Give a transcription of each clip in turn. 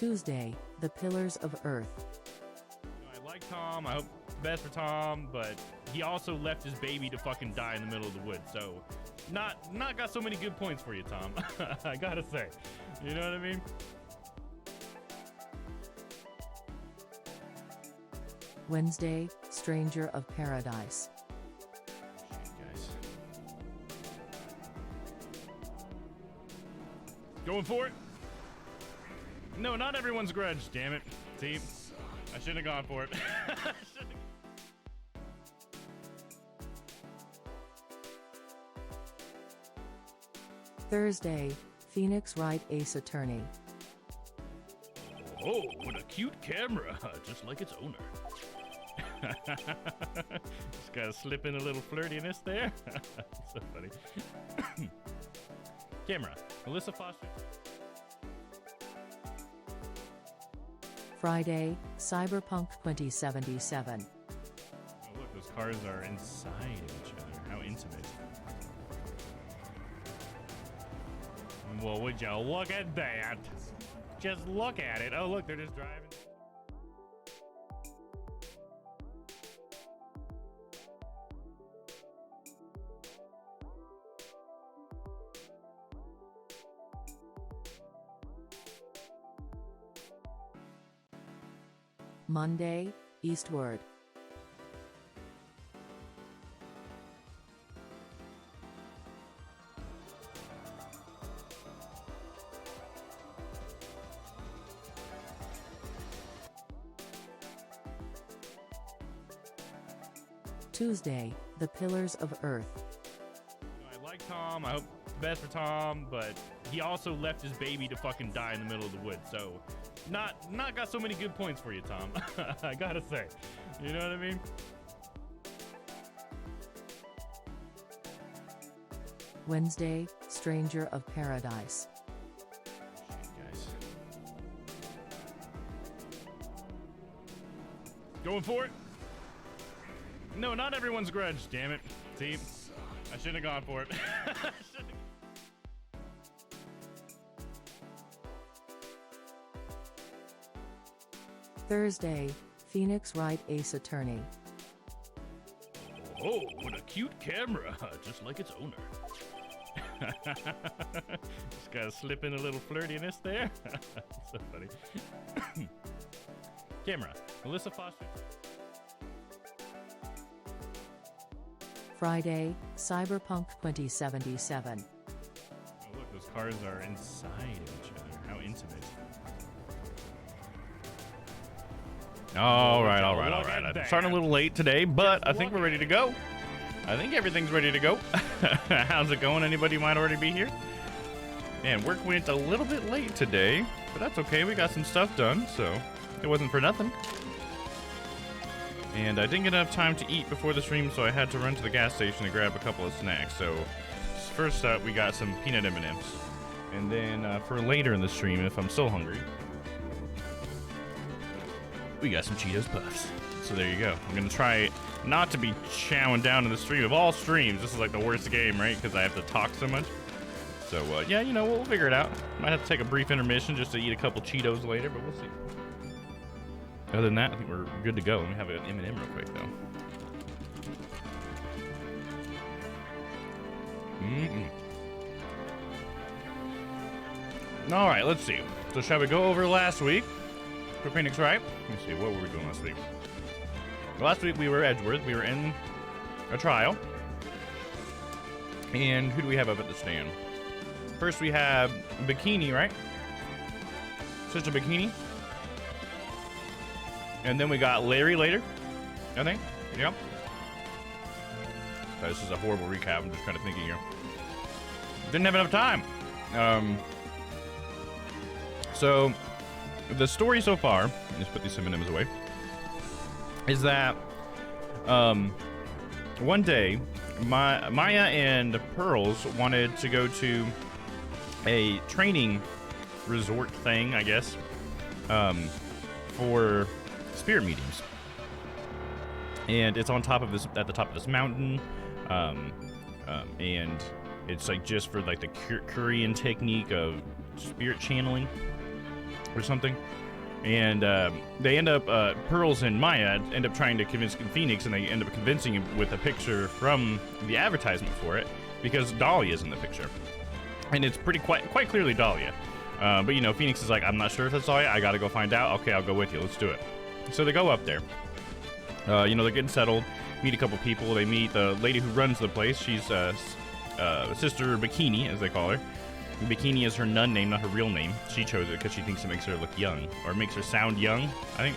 Tuesday, the Pillars of Earth. I like Tom. I hope the best for Tom, but he also left his baby to fucking die in the middle of the woods. So, not got so many good points for you, Tom. I gotta say, you know what I mean? Wednesday, Stranger of Paradise. Guys, going for it. No, not everyone's grudge. Damn it. See, I shouldn't have gone for it. Thursday, Phoenix Wright Ace Attorney. Oh, what a cute camera, just like its owner. Just gotta slip in a little flirtiness there. So funny. Camera, Melissa Foster. Friday, Cyberpunk 2077. Oh, look, those cars are inside each other. How intimate. Well, would you look at that? Just look at it. Oh, look, they're just driving. Monday, Eastward. Tuesday, the Pillars of Earth. I like Tom. I hope the best for Tom, but he also left his baby to fucking die in the middle of the woods. So, not got so many good points for you, Tom. I gotta say, you know what I mean? Wednesday, Stranger of Paradise. Guys, going for it. No, not everyone's grudge. Damn it. See, I shouldn't have gone for it. Thursday, Phoenix Wright Ace Attorney. Oh, what a cute camera, just like its owner. Just gotta slip in a little flirtiness there. So funny. Camera, Melissa Foster. Friday, Cyberpunk 2077. Oh, look, those cars are inside each other. How intimate. All right. I'm starting a little late today, but I think we're ready to go. I think everything's ready to go. How's it going? Anybody might already be here? Man, work went a little bit late today, but that's okay. We got some stuff done, so it wasn't for nothing. And I didn't get enough time to eat before the stream, so I had to run to the gas station to grab a couple of snacks. So first up, we got some peanut M&Ms. And then for later in the stream, if I'm still hungry, we got some Cheetos Puffs. So there you go. I'm going to try not to be chowing down in the stream. Of all streams, this is like the worst game, right? Because I have to talk so much. So, yeah, you know, we'll figure it out. Might have to take a brief intermission just to eat a couple Cheetos later, but we'll see. Other than that, I think we're good to go. Let me have an M&M real quick, though. All right, let's see. So shall we go over last week for Phoenix Wright? Let me see, what were we doing last week? Last week we were Edgeworth. We were in a trial. And who do we have up at the stand? First we have Bikini, right? Sister Bikini. And then we got Larry later, I think. Yep. This is a horrible recap. I'm just kind of thinking here. Didn't have enough time. So the story so far, let's put these M&Ms away, is that one day Maya and Pearls wanted to go to a training resort thing, I guess, for spirit mediums. And it's on top of this, at the top of this mountain, and it's like just for like the Korean technique of spirit channeling. or something. And they end up, Pearls and Maya end up trying to convince Phoenix, and they end up convincing him with a picture from the advertisement for it, because Dahlia is in the picture. And it's quite clearly Dahlia. But, you know, Phoenix is like, I'm not sure if that's Dahlia. I gotta go find out. Okay, I'll go with you. Let's do it. So they go up there. You know, they're getting settled, meet a couple people. They meet the lady who runs the place. She's Sister Bikini, as they call her. Bikini is her nun name, not her real name. She chose it because she thinks it makes her look young, or makes her sound young, I think,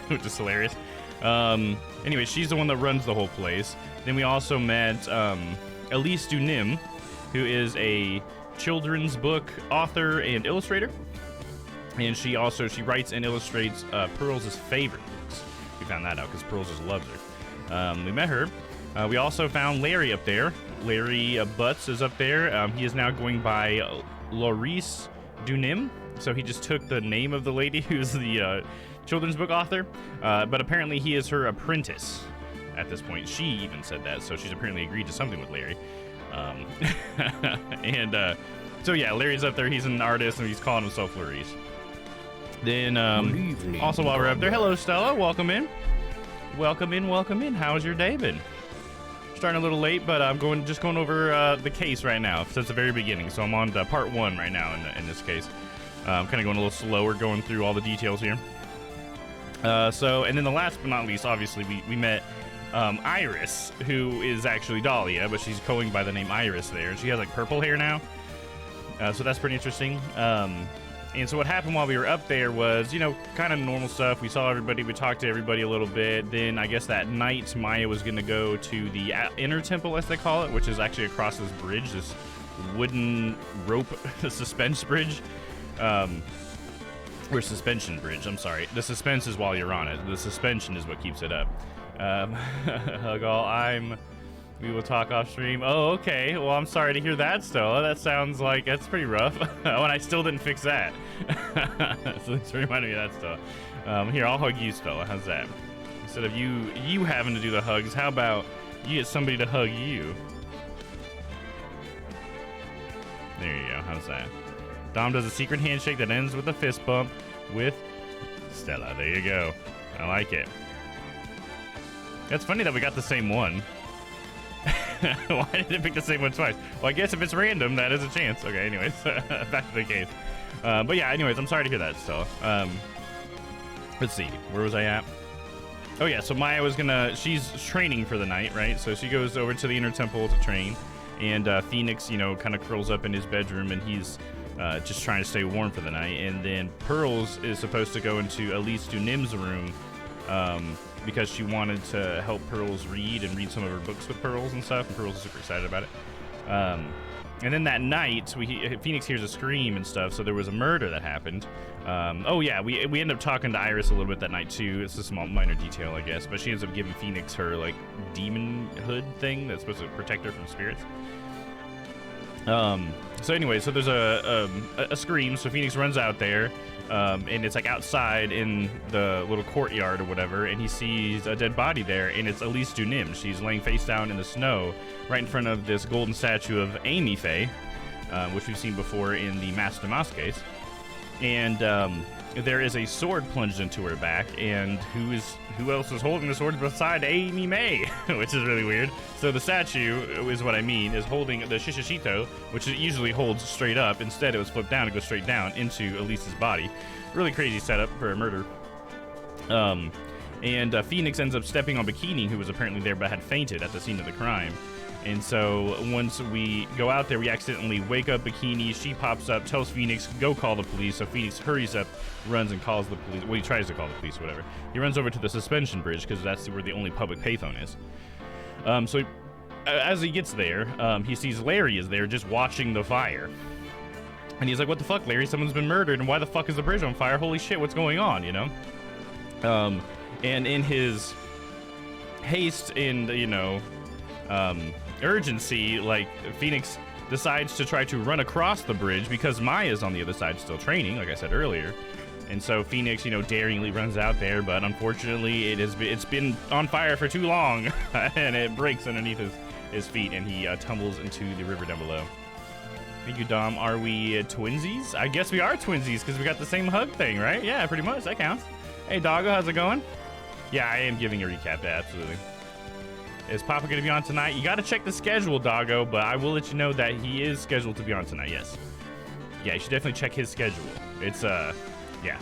which is hilarious. Anyway, she's the one that runs the whole place. Then we also met Elise Dunim, who is a children's book author and illustrator. And she writes and illustrates Pearls' favorite books. We found that out because Pearls just loves her. We met her. We also found Larry up there. Larry Butts is up there. He is now going by Laurice Dunim. So he just took the name of the lady who's the children's book author. But apparently he is her apprentice at this point. She even said that. So she's apparently agreed to something with Larry. So yeah, Larry's up there. He's an artist and he's calling himself Laurice. Then also while we're up there, hello Stella, welcome in. Welcome in. How's your day been? Starting a little late, but I'm just going over the case right now since the very beginning. So I'm on to part 1 right now in this case. I'm kind of going a little slower, going through all the details here. And then the last but not least, obviously we met Iris, who is actually Dahlia, but she's going by the name Iris there. She has like purple hair now, so that's pretty interesting. And so what happened while we were up there was, you know, kind of normal stuff. We saw everybody, we talked to everybody a little bit. Then I guess that night, Maya was going to go to the inner temple, as they call it, which is actually across this bridge, this wooden rope suspense bridge. Or suspension bridge, I'm sorry. The suspense is while you're on it. The suspension is what keeps it up. Hug all, we will talk off stream. Oh, okay. Well, I'm sorry to hear that, Stella. That sounds like that's pretty rough. Oh, and I still didn't fix that. So thanks for reminding me of that, Stella. Here, I'll hug you, Stella. How's that? Instead of you having to do the hugs, how about you get somebody to hug you? There you go. How's that? Domm does a secret handshake that ends with a fist bump with Stella. There you go. I like it. That's funny that we got the same one. Why did it pick the same one twice? Well, I guess if it's random, that is a chance. Okay, anyways, back to the case. But yeah, anyways, I'm sorry to hear that still. Let's see, where was I at? Oh yeah, so Maya was she's training for the night, right? So she goes over to the inner temple to train, and Phoenix, you know, kind of curls up in his bedroom, and he's just trying to stay warm for the night. And then Pearls is supposed to go into Elise Dunim's room, because she wanted to help Pearls read some of her books with Pearls and stuff, and Pearls is super excited about it. And then that night, Phoenix hears a scream and stuff, so there was a murder that happened. Oh yeah, we end up talking to Iris a little bit that night too. It's a small minor detail, I guess, but she ends up giving Phoenix her like demon hood thing that's supposed to protect her from spirits. So anyway, so there's a scream, so Phoenix runs out there, and it's like outside in the little courtyard or whatever, and he sees a dead body there, and it's Elise Dunim. She's laying face down in the snow right in front of this golden statue of Amy Faye, which we've seen before in the Mask de Masque case. And there is a sword plunged into her back, and who else is holding the sword beside Amy May, which is really weird. So the statue is what I mean, is holding the shishishito, which it usually holds straight up. Instead, it was flipped down and goes straight down into Elise's body. Really crazy setup for a murder. And Phoenix ends up stepping on Bikini, who was apparently there but had fainted at the scene of the crime. And so once we go out there, we accidentally wake up Bikini. She pops up, tells Phoenix, go call the police. So Phoenix hurries up, runs and calls the police. Well, he tries to call the police, whatever. He runs over to the suspension bridge because that's where the only public payphone is. So as he gets there, he sees Larry is there just watching the fire. And he's like, what the fuck, Larry? Someone's been murdered, and why the fuck is the bridge on fire? Holy shit, what's going on, you know? And in his haste and, you know, urgency, like, Phoenix decides to try to run across the bridge because Maya's on the other side still training, like I said earlier. And so Phoenix, you know, daringly runs out there, but unfortunately it's been on fire for too long and it breaks underneath his feet, and he tumbles into the river down below. Thank you, Domm. Are we twinsies? I guess we are twinsies because we got the same hug thing, right? Yeah, pretty much. That counts. Hey, Doggo, how's it going? Yeah, I am giving a recap. Yeah, absolutely. Is Papa going to be on tonight? You got to check the schedule, Doggo, but I will let you know that he is scheduled to be on tonight, yes. Yeah, you should definitely check his schedule. It's, yeah.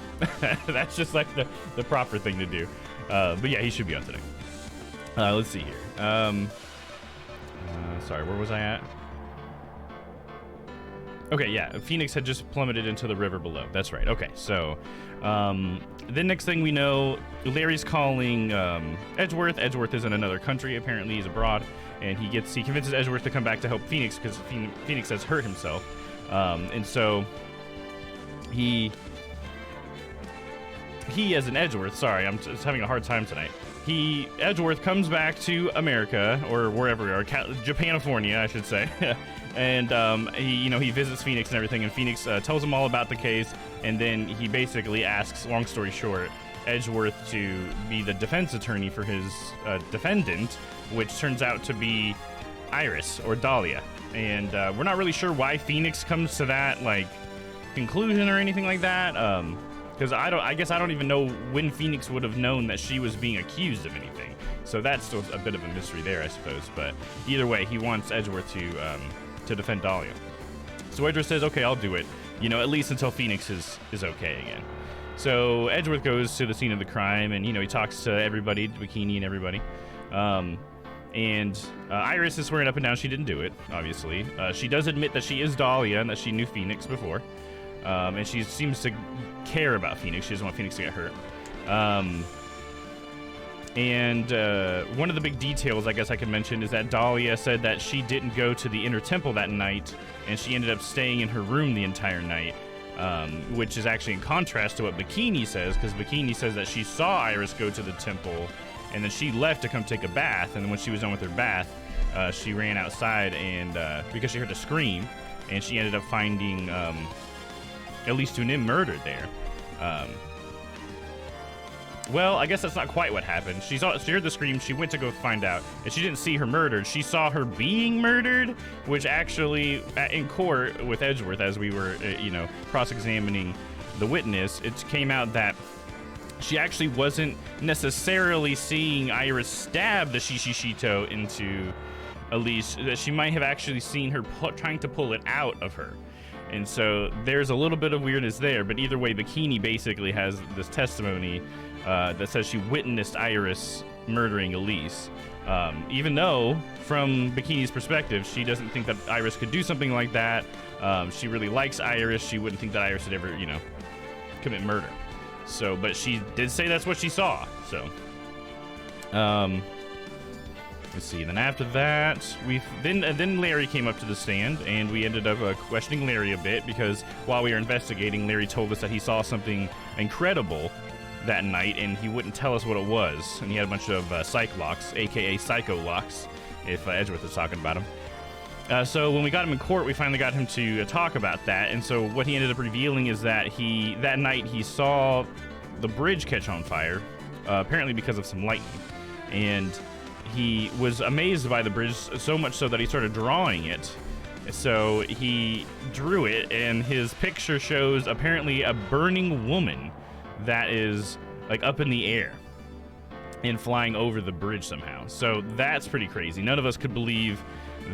That's just like the proper thing to do. But yeah, he should be on tonight. Let's see here. Sorry, where was I at? Okay, yeah, Phoenix had just plummeted into the river below. That's right. Okay, so the next thing we know, Larry's calling Edgeworth. Edgeworth is in another country. Apparently, he's abroad, and he convinces Edgeworth to come back to help Phoenix because Phoenix has hurt himself, and so he as an Edgeworth. Sorry, I'm just having a hard time tonight. Edgeworth comes back to America or wherever we are, Japanifornia, I should say. And he visits Phoenix and everything, and Phoenix tells him all about the case, and then he basically asks, long story short, Edgeworth to be the defense attorney for his defendant, which turns out to be Iris or Dahlia. And we're not really sure why Phoenix comes to that conclusion or anything like that. Because I guess I don't even know when Phoenix would have known that she was being accused of anything. So that's still a bit of a mystery there, I suppose. But either way, he wants Edgeworth to defend Dahlia. So Edgeworth says, okay, I'll do it, at least until Phoenix is okay again. So Edgeworth goes to the scene of the crime, and, he talks to everybody, Bikini and everybody. Iris is swearing up and down she didn't do it, obviously. She does admit that she is Dahlia and that she knew Phoenix before. And she seems to care about Phoenix. She doesn't want Phoenix to get hurt. One of the big details I guess I can mention is that Dahlia said that she didn't go to the inner temple that night, and she ended up staying in her room the entire night, which is actually in contrast to what Bikini says, because Bikini says that she saw Iris go to the temple, and then she left to come take a bath, and then when she was done with her bath, she ran outside and because she heard a scream, and she ended up finding at least Tunim murdered there. Well, I guess that's not quite what happened. She heard the scream, she went to go find out, and she didn't see her murdered. She saw her being murdered, which actually, in court with Edgeworth, as we were, cross-examining the witness, it came out that she actually wasn't necessarily seeing Iris stab the Shishishito into Elise, that she might have actually seen her trying to pull it out of her. And so there's a little bit of weirdness there, but either way, Bikini basically has this testimony that says she witnessed Iris murdering Elise. Even though, from Bikini's perspective, she doesn't think that Iris could do something like that. She really likes Iris. She wouldn't think that Iris would ever, commit murder. So, but she did say that's what she saw. So, let's see. Then after that, then Larry came up to the stand, and we ended up questioning Larry a bit because while we were investigating, Larry told us that he saw something incredible that night, and he wouldn't tell us what it was. And he had a bunch of psych locks, aka psycho locks, if Edgeworth is talking about him. So when we got him in court, we finally got him to talk about that. And so what he ended up revealing is that that night he saw the bridge catch on fire, apparently because of some lightning, and he was amazed by the bridge so much so that he started drawing it. So he drew it, and his picture shows apparently a burning woman that is up in the air and flying over the bridge somehow. So that's pretty crazy. None of us could believe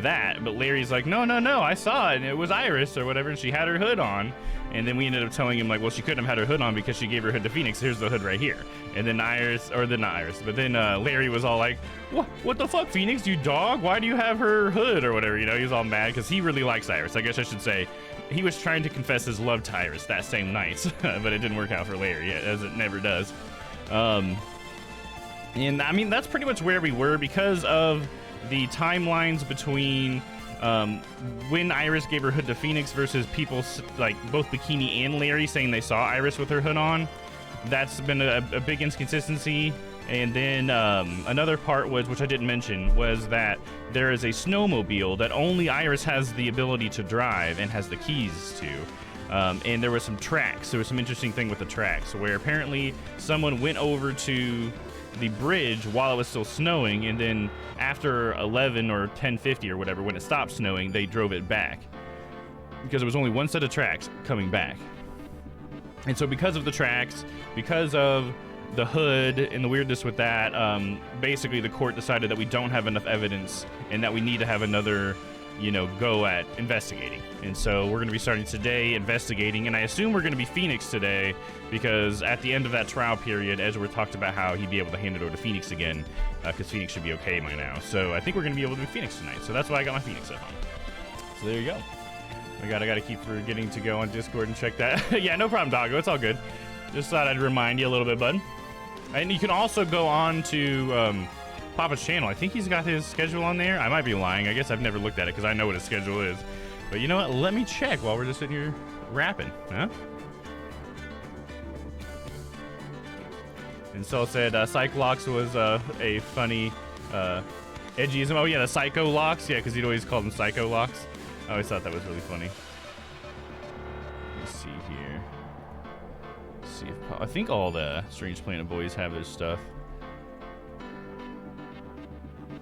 that, but Larry's like, no, I saw it, and it was Iris or whatever, and she had her hood on. And then we ended up telling him, well, she couldn't have had her hood on because she gave her hood to Phoenix. Here's the hood right here. And then Larry was all like, what the fuck, Phoenix, you dog? Why do you have her hood or whatever? He was all mad because he really likes Iris. I guess I should say he was trying to confess his love to Iris that same night, but it didn't work out for Larry, as it never does. And I mean, that's pretty much where we were because of the timelines between when Iris gave her hood to Phoenix versus people both Bikini and Larry saying they saw Iris with her hood on. That's been a big inconsistency. And then another part was, which I didn't mention, was that there is a snowmobile that only Iris has the ability to drive and has the keys to. And there was some tracks. There was some interesting thing with the tracks where apparently someone went over to the bridge while it was still snowing, and then after 11 or 10:50 or whatever, when it stopped snowing, they drove it back. because there was only one set of tracks coming back. And so because of the tracks, because of the hood and the weirdness with that, basically the court decided that we don't have enough evidence and that we need to have another, you know, go at investigating. And so we're going to be starting today investigating, and I assume we're going to be Phoenix today because at the end of that trial period, Edgeworth talked about how he'd be able to hand it over to Phoenix again because Phoenix should be okay by now. So I think we're going to be able to be Phoenix tonight. So that's why I got my Phoenix up on. So there you go. I gotta keep forgetting to go on Discord and check that. Yeah, no problem, doggo. It's all good. Just thought I'd remind you a little bit, bud. And you can also go on to Papa's channel. I think he's got his schedule on there. I might be lying. I guess I've never looked at it because I know what his schedule is. But you know what? Let me check while we're just sitting here rapping, huh? And Sol said Psychlocks was a funny edgyism. Oh yeah, the Psycho Locks. Yeah, because he'd always call them Psycho Locks. I always thought that was really funny. Let's see here. Let's see if I think all the Strange Planet boys have this stuff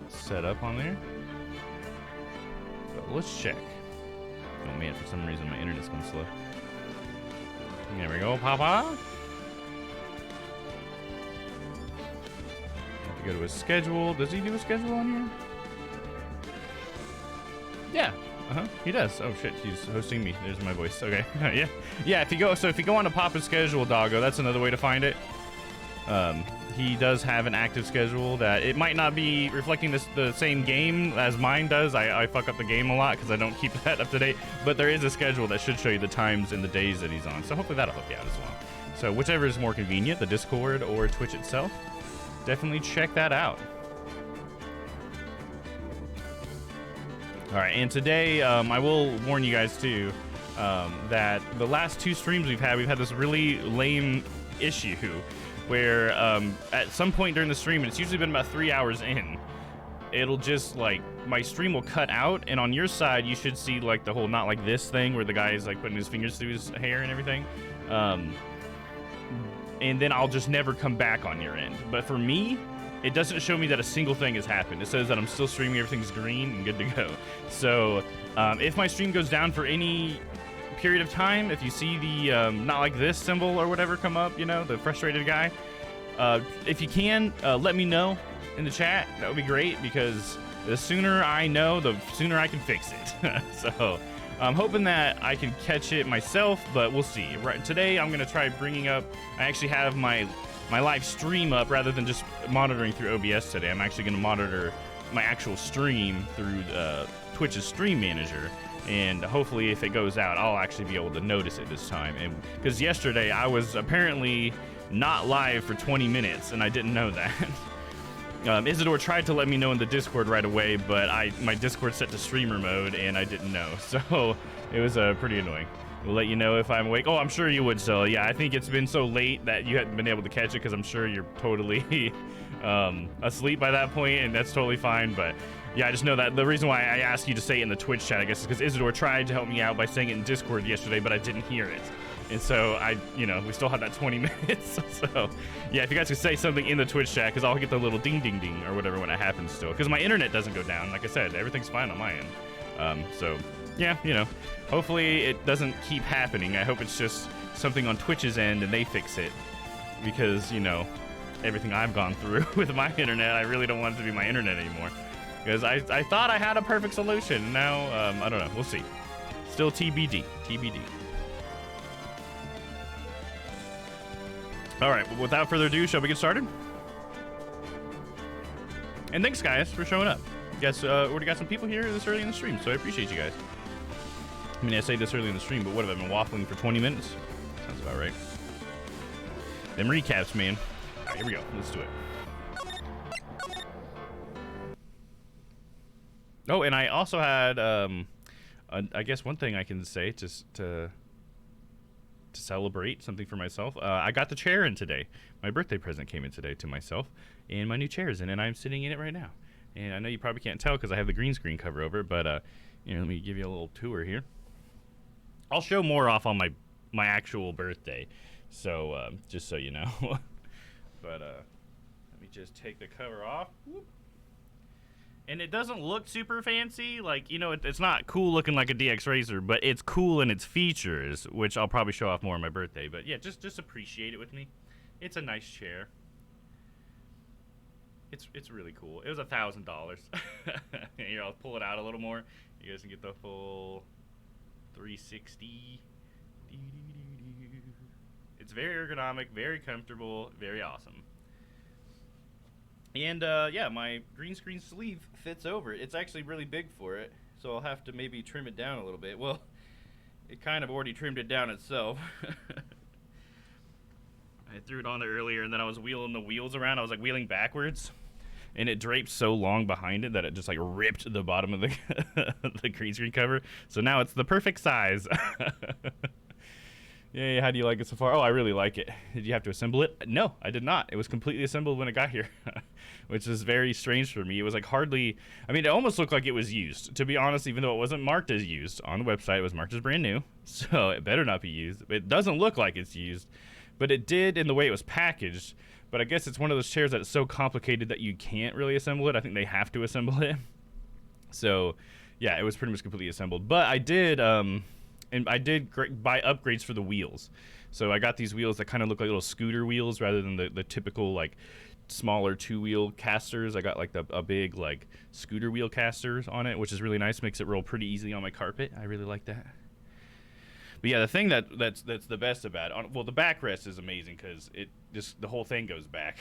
set up on there. But let's check. Oh man, for some reason my internet's going slow. There we go, Papa. If you go to his schedule, does he do a schedule on here? Yeah. He does. Oh shit, he's hosting me. There's my voice. Okay. Yeah. If you go on to Papa's schedule, doggo, that's another way to find it. He does have an active schedule that it might not be reflecting the same game as mine does. I fuck up the game a lot because I don't keep that up to date. But there is a schedule that should show you the times and the days that he's on. So hopefully that'll help you out as well. So whichever is more convenient, the Discord or Twitch itself, definitely check that out. All right, and today I will warn you guys too that the last two streams we've had this really lame issue where at some point during the stream, and it's usually been about 3 hours in, it'll just like my stream will cut out, and on your side you should see like the whole not like this thing where the guy is like putting his fingers through his hair and everything, and then I'll just never come back on your end. But for me, it doesn't show me that a single thing has happened. It says that I'm still streaming, everything's green and good to go. So if my stream goes down for any period of time, if you see the not like this symbol or whatever come up, you know, the frustrated guy, if you can, let me know in the chat. That would be great, because the sooner I know, the sooner I can fix it. So I'm hoping that I can catch it myself, but we'll see. Right today, I'm going to try bringing up, I actually have my live stream up rather than just monitoring through OBS today. I'm actually going to monitor my actual stream through Twitch's stream manager, and hopefully if it goes out, I'll actually be able to notice it this time. And because yesterday I was apparently not live for 20 minutes and I didn't know that. Isidore tried to let me know in the Discord right away, but my Discord set to streamer mode and I didn't know, so it was pretty annoying. We'll let you know if I'm awake. Oh, I'm sure you would, so yeah, I think it's been so late that you hadn't been able to catch it because I'm sure you're totally asleep by that point, and that's totally fine. But yeah, I just know that the reason why I asked you to say it in the Twitch chat, I guess, is because Isidore tried to help me out by saying it in Discord yesterday, but I didn't hear it. And so we still have that 20 minutes. So yeah, if you guys could say something in the Twitch chat, because I'll get the little ding ding ding or whatever when it happens still, because my internet doesn't go down. Like I said, everything's fine on my end. So yeah, hopefully it doesn't keep happening. I hope it's just something on Twitch's end and they fix it, because everything I've gone through with my internet, I really don't want it to be my internet anymore, because I thought I had a perfect solution. Now I don't know, we'll see. Still TBD. All right, well, without further ado, shall we get started? And thanks guys for showing up. You guys already got some people here this early in the stream, so I appreciate you guys. I mean, I say this early in the stream, but what have I been waffling for 20 minutes? Sounds about right. Them recaps, man. All right, here we go. Let's do it. Oh, and I also had, I guess one thing I can say just to celebrate something for myself. I got the chair in today. My birthday present came in today to myself, and my new chair is in, and I'm sitting in it right now. And I know you probably can't tell because I have the green screen cover over it, but let me give you a little tour here. I'll show more off on my actual birthday, so just so you know. But let me just take the cover off. Whoop. And it doesn't look super fancy. Like, you know, it's not cool looking like a DX Racer, but it's cool in its features, which I'll probably show off more on my birthday. But yeah, just appreciate it with me. It's a nice chair. It's really cool. It was $1,000. Here, I'll pull it out a little more. You guys can get the full 360. It's very ergonomic, very comfortable, very awesome. And yeah, my green screen sleeve fits over it. It's actually really big for it, so I'll have to maybe trim it down a little bit. Well, it kind of already trimmed it down itself. I threw it on there earlier, and then I was wheeling the wheels around. I was like wheeling backwards, and it draped so long behind it that it just like ripped the bottom of the the green screen cover. So now it's the perfect size. Yeah, how do you like it so far? Oh, I really like it. Did you have to assemble it? No, I did not. It was completely assembled when it got here, which is very strange for me. It was like hardly, I mean, it almost looked like it was used. To be honest, even though it wasn't marked as used on the website, it was marked as brand new, so it better not be used. It doesn't look like it's used, but it did in the way it was packaged. But I guess it's one of those chairs that's so complicated that you can't really assemble it. I think they have to assemble it. So, yeah, it was pretty much completely assembled. But I did, and I did buy upgrades for the wheels. So I got these wheels that kind of look like little scooter wheels rather than the typical, like, smaller two-wheel casters. I got, like, a big, like, scooter wheel casters on it, which is really nice. Makes it roll pretty easily on my carpet. I really like that. But yeah, the thing that's the best about it, well, the backrest is amazing because it just, the whole thing goes back,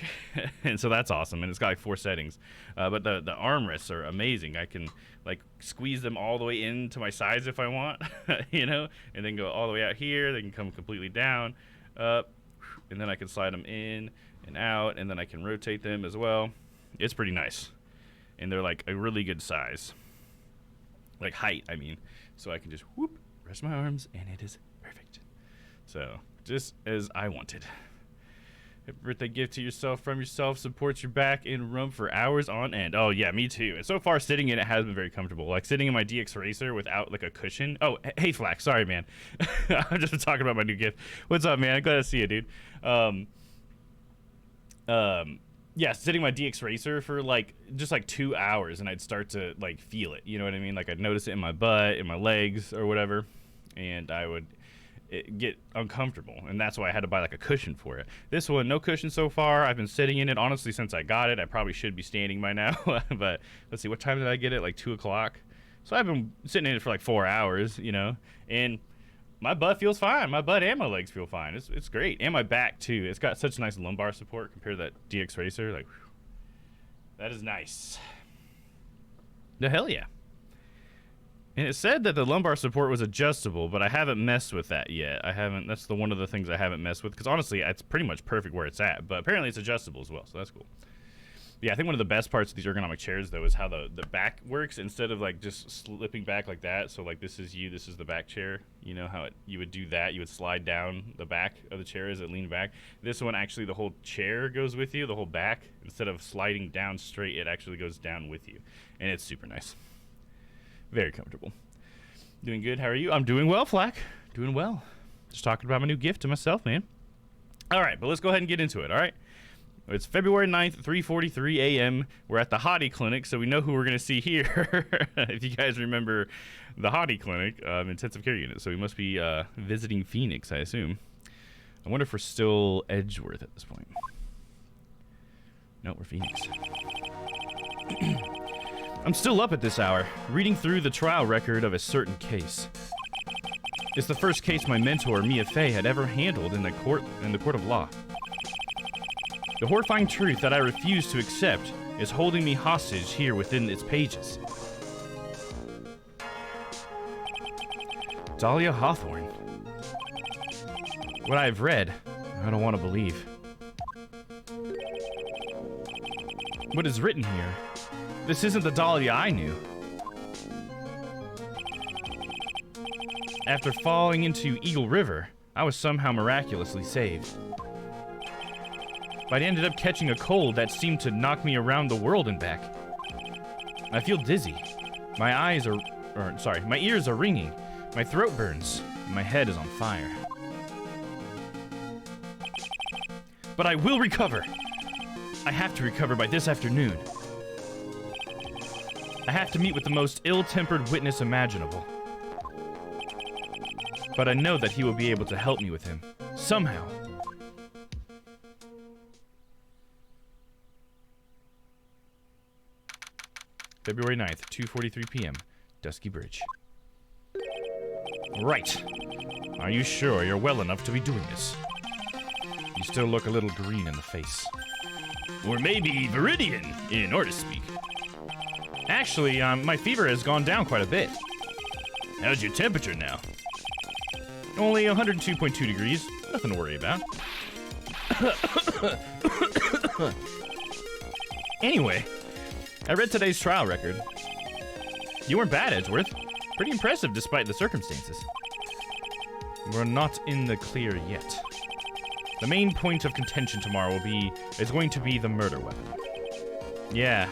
and so that's awesome, and it's got like 4 settings. But the armrests are amazing. I can like squeeze them all the way into my sides if I want, you know, and then go all the way out here. They can come completely down, up, and then I can slide them in and out, and then I can rotate them as well. It's pretty nice, and they're like a really good size, like height, I mean, so I can just whoop. Rest my arms, and it is perfect. So, just as I wanted. Happy birthday gift to yourself from yourself. Supports your back and rump for hours on end. Oh, yeah, me too. And so far, sitting in it has been very comfortable. Like, sitting in my DX Racer without, like, a cushion. Oh, hey, Flax. Sorry, man. I'm just talking about my new gift. What's up, man? Glad to see you, dude. Yeah, sitting my DX Racer for like just like 2 hours, and I'd start to like feel it. You know what I mean? Like I'd notice it in my butt, in my legs, or whatever, and I would get uncomfortable, and that's why I had to buy like a cushion for it. This one, no cushion so far. I've been sitting in it honestly since I got it. I probably should be standing by now, but let's see, what time did I get it? Like 2 o'clock. So I've been sitting in it for like 4 hours, you know, and my butt feels fine. My butt and my legs feel fine. It's great. And my back, too. It's got such nice lumbar support compared to that DX Racer. Like, whew, that is nice. The hell yeah. And it said that the lumbar support was adjustable, but I haven't messed with that yet. I haven't. That's one of the things I haven't messed with. Because, honestly, it's pretty much perfect where it's at. But apparently it's adjustable as well, so that's cool. Yeah, I think one of the best parts of these ergonomic chairs, though, is how the back works instead of, like, just slipping back like that. So, like, this is you, this is the back chair. You know how you would do that? You would slide down the back of the chair as it leaned back. This one, actually, the whole chair goes with you, the whole back. Instead of sliding down straight, it actually goes down with you. And it's super nice. Very comfortable. Doing good. How are you? I'm doing well, Flack. Doing well. Just talking about my new gift to myself, man. All right, but let's go ahead and get into it, all right? It's February 9th, 3:43 a.m. We're at the Hottie Clinic, so we know who we're going to see here. If you guys remember the Hottie Clinic, intensive care unit. So we must be visiting Phoenix, I assume. I wonder if we're still Edgeworth at this point. No, we're Phoenix. I'm still up at this hour, reading through the trial record of a certain case. It's the first case my mentor, Mia Fey, had ever handled in the court of law. The horrifying truth that I refuse to accept is holding me hostage here within its pages. Dahlia Hawthorne. What I have read, I don't want to believe. What is written here? This isn't the Dahlia I knew. After falling into Eagle River, I was somehow miraculously saved. But I ended up catching a cold that seemed to knock me around the world and back. I feel dizzy. My ears are ringing. My throat burns, and my head is on fire. But I will recover. I have to recover by this afternoon. I have to meet with the most ill-tempered witness imaginable. But I know that he will be able to help me with him. Somehow. February 9th, 2:43 p.m. Dusky Bridge. Right. Are you sure you're well enough to be doing this? You still look a little green in the face. Or maybe Viridian, in artist speak. Actually, my fever has gone down quite a bit. How's your temperature now? Only 102.2 degrees. Nothing to worry about. Anyway, I read today's trial record. You weren't bad, Edgeworth. Pretty impressive despite the circumstances. We're not in the clear yet. The main point of contention tomorrow is going to be the murder weapon. Yeah.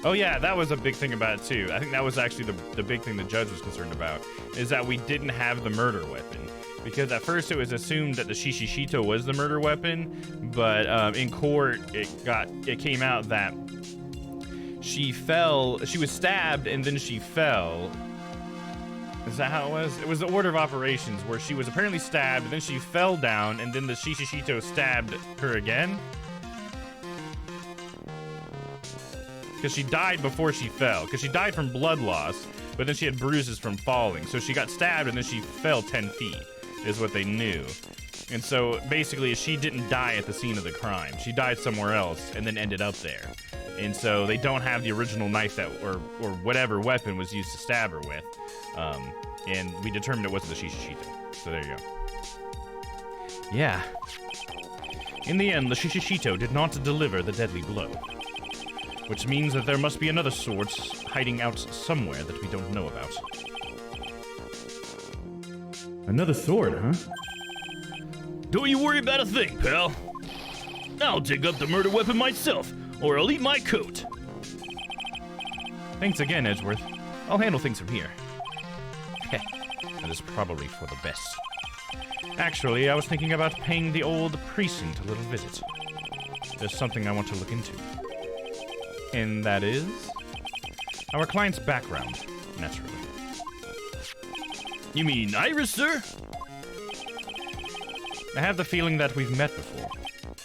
Oh yeah, that was a big thing about it too. I think that was actually the big thing the judge was concerned about, is that we didn't have the murder weapon. Because at first it was assumed that the Shishishito was the murder weapon, but in court it came out that she was stabbed and then she fell. Is that how it was? It was the order of operations where she was apparently stabbed, and then she fell down, and then the Shishishito stabbed her again. Because she died before she fell. Because she died from blood loss, but then she had bruises from falling. So she got stabbed, and then she fell 10 feet, is what they knew. And so basically, she didn't die at the scene of the crime. She died somewhere else, and then ended up there. And so they don't have the original knife that, or whatever weapon was used to stab her with. And we determined it wasn't the Shishishito. So there you go. Yeah. In the end, the Shishishito did not deliver the deadly blow. Which means that there must be another sword hiding out somewhere that we don't know about. Another sword, huh? Don't you worry about a thing, pal. I'll dig up the murder weapon myself, or I'll eat my coat. Thanks again, Edgeworth. I'll handle things from here. Heh, that is probably for the best. Actually, I was thinking about paying the old precinct a little visit. There's something I want to look into. And that is our client's background, naturally. You mean Iris, sir? I have the feeling that we've met before.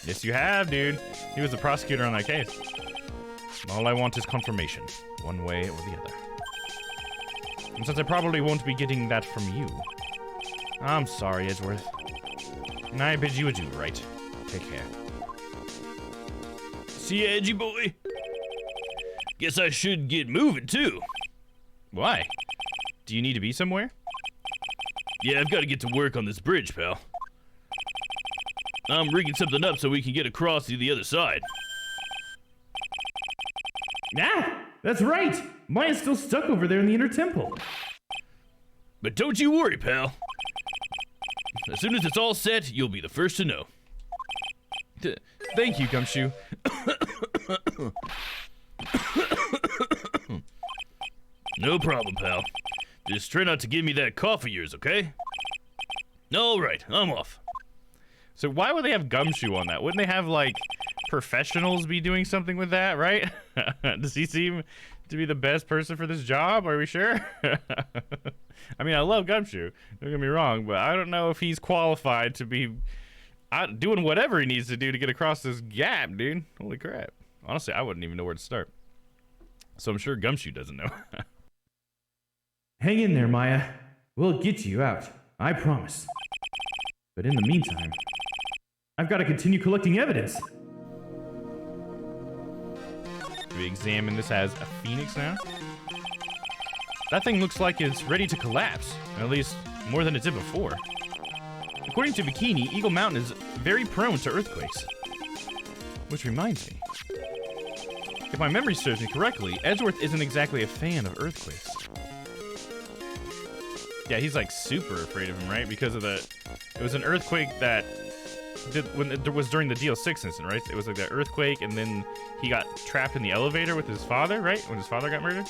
Yes, you have, dude. He was the prosecutor on that case. All I want is confirmation, one way or the other. And since I probably won't be getting that from you, I'm sorry, Edgeworth. And I bid you adieu, right? Take care. See ya, Edgy boy. Guess I should get moving, too. Why? Do you need to be somewhere? Yeah, I've got to get to work on this bridge, pal. I'm rigging something up so we can get across to the other side. Ah, that's right! Mine's still stuck over there in the inner temple. But don't you worry, pal. As soon as it's all set, you'll be the first to know. Thank you, Gumshoe. No problem, pal. Just try not to give me that cough of yours, okay? All right, I'm off. So why would they have Gumshoe on that? Wouldn't they have, like, professionals be doing something with that, right? Does he seem to be the best person for this job? Are we sure? I mean, I love Gumshoe. Don't get me wrong, but I don't know if he's qualified to be doing whatever he needs to do to get across this gap, dude. Holy crap. Honestly, I wouldn't even know where to start. So I'm sure Gumshoe doesn't know. Hang in there, Maya. We'll get you out. I promise. But in the meantime, I've got to continue collecting evidence. Do we examine this as a phoenix now? That thing looks like it's ready to collapse. At least more than it did before. According to Bikini, Eagle Mountain is very prone to earthquakes. Which reminds me. If my memory serves me correctly, Edgeworth isn't exactly a fan of earthquakes. Yeah, he's like super afraid of him, right? Because of it was an earthquake that when it was during the DL6 incident, right? It was like that earthquake, and then he got trapped in the elevator with his father, right? When his father got murdered.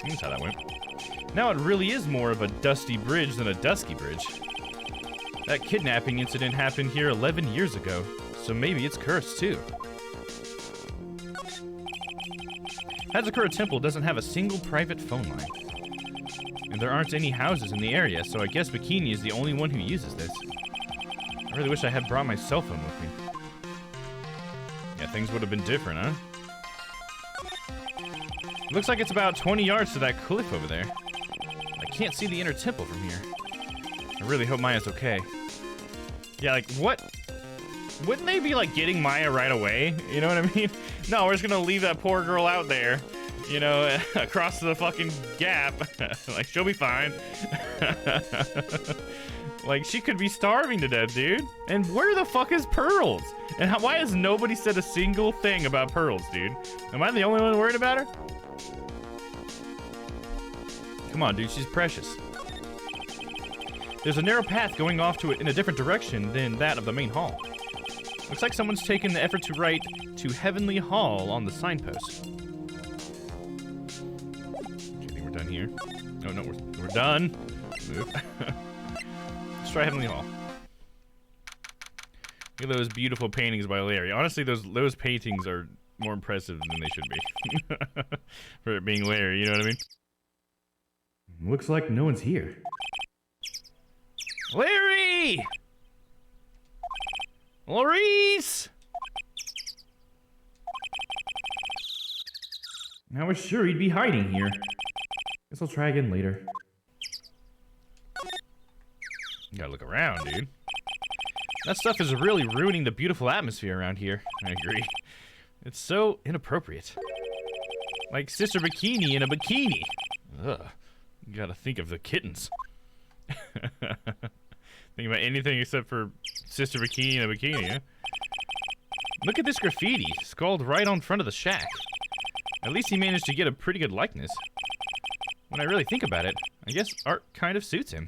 That's how that went. Now it really is more of a dusty bridge than a dusky bridge. That kidnapping incident happened here 11 years ago, so maybe it's cursed too. Hazakura Temple doesn't have a single private phone line. And there aren't any houses in the area, so I guess Bikini is the only one who uses this. I really wish I had brought my cell phone with me. Yeah, things would have been different, huh? Looks like it's about 20 yards to that cliff over there. I can't see the inner temple from here. I really hope Maya's okay. Yeah, like, what? Wouldn't they be, like, getting Maya right away? You know what I mean? No, we're just gonna leave that poor girl out there, you know, across the fucking gap. Like, she'll be fine. Like, she could be starving to death, dude. And where the fuck is Pearls? And why has nobody said a single thing about Pearls, dude? Am I the only one worried about her? Come on, dude, she's precious. There's a narrow path going off to it in a different direction than that of the main hall. Looks like someone's taken the effort to write to Heavenly Hall on the signpost. Okay, I think we're done here. Oh, no, we're done. Move. Let's try Heavenly Hall. Look at those beautiful paintings by Larry. Honestly, those paintings are more impressive than they should be. For it being Larry, you know what I mean? Looks like no one's here. Larry! Maurice! I was sure he'd be hiding here. Guess I'll try again later. You gotta look around, dude. That stuff is really ruining the beautiful atmosphere around here. I agree. It's so inappropriate. Like Sister Bikini in a bikini. Ugh. You gotta think of the kittens. Think about anything except for Sister Bikini in a bikini, huh? Look at this graffiti, scrawled right on front of the shack. At least he managed to get a pretty good likeness. When I really think about it, I guess art kind of suits him.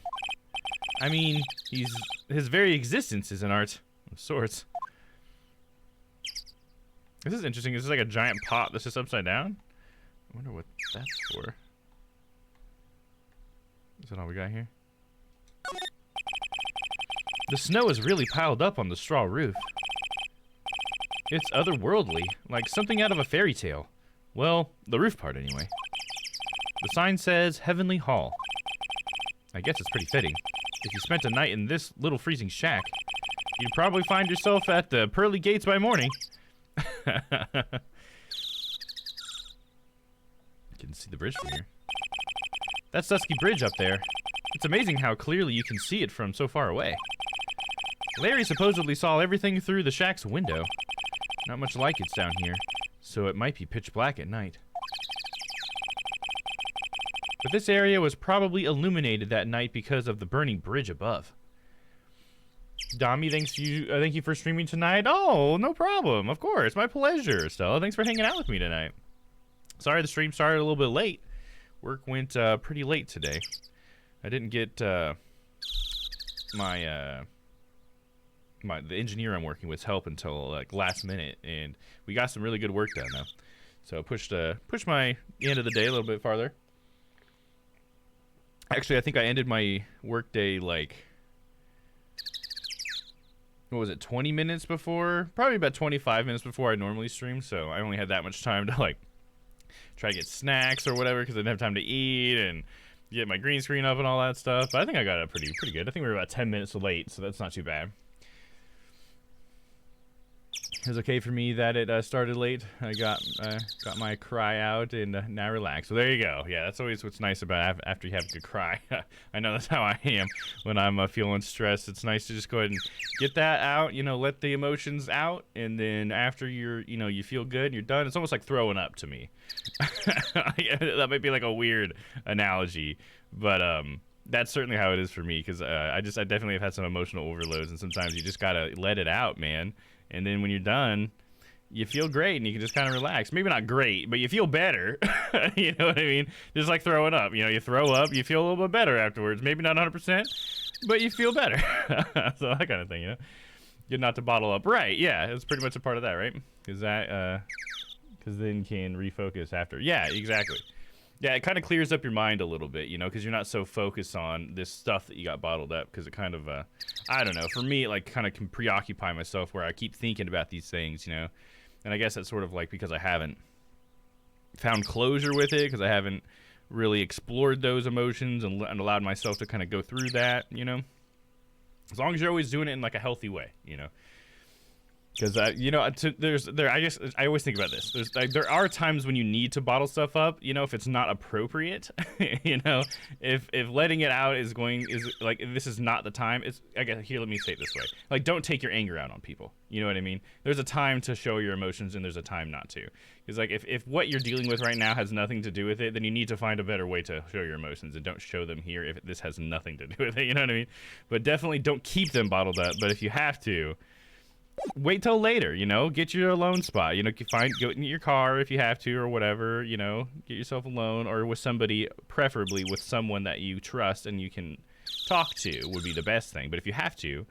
I mean, his very existence is an art of sorts. This is interesting. This is like a giant pot that's just upside down. I wonder what that's for. Is that all we got here? The snow is really piled up on the straw roof. It's otherworldly, like something out of a fairy tale. Well, the roof part anyway. The sign says Heavenly Hall. I guess it's pretty fitting. If you spent a night in this little freezing shack, you'd probably find yourself at the pearly gates by morning. You can see the bridge from here. That's Dusky Bridge up there. It's amazing how clearly you can see it from so far away. Larry supposedly saw everything through the shack's window. Not much light gets down here, so it might be pitch black at night. But this area was probably illuminated that night because of the burning bridge above. Dommy, thank you for streaming tonight. Oh, no problem. Of course, my pleasure, Stella. Thanks for hanging out with me tonight. Sorry the stream started a little bit late. Work went pretty late today. I didn't get the engineer I'm working with help until like last minute, and we got some really good work done though. So pushed my end of the day a little bit farther. Actually, I think I ended my work day like, what was it, 20 minutes before? Probably about 25 minutes before I normally stream, so I only had that much time to like try to get snacks or whatever because I didn't have time to eat and get my green screen up and all that stuff. But I think I got it pretty good. I think we were about 10 minutes late, so that's not too bad. It was okay for me that it started late. I got my cry out and now relax. So there you go. Yeah, that's always what's nice about after you have a good cry. I know that's how I am when I'm feeling stressed. It's nice to just go ahead and get that out, you know, let the emotions out, and then after you feel good and you're done, it's almost like throwing up to me. That might be like a weird analogy, but that's certainly how it is for me, because I definitely have had some emotional overloads, and sometimes you just gotta let it out, man. And then when you're done, you feel great and you can just kind of relax. Maybe not great, but you feel better. You know what I mean? Just like throwing up. You know, you throw up, you feel a little bit better afterwards. Maybe not 100%, but you feel better. So that kind of thing, you know? Good not to bottle up. Right, yeah. It's pretty much a part of that, right? Because then you can refocus after. Yeah, exactly. Yeah, it kind of clears up your mind a little bit, you know, because you're not so focused on this stuff that you got bottled up, because it kind of, I don't know, for me, it like kind of can preoccupy myself where I keep thinking about these things, you know, and I guess that's sort of like because I haven't found closure with it because I haven't really explored those emotions and allowed myself to kind of go through that, you know. As long as you're always doing it in like a healthy way, you know. Because you know, I always think about this. There are times when you need to bottle stuff up, you know, if it's not appropriate, you know, if letting it out is like, this is not the time. Here, let me say it this way. Like, don't take your anger out on people. You know what I mean? There's a time to show your emotions and there's a time not to. Because like, if what you're dealing with right now has nothing to do with it, then you need to find a better way to show your emotions, and don't show them here if this has nothing to do with it. You know what I mean? But definitely don't keep them bottled up. But if you have to, wait till later, you know, get your alone spot, you know, go in your car if you have to or whatever, you know, get yourself alone or with somebody, preferably with someone that you trust and you can talk to would be the best thing. But if you have to,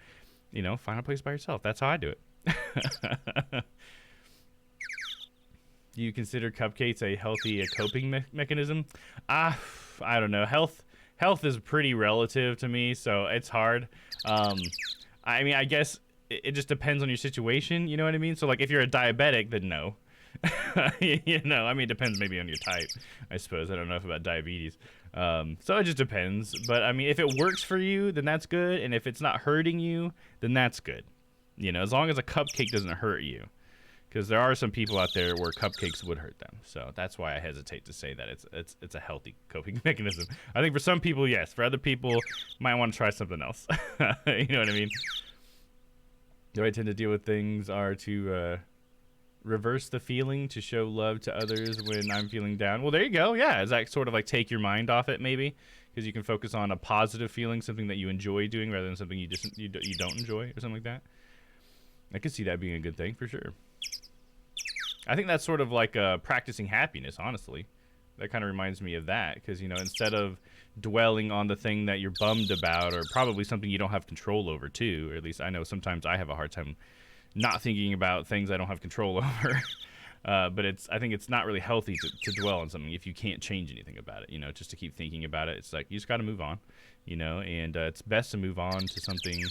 you know, find a place by yourself. That's how I do it. Do you consider cupcakes a healthy coping mechanism? I don't know. Health is pretty relative to me, so it's hard. I mean, I guess it just depends on your situation, you know what I mean? So, like, if you're a diabetic, then no. You know, I mean, it depends maybe on your type, I suppose. I don't know enough about diabetes. So it just depends. But, I mean, if it works for you, then that's good. And if it's not hurting you, then that's good. You know, as long as a cupcake doesn't hurt you. Because there are some people out there where cupcakes would hurt them. So that's why I hesitate to say that it's a healthy coping mechanism. I think for some people, yes. For other people, might want to try something else. You know what I mean? The way I tend to deal with things are to reverse the feeling to show love to others when I'm feeling down. Well, there you go. Yeah, is that sort of like take your mind off it, maybe? Because you can focus on a positive feeling, something that you enjoy doing, rather than something you don't enjoy, or something like that. I could see that being a good thing for sure. I think that's sort of like practicing happiness, honestly. That kind of reminds me of that, because, you know, instead of dwelling on the thing that you're bummed about, or probably something you don't have control over too, or at least I know sometimes I have a hard time not thinking about things I don't have control over. But I think it's not really healthy to dwell on something if you can't change anything about it, you know, just to keep thinking about it. It's like, you just got to move on, you know, and it's best to move on to something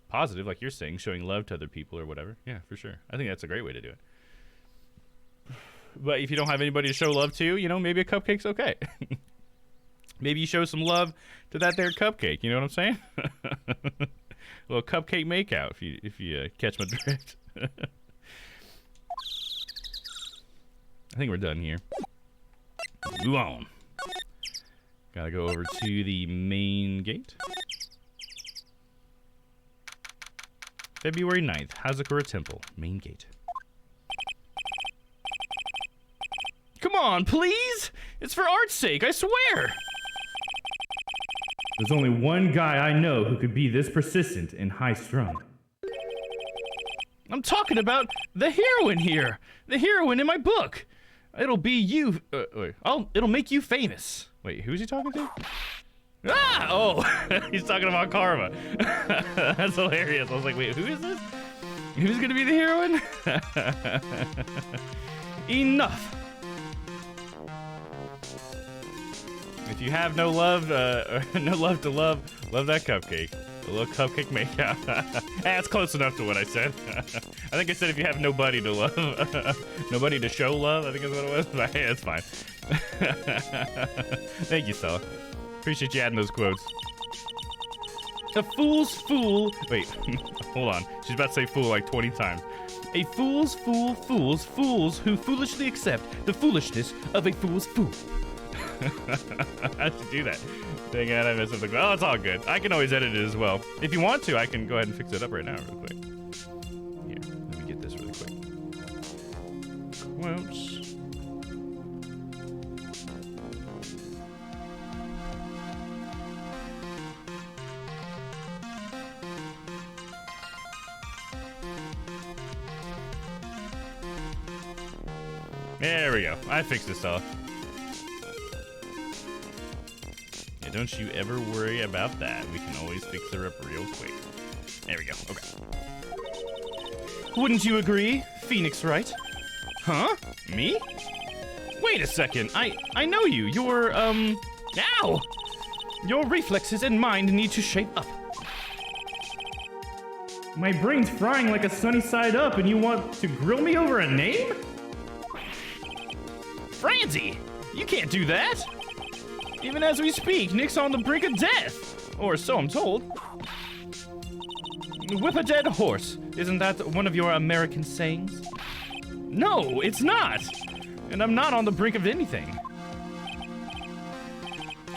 positive, like you're saying, showing love to other people or whatever. Yeah, for sure. I think that's a great way to do it. But if you don't have anybody to show love to, you know, maybe a cupcake's okay. Maybe you show some love to that there cupcake. You know what I'm saying? A little cupcake makeout, if you catch my drift. I think we're done here. Move on. Gotta go over to the main gate. February 9th, Hazakura Temple, main gate. Come on, please! It's for art's sake, I swear! There's only one guy I know who could be this persistent and high-strung. I'm talking about the heroine here! The heroine in my book! It'll be you... it'll make you famous. Wait, who's he talking to? Ah! Oh! He's talking about Karma. That's hilarious. I was like, wait, who is this? Who's gonna be the heroine? Enough! If you have no love, no love to love that cupcake. A little cupcake makeout. That's close enough to what I said. I think I said if you have nobody to love, nobody to show love, I think is what it was. But hey, that's fine. Thank you, Stella. Appreciate you adding those quotes. A fool's fool. Wait, hold on. She's about to say fool like 20 times. A fool's fool fools fools who foolishly accept the foolishness of a fool's fool. How'd you do that? Dang it, I messed up the... Oh, it's all good. I can always edit it as well. If you want to, I can go ahead and fix it up right now real quick. Here, let me get this really quick. Quotes. There we go. I fixed this stuff. Yeah, don't you ever worry about that. We can always fix her up real quick. There we go. Okay. Wouldn't you agree? Phoenix, right? Huh? Me? Wait a second. I know you. You're, Ow! Your reflexes and mind need to shape up. My brain's frying like a sunny side up and you want to grill me over a name? Franzi! You can't do that! Even as we speak, Nick's on the brink of death! Or so I'm told. Whip a dead horse. Isn't that one of your American sayings? No, it's not! And I'm not on the brink of anything.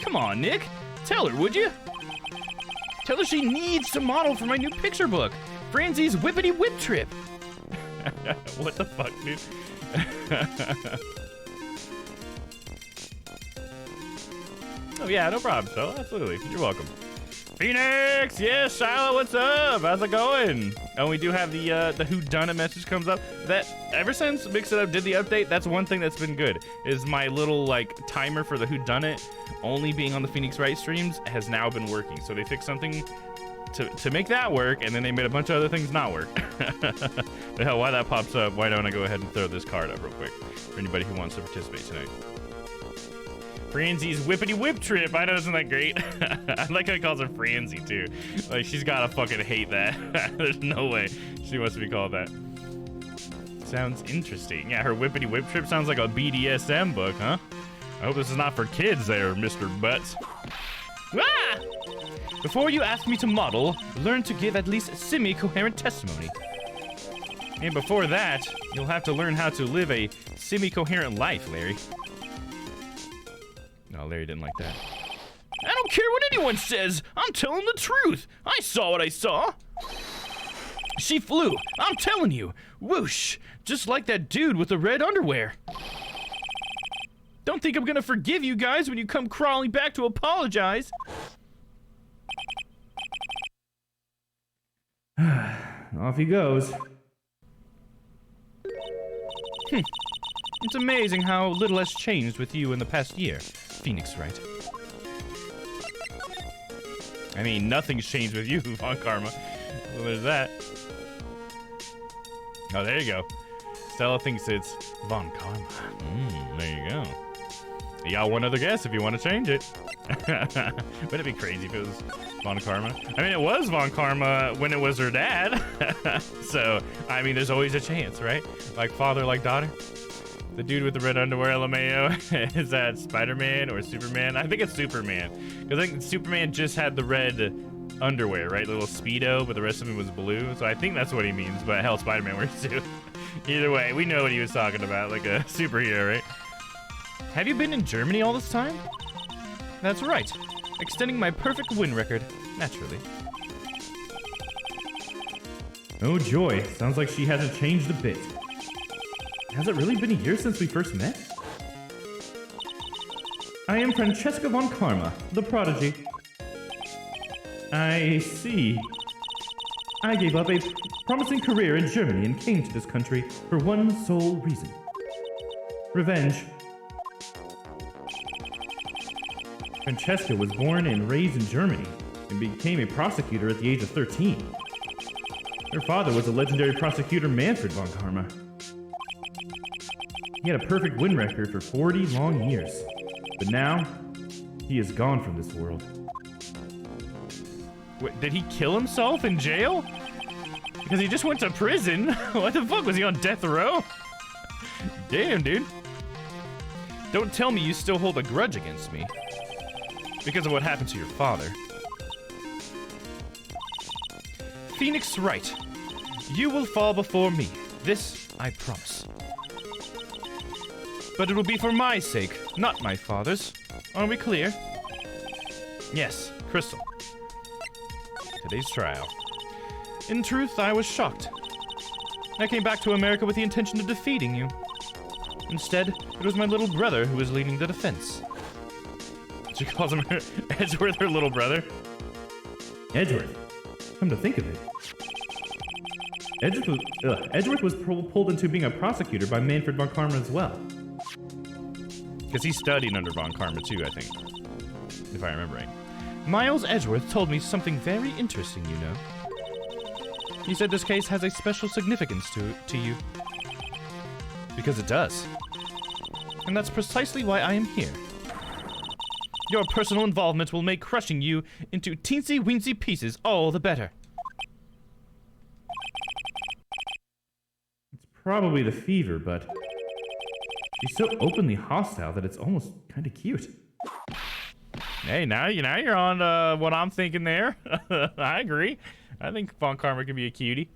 Come on, Nick. Tell her, would you? Tell her she needs to model for my new picture book, Franzi's Whippity Whip Trip. What the fuck, dude? Oh yeah, no problem, so absolutely. You're welcome. Phoenix! Yes, Shiloh, what's up? How's it going? Oh, we do have the Who Done It message comes up. That ever since Mix It Up did the update, that's one thing that's been good. Is my little like timer for the Who Done It only being on the Phoenix Wright streams has now been working. So they fixed something to make that work, and then they made a bunch of other things not work. The hell, why that pops up? Why don't I go ahead and throw this card up real quick for anybody who wants to participate tonight? Franzi's Whippity Whip Trip. I know, isn't that great? I like how he calls her Franzi too. Like, she's gotta fucking hate that. There's no way she wants to be called that. Sounds interesting. Yeah, her Whippity Whip Trip sounds like a BDSM book, huh? I hope this is not for kids there, Mr. Butts. Ah! Before you ask me to model, learn to give at least semi-coherent testimony. And before that, you'll have to learn how to live a semi-coherent life, Larry. No, Larry didn't like that. I don't care what anyone says. I'm telling the truth. I saw what I saw. She flew. I'm telling you. Whoosh. Just like that dude with the red underwear. Don't think I'm gonna forgive you guys when you come crawling back to apologize. Off he goes. It's amazing how little has changed with you in the past year, Phoenix Wright. I mean, nothing's changed with you, Von Karma. Well, there's that. Oh, there you go. Stella thinks it's Von Karma. There you go. You got one other guess if you want to change it. Wouldn't it be crazy if it was Von Karma? I mean, it was Von Karma when it was her dad. So, I mean, there's always a chance, right? Like father, like daughter. The dude with the red underwear, LMAO, is that Spider-Man or Superman? I think it's Superman. Because I think Superman just had the red underwear, right? The little Speedo, but the rest of him was blue. So I think that's what he means, but hell, Spider-Man wears too. Either way, we know what he was talking about, like a superhero, right? Have you been in Germany all this time? That's right. Extending my perfect win record, naturally. Oh joy, sounds like she hasn't changed a bit. Has it really been a year since we first met? I am Francesca von Karma, the prodigy. I see. I gave up a promising career in Germany and came to this country for one sole reason. Revenge. Francesca was born and raised in Germany and became a prosecutor at the age of 13. Her father was the legendary prosecutor Manfred von Karma. He had a perfect win record for 40 long years, but now he is gone from this world. Wait, did he kill himself in jail? Because he just went to prison? What the fuck, was he on death row? Damn, dude. Don't tell me you still hold a grudge against me. Because of what happened to your father. Phoenix Wright, you will fall before me. This I promise. But it will be for my sake, not my father's. Are we clear? Yes, Crystal. Today's trial. In truth, I was shocked. I came back to America with the intention of defeating you. Instead, it was my little brother who was leading the defense. She calls him Edgeworth, her little brother. Edgeworth? Come to think of it. Edgeworth was pulled into being a prosecutor by Manfred von Karma as well. Because he studied under von Karma too, I think. If I remember right. Miles Edgeworth told me something very interesting, you know. He said this case has a special significance to you. Because it does. And that's precisely why I am here. Your personal involvement will make crushing you into teensy-weensy pieces all the better. It's probably the fever, but She's so openly hostile that it's almost kind of cute. Hey, now you're on what I'm thinking there. I agree. I think Von Karma can be a cutie.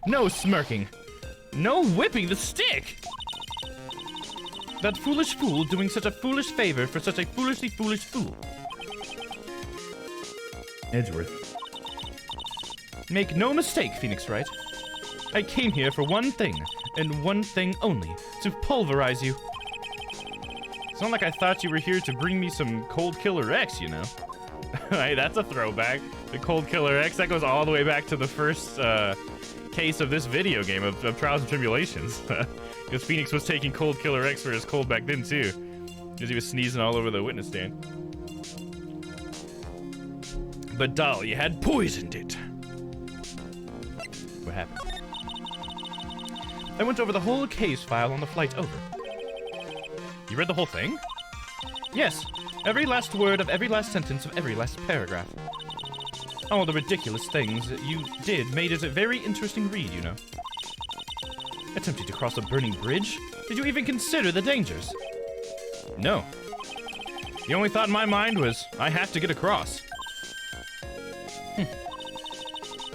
No smirking. No whipping the stick. That foolish fool doing such a foolish favor for such a foolishly foolish fool. Edgeworth. Make no mistake, Phoenix Wright. I came here for one thing, and one thing only, to pulverize you. It's not like I thought you were here to bring me some Cold Killer X, you know. Hey, that's a throwback. The Cold Killer X, that goes all the way back to the first case of this video game of Trials and Tribulations. Because Phoenix was taking Cold Killer X for his cold back then, too. Because he was sneezing all over the witness stand. But doll, you had poisoned it. What happened? I went over the whole case file on the flight over. You read the whole thing? Yes, every last word of every last sentence of every last paragraph. All the ridiculous things that you did made it a very interesting read, you know. Attempting to cross a burning bridge? Did you even consider the dangers? No. The only thought in my mind was, I have to get across.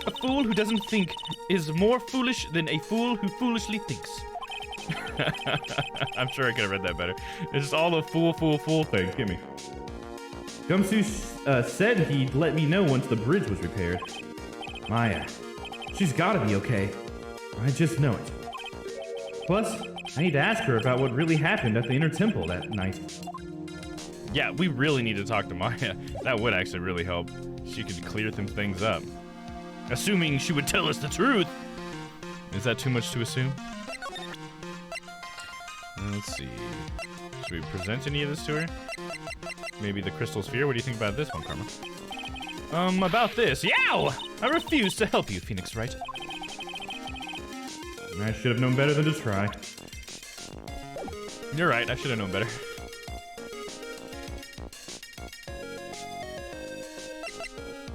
A fool who doesn't think is more foolish than a fool who foolishly thinks. I'm sure I could have read that better. It's just all the fool things. Give me. Gumsoo said he'd let me know once the bridge was repaired. Maya, she's gotta be okay. I just know it. Plus, I need to ask her about what really happened at the Inner Temple that night. Yeah, we really need to talk to Maya. That would actually really help. She could clear some things up. Assuming she would tell us the truth. Is that too much to assume? Let's see. Should we present any of this to her? Maybe the crystal sphere? What do you think about this one, Karma? About this. Yow! I refuse to help you, Phoenix Wright. I should have known better than to try. You're right, I should have known better.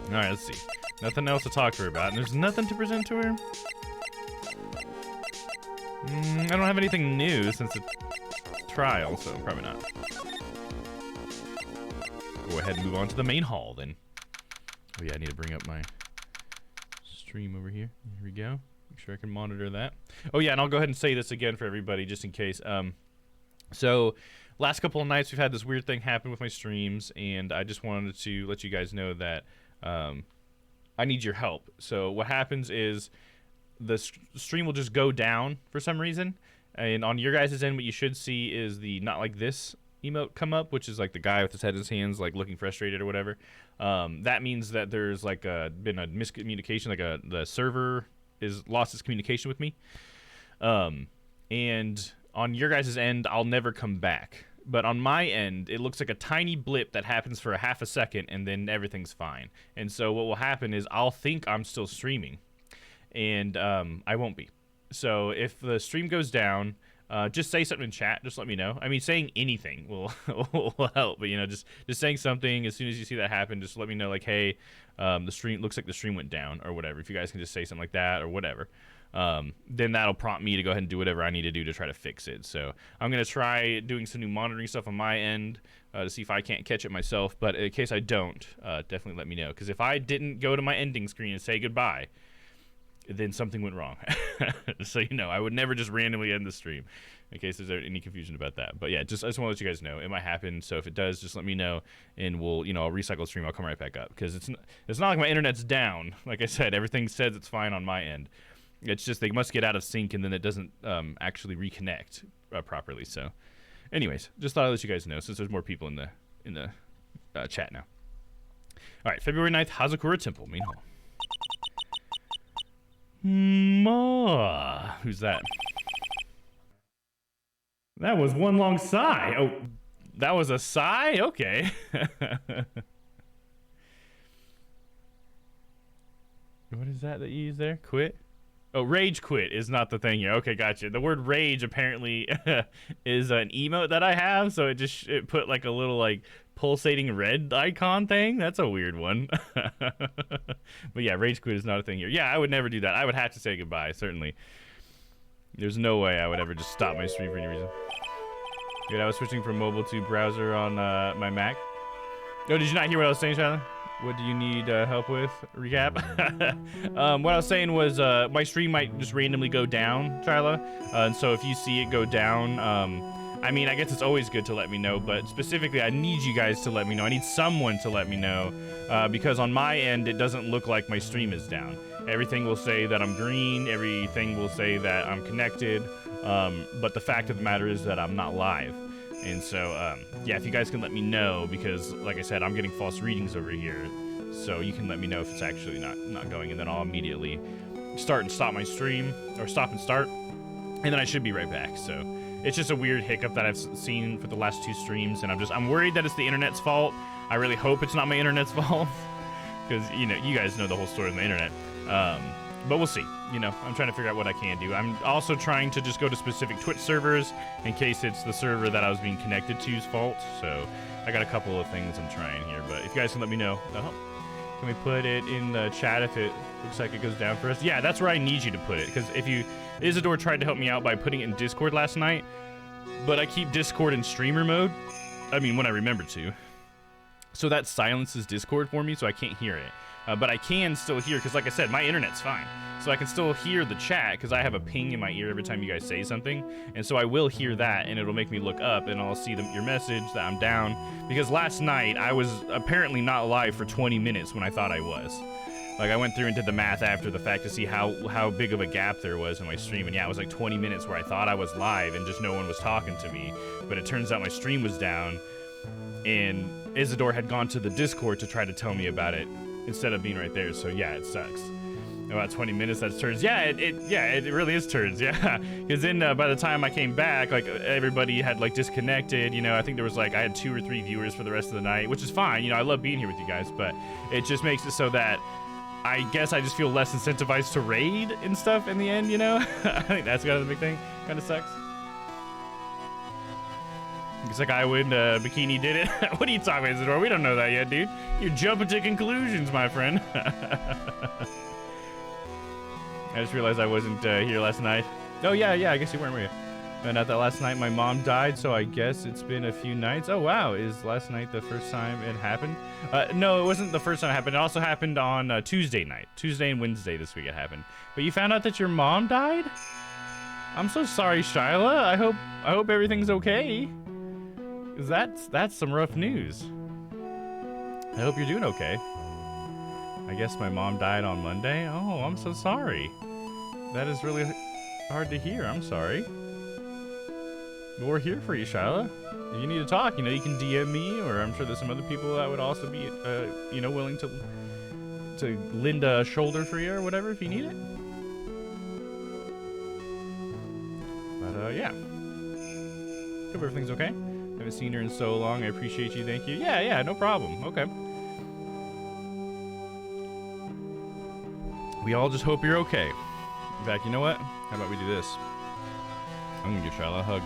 Alright, let's see. Nothing else to talk to her about, and there's nothing to present to her? I don't have anything new since the trial, so probably not. Go ahead and move on to the main hall, then. Oh yeah, I need to bring up my stream over here. Here we go. Make sure I can monitor that. Oh yeah, and I'll go ahead and say this again for everybody, just in case. So, last couple of nights we've had this weird thing happen with my streams, and I just wanted to let you guys know that I need your help. So what happens is the stream will just go down for some reason, and on your guys' end what you should see is the not like this emote come up, which is like the guy with his head in his hands like looking frustrated or whatever. That means that there's like been a miscommunication, like the server is lost its communication with me, and on your guys' end I'll never come back. But on my end, it looks like a tiny blip that happens for a half a second, and then everything's fine. And so what will happen is I'll think I'm still streaming, and I won't be. So if the stream goes down, just say something in chat. Just let me know. I mean, saying anything will help. But you know, just saying something as soon as you see that happen, just let me know. Like, hey, the stream looks like the stream went down, or whatever. If you guys can just say something like that, or whatever. Then that'll prompt me to go ahead and do whatever I need to do to try to fix it. So I'm going to try doing some new monitoring stuff on my end to see if I can't catch it myself. But in case I don't, definitely let me know. Because if I didn't go to my ending screen and say goodbye, then something went wrong. So, you know, I would never just randomly end the stream in case there's any confusion about that. But yeah, I just want to let you guys know. It might happen. So if it does, just let me know, and we'll, I'll recycle the stream. I'll come right back up. Because it's not like my internet's down. Like I said, everything says it's fine on my end. It's just they must get out of sync, and then it doesn't actually reconnect properly. So, anyways, just thought I'd let you guys know since there's more people in the chat now. All right, February 9th, Hazakura Temple, main hall. Ma, who's that? That was one long sigh. Oh, that was a sigh? Okay. What is that you use there? Quit? Oh, rage quit is not the thing here. Okay, gotcha. The word rage apparently is an emote that I have, so it put like a little like pulsating red icon thing. That's a weird one. But yeah, rage quit is not a thing here. Yeah, I would never do that. I would have to say goodbye, certainly. There's no way I would ever just stop my stream for any reason. Dude, I was switching from mobile to browser on my Mac. Oh, did you not hear what I was saying, Shyla? What do you need help with? Recap? What I was saying was my stream might just randomly go down, Shyla. And so if you see it go down, I mean, I guess it's always good to let me know, but specifically, I need you guys to let me know. I need someone to let me know, because on my end, it doesn't look like my stream is down. Everything will say that I'm green, everything will say that I'm connected, but the fact of the matter is that I'm not live. And so, yeah, if you guys can let me know, because, like I said, I'm getting false readings over here, so you can let me know if it's actually not going, and then I'll immediately start and stop my stream, or stop and start, and then I should be right back, so... It's just a weird hiccup that I've seen for the last 2 streams, and I'm worried that it's the internet's fault. I really hope it's not my internet's fault, because, you know, you guys know the whole story of the internet. But we'll see. You know, I'm trying to figure out what I can do. I'm also trying to just go to specific Twitch servers in case it's the server that I was being connected to's fault. So I got a couple of things I'm trying here, but if you guys can let me know. Can we put it in the chat if it looks like it goes down for us? Yeah, that's where I need you to put it, because if you... Isidore tried to help me out by putting it in Discord last night, but I keep Discord in streamer mode. I mean, when I remember to. So that silences Discord for me, so I can't hear it. But I can still hear, because like I said, my internet's fine. So I can still hear the chat, because I have a ping in my ear every time you guys say something. And so I will hear that, and it'll make me look up, and I'll see your message that I'm down. Because last night, I was apparently not live for 20 minutes when I thought I was. Like, I went through and did the math after the fact to see how big of a gap there was in my stream. And yeah, it was like 20 minutes where I thought I was live and just no one was talking to me. But it turns out my stream was down, and Isidore had gone to the Discord to try to tell me about it instead of being right there. So yeah, it sucks. About 20 minutes, that's turns. Yeah, it really is turns. Yeah, because then by the time I came back, like everybody had like disconnected. You know, I think there was like I had 2 or 3 viewers for the rest of the night, which is fine. You know, I love being here with you guys, but it just makes it so that I guess I just feel less incentivized to raid and stuff in the end. You know, I think that's kind of the big thing. Kind of sucks. Looks like I win. Bikini did it. What are you talking about, Isidore? We don't know that yet, dude. You're jumping to conclusions, my friend. I just realized I wasn't here last night. Oh, yeah, I guess you weren't, were you? Found out that last night my mom died, so I guess it's been a few nights. Oh, wow. Is last night the first time it happened? No, it wasn't the first time it happened. It also happened on Tuesday night. Tuesday and Wednesday this week it happened. But you found out that your mom died? I'm so sorry, Shyla. I hope everything's okay. 'Cause that's some rough news. I hope you're doing okay. I guess my mom died on Monday. Oh, I'm so sorry. That is really hard to hear. I'm sorry. But we're here for you, Shyla. If you need to talk, you know, you can DM me, or I'm sure there's some other people that would also be, you know, willing to lend a shoulder for you or whatever if you need it. But, yeah. Hope everything's okay. Haven't seen her in so long. I appreciate you. Thank you. Yeah, no problem. Okay. We all just hope you're okay. In fact, you know what? How about we do this? I'm gonna give Shyla a hug.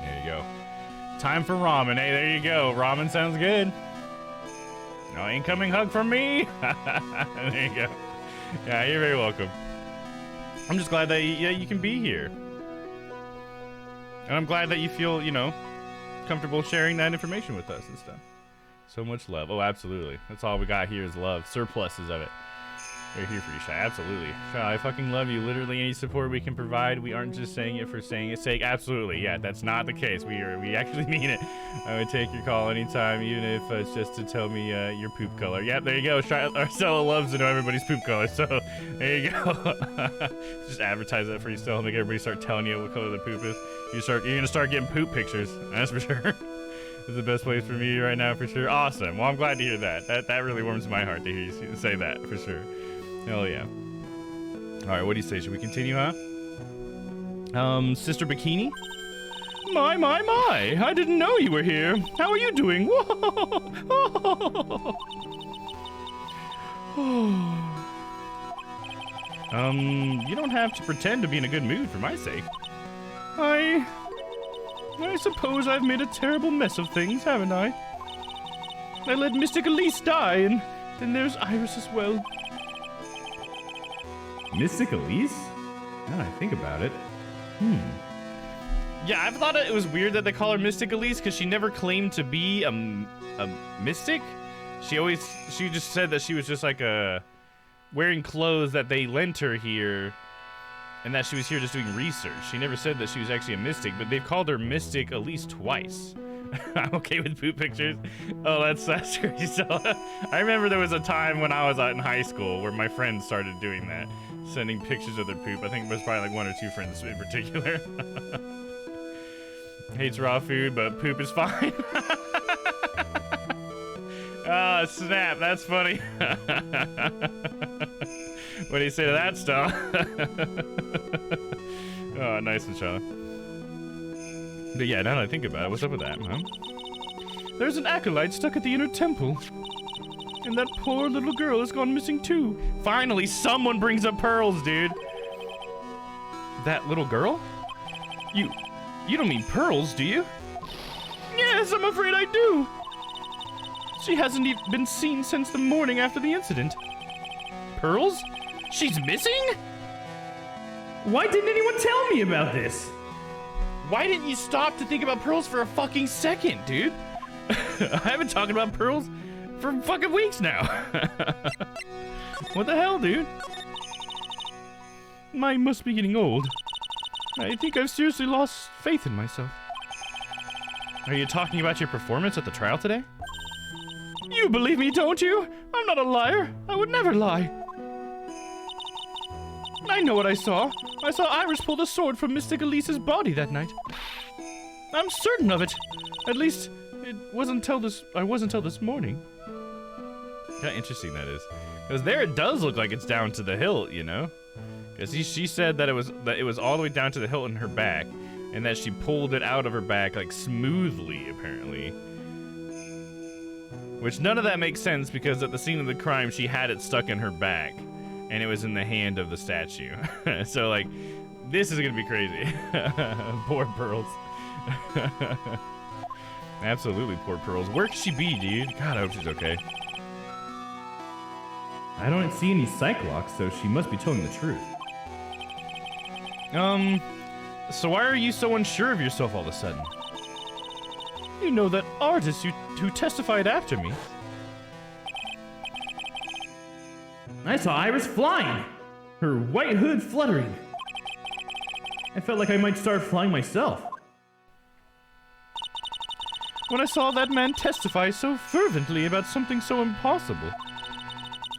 There you go. Time for ramen. Hey, there you go. Ramen sounds good. No incoming hug from me. There you go. Yeah, you're very welcome. I'm just glad that you can be here. And I'm glad that you feel, you know, comfortable sharing that information with us and stuff. So much love. Oh, absolutely. That's all we got here is love. Surpluses of it. We're here for you, Shy. Absolutely. Shy, I fucking love you. Literally any support we can provide. We aren't just saying it for saying its sake. Absolutely. Yeah, that's not the case. We actually mean it. I would take your call anytime, even if it's just to tell me your poop color. Yep, there you go. Stella loves to know everybody's poop color. So there you go. Just advertise that for you, Stella. Make everybody start telling you what color their poop is. You're gonna start getting poop pictures. That's for sure. Is the best place for me right now, for sure. Awesome. Well, I'm glad to hear that. That really warms my heart to hear you say that, for sure. Hell yeah. All right, what do you say? Should we continue, huh? Sister Bikini? My. I didn't know you were here. How are you doing? You don't have to pretend to be in a good mood for my sake. I suppose I've made a terrible mess of things, haven't I? I let Mystic Elise die, and then there's Iris as well. Mystic Elise? Now that I think about it. Yeah, I thought it was weird that they call her Mystic Elise because she never claimed to be a mystic. She just said that she was just like wearing clothes that they lent her here, and that she was here just doing research. She never said that she was actually a mystic, but they've called her Mystic Elise twice. I'm okay with poop pictures. Oh, that's crazy. So, I remember there was a time when I was out in high school where my friends started doing that, sending pictures of their poop. I think it was probably like 1 or 2 friends in particular. Hates raw food, but poop is fine. Oh, snap. That's funny. What do you say to that stuff? Oh, nice and Charlotte. But yeah, now that I think about it, what's up with that, huh? There's an acolyte stuck at the inner temple. And that poor little girl has gone missing too. Finally, someone brings up pearls, dude. That little girl? You don't mean Pearls, do you? Yes, I'm afraid I do. She hasn't even been seen since the morning after the incident. Pearls? She's missing? Why didn't anyone tell me about this? Why didn't you stop to think about Pearls for a fucking second, dude? I've been talking about Pearls for fucking weeks now. What the hell, dude? Mine must be getting old. I think I've seriously lost faith in myself. Are you talking about your performance at the trial today? You believe me, don't you? I'm not a liar. I would never lie. I know what I saw. I saw Iris pull the sword from Mystic Elise's body that night. I'm certain of it. At least, I wasn't until this morning. How interesting that is. Because there it does look like it's down to the hilt, you know? Because she said that it was all the way down to the hilt in her back, and that she pulled it out of her back like smoothly, apparently. Which none of that makes sense because at the scene of the crime she had it stuck in her back, and it was in the hand of the statue. So like, this is gonna be crazy. Poor Pearls. Absolutely poor Pearls. Where could she be, dude? God, I hope she's okay. I don't see any Cyclops, so she must be telling the truth. So why are you so unsure of yourself all of a sudden? You know that artist who testified after me. I saw Iris flying, her white hood fluttering. I felt like I might start flying myself. When I saw that man testify so fervently about something so impossible,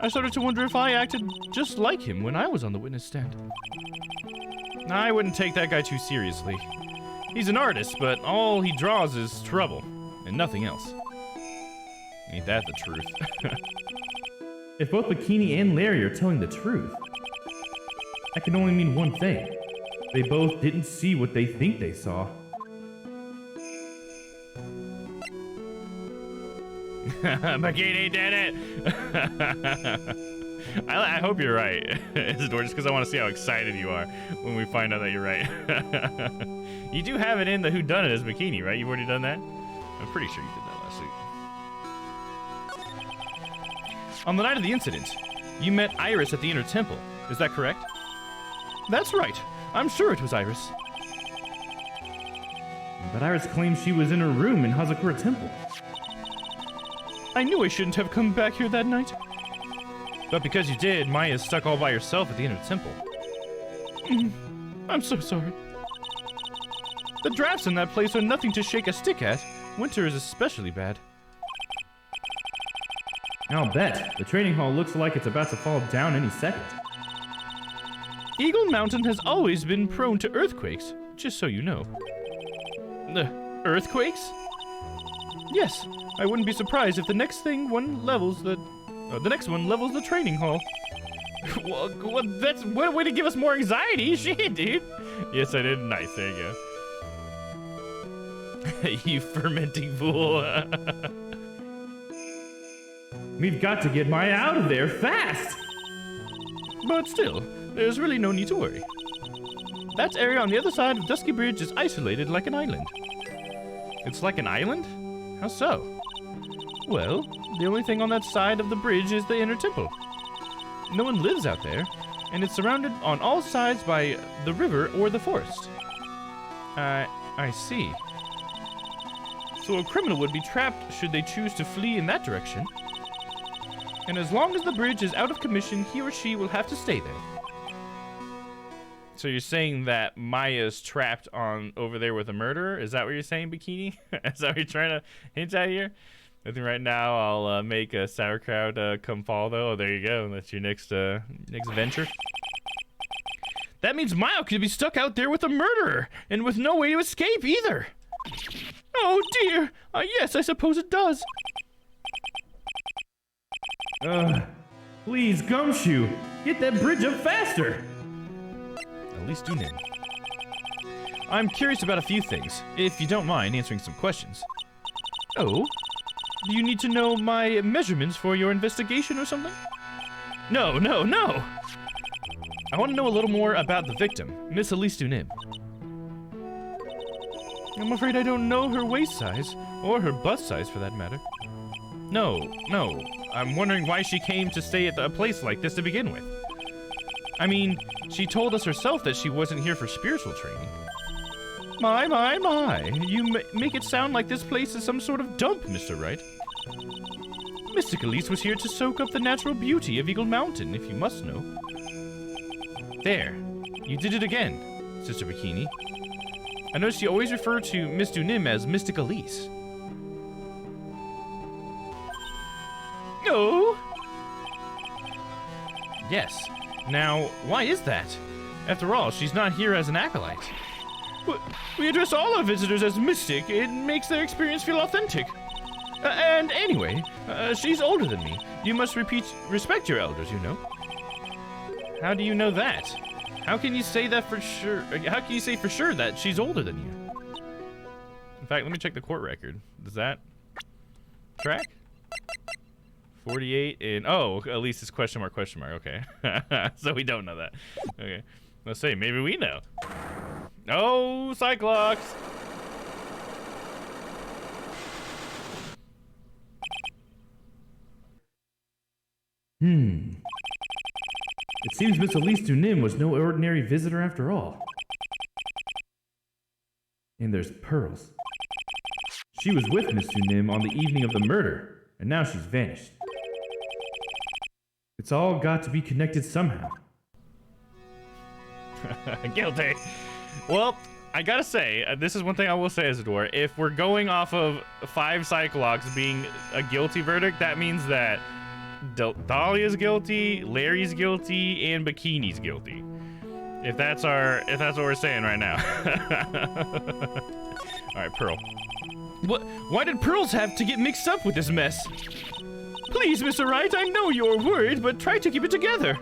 I started to wonder if I acted just like him when I was on the witness stand. I wouldn't take that guy too seriously. He's an artist, but all he draws is trouble, and nothing else. Ain't that the truth? If both Bikini and Larry are telling the truth, that can only mean one thing. They both didn't see what they think they saw. Bikini did it! I hope you're right, Isidore, just because I want to see how excited you are when we find out that you're right. You do have it in the whodunit as Bikini, right? You've already done that? I'm pretty sure you did that last week. On the night of the incident, you met Iris at the inner temple. Is that correct? That's right. I'm sure it was Iris. But Iris claims she was in her room in Hazakura Temple. I knew I shouldn't have come back here that night. But because you did, Maya's stuck all by herself at the inner temple. I'm so sorry. The drafts in that place are nothing to shake a stick at. Winter is especially bad. I'll bet. The training hall looks like it's about to fall down any second. Eagle Mountain has always been prone to earthquakes, just so you know. Earthquakes? Yes, I wouldn't be surprised if the next one levels the training hall. Well, that's what a way to give us more anxiety. Shit, dude. Yes, I did. Nice. There you go. You fermenting fool. We've got to get Maya out of there fast! But still, there's really no need to worry. That area on the other side of Dusky Bridge is isolated like an island. It's like an island? How so? Well, the only thing on that side of the bridge is the inner temple. No one lives out there, and it's surrounded on all sides by the river or the forest. I see. So a criminal would be trapped should they choose to flee in that direction. And as long as the bridge is out of commission, he or she will have to stay there. So you're saying that Maya's trapped on over there with a murderer? Is that what you're saying, Bikini? Is that what you're trying to hint at here? I think right now I'll make a sauerkraut come fall, though. Oh, there you go. That's your next venture. That means Maya could be stuck out there with a murderer, and with no way to escape either. Oh dear. Yes, I suppose it does. Please, Gumshoe, get that bridge up faster. At least do name. I'm curious about a few things, if you don't mind answering some questions. Oh? Do you need to know my measurements for your investigation or something? No. I want to know a little more about the victim, Miss Elise Dunim. I'm afraid I don't know her waist size, or her bust size for that matter. No. I'm wondering why she came to stay at a place like this to begin with. I mean, she told us herself that she wasn't here for spiritual training. My. You make it sound like this place is some sort of dump, Mr. Wright. Mystic Elise was here to soak up the natural beauty of Eagle Mountain, if you must know. There. You did it again, Sister Bikini. I noticed you always refer to Miss Dunim as Mystic Elise. No. Yes. Now, why is that? After all, she's not here as an acolyte. We address all our visitors as mystic. It makes their experience feel authentic. And anyway, she's older than me. You must respect your elders, you know. How do you know that? How can you say that for sure? How can you say for sure that she's older than you? In fact, let me check the court record. Does that track? 48 and oh, at least it's question mark. Okay. So we don't know that. Okay. Let's say maybe we know. Oh, Cyclops. It seems Miss Elise Dunim was no ordinary visitor after all. And there's Pearls. She was with Miss Dunim on the evening of the murder, and now she's vanished. It's all got to be connected somehow. Guilty. Well, I gotta say, this is one thing I will say, Isidore. If we're going off of 5 Cyclops being a guilty verdict, that means that Dahlia's guilty, Larry's guilty, and Bikini's guilty. If that's what we're saying right now. All right, Pearl. What? Why did Pearls have to get mixed up with this mess? Please, Mr. Wright, I know you're worried, but try to keep it together.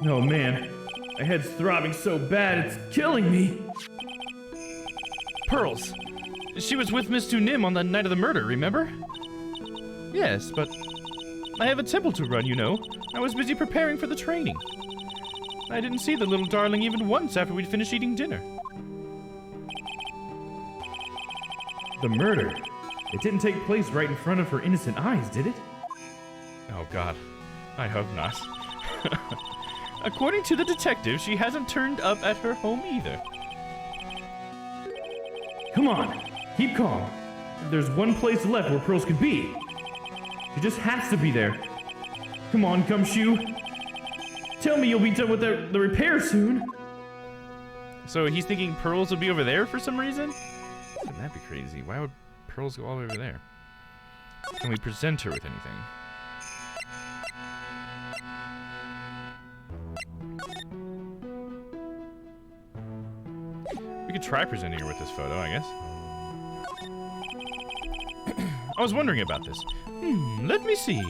Oh man, my head's throbbing so bad it's killing me. Pearls. She was with Miss Dunim on the night of the murder, remember? Yes, but I have a temple to run, you know. I was busy preparing for the training. I didn't see the little darling even once after we'd finished eating dinner. The murder? It didn't take place right in front of her innocent eyes, did it? Oh God, I hope not. According to the detective, she hasn't turned up at her home either. Come on, keep calm. There's one place left where Pearls could be. She just has to be there. Come on, Gumshoe. Tell me you'll be done with the repair soon. So he's thinking Pearls would be over there for some reason? Wouldn't that be crazy? Why would Pearls go all the way over there? Can we present her with anything? We could try presenting her with this photo, I guess. I was wondering about this. Let me see.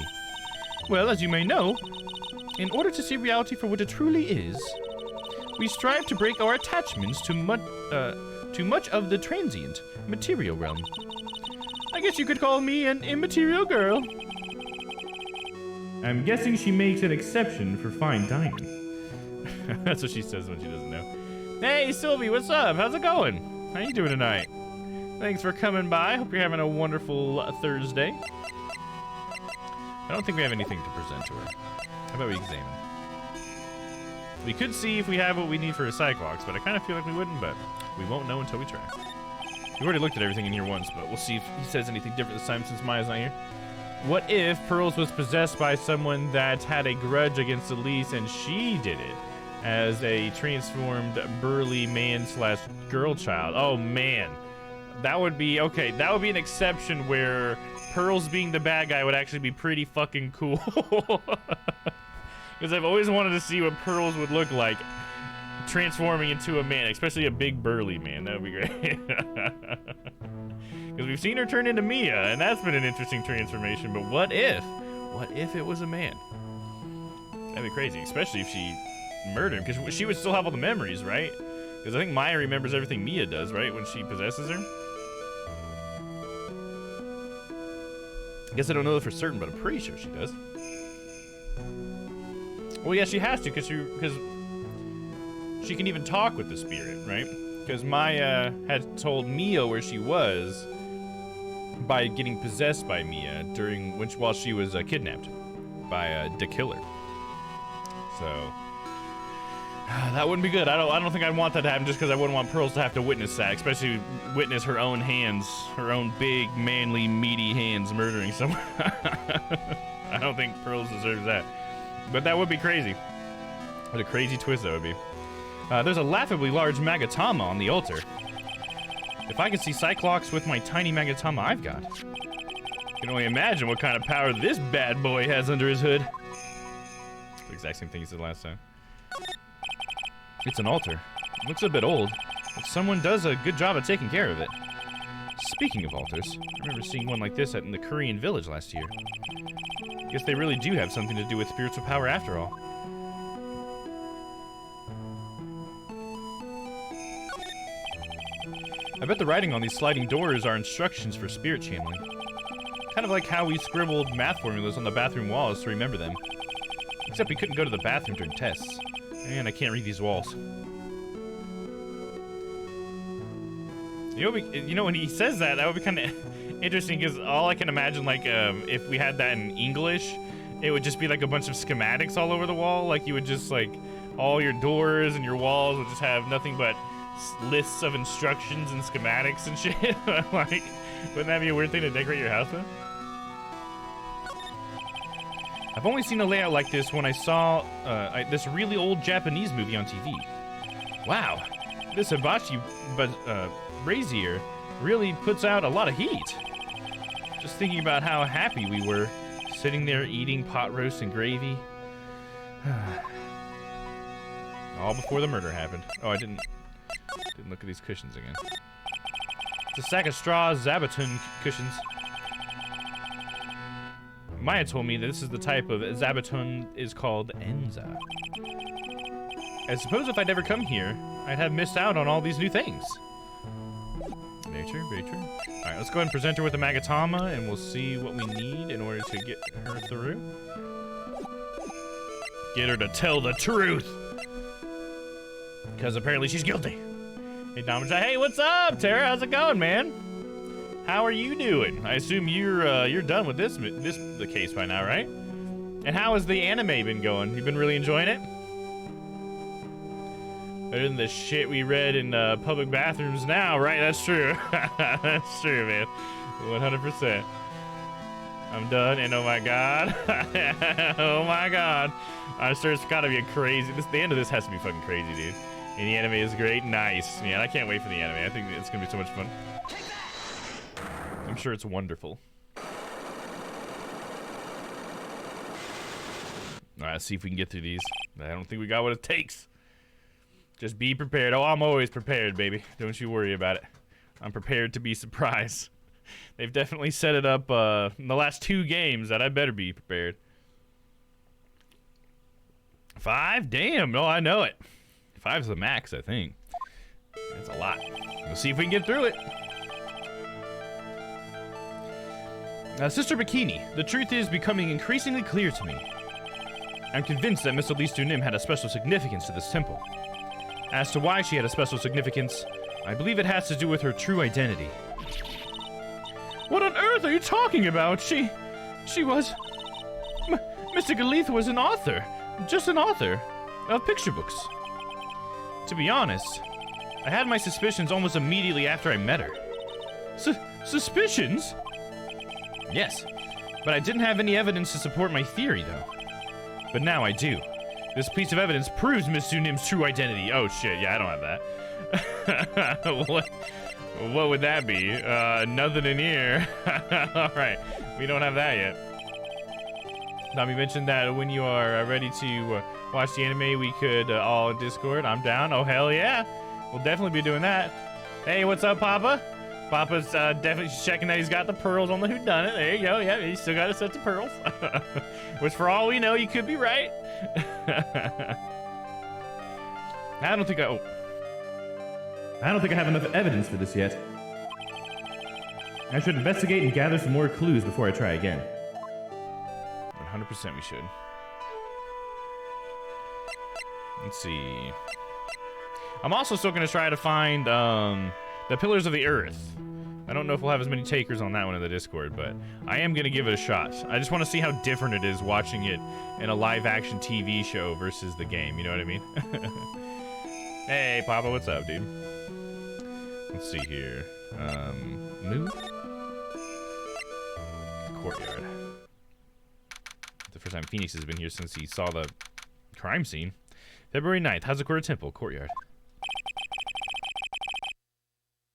Well, as you may know, in order to see reality for what it truly is, we strive to break our attachments to much of the transient, material realm. I guess you could call me an immaterial girl. I'm guessing she makes an exception for fine dining. That's what she says when she doesn't know. Hey, Sylvie, what's up? How's it going? How you doing tonight? Thanks for coming by. Hope you're having a wonderful Thursday. I don't think we have anything to present to her. How about we examine? We could see if we have what we need for a Cyclops, but I kind of feel like we wouldn't, but we won't know until we try. We already looked at everything in here once, but we'll see if he says anything different this time since Maya's not here. What if Pearls was possessed by someone that had a grudge against Elise and she did it as a transformed burly man slash girl child? Oh man, that would be okay. That would be an exception where Pearls being the bad guy would actually be pretty fucking cool. Because I've always wanted to see what Pearls would look like transforming into a man, especially a big burly man. That would be great. Because we've seen her turn into Mia, and that's been an interesting transformation. But what if it was a man? That'd be crazy, especially if she murdered him, because she would still have all the memories, right? Because I think Maya remembers everything Mia does, right, when she possesses her. I guess I don't know that for certain, but I'm pretty sure she does. Well, yeah, she has to, because she can even talk with the spirit, right? Because Maya had told Mia where she was by getting possessed by Mia while she was kidnapped by the killer. So that wouldn't be good. I don't think I'd want that to happen, just because I wouldn't want Pearls to have to witness that, especially witness her own hands, her own big, manly, meaty hands murdering someone. I don't think Pearls deserves that. But that would be crazy. What a crazy twist that would be. There's a laughably large Magatama on the altar. If I could see Cyclops with my tiny Magatama I've got, I can only imagine what kind of power this bad boy has under his hood. It's the exact same thing he said last time. It's an altar. It looks a bit old, but someone does a good job of taking care of it. Speaking of altars, I remember seeing one like this in the Korean village last year. Guess they really do have something to do with spiritual power after all. I bet the writing on these sliding doors are instructions for spirit channeling. Kind of like how we scribbled math formulas on the bathroom walls to remember them. Except we couldn't go to the bathroom during tests. And I can't read these walls. You know, when he says that would be kind of interesting, because all I can imagine, like, if we had that in English, it would just be like a bunch of schematics all over the wall. Like, you would just, like, all your doors and your walls would just have nothing but lists of instructions and schematics and shit. Like, wouldn't that be a weird thing to decorate your house with? I've only seen a layout like this when I saw this really old Japanese movie on TV. Wow, this hibachi brazier really puts out a lot of heat. Just thinking about how happy we were sitting there eating pot roast and gravy. All before the murder happened. Oh, I didn't look at these cushions again. It's a sack of straw Zabatun cushions. Maya told me that this is the type of Zabatun is called Enza. I suppose if I'd never come here, I'd have missed out on all these new things. Very true, very true. Alright, let's go ahead and present her with a Magatama, and we'll see what we need in order to get her through. Get her to tell the truth! Because apparently she's guilty. Hey, Domm. Hey, what's up, Tara? How's it going, man? How are you doing? I assume you're done with the case by now, right? And how has the anime been going? You been really enjoying it? Better than the shit we read in public bathrooms now, right? That's true. That's true, man. 100%. I'm done, and oh my god. Oh my god. I'm sure it's gotta be a crazy... The end of this has to be fucking crazy, dude. And the anime is great. Nice. Man, I can't wait for the anime. I think it's gonna be so much fun. I'm sure it's wonderful. Alright, let's see if we can get through these. I don't think we got what it takes. Just be prepared. Oh, I'm always prepared, baby. Don't you worry about it. I'm prepared to be surprised. They've definitely set it up in the last 2 games that I better be prepared. 5? Damn, no, I know it. 5's the max, I think. That's a lot. We'll see if we can get through it. Sister Bikini, the truth is becoming increasingly clear to me. I'm convinced that Miss Elise Dunim had a special significance to this temple. As to why she had a special significance, I believe it has to do with her true identity. What on earth are you talking about? She was... Mr. Galith was an author. Just an author. Of picture books. To be honest, I had my suspicions almost immediately after I met her. Suspicions? Yes, but I didn't have any evidence to support my theory, though. But now I do. This piece of evidence proves Miss Sunim's true identity. Oh shit, yeah, I don't have that. What would that be? Nothing in here. Alright, we don't have that yet. Domm mentioned that when you are ready to watch the anime, we could all in Discord. I'm down. Oh, hell yeah. We'll definitely be doing that. Hey, what's up, Papa? Papa's definitely checking that he's got the pearls on the whodunit. There you go. Yeah, he's still got a set of pearls. Which, for all we know, you could be right. I don't think I have enough evidence for this yet. I should investigate and gather some more clues before I try again. 100% we should. Let's see. I'm also still going to try to find the Pillars of the Earth. I don't know if we'll have as many takers on that one in the Discord, but I am going to give it a shot. I just want to see how different it is watching it in a live-action TV show versus the game, you know what I mean? Hey, Papa, what's up, dude? Let's see here. Move? Courtyard. The first time Phoenix has been here since he saw the crime scene. February 9th, Hazakura Temple, Courtyard.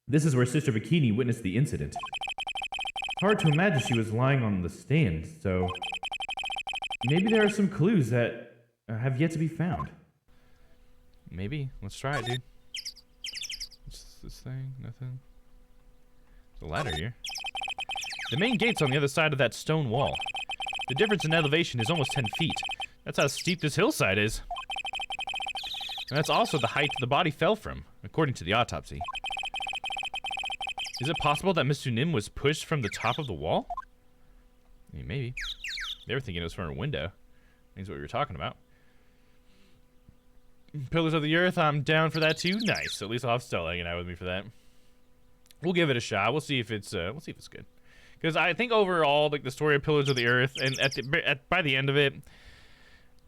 This is where Sister Bikini witnessed the incident. Hard to imagine she was lying on the stand, so maybe there are some clues that have yet to be found. Maybe. Let's try it, dude. What's this thing? Nothing. There's a ladder here. The main gate's on the other side of that stone wall. The difference in elevation is almost 10 feet. That's how steep this hillside is. And that's also the height the body fell from, according to the autopsy. Is it possible that Miss Sunim was pushed from the top of the wall? I mean, maybe. They were thinking it was from a window. That's what we were talking about. Pillars of the Earth, I'm down for that too. Nice. At least I'll have Stella hanging out with me for that. We'll give it a shot. We'll see if it's good. Because I think overall, like the story of Pillars of the Earth, and by the end of it,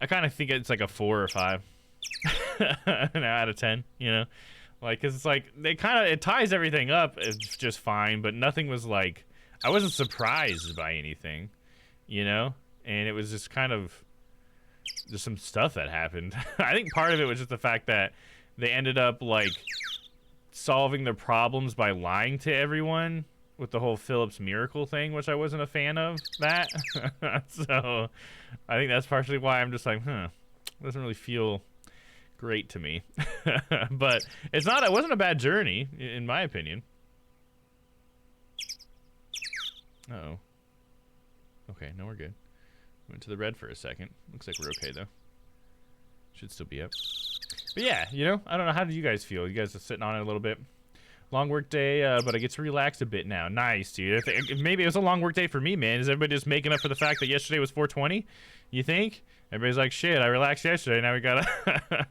I kind of think it's like a 4 or 5 out of 10. You know, like because it's like it ties everything up. It's just fine, but nothing was like I wasn't surprised by anything, you know, and it was just kind of just some stuff that happened. I think part of it was just the fact that they ended up like solving their problems by lying to everyone with the whole Phillips miracle thing, which I wasn't a fan of that. So I think that's partially why I'm just like, it doesn't really feel great to me. But it wasn't a bad journey in my opinion. Uh-oh. Okay, no, we're good. Went to the red for a second. Looks like we're okay though. Should still be up. But yeah, you know, I don't know, how did you guys feel? You guys are sitting on it a little bit. Long work day, but I get to relax a bit now. Nice, dude. Maybe it was a long work day for me, man. Is everybody just making up for the fact that yesterday was 420? You think? Everybody's like, shit, I relaxed yesterday. Now we gotta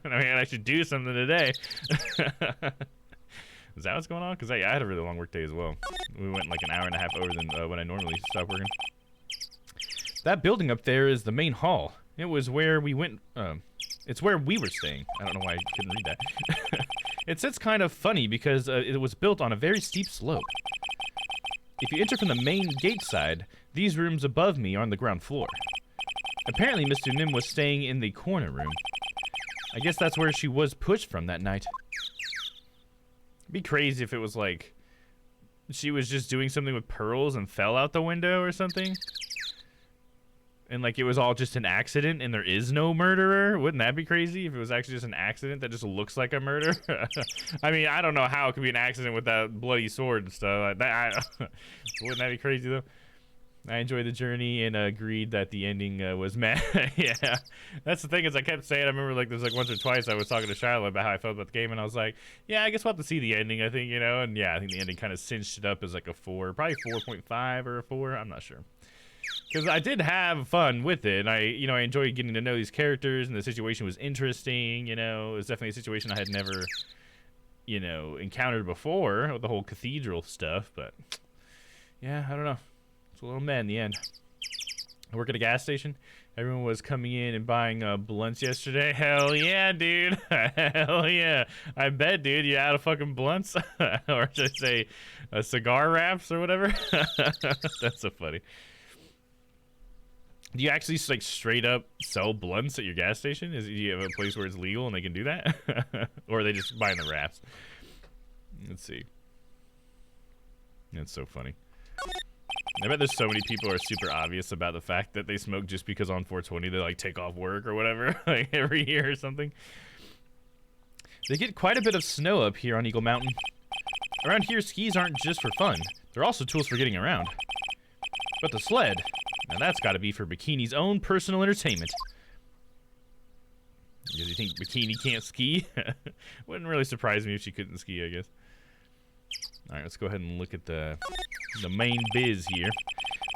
actually do something today. Is that what's going on? Because I had a really long work day as well. We went like an hour and a half over than when I normally stop working. That building up there is the main hall. It was where we went. It's where we were staying. I don't know why I couldn't read that. It sits kind of funny because it was built on a very steep slope. If you enter from the main gate side, these rooms above me are on the ground floor. Apparently, Mr. Nim was staying in the corner room. I guess that's where she was pushed from that night. It'd be crazy if it was like she was just doing something with pearls and fell out the window or something. And like it was all just an accident and there is no murderer. Wouldn't that be crazy if it was actually just an accident that just looks like a murder? I mean, I don't know how it could be an accident with that bloody sword and stuff like that. Wouldn't that be crazy though? I enjoyed the journey and agreed that the ending was meh. Yeah, that's the thing is I kept saying, I remember like there's like once or twice I was talking to Shiloh about how I felt about the game and I was like, yeah, I guess we'll have to see the ending, I think, you know? And yeah, I think the ending kind of cinched it up as like a 4, probably 4.5 or a 4, I'm not sure. Because I did have fun with it. I enjoyed getting to know these characters, and the situation was interesting. You know, it was definitely a situation I had never, encountered before with the whole cathedral stuff. But Yeah, I don't know. It's a little meh in the end. I work at a gas station. Everyone was coming in and buying blunts yesterday. Hell yeah, dude. Hell yeah. I bet, dude, you out of fucking blunts? Or should I say cigar wraps or whatever? That's so funny. Do you actually like straight up sell blunts at your gas station? Do you have a place where it's legal and they can do that? Or are they just buying the wraps? Let's see. That's so funny. I bet there's so many people who are super obvious about the fact that they smoke just because on 420 they like take off work or whatever, like every year or something. They get quite a bit of snow up here on Eagle Mountain. Around here, skis aren't just for fun. They're also tools for getting around. But the sled, now that's gotta be for Bikini's own personal entertainment. Because you think Bikini can't ski? Wouldn't really surprise me if she couldn't ski, I guess. Alright, let's go ahead and look at the main biz here.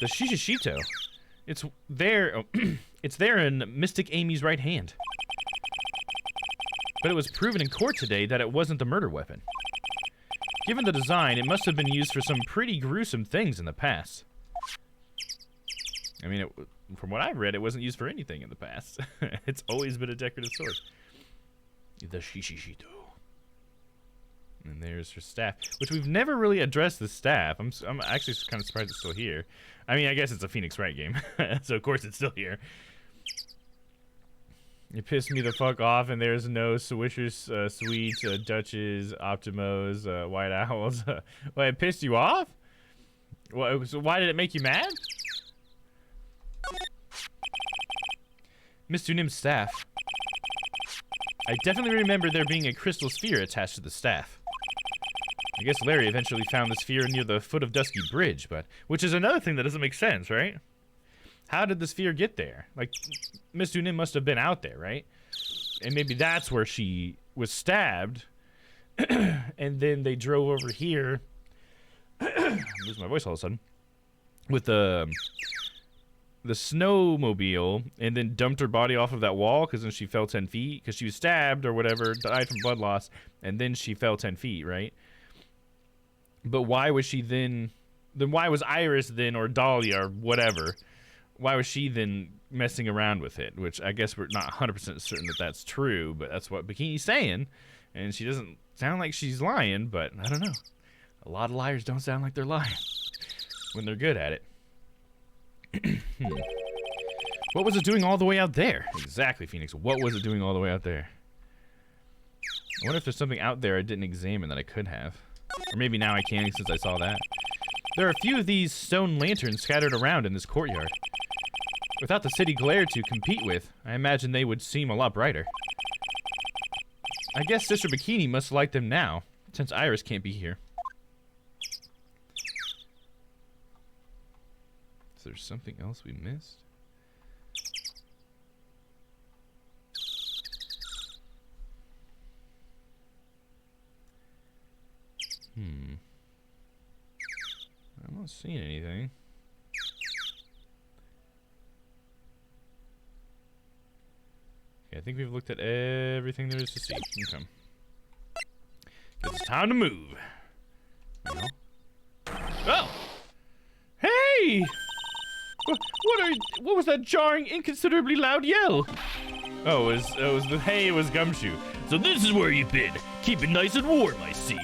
The Shishishito. It's there. It's there in Mystic Amy's right hand. But it was proven in court today that it wasn't the murder weapon. Given the design, it must have been used for some pretty gruesome things in the past. I mean, from what I've read, it wasn't used for anything in the past. It's always been a decorative sword. The Shishishito. And there's her staff, which we've never really addressed the staff. I'm actually kind of surprised it's still here. I mean, I guess it's a Phoenix Wright game, so of course it's still here. You pissed me the fuck off, and there's no Swishers, Sweets, Dutches, Optimos, White Owls. Well, it pissed you off? Well, so why did it make you mad? Mr. Nim's staff. I definitely remember there being a crystal sphere attached to the staff. I guess Larry eventually found the sphere near the foot of Dusky Bridge, but which is another thing that doesn't make sense, right? How did the sphere get there? Like, Miss Dunim must have been out there, right? And maybe that's where she was stabbed, and then they drove over here. I'm losing my voice all of a sudden. With the snowmobile, and then dumped her body off of that wall because then she fell 10 feet because she was stabbed or whatever, died from blood loss, and then she fell 10 feet, right? But why was she then why was Iris then, or Dahlia or whatever, why was she then messing around with it? Which I guess we're not 100% certain that that's true, but that's what Bikini's saying, and she doesn't sound like she's lying, but I don't know. A lot of liars don't sound like they're lying when they're good at it. What was it doing all the way out there? Exactly, Phoenix. What was it doing all the way out there? I wonder if there's something out there I didn't examine that I could have. Or maybe now I can since I saw that. There are a few of these stone lanterns scattered around in this courtyard. Without the city glare to compete with, I imagine they would seem a lot brighter. I guess Sister Bikini must like them now, since Iris can't be here. Is there something else we missed? I'm not seeing anything. Okay, I think we've looked at everything there is to see. Okay. It's time to move. You know? Oh! Hey! What was that jarring, inconsiderably loud yell? Oh, it was Gumshoe. So this is where you've been. Keep it nice and warm, I see.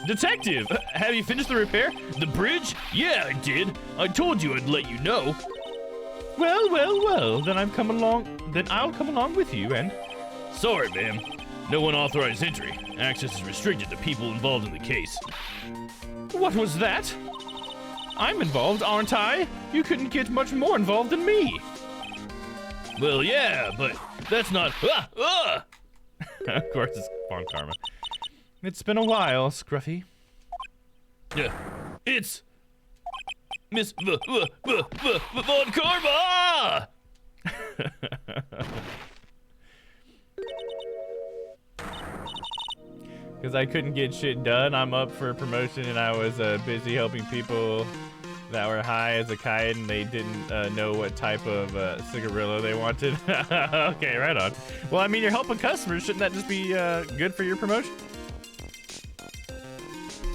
Detective, have you finished the repair? The bridge? Yeah, I did. I told you I'd let you know. Well, then I'll come along with you, and... Sorry, ma'am. No unauthorized entry. Access is restricted to people involved in the case. What was that? I'm involved, aren't I? You couldn't get much more involved than me. Well, yeah, but that's not... Of course, it's Von Karma. It's been a while, Scruffy. Yeah, it's Miss Von Karma! Because I couldn't get shit done. I'm up for a promotion and I was busy helping people that were high as a kite and they didn't know what type of cigarillo they wanted. Okay, right on. Well, I mean, you're helping customers. Shouldn't that just be good for your promotion?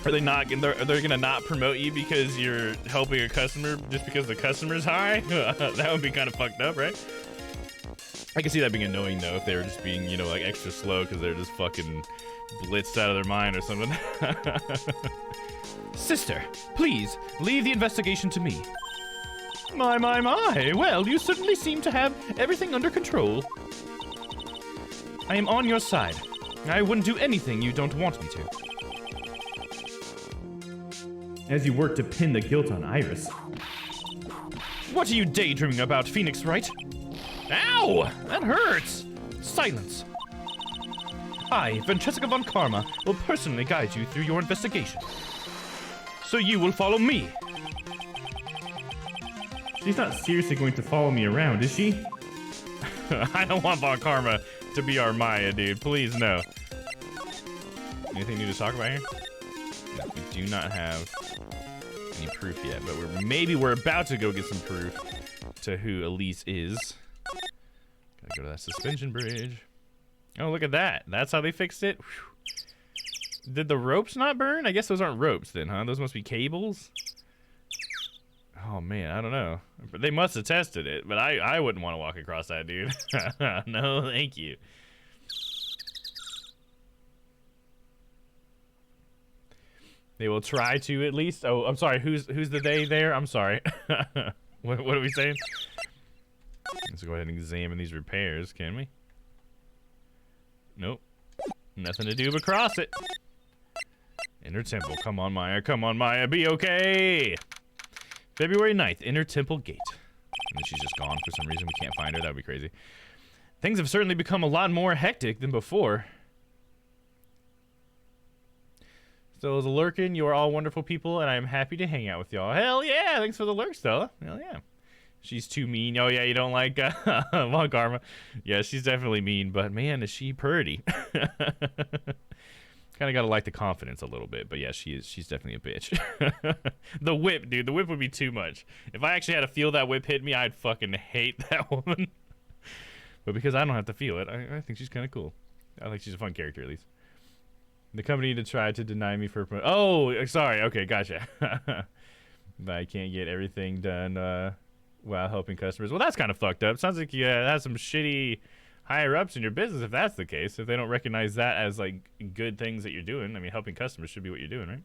Are they not? They're gonna not promote you because you're helping a customer just because the customer's high? That would be kind of fucked up, right? I can see that being annoying though if they were just being, you know, like extra slow because they're just fucking blitzed out of their mind or something. Sister, please leave the investigation to me. My. Well, you certainly seem to have everything under control. I am on your side. I wouldn't do anything you don't want me to. As you work to pin the guilt on Iris. What are you daydreaming about, Phoenix Wright? Ow! That hurts! Silence. I, Francesca von Karma, will personally guide you through your investigation. So you will follow me. She's not seriously going to follow me around, is she? I don't want Von Karma to be our Maya, dude. Please, no. Anything new to talk about here? No, we do not have any proof yet, but maybe we're about to go get some proof to who Elise is. Gotta go to that suspension bridge. Oh, look at that. That's how they fixed it. Whew. Did the ropes not burn? I guess those aren't ropes then, huh? Those must be cables. Oh, man, I don't know. They must have tested it, but I wouldn't want to walk across that, dude. No, thank you. They will try to at least. Oh, I'm sorry. Who's the they there? I'm sorry. What are we saying? Let's go ahead and examine these repairs, can we? Nope. Nothing to do but cross it. Inner Temple. Come on, Maya. Come on, Maya. Be okay. February 9th. Inner Temple Gate. And then she's just gone for some reason. We can't find her. That would be crazy. Things have certainly become a lot more hectic than before. So as a lurkin, you are all wonderful people, and I am happy to hang out with y'all. Hell yeah! Thanks for the lurk, Stella. Hell yeah. She's too mean. Oh yeah, you don't like Von Karma. Yeah, she's definitely mean, but man, is she pretty. Kind of gotta like the confidence a little bit, but yeah, she's definitely a bitch. The whip, dude, the whip would be too much. If I actually had to feel that whip hit me, I'd fucking hate that woman. But because I don't have to feel it, I think she's kind of cool. I think she's a fun character, at least. The company to try to deny me for... Oh, sorry. Okay, gotcha. But I can't get everything done while helping customers. Well, that's kind of fucked up. Sounds like you have some shitty higher-ups in your business if that's the case. If they don't recognize that as, like, good things that you're doing. I mean, helping customers should be what you're doing, right?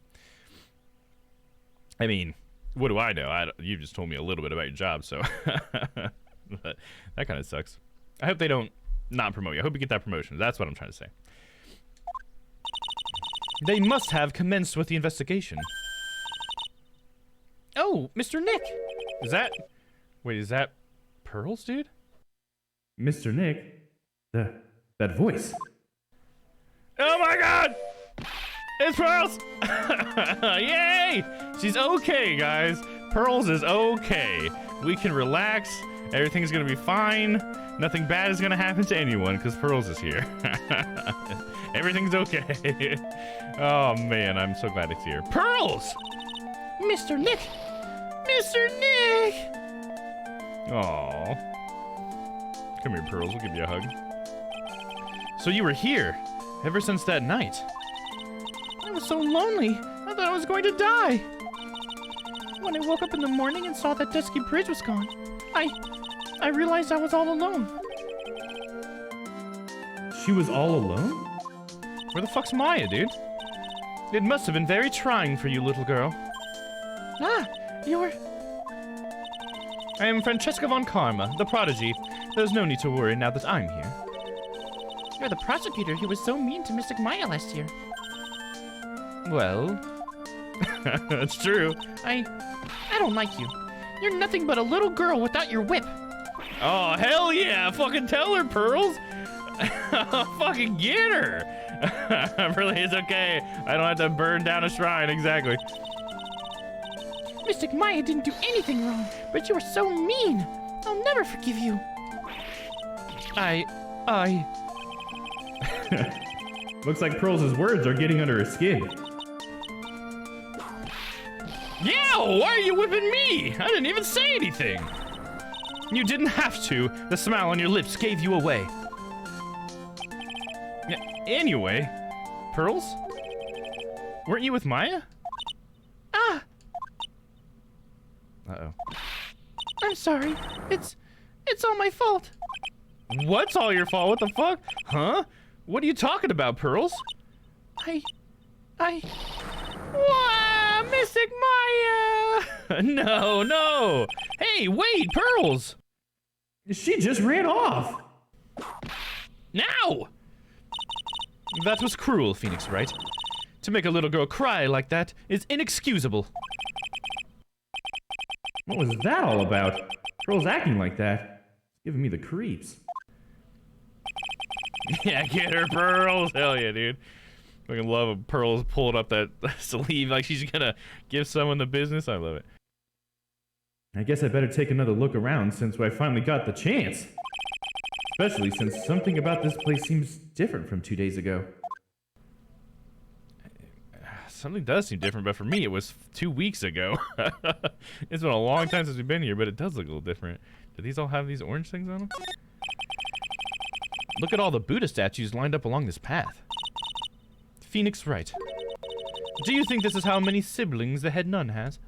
I mean, what do I know? You just told me a little bit about your job, so... But that kind of sucks. I hope they don't not promote you. I hope you get that promotion. That's what I'm trying to say. They must have commenced with the investigation. Oh, Mr. Nick! Is that... Wait, is that Pearls, dude? Mr. Nick? That voice. Oh my god! It's Pearls! Yay! She's okay, guys. Pearls is okay. We can relax. Everything's gonna be fine. Nothing bad is gonna happen to anyone because Pearls is here. Everything's okay. Oh man, I'm so glad it's here. Pearls! Mr. Nick! Mr. Nick! Aww. Come here, Pearls. We'll give you a hug. So you were here ever since that night. I was so lonely. I thought I was going to die. When I woke up in the morning and saw that dusky bridge was gone, I realized I was all alone. She was all alone? Where the fuck's Maya, dude? It must have been very trying for you, little girl. Ah, you're... I am Francesca von Karma, the prodigy. There's no need to worry now that I'm here. You're the prosecutor who was so mean to Mystic Maya last year. Well... That's true. I don't like you. You're nothing but a little girl without your whip. Oh, hell yeah! Fucking tell her, Pearls! Fucking get her! Really, it's okay. I don't have to burn down a shrine, exactly. Mystic Maya didn't do anything wrong, but you were so mean. I'll never forgive you. Looks like Pearls' words are getting under her skin. Yeah, why are you whipping me? I didn't even say anything. You didn't have to. The smile on your lips gave you away. Anyway, Pearls? Weren't you with Maya? Ah, Uh-oh. I'm sorry. It's all my fault. What's all your fault? What the fuck? Huh? What are you talking about, Pearls? I... Wow, Mystic Maya! No, no! Hey, wait, Pearls! She just ran off. Now! That was cruel, Phoenix Wright. To make a little girl cry like that is inexcusable. What was that all about? Pearl's acting like that. It's giving me the creeps. Yeah, get her, Pearls! Hell yeah, dude. Fucking love when Pearls pulled up that sleeve like she's gonna give someone the business. I love it. I guess I better take another look around since I finally got the chance. Especially since something about this place seems different from 2 days ago. Something does seem different, but for me it was 2 weeks ago. It's been a long time since we've been here, but it does look a little different. Do these all have these orange things on them? Look at all the Buddha statues lined up along this path. Phoenix Wright. Do you think this is how many siblings the head nun has?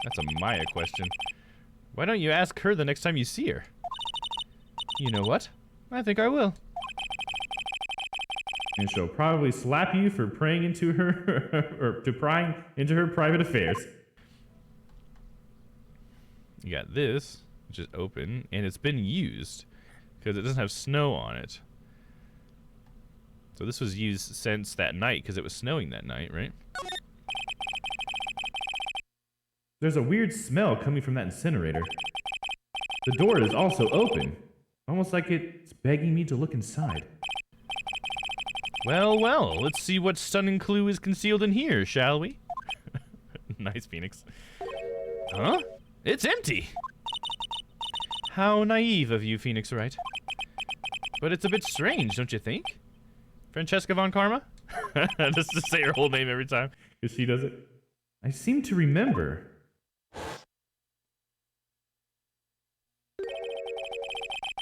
That's a Maya question. Why don't you ask her the next time you see her? You know what? I think I will. And she'll probably slap you for praying into her, or to prying into her private affairs. You got this, which is open, and it's been used, because it doesn't have snow on it. So this was used since that night, because it was snowing that night, right? There's a weird smell coming from that incinerator. The door is also open, almost like it's begging me to look inside. Well, well, let's see what stunning clue is concealed in here, shall we? Nice, Phoenix. Huh? It's empty! How naive of you, Phoenix Wright. But it's a bit strange, don't you think? Francesca von Karma? Just to say her whole name every time. Because she does it. I seem to remember.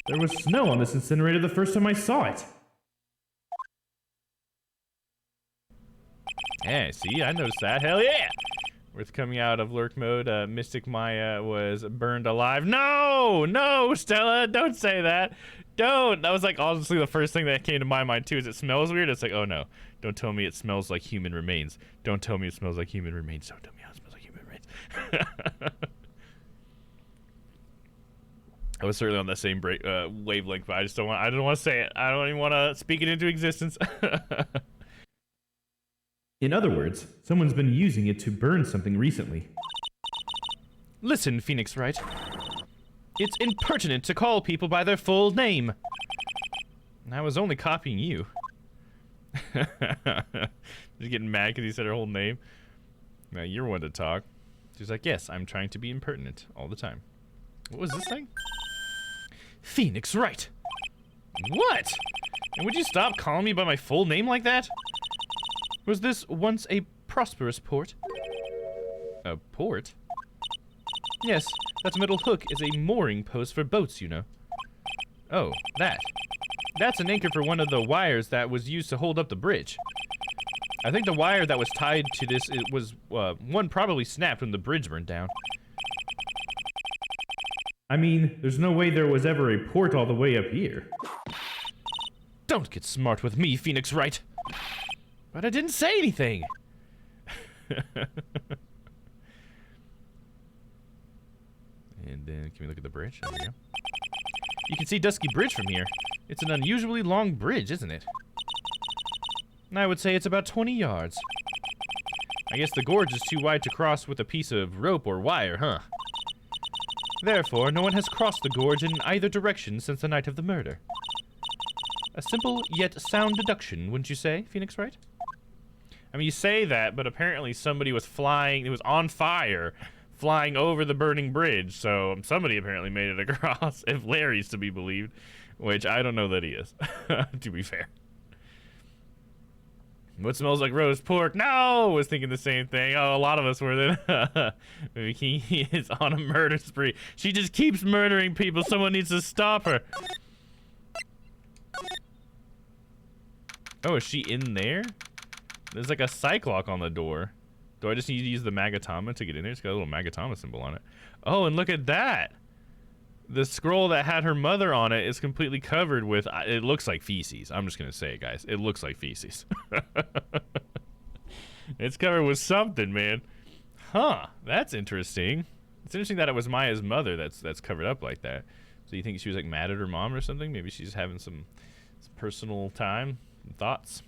There was snow on this incinerator the first time I saw it. Yeah, see, I noticed that. Hell yeah! With coming out of lurk mode, Mystic Maya was burned alive. No! No, Stella, don't say that. Don't! That was like honestly the first thing that came to my mind too, is it smells weird. It's like, oh no, don't tell me it smells like human remains. Don't tell me it smells like human remains. Don't tell me how it smells like human remains. I was certainly on that same wavelength, but I just don't want. I don't want to say it. I don't even want to speak it into existence. In other words, someone's been using it to burn something recently. Listen, Phoenix Wright. It's impertinent to call people by their full name. I was only copying you. Just getting mad because he said her whole name. Now you're one to talk. She's like, yes, I'm trying to be impertinent all the time. What was this thing? Phoenix Wright. What? And would you stop calling me by my full name like that? Was this once a prosperous port? A port? Yes, that metal hook is a mooring post for boats, you know. Oh, that. That's an anchor for one of the wires that was used to hold up the bridge. I think the wire that was tied to this was one probably snapped when the bridge burned down. I mean, there's no way there was ever a port all the way up here. Don't get smart with me, Phoenix Wright. But I didn't say anything. And then, can we look at the bridge? There we go. You can see Dusky Bridge from here. It's an unusually long bridge, isn't it? I would say it's about 20 yards. I guess the gorge is too wide to cross with a piece of rope or wire, huh? Therefore, no one has crossed the gorge in either direction since the night of the murder. A simple yet sound deduction, wouldn't you say, Phoenix Wright? I mean, you say that, but apparently somebody was flying, it was on fire, flying over the burning bridge, so somebody apparently made it across, if Larry's to be believed, which I don't know that he is, to be fair. What smells like roast pork? No! I was thinking the same thing. Oh, a lot of us were then. Maybe he is on a murder spree. She just keeps murdering people. Someone needs to stop her. Oh, is she in there? There's like a cyclock on the door. Do I just need to use the Magatama to get in there? It's got a little Magatama symbol on it. Oh, and look at that. The scroll that had her mother on it is completely covered with, it looks like feces. I'm just going to say it, guys. It looks like feces. It's covered with something, man. Huh, that's interesting. It's interesting that it was Maya's mother that's covered up like that. So you think she was like mad at her mom or something? Maybe she's having some personal time, thoughts.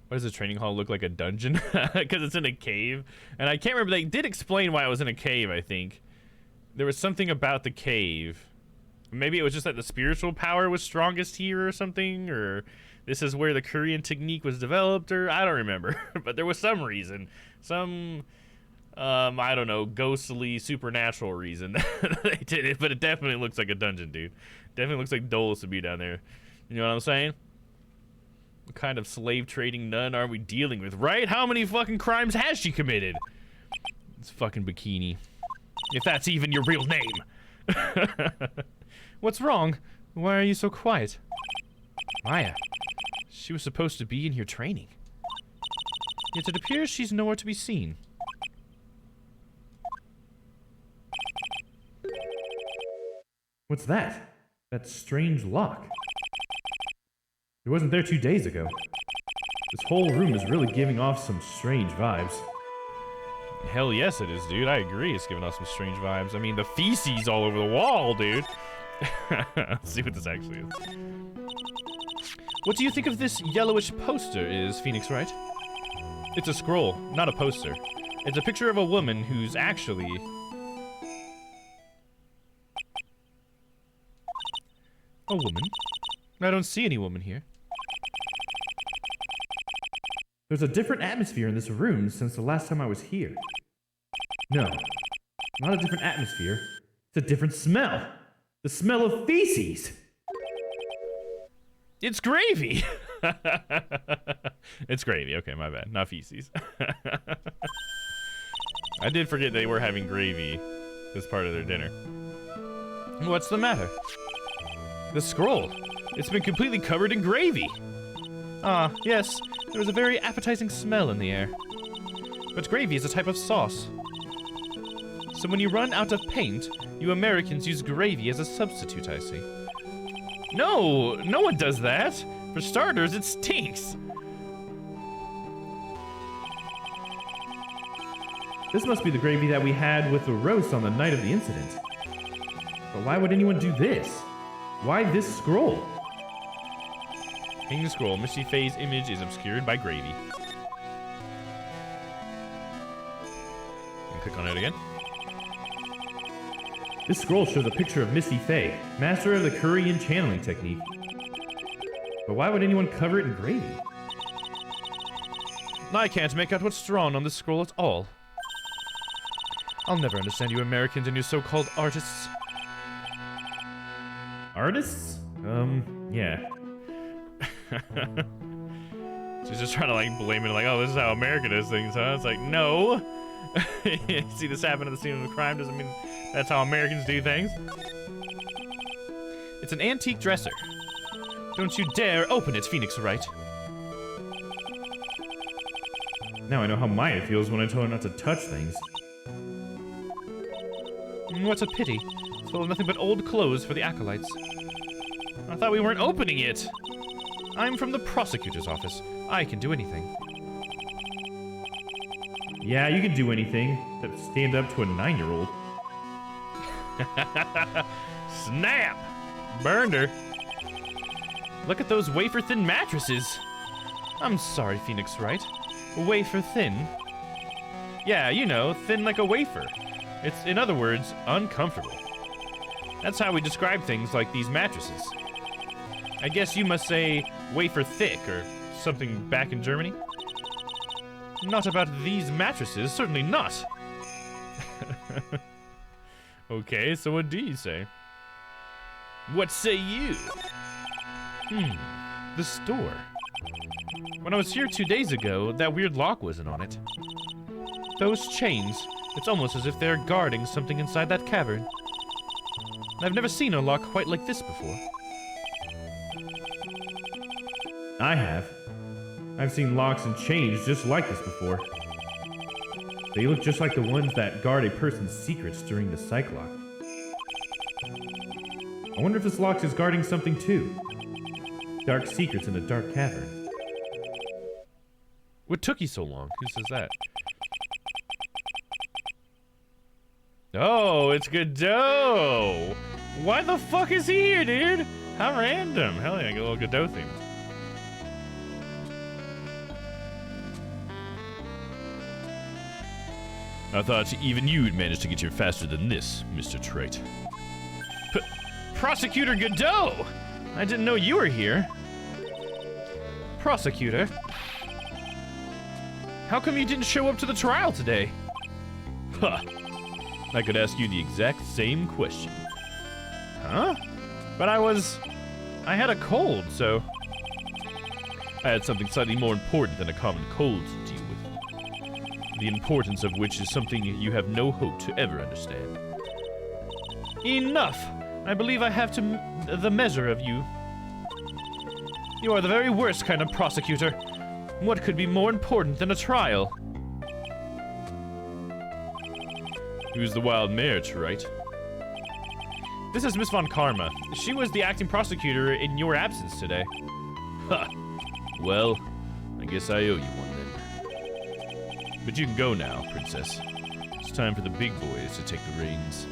Why does the training hall look like a dungeon? Because it's in a cave. And I can't remember, they did explain why it was in a cave, I think. There was something about the cave. Maybe it was just that the spiritual power was strongest here or something, or this is where the Korean technique was developed, or I don't remember. But there was some reason. Some, I don't know, ghostly, supernatural reason they did it. But it definitely looks like a dungeon, dude. Definitely looks like Dolus would be down there. You know what I'm saying? What kind of slave trading nun are we dealing with, right? How many fucking crimes has she committed? It's fucking Bikini. If that's even your real name. What's wrong? Why are you so quiet? Maya, she was supposed to be in here training. Yet it appears she's nowhere to be seen. What's that? That strange lock. It wasn't there 2 days ago. This whole room is really giving off some strange vibes. Hell yes it is, dude. I agree. It's giving us some strange vibes. I mean, the feces all over the wall, dude. Let's see what this actually is. What do you think of this yellowish poster? Is Phoenix right? It's a scroll, not a poster. It's a picture of a woman who's actually... a woman? I don't see any woman here. There's a different atmosphere in this room since the last time I was here. No, not a different atmosphere. It's a different smell. The smell of feces. It's gravy. It's gravy. Okay, my bad. Not feces. I did forget they were having gravy as part of their dinner. What's the matter? The scroll. It's been completely covered in gravy. Ah, yes. There was a very appetizing smell in the air. But gravy is a type of sauce. So when you run out of paint, you Americans use gravy as a substitute, I see. No, no one does that. For starters, it stinks. This must be the gravy that we had with the roast on the night of the incident. But why would anyone do this? Why this scroll? Hanging scroll, Misty Faye's image is obscured by gravy. And click on it again. This scroll shows a picture of Misty Faye, master of the Korean channeling technique. But why would anyone cover it in gravy? I can't make out what's drawn on this scroll at all. I'll never understand you Americans and your so-called artists. Artists? Yeah. She's just trying to like blame it like, oh, this is how America does things, huh? It's like, no. See this happen at the scene of a crime doesn't mean that's how Americans do things. It's an antique dresser. Don't you dare open it, Phoenix Wright. Now I know how Maya feels when I tell her not to touch things. What a pity. It's full of nothing but old clothes for the acolytes. I thought we weren't opening it. I'm from the prosecutor's office. I can do anything. Yeah, you can do anything except stand up to a 9-year-old. Snap! Burned her. Look at those wafer-thin mattresses. I'm sorry, Phoenix Wright. Wafer-thin? Yeah, you know, thin like a wafer. It's, in other words, uncomfortable. That's how we describe things like these mattresses. I guess you must say wafer-thick or something back in Germany? Not about these mattresses, certainly not. Okay, so what do you say? What say you? The store. When I was here 2 days ago, that weird lock wasn't on it. Those chains, it's almost as if they're guarding something inside that cavern. I've never seen a lock quite like this before. I have. I've seen locks and chains just like this before. They look just like the ones that guard a person's secrets during the Cyclock. I wonder if this lock is guarding something too. Dark secrets in a dark cavern. What took you so long? Who says that? Oh, it's Godot! Why the fuck is he here, dude? How random. Hell yeah, I get a little Godot theme. I thought even you'd manage to get here faster than this, Mr. Trite. Prosecutor Godot! I didn't know you were here. Prosecutor? How come you didn't show up to the trial today? Huh. I could ask you the exact same question. Huh? But I had a cold, so... I had something slightly more important than a common cold to deal with. The importance of which is something you have no hope to ever understand. Enough! I believe I have the measure of you. You are the very worst kind of prosecutor. What could be more important than a trial? Who's the wild mare, Trite? This is Miss Von Karma. She was the acting prosecutor in your absence today. Ha! Well, I guess I owe you one then. But you can go now, Princess. It's time for the big boys to take the reins.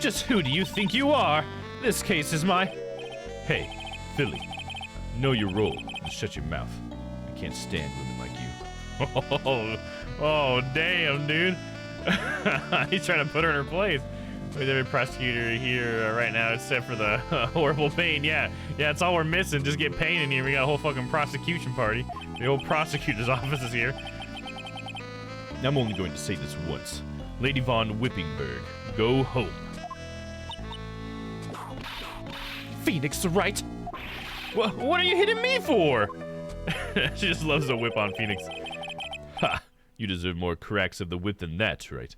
Just who do you think you are? This case is my... Hey, Philly. Know your role and shut your mouth. I can't stand women like you. Oh, damn, dude. He's trying to put her in her place. With every prosecutor here right now, except for the horrible Pain. Yeah, it's all we're missing. Just get Pain in here. We got a whole fucking prosecution party. The old prosecutor's office is here. I'm only going to say this once. Lady Von Whippingberg, go home. Phoenix, right? What are you hitting me for? She just loves to whip on Phoenix. Ha! You deserve more cracks of the whip than that, right?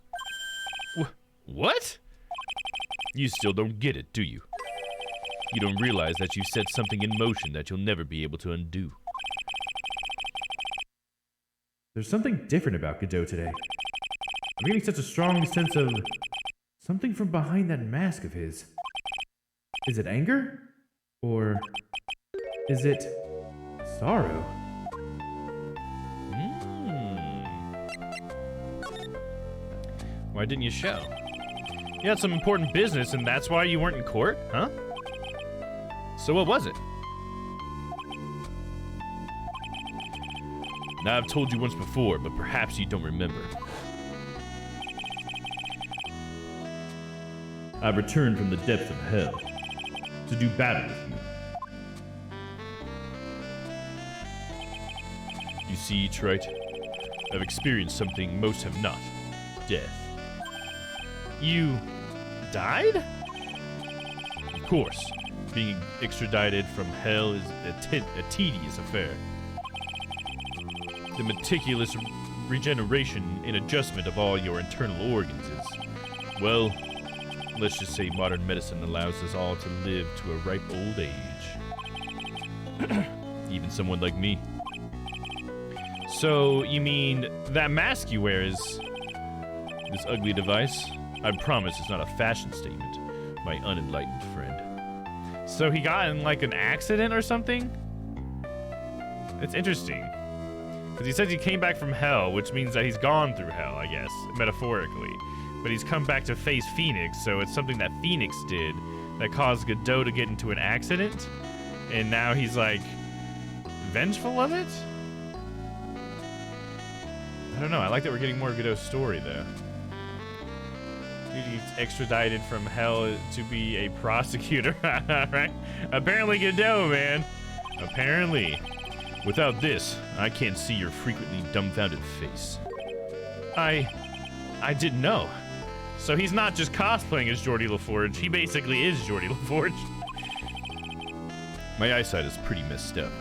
What? You still don't get it, do you? You don't realize that you set something in motion that you'll never be able to undo. There's something different about Godot today. I'm getting such a strong sense of something from behind that mask of his. Is it anger? Or is it sorrow? Why didn't you show? You had some important business and that's why you weren't in court, huh? So what was it? Now I've told you once before, but perhaps you don't remember. I've returned from the depths of hell to do battle with you. You see, Trite, I've experienced something most have not. Death. You died? Of course. Being extradited from hell is a tedious affair. The meticulous regeneration and adjustment of all your internal organs is, well, let's just say modern medicine allows us all to live to a ripe old age. Even someone like me. So, you mean that mask you wear is this ugly device? I promise it's not a fashion statement, my unenlightened friend. So he got in like an accident or something? It's interesting. Because he says he came back from hell, which means that he's gone through hell, I guess, metaphorically. But he's come back to face Phoenix, so it's something that Phoenix did that caused Godot to get into an accident. And now he's like vengeful of it? I don't know, I like that we're getting more of Godot's story though. He's extradited from hell to be a prosecutor, right? Apparently Godot, man. Apparently. Without this, I can't see your frequently dumbfounded face. I didn't know. So he's not just cosplaying as Geordie LaForge, he basically is Geordie LaForge. My eyesight is pretty messed up.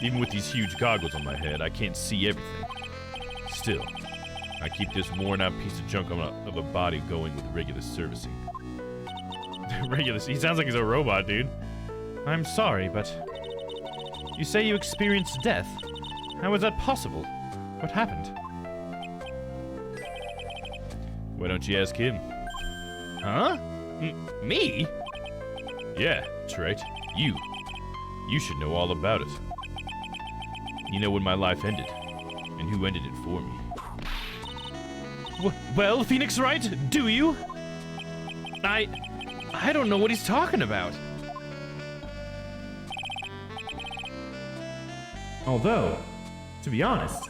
Even with these huge goggles on my head, I can't see everything. Still, I keep this worn-out piece of junk of a body going with regular servicing. He sounds like he's a robot, dude. I'm sorry, but You say you experienced death. How is that possible? What happened? Why don't you ask him? Huh? Me? Yeah, that's right. You. You should know all about it. You know when my life ended, and who ended it for me. Well, Phoenix Wright, do you? I don't know what he's talking about. Although, to be honest,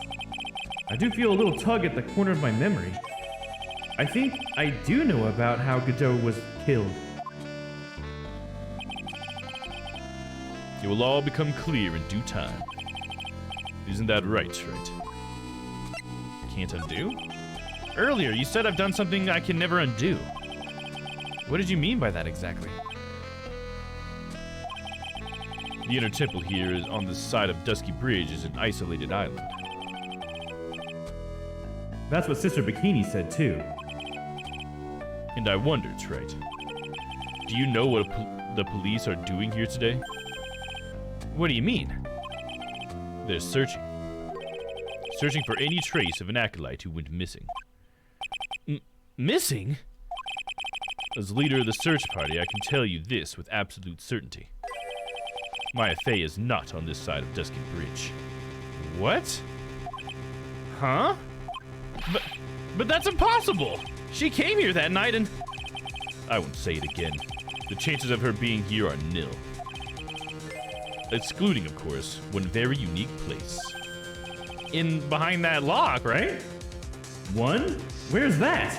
I do feel a little tug at the corner of my memory. I think I do know about how Godot was killed. It will all become clear in due time. Isn't that right? Can't undo? Earlier, you said I've done something I can never undo. What did you mean by that exactly? The inner temple here is on the side of Dusky Bridge is an isolated island. That's what Sister Bikini said too. And I wondered, Trite, do you know what the police are doing here today? What do you mean? They're searching. Searching for any trace of an acolyte who went missing. Missing? As leader of the search party, I can tell you this with absolute certainty. Maya Fey is not on this side of Dusky Bridge. What? Huh? But that's impossible! She came here that night and... I won't say it again. The chances of her being here are nil. Excluding, of course, one very unique place. Behind that lock, right? One? Where's that?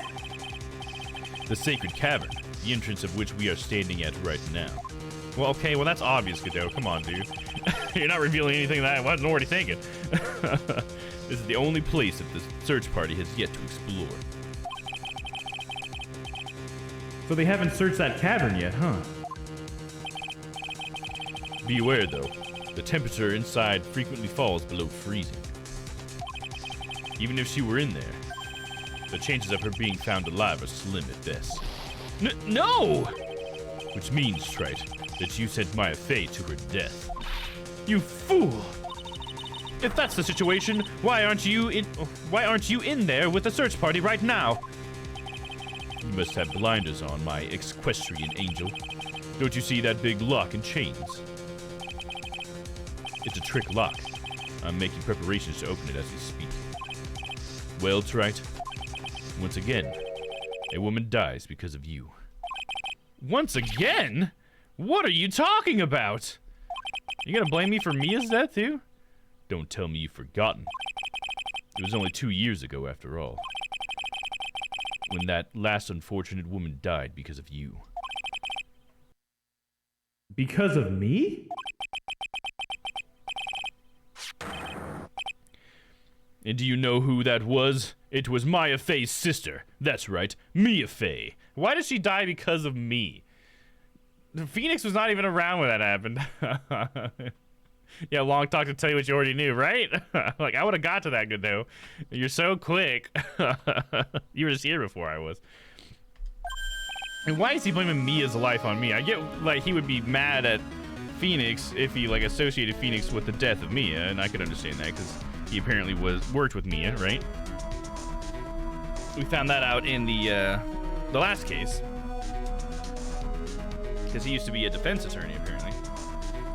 The Sacred Cavern, the entrance of which we are standing at right now. Well, okay, well that's obvious, Godot. Come on, dude. You're not revealing anything that I wasn't already thinking. This is the only place that the search party has yet to explore. So they haven't searched that cavern yet, huh? Be aware, though, the temperature inside frequently falls below freezing. Even if she were in there, the chances of her being found alive are slim at best. No! Which means, Trite, that you sent Maya Fey to her death. You fool! If that's the situation, why aren't you in there with the search party right now? You must have blinders on, my equestrian angel. Don't you see that big lock and chains? It's a trick lock. I'm making preparations to open it as we speak. Well, Trite, once again, a woman dies because of you. Once again? What are you talking about? You gonna blame me for Mia's death, too? Don't tell me you've forgotten. It was only 2 years ago, after all, when that last unfortunate woman died because of you. Because of me? And do you know who that was? It was Maya Fey's sister. That's right, Mia Fey. Why did she die because of me? Phoenix was not even around when that happened. Yeah, long talk to tell you what you already knew, right? Like, I would have got to that, Godot. You're so quick. You were just here before I was. And why is he blaming Mia's life on me? I get, like, he would be mad at Phoenix if he, like, associated Phoenix with the death of Mia, and I could understand that, because he apparently worked with Mia, right? We found that out in the last case. Because he used to be a defense attorney, apparently.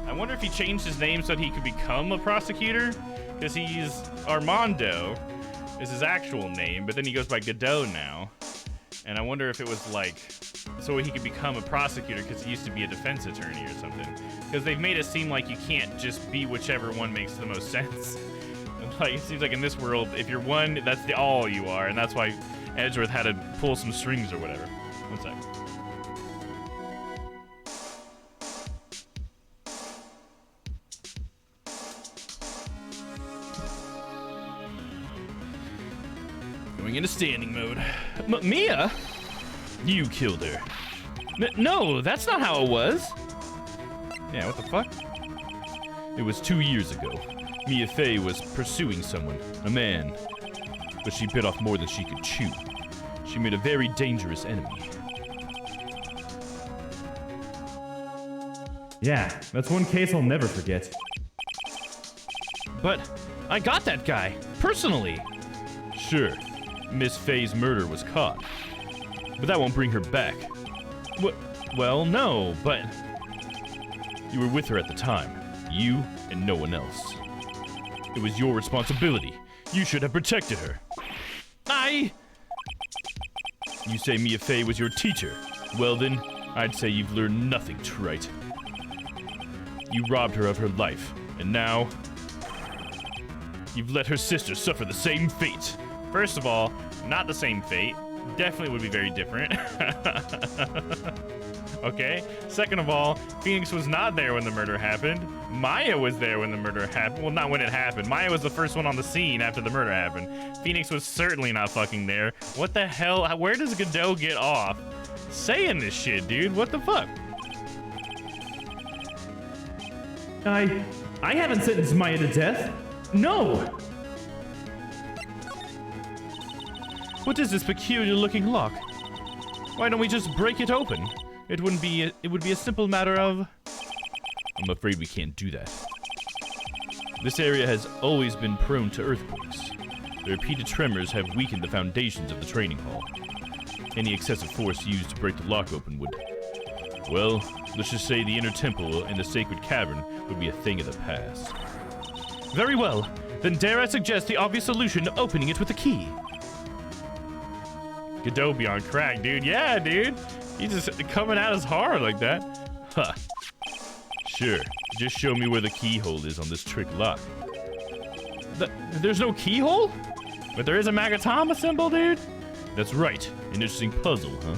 I wonder if he changed his name so that he could become a prosecutor? Because he's Armando is his actual name, but then he goes by Godot now. And I wonder if it was like, so he could become a prosecutor because he used to be a defense attorney or something. Because they've made it seem like you can't just be whichever one makes the most sense. Like, it seems like in this world, if you're one, that's the all you are, and that's why Edgeworth had to pull some strings or whatever. One sec. Going into standing mode. Mia? You killed her. No, that's not how it was. Yeah, what the fuck? It was 2 years ago. Mia Fey was pursuing someone, a man. But she bit off more than she could chew. She made a very dangerous enemy. Yeah, that's one case I'll never forget. But I got that guy, personally. Sure, Miss Faye's murder was caught. But that won't bring her back. Well, no, but... You were with her at the time. You and no one else. It was your responsibility. You should have protected her. You say Mia Faye was your teacher. Well then, I'd say you've learned nothing, trite. You robbed her of her life, and now... You've let her sister suffer the same fate. First of all, not the same fate. Definitely would be very different. Okay? Second of all, Phoenix was not there when the murder happened. Maya was there when the murder happened. Well, not when it happened. Maya was the first one on the scene after the murder happened. Phoenix was certainly not fucking there. What the hell? Where does Godot get off saying this shit, dude? What the fuck? I haven't sentenced Maya to death. No! What is this peculiar-looking lock? Why don't we just break it open? It would be a simple matter of... I'm afraid we can't do that. This area has always been prone to earthquakes. The repeated tremors have weakened the foundations of the training hall. Any excessive force used to break the lock open would... Well, let's just say the inner temple and the Sacred Cavern would be a thing of the past. Very well. Then dare I suggest the obvious solution, opening it with a key. Godot be on crack, dude. Yeah, dude. He's just coming at us hard like that. Huh. Sure. Just show me where the keyhole is on this trick lock. There's no keyhole? But there is a Magatama symbol, dude? That's right. An interesting puzzle, huh?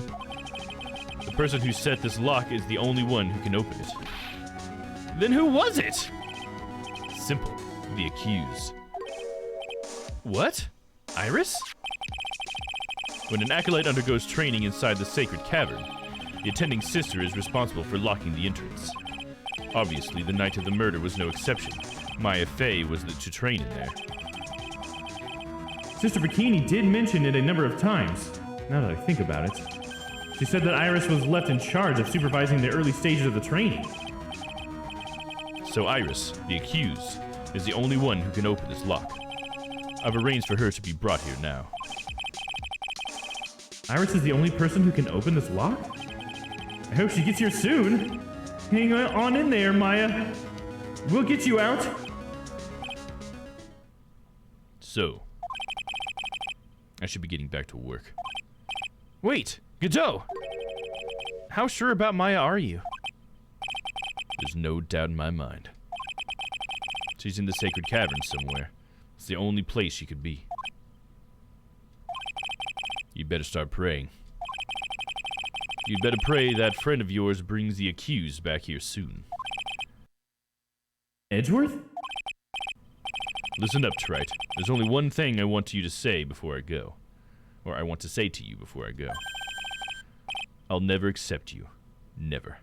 The person who set this lock is the only one who can open it. Then who was it? Simple. The accused. What? Iris? When an acolyte undergoes training inside the Sacred Cavern, the attending sister is responsible for locking the entrance. Obviously, the night of the murder was no exception. Maya Faye was to train in there. Sister Bikini did mention it a number of times, now that I think about it. She said that Iris was left in charge of supervising the early stages of the training. So Iris, the accused, is the only one who can open this lock. I've arranged for her to be brought here now. Iris is the only person who can open this lock? I hope she gets here soon. Hang on in there, Maya. We'll get you out. So, I should be getting back to work. Wait, Godot! How sure about Maya are you? There's no doubt in my mind. She's in the Sacred Cavern somewhere. It's the only place she could be. You better start praying. You'd better pray that friend of yours brings the accused back here soon. Edgeworth? Listen up, Trite. There's only one thing I want you to say before I go. Or I want to say to you before I go. I'll never accept you. Never.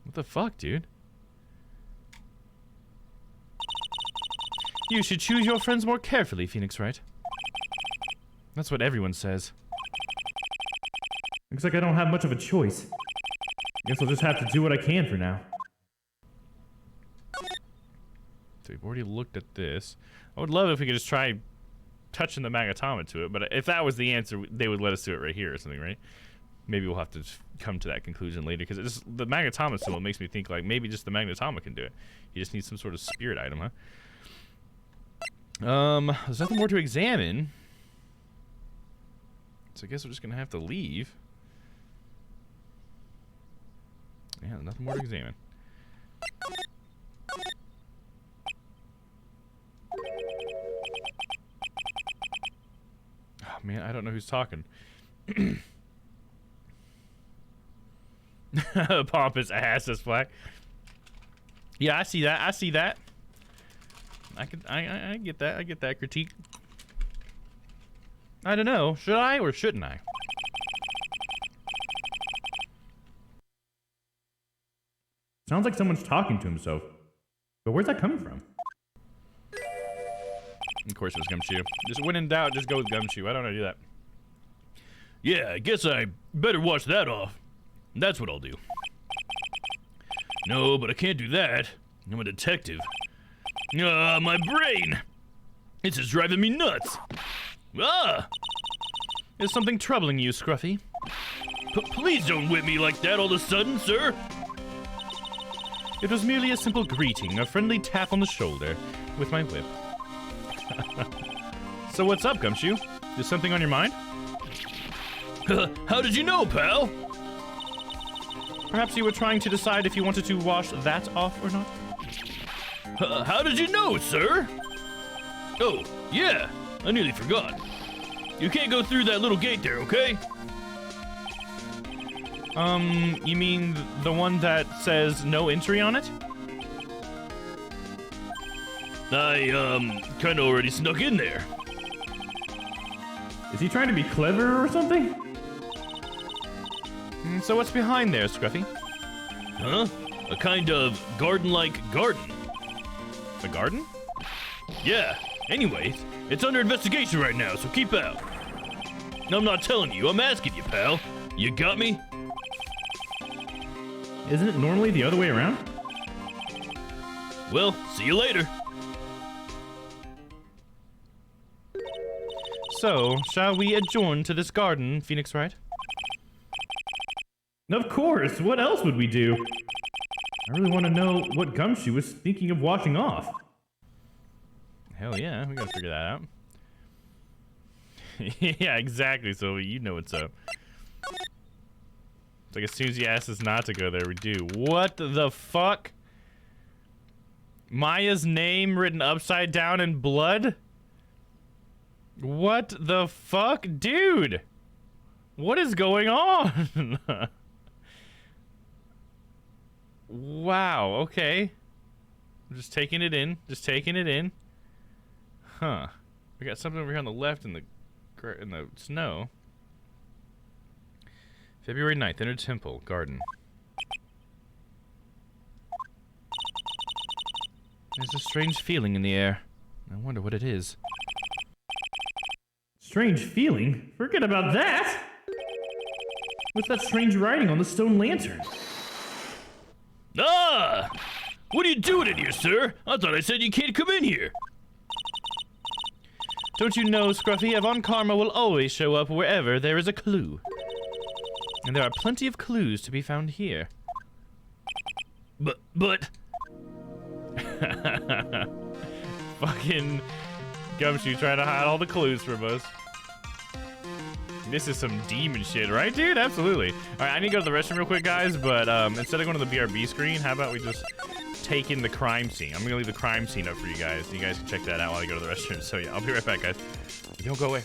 What the fuck, dude? You should choose your friends more carefully, Phoenix Wright. That's what everyone says. Looks like I don't have much of a choice. Guess I'll just have to do what I can for now. So we've already looked at this. I would love if we could just try touching the Magatama to it, but if that was the answer, they would let us do it right here or something, right? Maybe we'll have to come to that conclusion later, because the Magatama symbol makes me think like maybe just the Magatama can do it. He just needs some sort of spirit item, huh? There's nothing more to examine. So I guess we're just gonna have to leave. Yeah, nothing more to examine. Oh man, I don't know who's talking. Pompous ass is black. Yeah, I see that. I see that. I get that. I get that critique. I don't know. Should I or shouldn't I? Sounds like someone's talking to himself. But where's that coming from? Of course it was Gumshoe. Just when in doubt, just go with Gumshoe. Why don't I do that? Yeah, I guess I better wash that off. That's what I'll do. No, but I can't do that. I'm a detective. My brain! This is driving me nuts. Is something troubling you, Scruffy? Please don't whip me like that all of a sudden, sir. It was merely a simple greeting, a friendly tap on the shoulder with my whip. So what's up, Gumshoe? Is something on your mind? How did you know, pal? Perhaps you were trying to decide if you wanted to wash that off or not? How did you know, sir? Oh, yeah, I nearly forgot. You can't go through that little gate there, okay? You mean the one that says no entry on it? I, kinda already snuck in there. Is he trying to be clever or something? So what's behind there, Scruffy? Huh? A kind of garden-like garden. A garden? Yeah, anyways, it's under investigation right now, so keep out. No, I'm not telling you, I'm asking you, pal. You got me? Isn't it normally the other way around? Well, see you later. So, shall we adjourn to this garden, Phoenix Wright? Of course, what else would we do? I really want to know what Gumshoe was thinking of washing off. Hell yeah, we gotta figure that out. Yeah, exactly, Sylvie, you know what's up. It's like as soon as he asks us not to go there, we do. What the fuck? Maya's name written upside down in blood? What the fuck? Dude! What is going on? Wow, okay. I'm just taking it in. Just taking it in. Huh. We got something over here on the left in the snow. February 9th, Inner Temple, Garden. There's a strange feeling in the air. I wonder what it is. Strange feeling? Forget about that! What's that strange writing on the stone lantern? Ah! What are you doing in here, sir? I thought I said you can't come in here. Don't you know, Scruffy, Avon Karma will always show up wherever there is a clue. And there are plenty of clues to be found here. But... Fucking Gumshoe trying to hide all the clues from us. This is some demon shit, right, dude? Absolutely. All right, I need to go to the restroom real quick, guys, but instead of going to the BRB screen, how about we just take in the crime scene? I'm gonna leave the crime scene up for you guys. You guys can check that out while I go to the restroom. So yeah, I'll be right back, guys. Don't go away.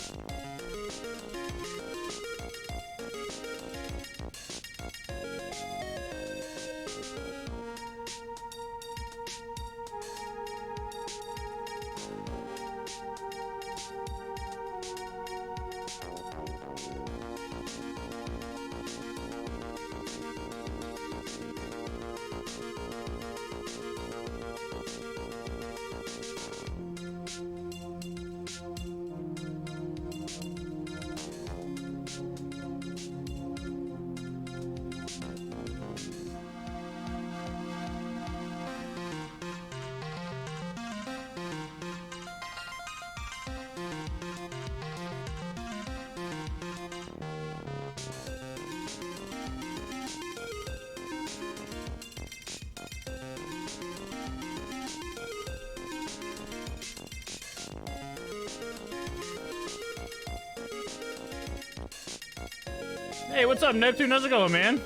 Hey, what's up, Neptune? How's it going, man?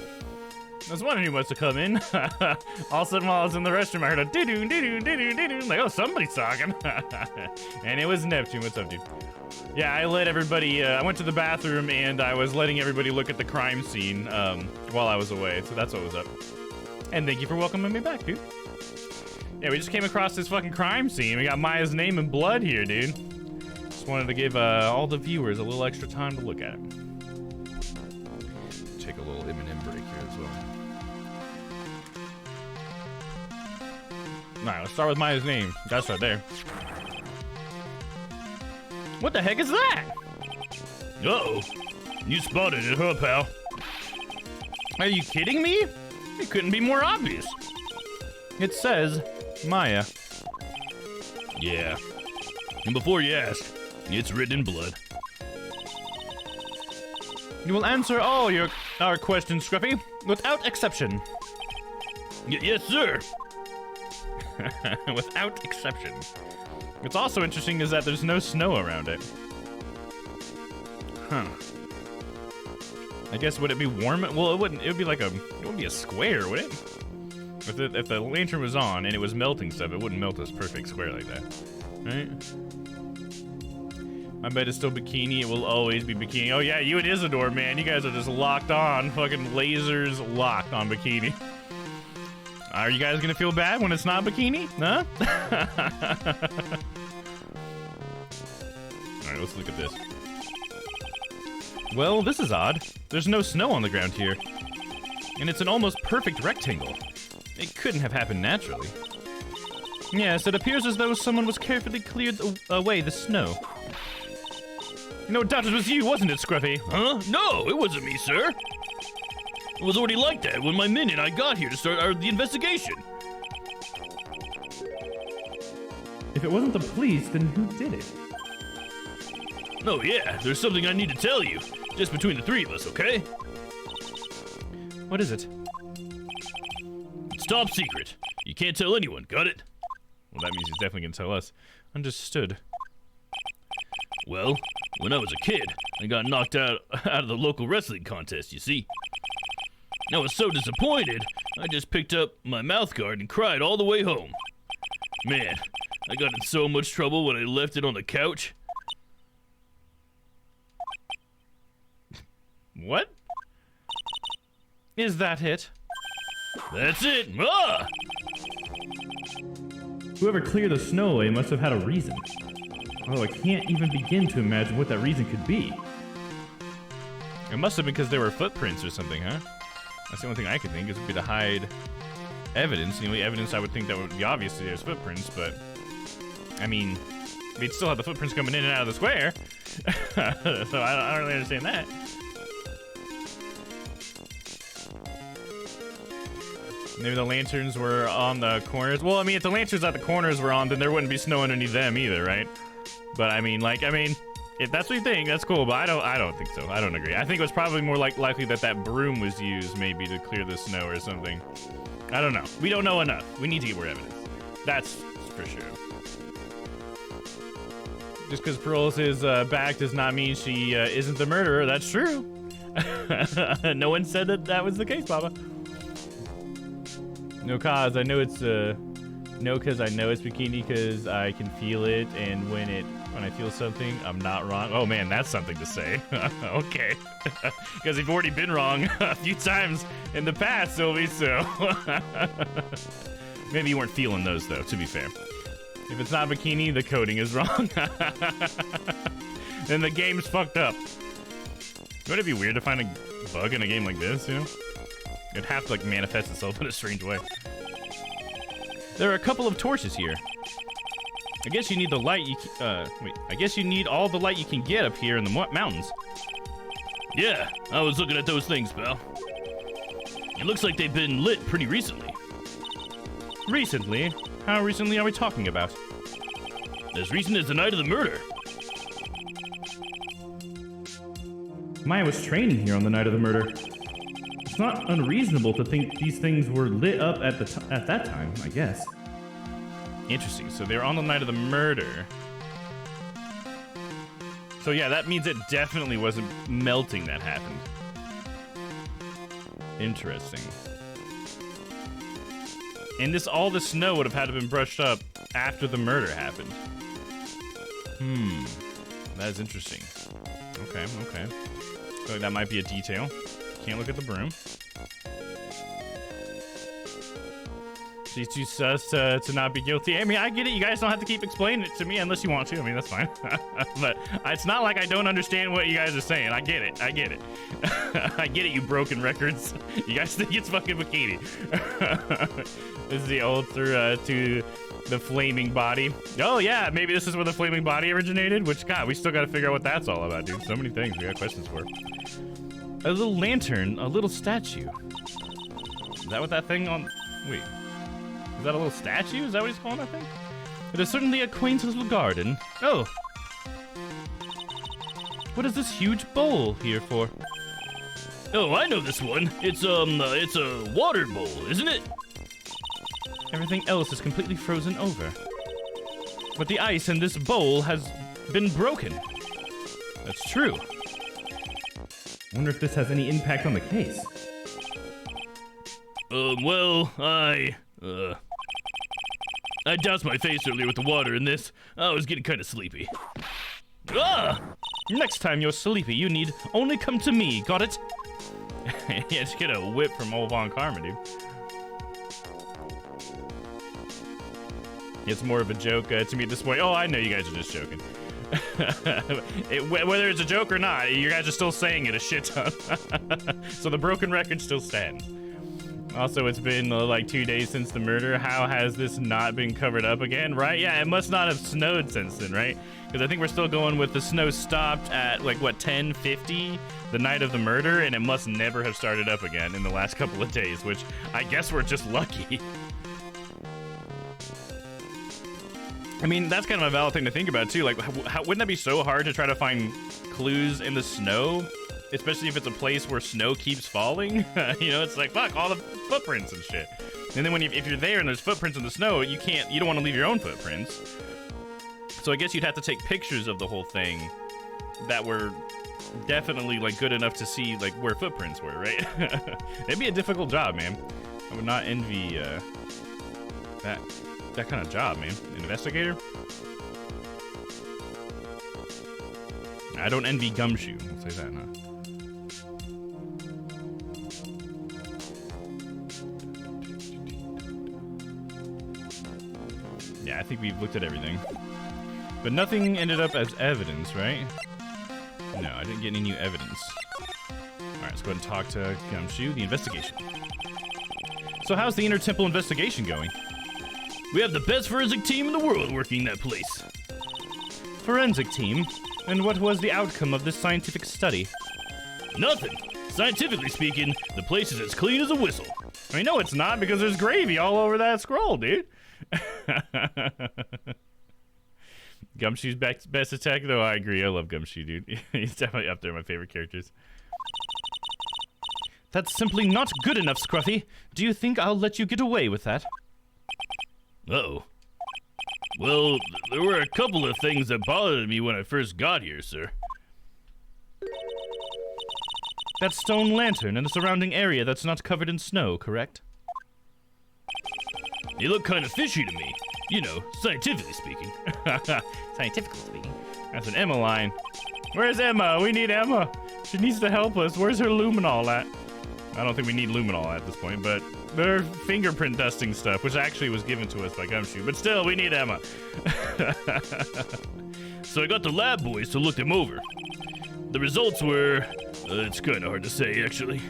I was wondering who must have come in. All of a sudden, while I was in the restroom, I heard a doo-doo, doo-doo, doo-doo, doo-doo. I'm like, oh, somebody's talking. And it was Neptune. What's up, dude? Yeah, I let everybody, I went to the bathroom, and I was letting everybody look at the crime scene while I was away. So that's what was up. And thank you for welcoming me back, dude. Yeah, we just came across this fucking crime scene. We got Maya's name in blood here, dude. Just wanted to give all the viewers a little extra time to look at it. Take a little M&M break here as well. Alright, let's start with Maya's name. Gotta start there. What the heck is that? Uh-oh. You spotted it, huh, pal? Are you kidding me? It couldn't be more obvious. It says Maya. Yeah. And before you ask, it's written in blood. You will answer all our questions, Scruffy, without exception. Yes, sir. Without exception. What's also interesting is that there's no snow around it. Huh. I guess would it be warm? Well, it wouldn't. It would be like it wouldn't be a square, would it? If the lantern was on and it was melting stuff, it wouldn't melt this perfect square like that, right? I bet it's still bikini. It will always be bikini. Oh yeah, you and Isidore, man, you guys are just locked on. Fucking lasers locked on bikini. Are you guys gonna feel bad when it's not bikini? Huh? All right, let's look at this. Well, this is odd. There's no snow on the ground here. And it's an almost perfect rectangle. It couldn't have happened naturally. Yes, it appears as though someone was carefully cleared away the snow. No doubt it was you, wasn't it, Scruffy? Huh? No, it wasn't me, sir. It was already like that when my men and I got here to start the investigation. If it wasn't the police, then who did it? Oh yeah, there's something I need to tell you. Just between the three of us, okay? What is it? It's top secret. You can't tell anyone, got it? Well, that means he's definitely gonna tell us. Understood. Well, when I was a kid, I got knocked out of the local wrestling contest, you see. I was so disappointed, I just picked up my mouth guard and cried all the way home. Man, I got in so much trouble when I left it on the couch. What? Is that it? That's it! Ah! Whoever cleared the snow away must have had a reason. Although I can't even begin to imagine what that reason could be. It must have been because there were footprints or something, huh? That's the only thing I could think, is would be to hide evidence. The only evidence I would think that would be obviously there's footprints, but I mean, we'd still have the footprints coming in and out of the square. So I don't really understand that. Maybe the lanterns were on the corners. Well, I mean, if the lanterns at the corners were on, then there wouldn't be snow underneath them either, right? But I mean, if that's what you think, that's cool. But I don't think so. I don't agree. I think it was probably more likely that broom was used maybe to clear the snow or something. I don't know. We don't know enough. We need to get more evidence. That's for sure. Just because Pearls is back does not mean she isn't the murderer. That's true. No one said that was the case, Baba. No, cause I know it's no, cause I know it's bikini, cause I can feel it, and when I feel something, I'm not wrong. Oh man, that's something to say. Okay, because you've already been wrong a few times in the past, Sylvie. So maybe you weren't feeling those though. To be fair, if it's not bikini, the coding is wrong. Then the game's fucked up. Wouldn't it be weird to find a bug in a game like this? You know? It'd have to manifest itself in a strange way. There are a couple of torches here. I guess you need the light I guess you need all the light you can get up here in the mountains. Yeah, I was looking at those things, pal. It looks like they've been lit pretty recently. Recently? How recently are we talking about? As recent as the night of the murder. Maya was training here on the night of the murder. It's not unreasonable to think these things were lit up at that time, I guess. Interesting. So they were on the night of the murder. So yeah, that means it definitely wasn't melting that happened. Interesting. And all the snow would have had to been brushed up after the murder happened. That is interesting. Okay. I feel like that might be a detail. Can't look at the broom. She's too sus to not be guilty. I mean, I get it. You guys don't have to keep explaining it to me unless you want to. I mean, that's fine. But it's not like I don't understand what you guys are saying. I get it. I get it, you broken records. You guys think it's fucking bikini. This is the altar to the flaming body. Oh, yeah. Maybe this is where the flaming body originated. Which, God, we still got to figure out what that's all about, dude. So many things we got questions for. A little lantern, a little statue. Is that what that thing on... Wait. Is that a little statue? Is that what he's calling that thing? It is certainly a quaint little garden. Oh! What is this huge bowl here for? Oh, I know this one. It's a water bowl, isn't it? Everything else is completely frozen over. But the ice in this bowl has been broken. That's true. I wonder if this has any impact on the case. Well, I doused my face earlier with the water in this. I was getting kind of sleepy. Ah! Next time you're sleepy, you need only come to me, got it? Yeah, just get a whip from old Von Karma, dude. It's more of a joke to me at this point. Oh, I know you guys are just joking. Whether it's a joke or not, you guys are still saying it a shit ton. So the broken record still stands. Also, it's been like 2 days since the murder. How has this not been covered up again, right? Yeah, it must not have snowed since then, right? Because I think we're still going with the snow stopped at like, what, 10:50 the night of the murder, and it must never have started up again in the last couple of days, which I guess we're just lucky. I mean, that's kind of a valid thing to think about, too. Like, wouldn't that be so hard to try to find clues in the snow? Especially if it's a place where snow keeps falling. You know, it's like, fuck, all the footprints and shit. And then if you're there and there's footprints in the snow, you don't want to leave your own footprints. So I guess you'd have to take pictures of the whole thing that were definitely, like, good enough to see, like, where footprints were, right? It'd be a difficult job, man. I would not envy, that kind of job, man. An investigator? I don't envy Gumshoe. I'll say that, huh? Yeah, I think we've looked at everything. But nothing ended up as evidence, right? No, I didn't get any new evidence. Alright, let's go ahead and talk to Gumshoe, the investigation. So how's the Inner Temple investigation going? We have the best forensic team in the world working that place. Forensic team? And what was the outcome of this scientific study? Nothing. Scientifically speaking, the place is as clean as a whistle. I mean, no, it's not, because there's gravy all over that scroll, dude. Gumshoe's best attack, though. I agree. I love Gumshoe, dude. He's definitely up there, my favorite characters. That's simply not good enough, Scruffy. Do you think I'll let you get away with that? Uh-oh. Well, there were a couple of things that bothered me when I first got here, sir. That stone lantern and the surrounding area that's not covered in snow, correct? They look kind of fishy to me. You know, scientifically speaking. Scientifically speaking? That's an Emma line. Where's Emma? We need Emma. She needs to help us. Where's her luminol at? I don't think we need luminol at this point, but they're fingerprint dusting stuff, which actually was given to us by Gumshoe. But still, we need Emma. So I got the lab boys to look them over. The results were... it's kind of hard to say, actually.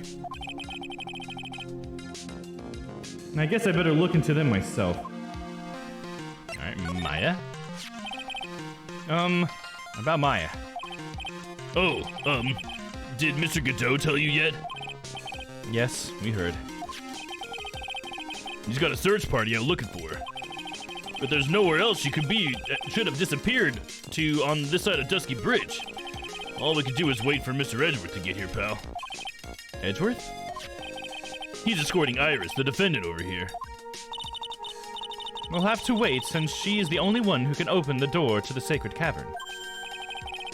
I guess I better look into them myself. Alright, Maya? About Maya. Oh, did Mr. Godot tell you yet? Yes, we heard. He's got a search party out looking for her. But there's nowhere else she could be, should have disappeared to on this side of Dusky Bridge. All we could do is wait for Mr. Edgeworth to get here, pal. Edgeworth? He's escorting Iris, the defendant, over here. We'll have to wait, since she is the only one who can open the door to the Sacred Cavern.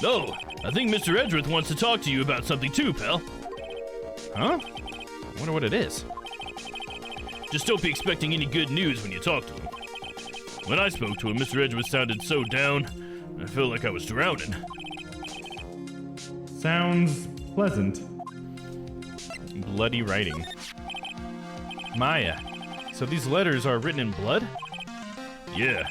Oh, I think Mr. Edgeworth wants to talk to you about something too, pal. Huh? I wonder what it is. Just don't be expecting any good news when you talk to him. When I spoke to him, Mr. Edgeworth sounded so down, I felt like I was drowning. Sounds pleasant. Bloody writing. Maya, so these letters are written in blood? Yeah.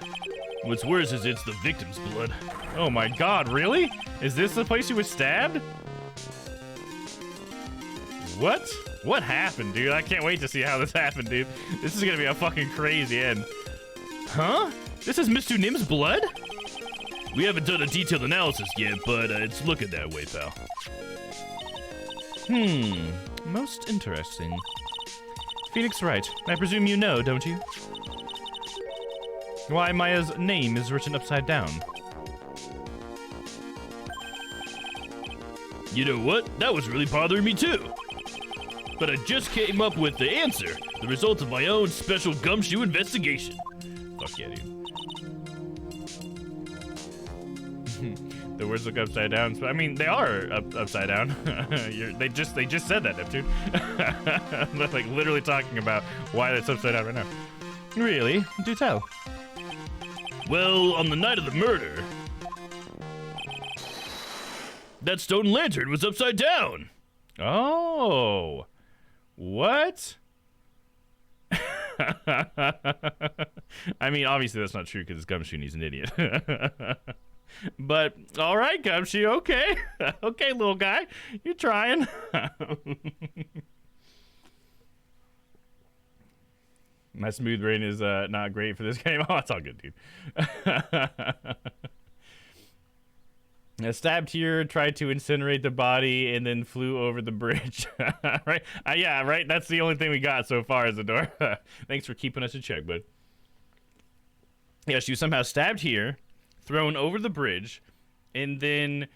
What's worse is it's the victim's blood. Oh my god, really? Is this the place you was stabbed? What? What happened, dude? I can't wait to see how this happened, dude. This is gonna be a fucking crazy end. Huh? This is Mr. Nim's blood? We haven't done a detailed analysis yet, but it's looking that way, pal. Most interesting. Phoenix Wright, I presume you know, don't you? why Maya's name is written upside down. You know what? That was really bothering me too. But I just came up with the answer, the result of my own special gumshoe investigation. Fuck yeah, dude. The words look upside down. I mean, they are upside down. They just said that, Neptune. They're like literally talking about why it's upside down right now. Really? Do tell. Well, on the night of the murder, that stone lantern was upside down. Oh. What? I mean, obviously that's not true because Gumshoe he's an idiot. But, all right, Gumshoe, okay. Okay, little guy, you're trying. My smooth brain is not great for this game. Oh, it's all good, dude. Stabbed here, tried to incinerate the body, and then flew over the bridge. Right? Yeah, right? That's the only thing we got so far, Isidore. Thanks for keeping us in check, bud. Yeah, she was somehow stabbed here, thrown over the bridge, and then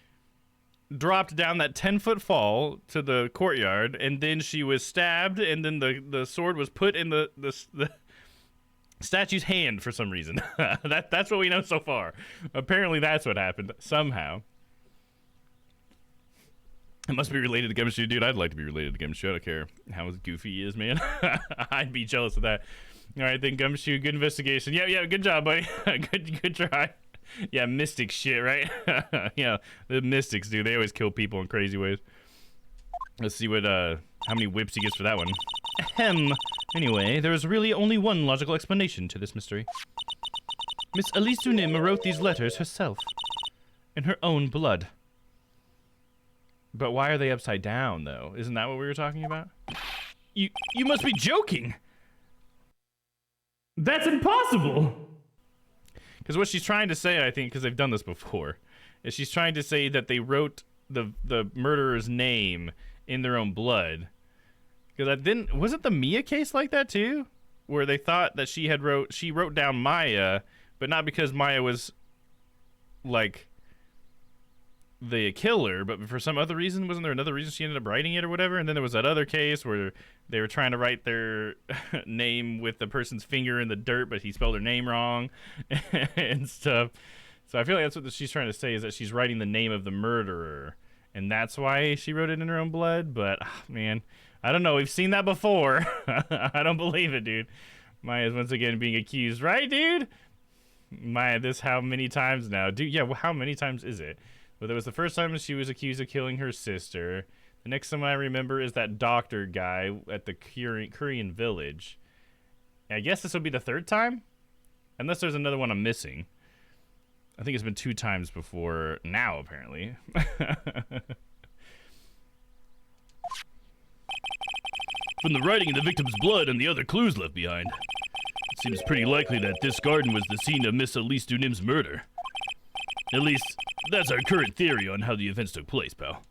dropped down that 10-foot fall to the courtyard, and then she was stabbed, and then the sword was put in the statue's hand for some reason. That's what we know so far. Apparently that's what happened, somehow. It must be related to Gumshoe, dude. I'd like to be related to Gumshoe. I don't care how goofy he is, man. I'd be jealous of that. All right, then Gumshoe, good investigation. Yeah, good job, buddy. good try. Yeah, mystic shit, right? Yeah, the mystics, dude. They always kill people in crazy ways. Let's see what how many whips he gets for that one. Ahem. Anyway, there is really only one logical explanation to this mystery. Miss Elise Dunim wrote these letters herself, in her own blood. But why are they upside down, though? Isn't that what we were talking about? You must be joking. That's impossible! Because what she's trying to say, I think, because they've done this before, is she's trying to say that they wrote the murderer's name in their own blood. Because wasn't the Mia case like that too, where they thought that she wrote down Maya, but not because Maya was like the killer, but for some other reason. Wasn't there another reason she ended up writing it or whatever? And then there was that other case where they were trying to write their name with the person's finger in the dirt, but he spelled her name wrong and stuff. So I feel like that's what she's trying to say, is that she's writing the name of the murderer, and that's why she wrote it in her own blood. But man, I don't know. We've seen that before. I don't believe it, dude. Maya's once again being accused, right, dude? Maya, this how many times now? Dude, yeah, well, how many times is it? Well, there was the first time she was accused of killing her sister. The next time I remember is that doctor guy at the Korean village. I guess this will be the third time? Unless there's another one I'm missing. I think it's been 2 times before now, apparently. From the writing in the victim's blood and the other clues left behind, it seems pretty likely that this garden was the scene of Miss Elise Dunim's murder. At least, that's our current theory on how the events took place, pal.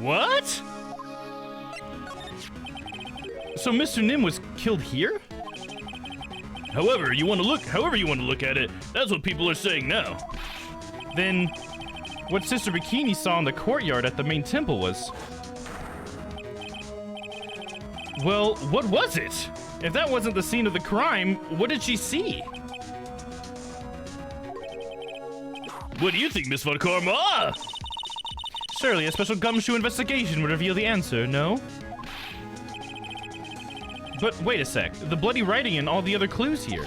What? So Mr. Nim was killed here? However you want to look at it, that's what people are saying now. Then, what Sister Bikini saw in the courtyard at the main temple was... Well, what was it? If that wasn't the scene of the crime, what did she see? What do you think, Miss Von Karma? Surely a special gumshoe investigation would reveal the answer, no? But wait a sec, the bloody writing and all the other clues here.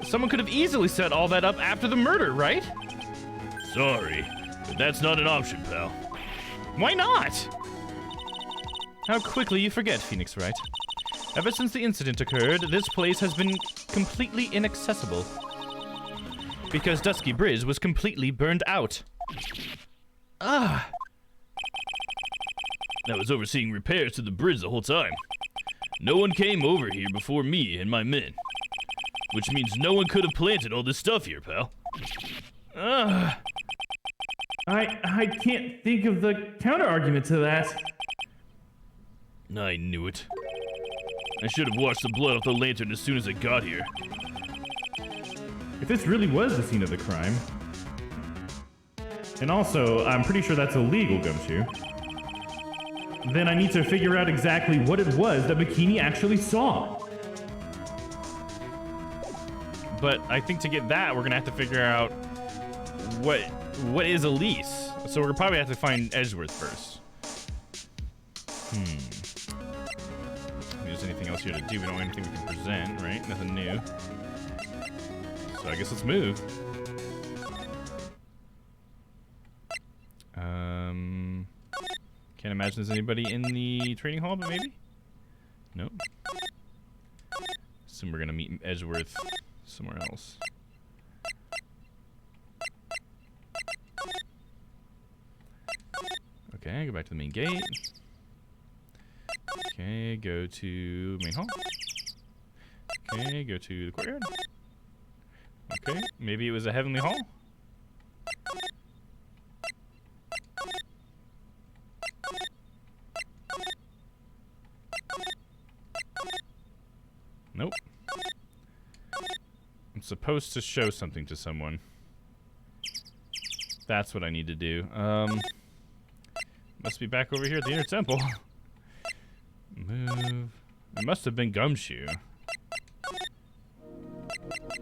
Someone could have easily set all that up after the murder, right? Sorry, but that's not an option, pal. Why not? How quickly you forget, Phoenix Wright. Ever since the incident occurred, this place has been completely inaccessible. Because Dusky Bridge was completely burned out. I was overseeing repairs to the bridge the whole time. No one came over here before me and my men. Which means no one could have planted all this stuff here, pal. I can't think of the counter-argument to that. I knew it. I should have washed the blood off the lantern as soon as I got here. If this really was the scene of the crime. And also, I'm pretty sure that's illegal, Gumshoe. Then I need to figure out exactly what it was that Bikini actually saw. But I think to get that, we're gonna have to figure out what is Elise. So we're probably have to find Edgeworth first. If there's anything else here to do, we don't have anything we can present, right? Nothing new. So I guess let's move. Can't imagine there's anybody in the training hall, but maybe? Nope. Assume we're gonna meet Edgeworth somewhere else. Okay, go back to the main gate. Okay, go to main hall. Okay, go to the courtyard. Okay, maybe it was a heavenly hall. Nope. I'm supposed to show something to someone. That's what I need to do. Must be back over here at the inner temple. Move. It must have been Gumshoe.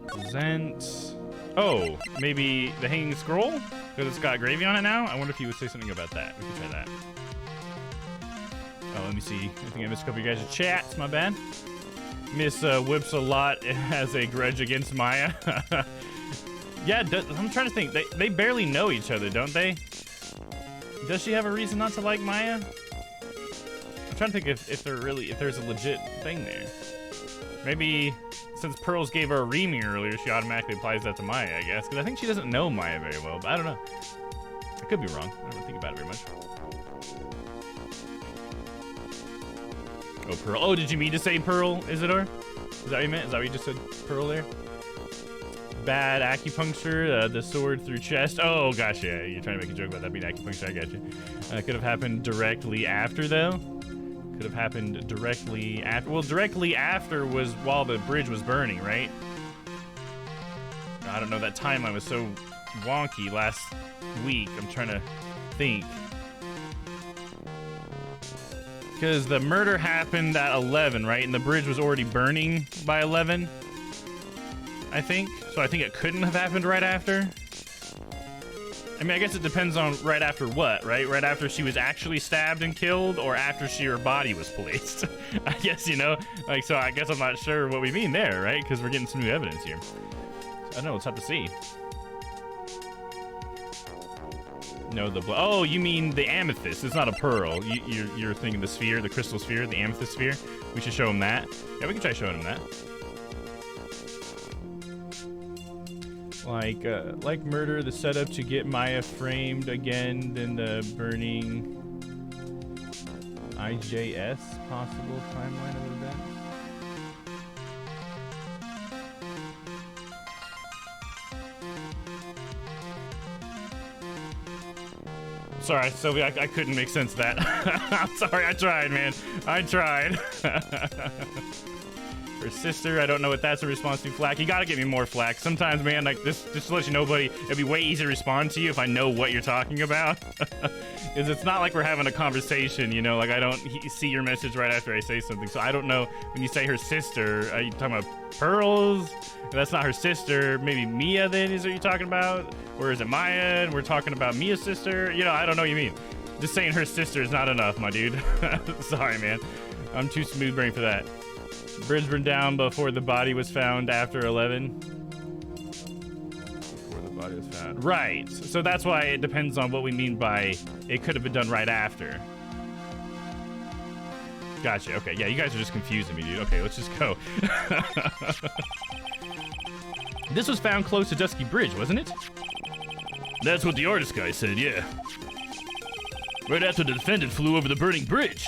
Present. Oh, maybe the hanging scroll? Because it's got gravy on it now? I wonder if he would say something about that. We could try that. Oh, let me see. I think I missed a couple of you guys' chats. My bad. Miss Whips a lot has a grudge against Maya. Yeah, I'm trying to think. They barely know each other, don't they? Does she have a reason not to like Maya? I'm trying to think if there's a legit thing there. Maybe since Pearls gave her a reaming earlier, she automatically applies that to Maya, I guess. Because I think she doesn't know Maya very well, but I don't know. I could be wrong. I don't think about it very much. Oh, Pearl. Oh, did you mean to say Pearl, Isidore? Is that what you meant? Is that what you just said, Pearl there? Bad acupuncture, the sword through chest. Oh, gosh, yeah. You're trying to make a joke about that being acupuncture. I got you. Could have happened directly after, though. Could have happened directly after. Well, directly after was while the bridge was burning, right? I don't know. That timeline was so wonky last week. I'm trying to think. Because the murder happened at 11, right? And the bridge was already burning by 11, I think. So I think it couldn't have happened right after. I mean, I guess it depends on right after what, right? Right after she was actually stabbed and killed, or after her body was placed. I guess, you know? Like, so I guess I'm not sure what we mean there, right? Because we're getting some new evidence here. I don't know, let's have to see. No, oh, you mean the amethyst. It's not a pearl. You're thinking the sphere, the crystal sphere, the amethyst sphere. We should show him that. Yeah, we can try showing him that. Like murder, the setup to get Maya framed again, then the burning IJS possible timeline of events. Sorry, Sylvie, I couldn't make sense of that. I'm sorry, I tried, man. I tried. Her sister, I don't know what that's a response to. Flack, you gotta get me more flack. Sometimes, man, like this, just to let you know, buddy, it'd be way easier to respond to you if I know what you're talking about. Because it's not like we're having a conversation, you know, like I don't see your message right after I say something. So I don't know when you say her sister, are you talking about Pearls? If that's not her sister, maybe Mia then is what you're talking about? Or is it Maya and we're talking about Mia's sister? You know, I don't know what you mean. Just saying her sister is not enough, my dude. Sorry, man. I'm too smooth brain for that. Bridge burned down before the body was found after 11. Before the body was found. Right. So that's why it depends on what we mean by it could have been done right after. Gotcha. Okay. Yeah, you guys are just confusing me, dude. Okay, let's just go. This was found close to Dusky Bridge, wasn't it? That's what the artist guy said, yeah. Right after the defendant flew over the burning bridge.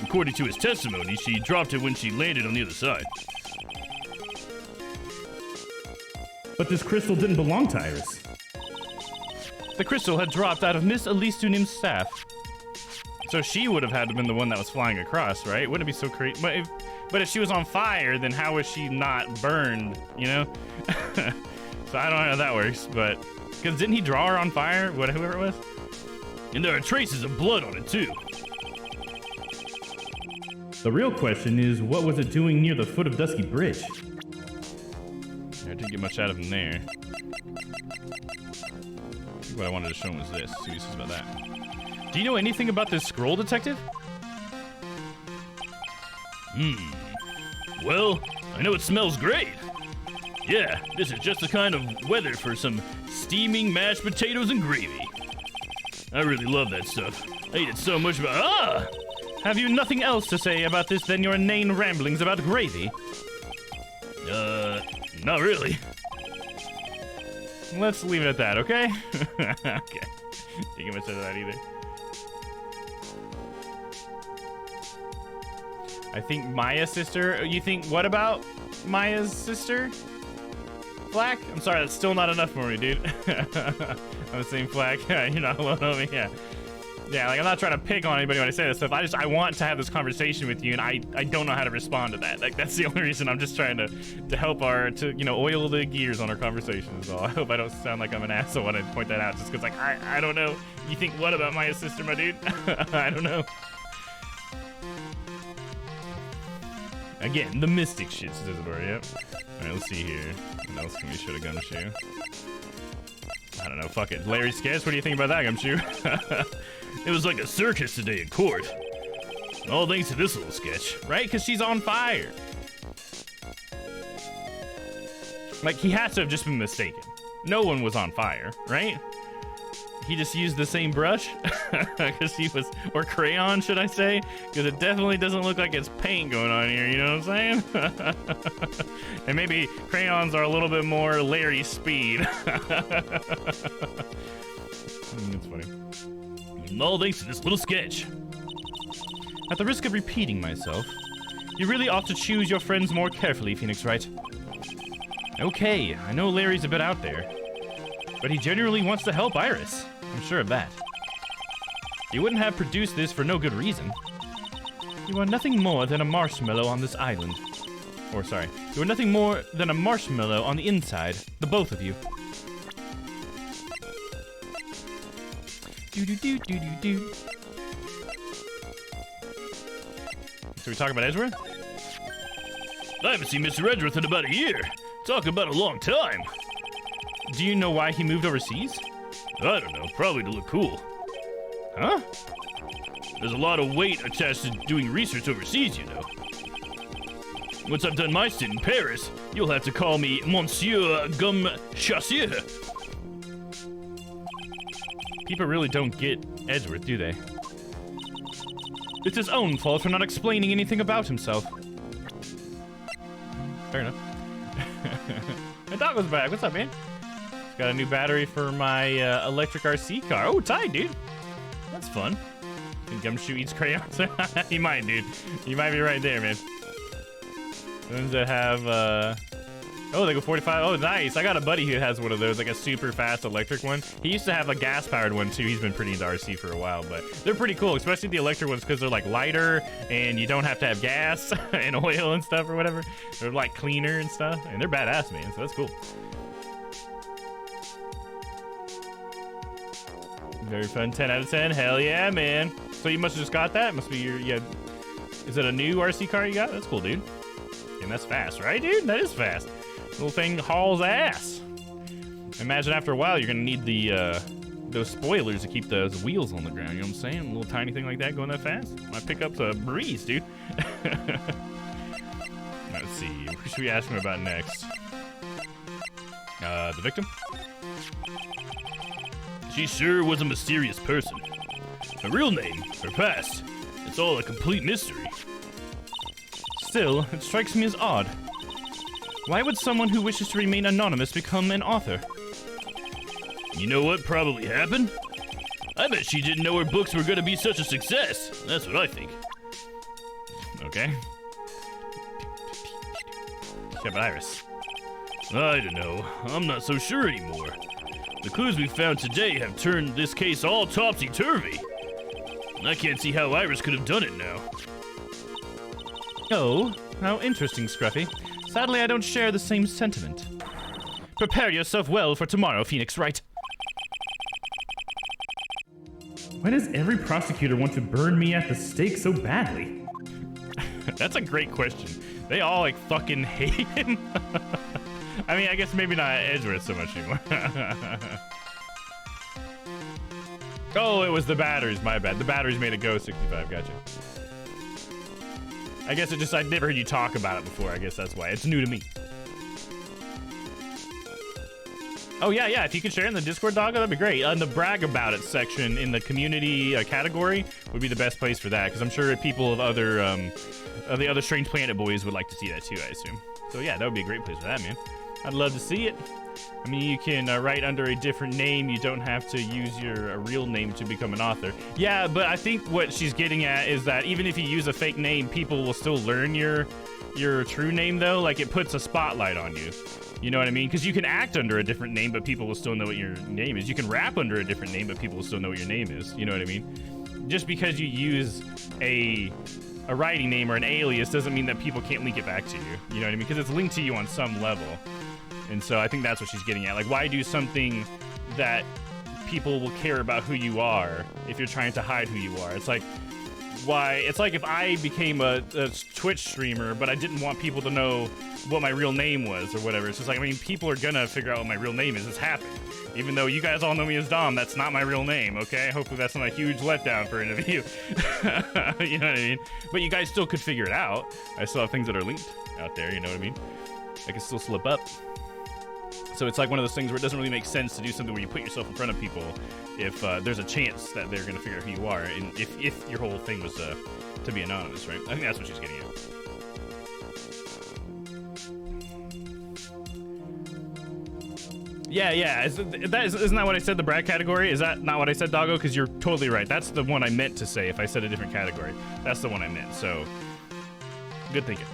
According to his testimony, she dropped it when she landed on the other side. But this crystal didn't belong to Iris. The crystal had dropped out of Miss Elise Dunim's staff. So she would have had to been the one that was flying across, right? Wouldn't it be so crazy? But if she was on fire, then how was she not burned, you know? So I don't know how that works, but because didn't he draw her on fire? Whoever it was. And there are traces of blood on it too. The real question is, what was it doing near the foot of Dusky Bridge? I didn't get much out of him there. What I wanted to show him was this. See what he says about that. Do you know anything about this scroll detective? Well, I know it smells great. Yeah, this is just the kind of weather for some steaming mashed potatoes and gravy. I really love that stuff. I eat it so much, but Have you nothing else to say about this than your inane ramblings about gravy? Not really. Let's leave it at that, okay? Okay. Didn't get much out of that either. I think Maya's sister. You think, what about Maya's sister? Flack? I'm sorry, that's still not enough for me, dude. I'm saying Flack. You're not alone, homie. Yeah. Yeah, like I'm not trying to pick on anybody when I say this stuff. I want to have this conversation with you, and I don't know how to respond to that. Like that's the only reason I'm just trying to help oil the gears on our conversation is all. I hope I don't sound like I'm an asshole when I point that out, just because like I don't know. You think what about my sister, my dude? I don't know. Again, the mystic shit, Isidore, yep. Alright, let's see here. What else can we show to Gumshoe? I don't know, fuck it. Larry Sketch, what do you think about that, Gumshoe? it was like a circus today in court. All thanks to this little sketch. Right? Because she's on fire. Like, he has to have just been mistaken. No one was on fire, right? He just used the same brush? Because he was, or crayon, should I say? Because it definitely doesn't look like it's paint going on here, you know what I'm saying? And maybe crayons are a little bit more Larry Speed. It's funny. All thanks to this little sketch. At the risk of repeating myself, you really ought to choose your friends more carefully, Phoenix Wright. Okay, I know Larry's a bit out there, but he genuinely wants to help Iris. I'm sure of that. He wouldn't have produced this for no good reason. You are nothing more than a marshmallow on this island. Or, sorry, you are nothing more than a marshmallow on the inside, the both of you. Do-do-do-do-do-do. So we talking about Ezra? I haven't seen Mr. Edgeworth in about a year. Talk about a long time. Do you know why he moved overseas? I don't know, probably to look cool. Huh? There's a lot of weight attached to doing research overseas, you know. Once I've done my stint in Paris, you'll have to call me Monsieur Chassier. People really don't get Edgeworth, do they? It's his own fault for not explaining anything about himself. Fair enough. My dog was back. What's up, man? Got a new battery for my electric RC car. Oh, tight, dude. That's fun. Think Gumshoe eats crayons? He might, dude. You might be right there, man. Ones that have, oh, they go 45. Oh, nice. I got a buddy who has one of those, like a super fast electric one. He used to have a gas-powered one, too. He's been pretty into RC for a while, but they're pretty cool, especially the electric ones, because they're, like, lighter, and you don't have to have gas and oil and stuff or whatever. They're, like, cleaner and stuff, and they're badass, man, so that's cool. Very fun. 10 out of 10. Hell yeah, man. So you must have just got that? Must be your, yeah. Is it a new RC car you got? That's cool, dude. And that's fast, right, dude? That is fast. Little thing hauls ass. Imagine after a while you're gonna need the those spoilers to keep those wheels on the ground. You know what I'm saying? A little tiny thing like that going that fast. My pickup's a breeze, dude. Let's see. Who should we ask him about next? The victim? She sure was a mysterious person. Her real name, her past, it's all a complete mystery. Still, it strikes me as odd. Why would someone who wishes to remain anonymous become an author? You know what probably happened? I bet she didn't know her books were gonna be such a success. That's what I think. Okay. Yeah, but Iris. I don't know. I'm not so sure anymore. The clues we found today have turned this case all topsy-turvy. I can't see how Iris could have done it now. Oh, how interesting, Scruffy. Sadly, I don't share the same sentiment. Prepare yourself well for tomorrow, Phoenix Wright. Why does every prosecutor want to burn me at the stake so badly? That's a great question. They all like fucking hate him. I mean, I guess maybe not Edgeworth so much anymore. Oh, it was the batteries. My bad. The batteries made it go 65. Gotcha. I guess it just, I'd never heard you talk about it before. I guess that's why. It's new to me. Oh, yeah. If you could share it in the Discord, Doggo, that'd be great. In the brag about it section in the community category would be the best place for that, because I'm sure people of the other Strange Planet boys would like to see that too, I assume. So, yeah, that would be a great place for that, man. I'd love to see it. I mean, you can write under a different name. You don't have to use your real name to become an author. Yeah, but I think what she's getting at is that even if you use a fake name, people will still learn your true name, though. Like, it puts a spotlight on you. You know what I mean? Because you can act under a different name, but people will still know what your name is. You can rap under a different name, but people will still know what your name is. You know what I mean? Just because you use a writing name or an alias doesn't mean that people can't link it back to you. You know what I mean? Because it's linked to you on some level. And so I think that's what she's getting at. Like, why do something that people will care about who you are if you're trying to hide who you are? It's like, why? It's like if I became a Twitch streamer, but I didn't want people to know what my real name was or whatever. It's just like, I mean, people are gonna figure out what my real name is. It's happened. Even though you guys all know me as Domm, that's not my real name, okay? Hopefully that's not a huge letdown for any of you. You know what I mean? But you guys still could figure it out. I still have things that are linked out there, you know what I mean? I can still slip up. So it's like one of those things where it doesn't really make sense to do something where you put yourself in front of people if there's a chance that they're going to figure out who you are, and if your whole thing was to be anonymous, right? I think that's what she's getting at. Yeah. Isn't that what I said, the brag category? Is that not what I said, Doggo? Because you're totally right. That's the one I meant to say if I said a different category. That's the one I meant, so good thinking.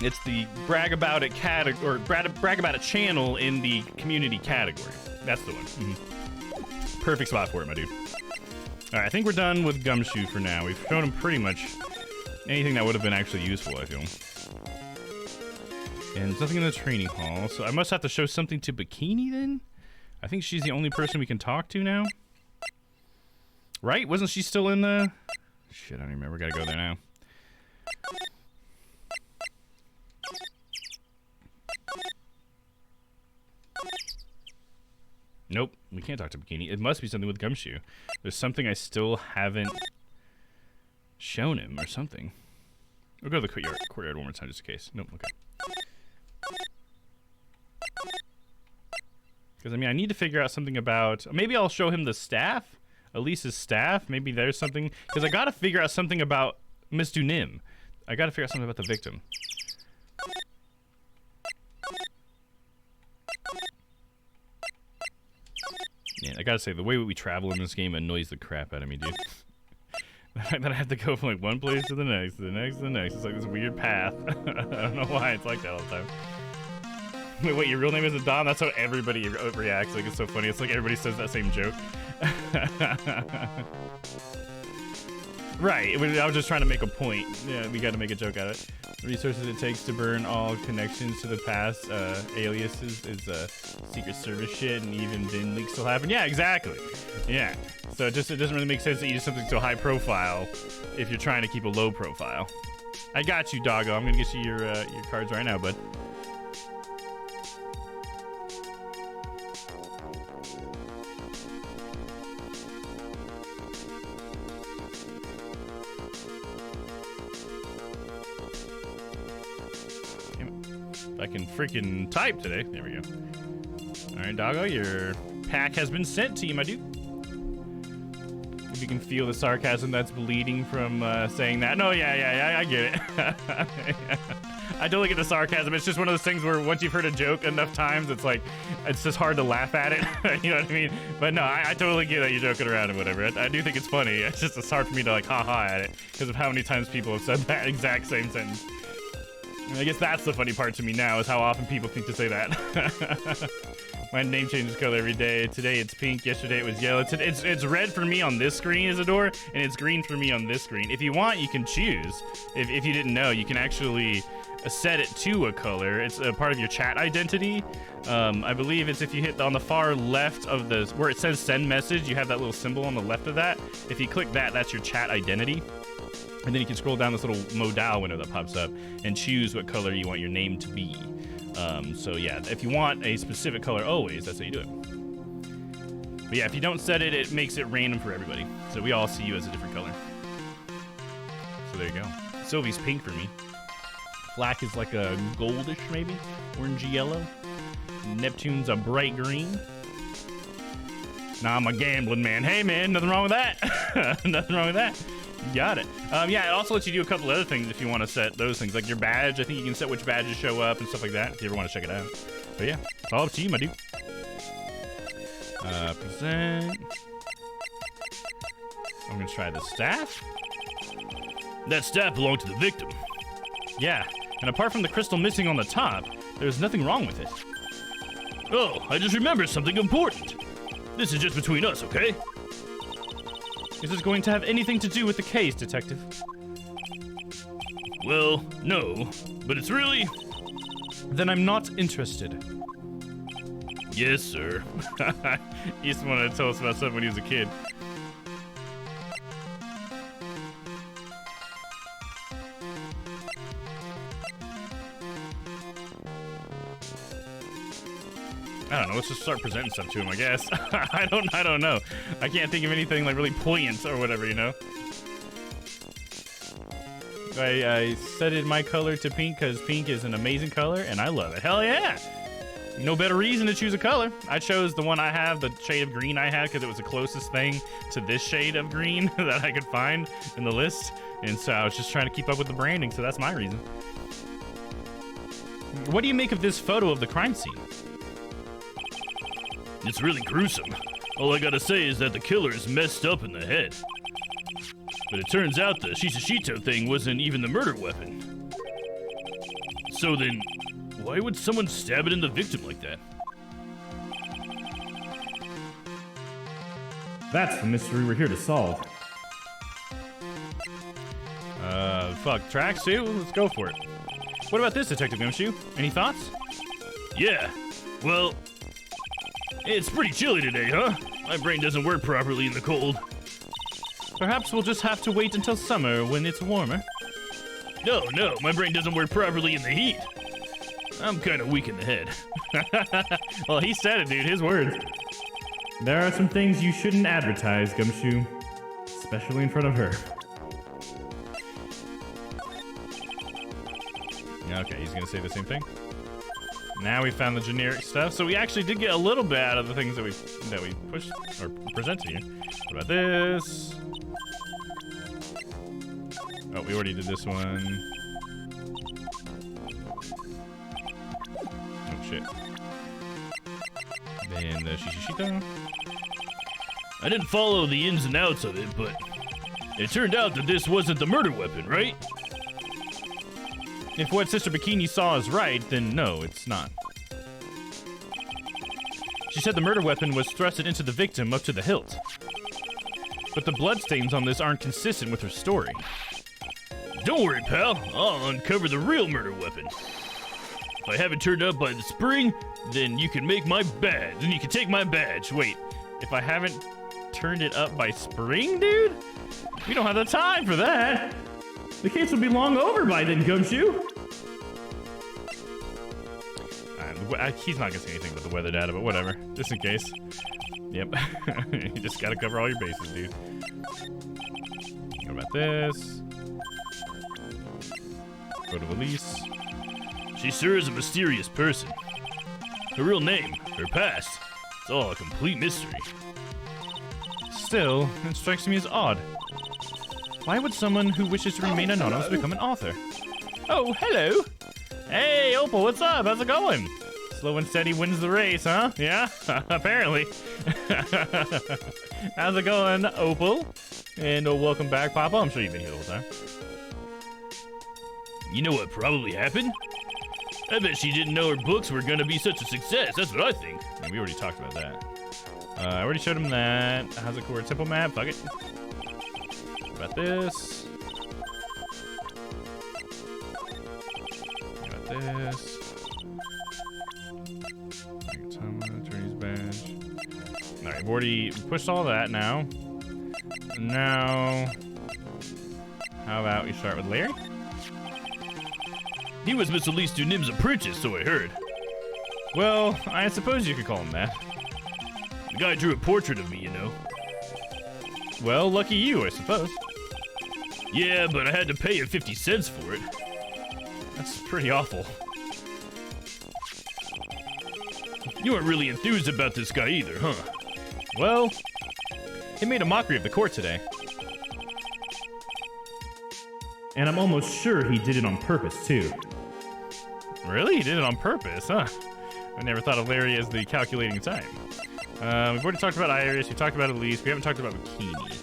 It's the brag about it category, or brag about it channel in the community category. That's the one. Mm-hmm. Perfect spot for it, my dude. All right, I think we're done with Gumshoe for now. We've shown him pretty much anything that would have been actually useful, I feel. And there's nothing in the training hall, so I must have to show something to Bikini then? I think she's the only person we can talk to now. Right? Wasn't she still in the... Shit, I don't remember. We gotta go there now. Nope, we can't talk to Bikini. It must be something with Gumshoe. There's something I still haven't shown him or something. We'll go to the courtyard one more time just in case. Nope, okay. Because, I mean, I need to figure out something about... Maybe I'll show him the staff? Elise's staff? Maybe there's something... Because I gotta figure out something about Miss Dunim. I gotta figure out something about the victim. Yeah, I gotta say, the way we travel in this game annoys the crap out of me, dude. The fact that I have to go from like one place to the next, to the next, to the next. It's like this weird path. I don't know why it's like that all the time. Wait, what, your real name isn't Domm? That's how everybody reacts. Like, it's so funny. It's like everybody says that same joke. Right, I was just trying to make a point. Yeah, we gotta make a joke out of it. The resources it takes to burn all connections to the past aliases is Secret Service shit, and even then leaks still happen. Yeah, exactly. Yeah, so it doesn't really make sense that you do something so high profile if you're trying to keep a low profile. I got you, Doggo. I'm gonna get you your cards right now, bud. I can freaking type today. There we go. All right, Doggo, your pack has been sent to you, my dude. If you can feel the sarcasm that's bleeding from saying that. No, yeah, I get it. I totally get the sarcasm. It's just one of those things where once you've heard a joke enough times, it's like, it's just hard to laugh at it. You know what I mean? But no, I totally get that you're joking around and whatever. I do think it's funny. It's hard for me to like ha-ha at it because of how many times people have said that exact same sentence. I guess that's the funny part to me now, is how often people think to say that. My name changes color every day. Today it's pink, yesterday it was yellow. It's red for me on this screen, Isadore, and it's green for me on this screen. If you want, you can choose. If you didn't know, you can actually set it to a color. It's a part of your chat identity. I believe it's if you hit on the far left of the, where it says send message, you have that little symbol on the left of that. If you click that, that's your chat identity. And then you can scroll down this little modal window that pops up and choose what color you want your name to be. So yeah, if you want a specific color always, that's how you do it. But yeah, if you don't set it, it makes it random for everybody. So we all see you as a different color. So there you go. Sylvie's pink for me. Black is like a goldish, maybe? Orangey yellow. Neptune's a bright green. Nah, I'm a gambling man. Hey man, nothing wrong with that. Nothing wrong with that. You got it. Yeah, it also lets you do a couple other things if you want to set those things. Like your badge, I think you can set which badges show up and stuff like that if you ever want to check it out. But yeah, it's all up to you, my dude. Present. I'm gonna try the staff. That staff belonged to the victim. Yeah, and apart from the crystal missing on the top, there's nothing wrong with it. Oh, I just remembered something important. This is just between us, okay? Is this going to have anything to do with the case, Detective? Well, no, but it's really... Then I'm not interested. Yes, sir. He just wanted to tell us about something when he was a kid. I don't know, let's just start presenting stuff to him, I guess. I don't know. I can't think of anything like really poignant or whatever, you know? I set it my color to pink because pink is an amazing color and I love it. Hell yeah! No better reason to choose a color. I chose the one I have, the shade of green I had, because it was the closest thing to this shade of green that I could find in the list. And so I was just trying to keep up with the branding, so that's my reason. What do you make of this photo of the crime scene? It's really gruesome. All I gotta say is that the killer is messed up in the head. But it turns out the Shishishito thing wasn't even the murder weapon. So then, why would someone stab it in the victim like that? That's the mystery we're here to solve. Fuck, tracksuit? Let's go for it. What about this, Detective Gumshoe? Any thoughts? Yeah, well, it's pretty chilly today, huh? My brain doesn't work properly in the cold. Perhaps we'll just have to wait until summer when it's warmer. No, my brain doesn't work properly in the heat. I'm kind of weak in the head. Well, he said it, dude. His words. There are some things you shouldn't advertise, Gumshoe. Especially in front of her. Okay, he's gonna say the same thing. Now we found the generic stuff, so we actually did get a little bit out of the things that we pushed or presented to you. What about this? Oh, we already did this one. Oh shit. Then the Shishishito. I didn't follow the ins and outs of it, but it turned out that this wasn't the murder weapon, right? If what Sister Bikini saw is right, then no, it's not. She said the murder weapon was thrusted into the victim up to the hilt. But the bloodstains on this aren't consistent with her story. Don't worry, pal. I'll uncover the real murder weapon. If I have it turned up by the spring, then you can make my badge. Then you can take my badge. Wait, if I haven't turned it up by spring, dude? We don't have the time for that. The case will be long over by then, Gumshoe. He's not gonna say anything about the weather data, but whatever. Just in case. Yep. You just gotta cover all your bases, dude. What about this? Photo of Elise. She sure is a mysterious person. Her real name, her past, it's all a complete mystery. Still, it strikes me as odd. Why would someone who wishes to remain anonymous become an author? Oh, hello! Hey, Opal, what's up? How's it going? Slow and steady wins the race, huh? Yeah? Apparently. How's it going, Opal? And welcome back, Papa. I'm sure you've been here the whole time. You know what probably happened? I bet she didn't know her books were gonna be such a success. That's what I think. Yeah, we already talked about that. I already showed him that. How's it called? Temple map? Fuck it. What about this? this. Attorney's badge. Alright, we've already pushed all that now. Now, how about we start with Larry? He was Miss Elise Dunim's apprentice, so I heard. Well, I suppose you could call him that. The guy drew a portrait of me, you know. Well, lucky you, I suppose. Yeah, but I had to pay him 50 cents for it. That's pretty awful. You weren't really enthused about this guy either, huh? Well, he made a mockery of the court today. And I'm almost sure he did it on purpose, too. Really? He did it on purpose, huh? I never thought of Larry as the calculating type. We've already talked about Iris, we talked about Elise, we haven't talked about Bikini.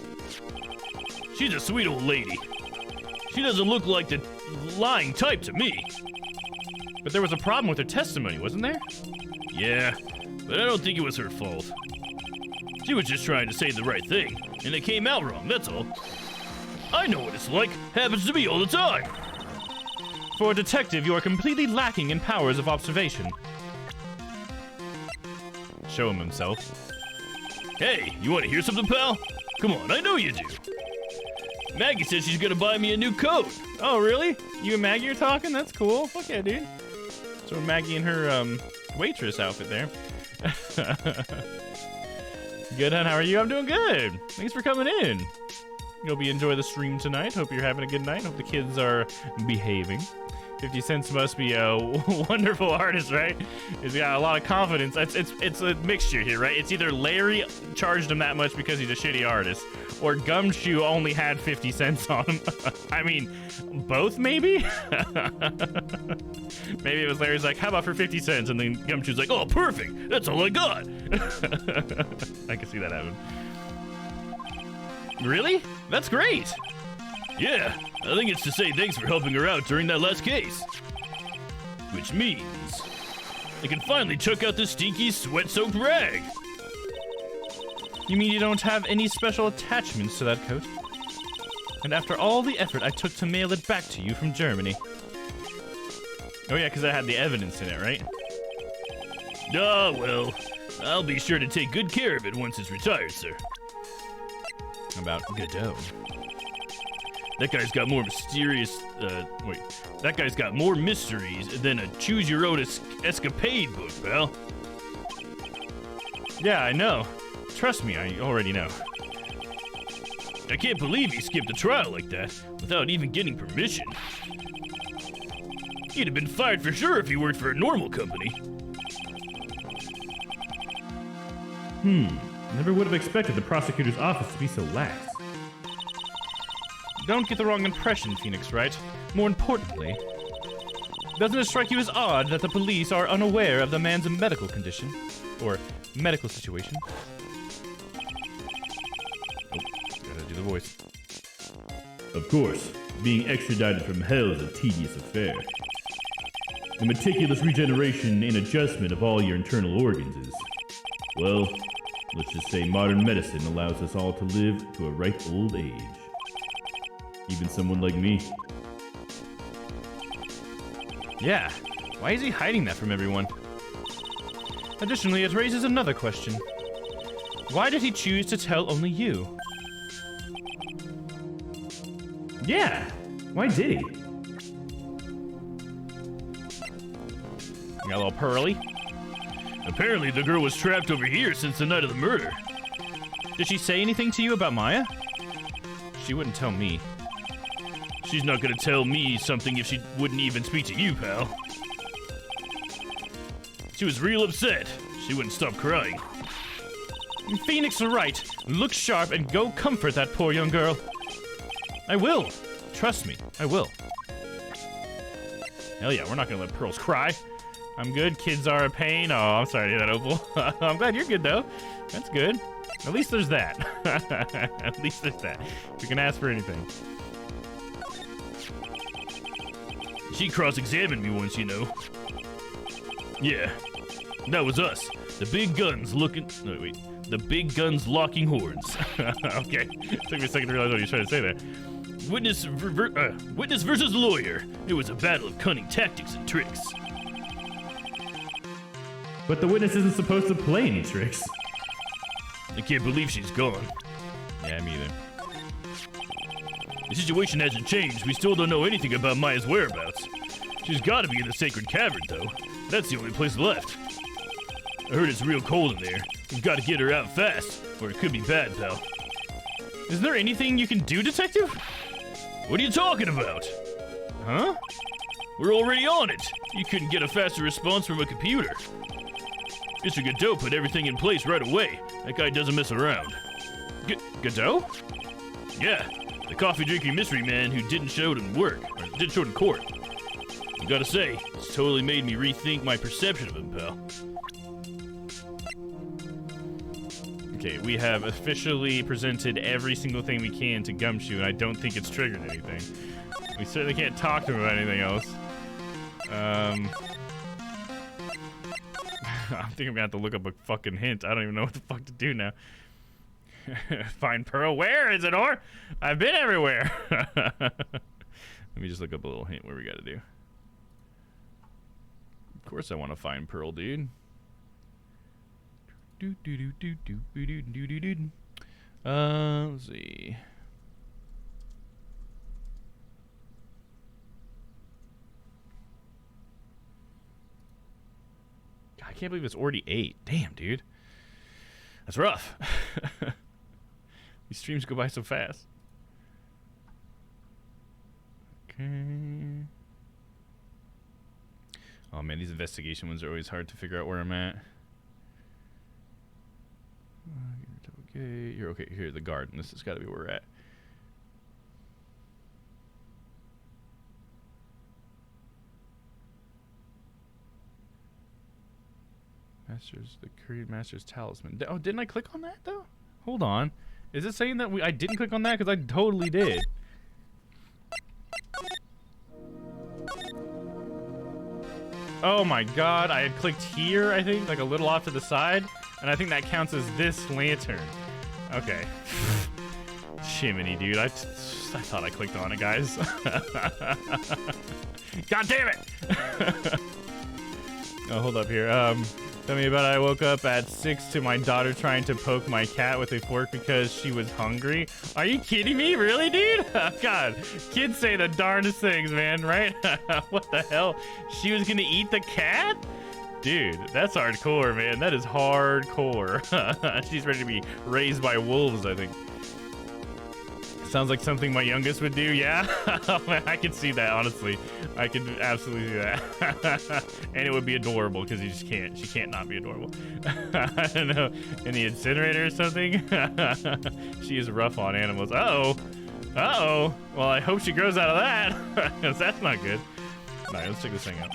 She's a sweet old lady. She doesn't look like the lying type to me. But there was a problem with her testimony, wasn't there? Yeah, but I don't think it was her fault. She was just trying to say the right thing, and it came out wrong, that's all. I know what it's like. Happens to me all the time. For a detective, you are completely lacking in powers of observation. Show him himself. Hey, you want to hear something, pal? Come on, I know you do. Maggie says she's gonna buy me a new coat. Oh, really? You and Maggie are talking? That's cool. Fuck yeah, dude. So Maggie in her, waitress outfit there. Good, hon. How are you? I'm doing good. Thanks for coming in. Hope you enjoy the stream tonight. Hope you're having a good night. Hope the kids are behaving. 50 Cent must be a wonderful artist, right? He's got a lot of confidence. It's a mixture here, right? It's either Larry charged him that much because he's a shitty artist, or Gumshoe only had 50 cents on him. I mean, both maybe? Maybe it was Larry's like, how about for 50 cents? And then Gumshoe's like, oh, perfect. That's all I got. I can see that happen. Really? That's great. Yeah, I think it's to say thanks for helping her out during that last case. Which means I can finally chuck out this stinky, sweat-soaked rag. You mean you don't have any special attachments to that coat? And after all the effort I took to mail it back to you from Germany. Oh yeah, because I had the evidence in it, right? Ah, well, I'll be sure to take good care of it once it's retired, sir. How about Godot? That guy's got more mysterious, that guy's got more mysteries than a choose-your-own escapade book, pal. Yeah, I know. Trust me, I already know. I can't believe he skipped a trial like that without even getting permission. He'd have been fired for sure if he worked for a normal company. Never would have expected the prosecutor's office to be so lax. Don't get the wrong impression, Phoenix Wright. More importantly, doesn't it strike you as odd that the police are unaware of the man's medical condition? Or medical situation? Oh, gotta do the voice. Of course, being extradited from hell is a tedious affair. The meticulous regeneration and adjustment of all your internal organs is, well, let's just say modern medicine allows us all to live to a ripe old age. Even someone like me. Yeah, why is he hiding that from everyone? Additionally, it raises another question. Why did he choose to tell only you? Yeah, why did he? Got a little pearly. Apparently the girl was trapped over here since the night of the murder. Did she say anything to you about Maya? She wouldn't tell me. She's not gonna tell me something if she wouldn't even speak to you, pal. She was real upset. She wouldn't stop crying. Phoenix Wright, look sharp and go comfort that poor young girl. I will. Trust me, I will. Hell yeah, we're not gonna let Pearls cry. I'm good. Kids are a pain. Oh, I'm sorry to hear that, Opal. I'm glad you're good, though. That's good. At least there's that. At least there's that. You can ask for anything. She cross-examined me once, you know. Yeah, that was us. The big guns looking... No, wait. The big guns locking horns. Okay. Took me a second to realize what you were trying to say there. Witness versus lawyer. It was a battle of cunning tactics and tricks. But the witness isn't supposed to play any tricks. I can't believe she's gone. Yeah, me either. The situation hasn't changed. We still don't know anything about Maya's whereabouts. She's gotta be in the Sacred Cavern, though. That's the only place left. I heard it's real cold in there. We've got to get her out fast, or it could be bad, pal. Is there anything you can do, detective? What are you talking about? Huh? We're already on it. You couldn't get a faster response from a computer. Mr. Godot put everything in place right away. That guy doesn't mess around. Godot? Yeah, the coffee-drinking mystery man who didn't show it in work, or didn't show it in court. I gotta say, it's totally made me rethink my perception of him, pal. Okay, we have officially presented every single thing we can to Gumshoe, and I don't think it's triggered anything. We certainly can't talk to him about anything else. I think I'm gonna have to look up a fucking hint. I don't even know what the fuck to do now. Find Pearl. Where is it, or? I've been everywhere. Let me just look up a little hint where we gotta do. Of course I want to find Pearl, dude. Let's see. God, I can't believe it's already 8. Damn, dude. That's rough. These streams go by so fast. Okay. Oh man, these investigation ones are always hard to figure out where I'm at. Okay, you're okay. Here, the garden. This has got to be where we're at. Masters, the Korean Masters Talisman. Oh, didn't I click on that though? Hold on. Is it saying that I didn't click on that? Because I totally did. Oh my god, I had clicked here, I think, like a little off to the side. And I think that counts as this lantern. Okay. Shiminy, dude. I thought I clicked on it, guys. God damn it! Oh, hold up here. Tell me about it. I woke up at 6 to my daughter trying to poke my cat with a fork because she was hungry. Are you kidding me? Really, dude? God, kids say the darndest things, man, right? What the hell? She was gonna eat the cat? Dude, that's hardcore, man. That is hardcore. She's ready to be raised by wolves, I think. Sounds like something my youngest would do, yeah? Oh, man, I can see that, honestly. I can absolutely see that. And it would be adorable, because you just can't. She can't not be adorable. I don't know. In the incinerator or something? She is rough on animals. Uh-oh. Uh-oh. Well, I hope she grows out of that, because that's not good. All right, let's check this thing out.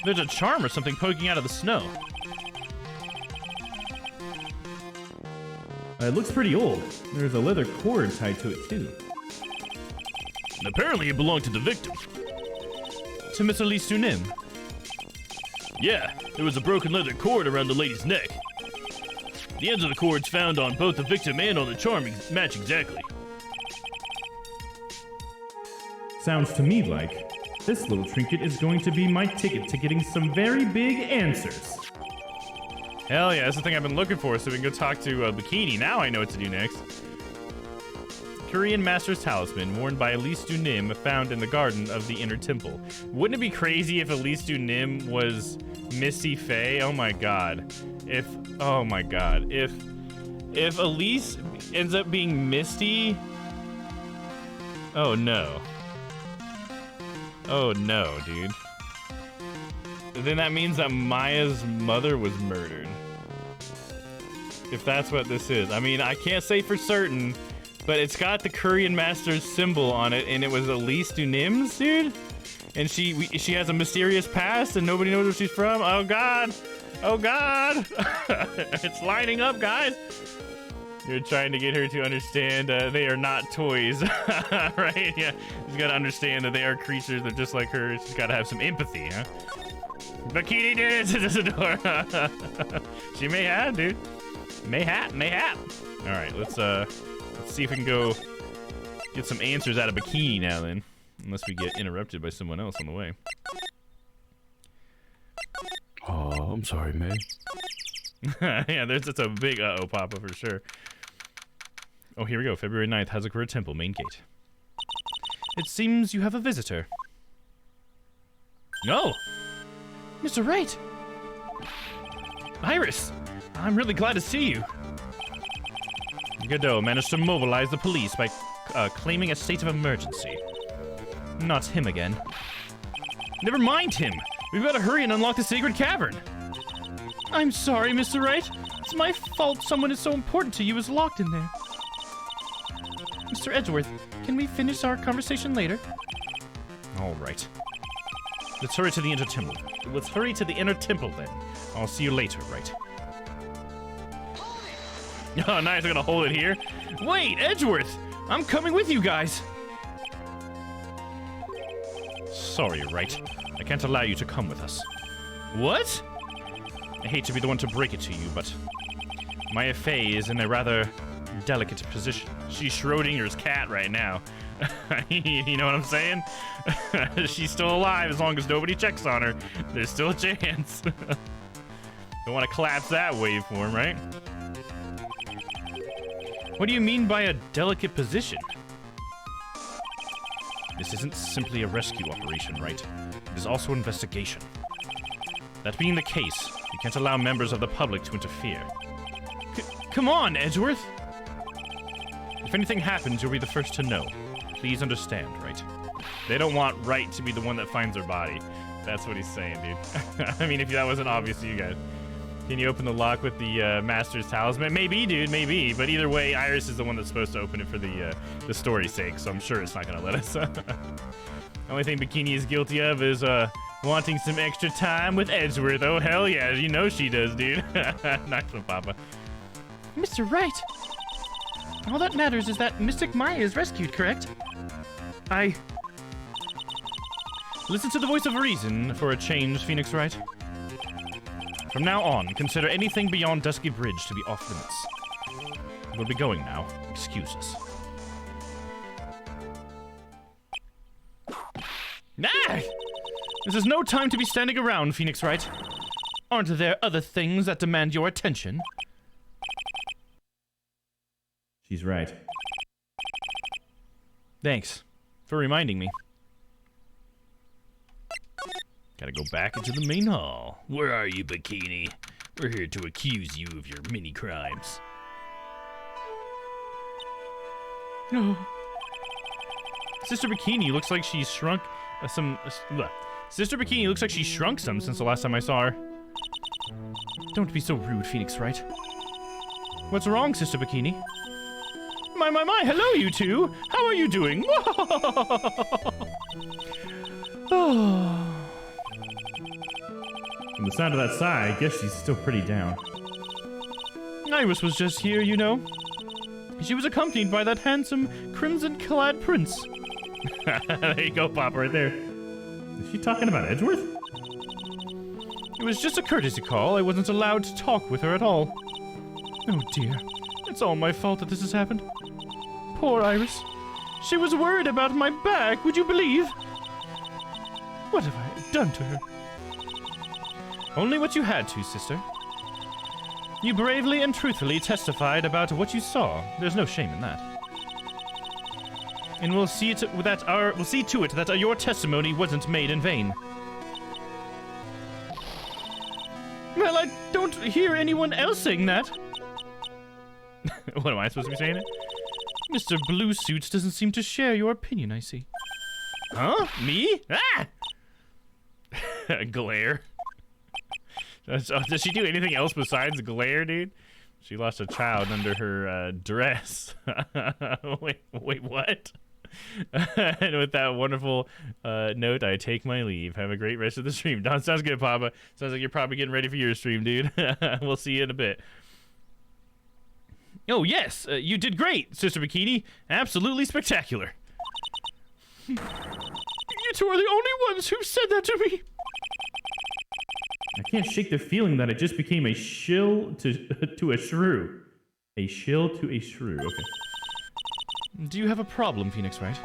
There's a charm or something poking out of the snow. It looks pretty old. There's a leather cord tied to it, too. And apparently it belonged to the victim. To Miss Elise Sunim. Yeah, there was a broken leather cord around the lady's neck. The ends of the cords found on both the victim and on the charm match exactly. Sounds to me like this little trinket is going to be my ticket to getting some very big answers. Hell yeah, that's the thing I've been looking for, so we can go talk to Bikini. Now I know what to do next. Korean Master's Talisman, worn by Elise Dunim, found in the garden of the Inner Temple. Wouldn't it be crazy if Elise Dunim was Misty Faye? Oh my god. If Elise ends up being Misty... Oh no. Oh no, dude. Then that means that Maya's mother was murdered. If that's what this is. I mean, I can't say for certain, but it's got the Korean Master's symbol on it, and it was Elise Dunim's, dude? And she has a mysterious past, and nobody knows where she's from? Oh god! Oh god! It's lining up, guys! You're trying to get her to understand they are not toys, right? Yeah, she's got to understand that they are creatures. They're just like her. She's got to have some empathy, huh? Bikini did it to the door. She may have, dude. Mayhap. All right, let's see if we can go Get some answers out of Bikini now then. Unless we get interrupted by someone else on the way. Oh, I'm sorry, May. Yeah, that's a big uh-oh papa for sure. Oh, here we go. February 9th, Hazakura Temple, main gate. It seems you have a visitor. No! Mr. Wright! Iris! I'm really glad to see you. Godot managed to mobilize the police by claiming a state of emergency. Not him again. Never mind him! We've got to hurry and unlock the Sacred Cavern! I'm sorry, Mr. Wright. It's my fault someone is so important to you is locked in there. Mr. Edgeworth, can we finish our conversation later? Alright. Let's hurry to the inner temple. Let's hurry to the inner temple then. I'll see you later, right? Oh, nice. I'm gonna hold it here. Wait, Edgeworth! I'm coming with you guys! Sorry, right? I can't allow you to come with us. What? I hate to be the one to break it to you, but Maya Fey is in a rather delicate position. She's Schrodinger's cat right now. You know what I'm saying? She's still alive as long as nobody checks on her. There's still a chance. Don't want to collapse that waveform, right? What do you mean by a delicate position? This isn't simply a rescue operation, right? It is also an investigation. That being the case, we can't allow members of the public to interfere. Come on, Edgeworth! If anything happens, you'll be the first to know. Please understand, right? They don't want Wright to be the one that finds her body. That's what he's saying, dude. I mean, if that wasn't obvious to you guys. Can you open the lock with the Master's Talisman? Maybe, dude, maybe. But either way, Iris is the one that's supposed to open it for the story's sake, so I'm sure it's not going to let us. The only thing Bikini is guilty of is wanting some extra time with Edgeworth. Oh, hell yeah, you know she does, dude. Nice one, Papa. Mr. Wright! All that matters is that Mystic Maya is rescued, correct? Listen to the voice of reason for a change, Phoenix Wright. From now on, consider anything beyond Dusky Bridge to be off limits. We'll be going now. Excuse us. Ah! This is no time to be standing around, Phoenix Wright. Aren't there other things that demand your attention? She's right. Thanks for reminding me. Gotta go back into the main hall. Where are you, Bikini? We're here to accuse you of your many crimes. No. Sister Bikini looks like she's shrunk Sister Bikini looks like she's shrunk some since the last time I saw her. Don't be so rude, Phoenix Wright. What's wrong, Sister Bikini? My, hello you two! How are you doing? From the sound of that sigh, I guess she's still pretty down. Iris was just here, you know. She was accompanied by that handsome, crimson-clad prince. There you go, Pop, right there. Is she talking about Edgeworth? It was just a courtesy call. I wasn't allowed to talk with her at all. Oh dear. It's all my fault that this has happened. Poor Iris. She was worried about my back, would you believe? What have I done to her? Only what you had to, sister. You bravely and truthfully testified about what you saw. There's no shame in that. And we'll see to it that your testimony wasn't made in vain. Well, I don't hear anyone else saying that. What am I supposed to be saying it? Mr. Blue Suits doesn't seem to share your opinion, I see. Huh? Me? Ah! Glare. Does she do anything else besides glare, dude? She lost a child under her dress. Wait, what? And with that wonderful note, I take my leave. Have a great rest of the stream. Don, sounds good, Papa. Sounds like you're probably getting ready for your stream, dude. We'll see you in a bit. Oh, yes, you did great, Sister Bikini. Absolutely spectacular. You two are the only ones who've said that to me. I can't shake the feeling that it just became a shill to a shrew. A shill to a shrew, okay. Do you have a problem, Phoenix Wright?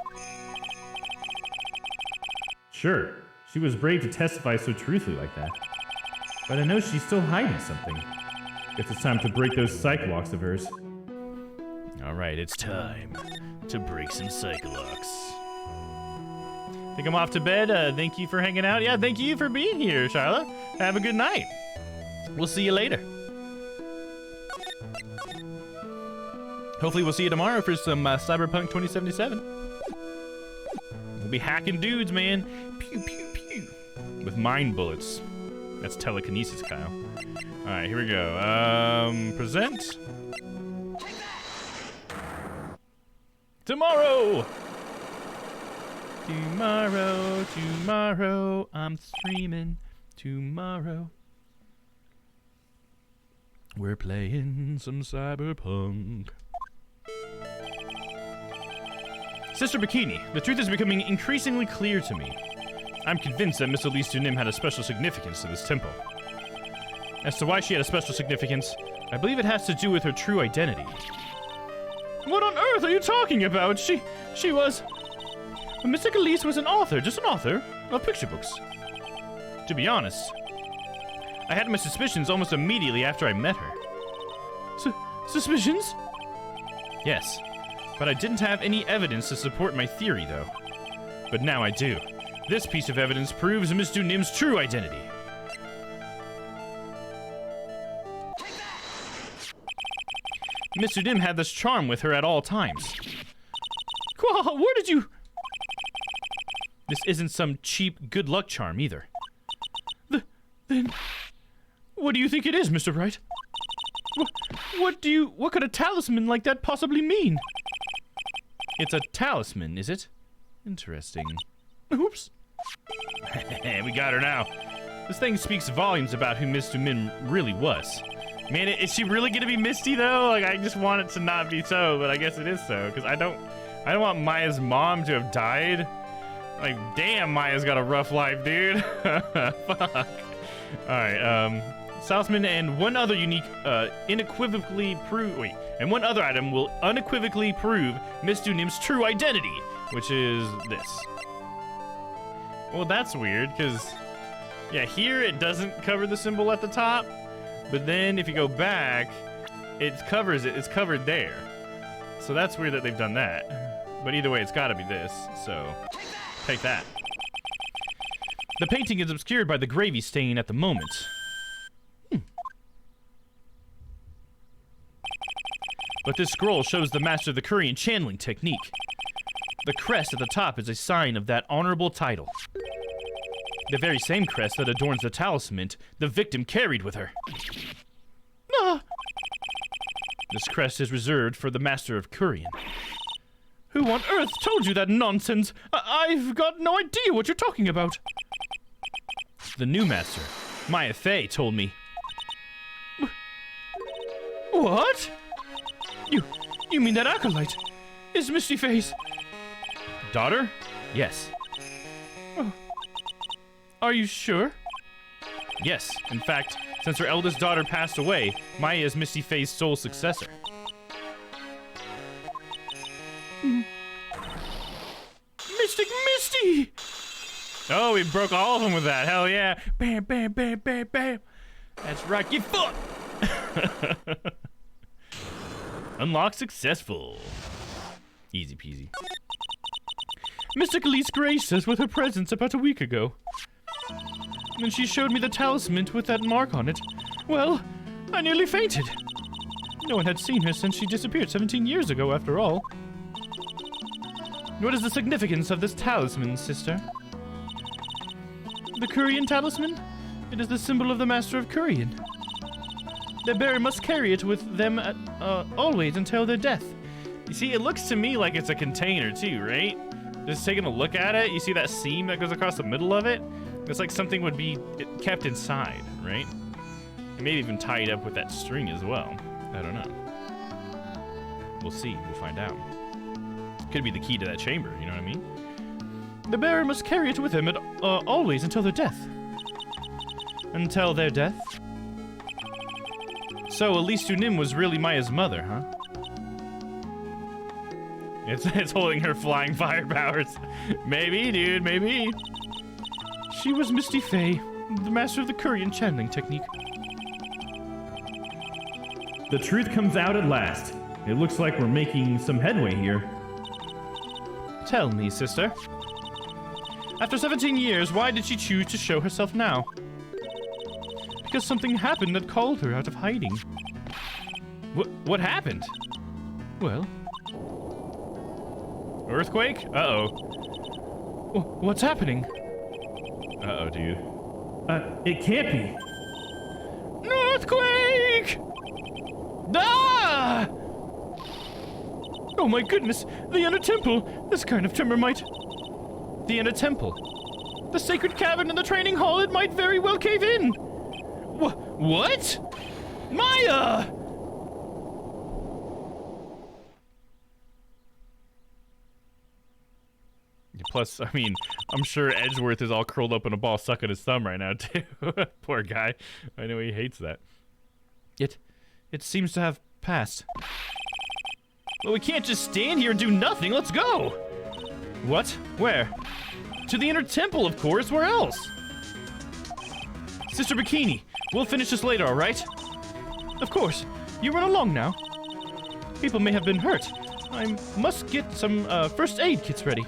Sure, she was brave to testify so truthfully like that. But I know she's still hiding something. Guess it's time to break those psych locks of hers. Alright, it's time to break some cycle locks. Think I'm off to bed. Thank you for hanging out. Yeah, thank you for being here, Shyla. Have a good night. We'll see you later. Hopefully we'll see you tomorrow for some Cyberpunk 2077. We'll be hacking dudes, man. Pew, pew, pew. With mind bullets. That's telekinesis, Kyle. Alright, here we go. Present. Tomorrow! Tomorrow, I'm streaming. Tomorrow. We're playing some Cyberpunk. Sister Bikini, the truth is becoming increasingly clear to me. I'm convinced that Miss Elise Dunim had a special significance to this temple. As to why she had a special significance, I believe it has to do with her true identity. What on earth are you talking about? She was... Mystic Elise was an author, just an author, of picture books. To be honest, I had my suspicions almost immediately after I met her. Suspicions? Yes, but I didn't have any evidence to support my theory, though. But now I do. This piece of evidence proves Miss Dunim's true identity. Miss Dunim had this charm with her at all times. Where did you... This isn't some cheap good luck charm, either. Then... What do you think it is, Mr. Wright? What could a talisman like that possibly mean? It's a talisman, is it? Interesting. Oops. We got her now. This thing speaks volumes about who Miss Dunim really was. Man, is she really gonna be Misty though? Like, I just want it to not be so, but I guess it is so, because I don't want Maya's mom to have died. Like, damn, Maya's got a rough life, dude. Fuck. Alright, Salesman and one other unique, and one other item will unequivocally prove Miss Dunim's true identity, which is this. Well, that's weird, because, yeah, here it doesn't cover the symbol at the top, but then if you go back, it covers it. It's covered there. So that's weird that they've done that. But either way, it's gotta be this, so take that. The painting is obscured by the gravy stain at the moment. But this scroll shows the master of the Korean channeling technique. The crest at the top is a sign of that honorable title. The very same crest that adorns the talisman the victim carried with her. Ah! This crest is reserved for the master of Korean. Who on earth told you that nonsense? I've got no idea what you're talking about. The new master, Maya Fey, told me. What? You mean that acolyte is Misty Fey's daughter? Yes. Oh. Are you sure? Yes. In fact, since her eldest daughter passed away, Maya is Misty Fey's sole successor. Mystic Misty! Oh, we broke all of them with that. Hell yeah. Bam, bam, bam, bam, bam. That's right. Get fucked! Unlock successful. Easy peasy. Mystic Elise graced us with her presence about a week ago. And she showed me the talisman with that mark on it. Well, I nearly fainted. No one had seen her since she disappeared 17 years ago, after all. What is the significance of this talisman, sister? The Korean talisman? It is the symbol of the Master of Korean. Their bearer must carry it with them always until their death. You see, it looks to me like it's a container too, right? Just taking a look at it, you see that seam that goes across the middle of it? It's like something would be kept inside, right? And maybe even tied up with that string as well. I don't know. We'll see. We'll find out. Could be the key to that chamber, you know what I mean? The bearer must carry it with him always until their death. Until their death? So Elise Dunim was really Maya's mother, huh? It's holding her flying fire powers. Maybe, dude, maybe. She was Misty Faye, the master of the Korean channeling technique. The truth comes out at last. It looks like we're making some headway here. Tell me, sister. After 17 years, why did she choose to show herself now? Because something happened that called her out of hiding. What happened? Well, Earthquake? Uh-oh. what's happening? Uh-oh, dude. It can't be. Earthquake! Ah! Oh my goodness, the inner temple! This kind of timber might... The inner temple? The Sacred Cavern in the training hall, it might very well cave in! What? Maya! Plus, I mean, I'm sure Edgeworth is all curled up in a ball sucking his thumb right now, too. Poor guy. I know he hates that. It seems to have passed. Well, we can't just stand here and do nothing. Let's go. What? Where? To the inner temple, of course. Where else? Sister Bikini, we'll finish this later, alright? Of course. You run along now. People may have been hurt. I must get some first aid kits ready.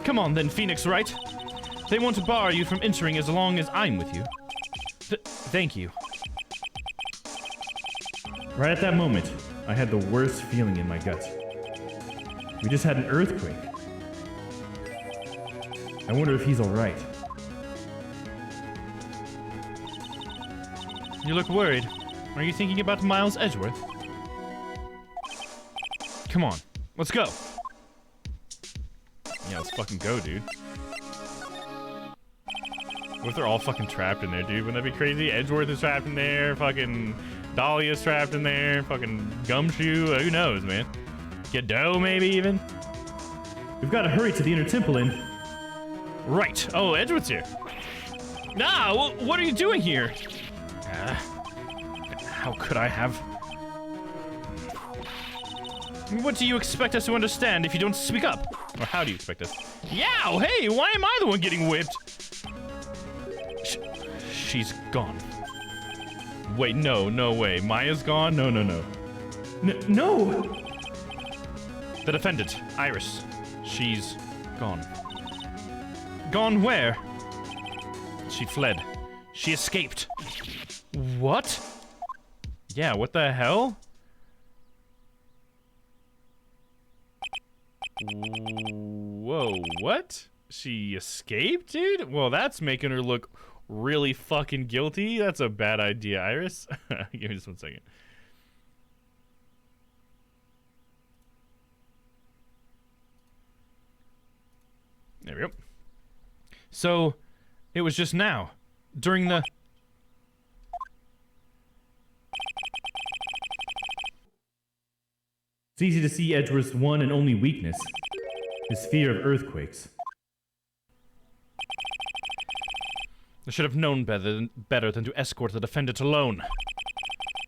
Come on then, Phoenix Wright. They want to bar you from entering as long as I'm with you. Thank you. Right at that moment, I had the worst feeling in my gut. We just had an earthquake. I wonder if he's alright. You look worried. Are you thinking about Miles Edgeworth? Come on, let's go. Yeah, let's fucking go, dude. What if they're all fucking trapped in there, dude? Wouldn't that be crazy? Edgeworth is trapped in there. Fucking Dahlia's trapped in there. Fucking Gumshoe. Who knows, man? Godot, maybe, even? We've got to hurry to the inner temple and... Right. Oh, Edgeworth's here. Nah, what are you doing here? How could I have... What do you expect us to understand if you don't speak up? Or how do you expect us? Yow, hey, why am I the one getting whipped? She's gone. Wait, no way. Maya's gone? No. No! The defendant, Iris. She's gone. Gone where? She fled. She escaped. What? Yeah, what the hell? Whoa, what? She escaped, dude? Well, that's making her look really fucking guilty. That's a bad idea, Iris. Give me just 1 second. There we go. So, it was just now, during the... It's easy to see Edgeworth's one and only weakness. His fear of earthquakes. I should have known better than to escort the defendant alone.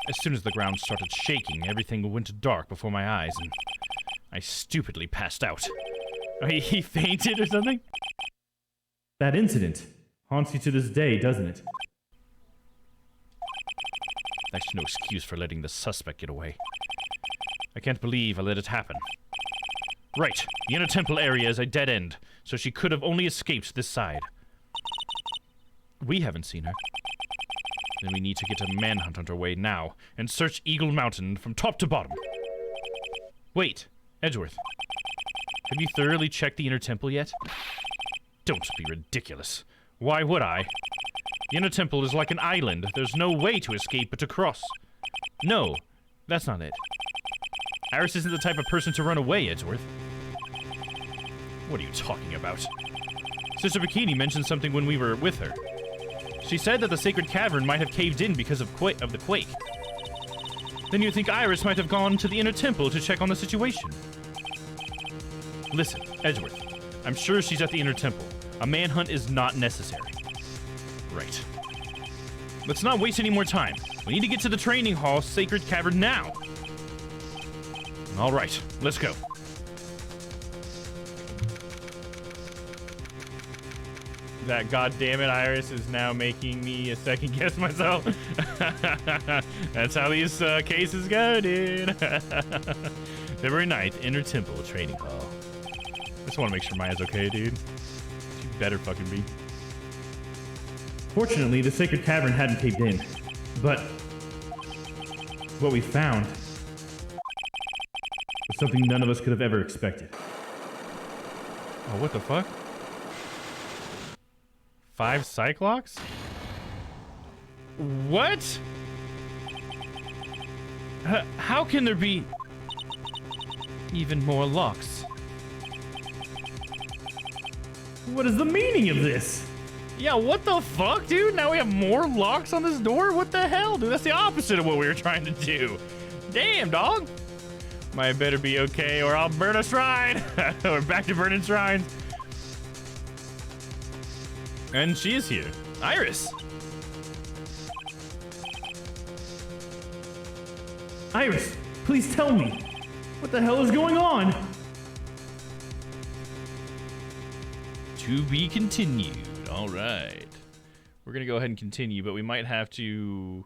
As soon as the ground started shaking, everything went dark before my eyes, and I stupidly passed out. He fainted or something? That incident haunts you to this day, doesn't it? That's no excuse for letting the suspect get away. I can't believe I let it happen. Right, the inner temple area is a dead end, so she could have only escaped this side. We haven't seen her. Then we need to get a manhunt underway now, and search Eagle Mountain from top to bottom. Wait, Edgeworth. Have you thoroughly checked the inner temple yet? Don't be ridiculous. Why would I? The inner temple is like an island. There's no way to escape but to cross. No, that's not it. Iris isn't the type of person to run away, Edgeworth. What are you talking about? Sister Bikini mentioned something when we were with her. She said that the Sacred Cavern might have caved in because of the quake. Then you think Iris might have gone to the inner temple to check on the situation. Listen, Edgeworth, I'm sure she's at the inner temple. A manhunt is not necessary. Right. Let's not waste any more time. We need to get to the training hall, Sacred Cavern, now. All right, let's go. That goddamn it, Iris is now making me second guess myself. That's how these cases go, dude. February 9th, Inner Temple Training Hall. Just want to make sure Maya's okay, dude. She better fucking be. Fortunately, the Sacred Cavern hadn't caved in, but what we found was something none of us could have ever expected. Oh, what the fuck? 5 Cyclocks? What? How can there be even more locks? What is the meaning of this? Yeah, what the fuck, dude? Now we have more locks on this door? What the hell, dude? That's the opposite of what we were trying to do. Damn, dog. Might better be okay or I'll burn a shrine. We're back to burning shrines. And she is here. Iris. Iris, please tell me. What the hell is going on? To be continued. All right. We're going to go ahead and continue, but we might have to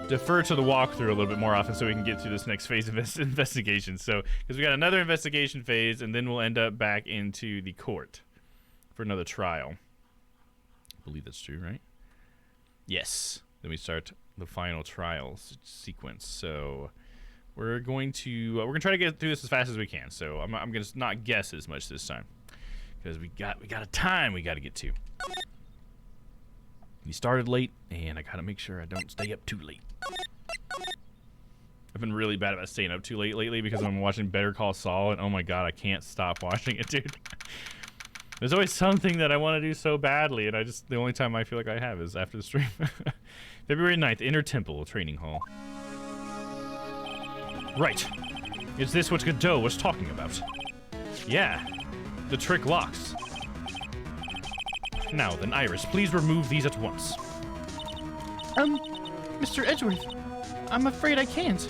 defer to the walkthrough a little bit more often so we can get through this next phase of investigation. So, because we got another investigation phase, and then we'll end up back into the court for another trial. I believe that's true, right? Yes. Then we start the final trials sequence. So we're going to try to get through this as fast as we can. So I'm going to not guess as much this time because we got a time we got to get to. We started late, and I got to make sure I don't stay up too late. I've been really bad about staying up too late lately because I'm watching Better Call Saul, and oh my god, I can't stop watching it, dude. There's always something that I want to do so badly, and the only time I feel like I have is after the stream. February 9th, Inner Temple Training Hall. Right. Is this what Godot was talking about? Yeah. The trick locks. Now then, Iris, please remove these at once. Mr. Edgeworth, I'm afraid I can't.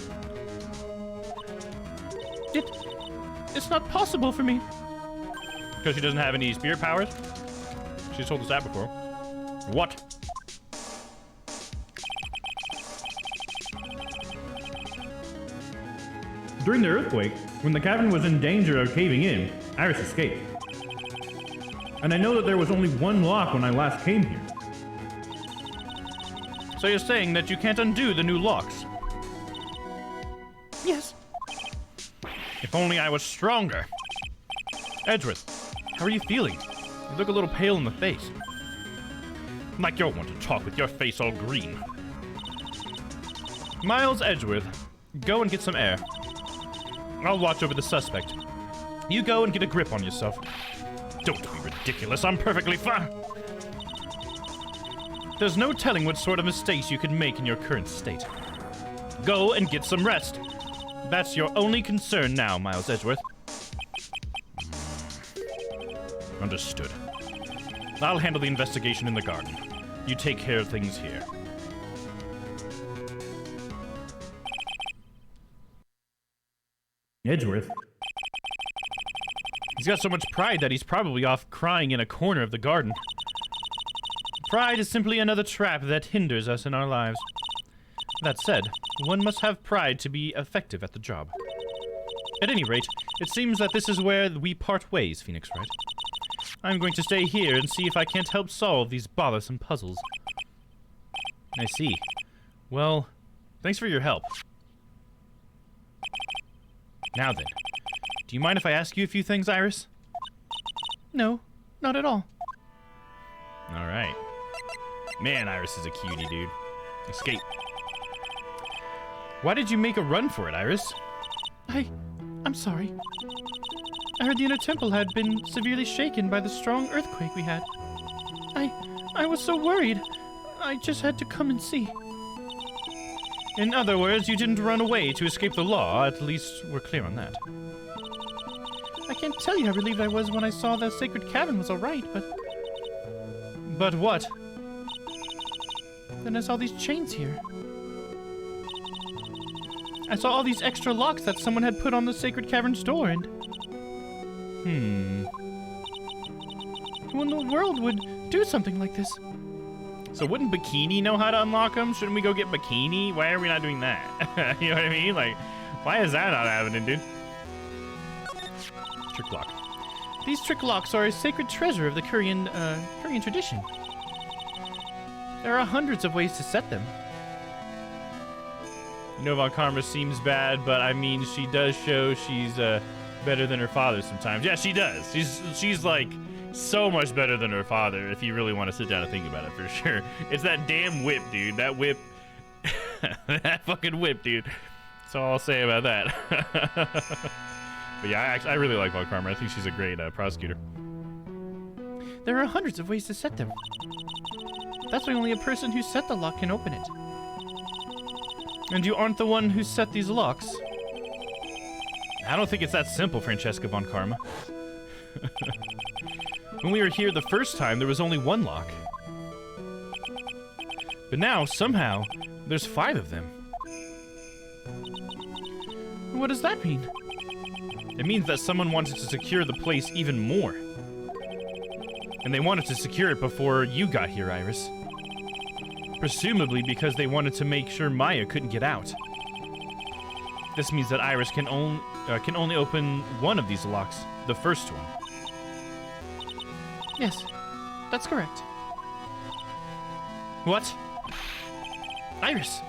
It's not possible for me. Because she doesn't have any spirit powers? She's told us that before. What? During the earthquake, when the cavern was in danger of caving in, Iris escaped. And I know that there was only one lock when I last came here. So you're saying that you can't undo the new locks? Yes. If only I was stronger. Edgeworth, how are you feeling? You look a little pale in the face. Like you're one to talk with your face all green. Miles Edgeworth, go and get some air. I'll watch over the suspect. You go and get a grip on yourself. Don't be ridiculous, I'm perfectly fine. There's no telling what sort of mistakes you could make in your current state. Go and get some rest. That's your only concern now, Miles Edgeworth. Understood. I'll handle the investigation in the garden. You take care of things here. Edgeworth? He's got so much pride that he's probably off crying in a corner of the garden. Pride is simply another trap that hinders us in our lives. That said, one must have pride to be effective at the job. At any rate, it seems that this is where we part ways, Phoenix Wright. I'm going to stay here and see if I can't help solve these bothersome puzzles. I see. Well, thanks for your help. Now then, do you mind if I ask you a few things, Iris? No, not at all. All right. Man, Iris is a cutie, dude. Escape. Why did you make a run for it, Iris? I'm sorry. I heard the Inner Temple had been severely shaken by the strong earthquake we had. I was so worried. I just had to come and see. In other words, you didn't run away to escape the law. At least we're clear on that. I can't tell you how relieved I was when I saw the Sacred Cavern was alright, but... But what? Then I saw these chains here. I saw all these extra locks that someone had put on the Sacred Cavern's door, and who in the world would do something like this? So wouldn't Bikini know how to unlock them? Shouldn't we go get Bikini? Why are we not doing that? You know what I mean? Like, why is that not happening, dude? Trick lock. These trick locks are a sacred treasure of the Korean tradition. There are hundreds of ways to set them. You know, Von Karma seems bad, but I mean, she does show she's better than her father sometimes. Yeah, she does. She's like so much better than her father if you really want to sit down and think about it, for sure. It's that damn whip, dude. That whip. That fucking whip, dude. That's all I'll say about that. But yeah, I really like Von Karma. I think she's a great prosecutor. There are hundreds of ways to set them. That's why only a person who set the lock can open it. And you aren't the one who set these locks. I don't think it's that simple, Francesca Von Karma. When we were here the first time, there was only one lock. But now, somehow, there's 5 of them. What does that mean? It means that someone wanted to secure the place even more. And they wanted to secure it before you got here, Iris. Presumably because they wanted to make sure Maya couldn't get out. This means that Iris can only open one of these locks, the first one. Yes, that's correct. What? Iris,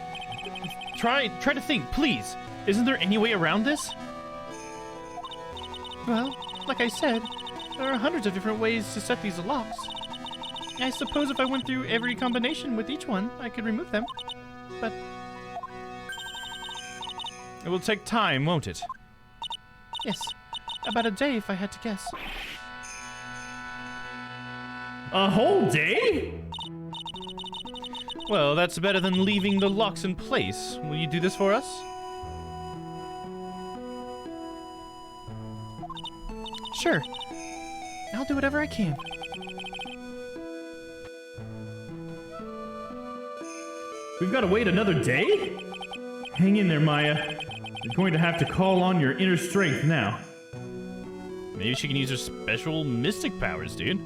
try to think, please. Isn't there any way around this? Well, like I said, there are hundreds of different ways to set these locks. I suppose if I went through every combination with each one, I could remove them. But it will take time, won't it? Yes, about a day if I had to guess. A whole day? Well, that's better than leaving the locks in place. Will you do this for us? Sure. I'll do whatever I can. We've got to wait another day? Hang in there, Maya. You're going to have to call on your inner strength now. Maybe she can use her special mystic powers, dude.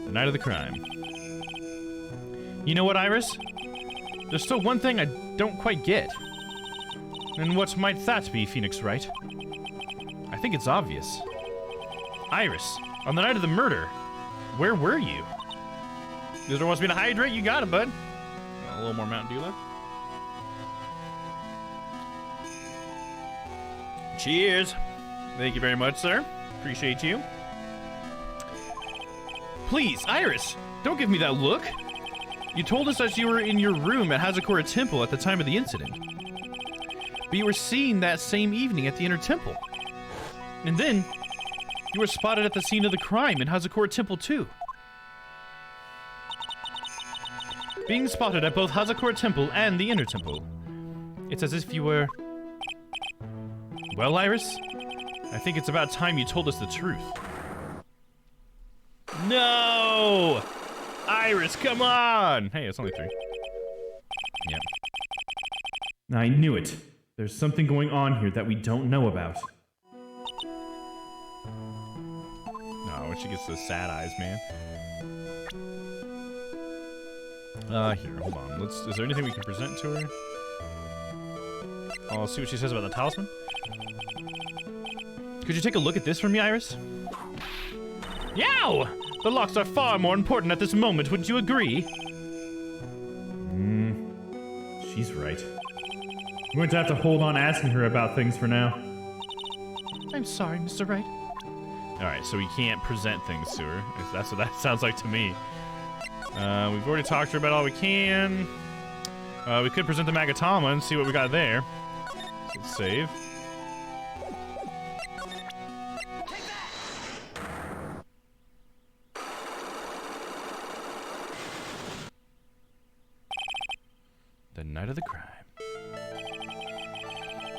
The night of the crime. You know what, Iris? There's still one thing I don't quite get. And what might that be, Phoenix Wright? I think it's obvious. Iris, on the night of the murder, where were you? Visitor wants me to hydrate? You got it, bud. A little more Mountain Dew left. Cheers. Thank you very much, sir. Appreciate you. Please, Iris, don't give me that look. You told us that you were in your room at Hazakura Temple at the time of the incident. But you were seen that same evening at the Inner Temple. And then, you were spotted at the scene of the crime in Hazakura Temple too. Being spotted at both Hazakura Temple and the Inner Temple. It's as if you were... Well, Iris, I think it's about time you told us the truth. No! Iris, come on! Hey, it's only 3. Yep. I knew it. There's something going on here that we don't know about. No, when she gets those sad eyes, man. Here, hold on. Is there anything we can present to her? I'll see what she says about the talisman. Could you take a look at this for me, Iris? Yow! The locks are far more important at this moment, wouldn't you agree? She's right. I'm going to have to hold on asking her about things for now. I'm sorry, Mr. Wright. Alright, so we can't present things to her. That's what that sounds like to me. We've already talked to her about all we can. We could present the Magatama and see what we got there. So let's save. The night of the crime.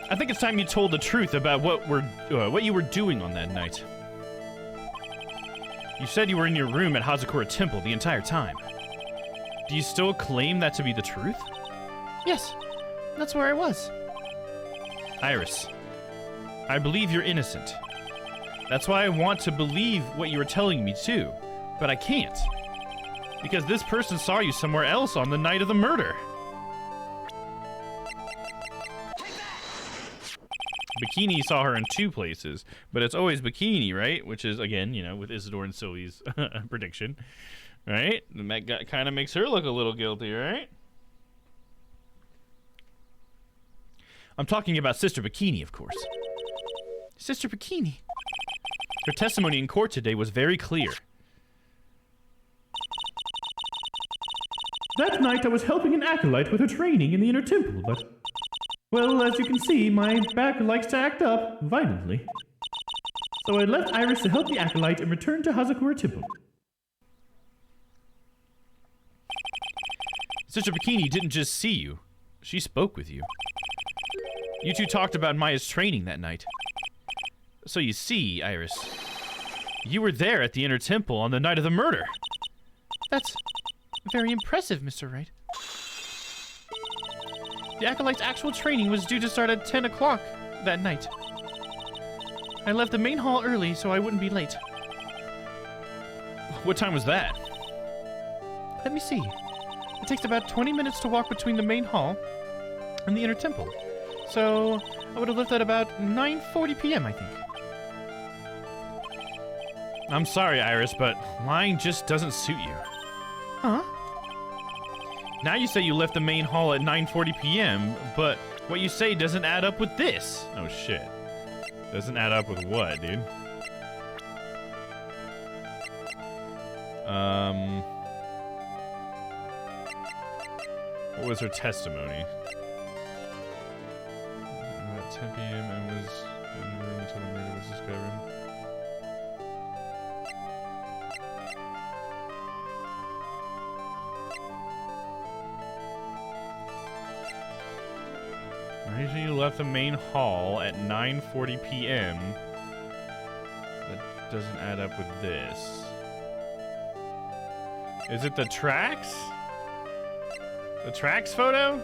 I think it's time you told the truth about what you were doing on that night. You said you were in your room at Hazakura Temple the entire time. Do you still claim that to be the truth? Yes, that's where I was. Iris, I believe you're innocent. That's why I want to believe what you were telling me too, but I can't. Because this person saw you somewhere else on the night of the murder. Bikini saw her in 2 places, but it's always Bikini, right? Which is, again, you know, with Isidore and Sylvie's prediction, right? And that kind of makes her look a little guilty, right? I'm talking about Sister Bikini, of course. Sister Bikini. Her testimony in court today was very clear. That night I was helping an acolyte with her training in the inner temple, but... well, as you can see, my back likes to act up violently. So I left Iris to help the acolyte and returned to Hazakura Temple. Sister Bikini didn't just see you. She spoke with you. You two talked about Maya's training that night. So you see, Iris, you were there at the inner temple on the night of the murder. That's very impressive, Mr. Wright. The acolyte's actual training was due to start at 10 o'clock that night. I left the main hall early so I wouldn't be late. What time was that? Let me see. It takes about 20 minutes to walk between the main hall and the inner temple. So I would have left at about 9:40 p.m., I think. I'm sorry, Iris, but lying just doesn't suit you. Huh? Now you say you left the main hall at 9:40 p.m., but what you say doesn't add up with this. Oh, shit. Doesn't add up with what, dude? What was her testimony? At 10 p.m. and was in the room until the murder was discovered. Usually you left the main hall at 9:40 p.m. That doesn't add up with this. Is it the tracks? The tracks photo?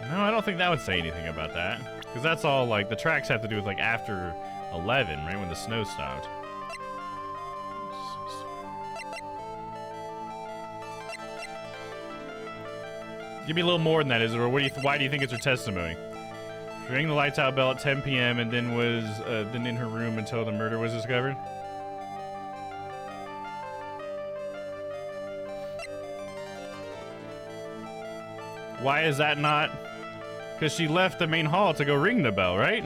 No, I don't think that would say anything about that. Because that's all, like, the tracks have to do with, like, after 11, right? When the snow stopped. Give me a little more than that, Isidore. Why do you think it's her testimony? She rang the lights out bell at 10 p.m. and then was then in her room until the murder was discovered? Why is that not? Because she left the main hall to go ring the bell, right?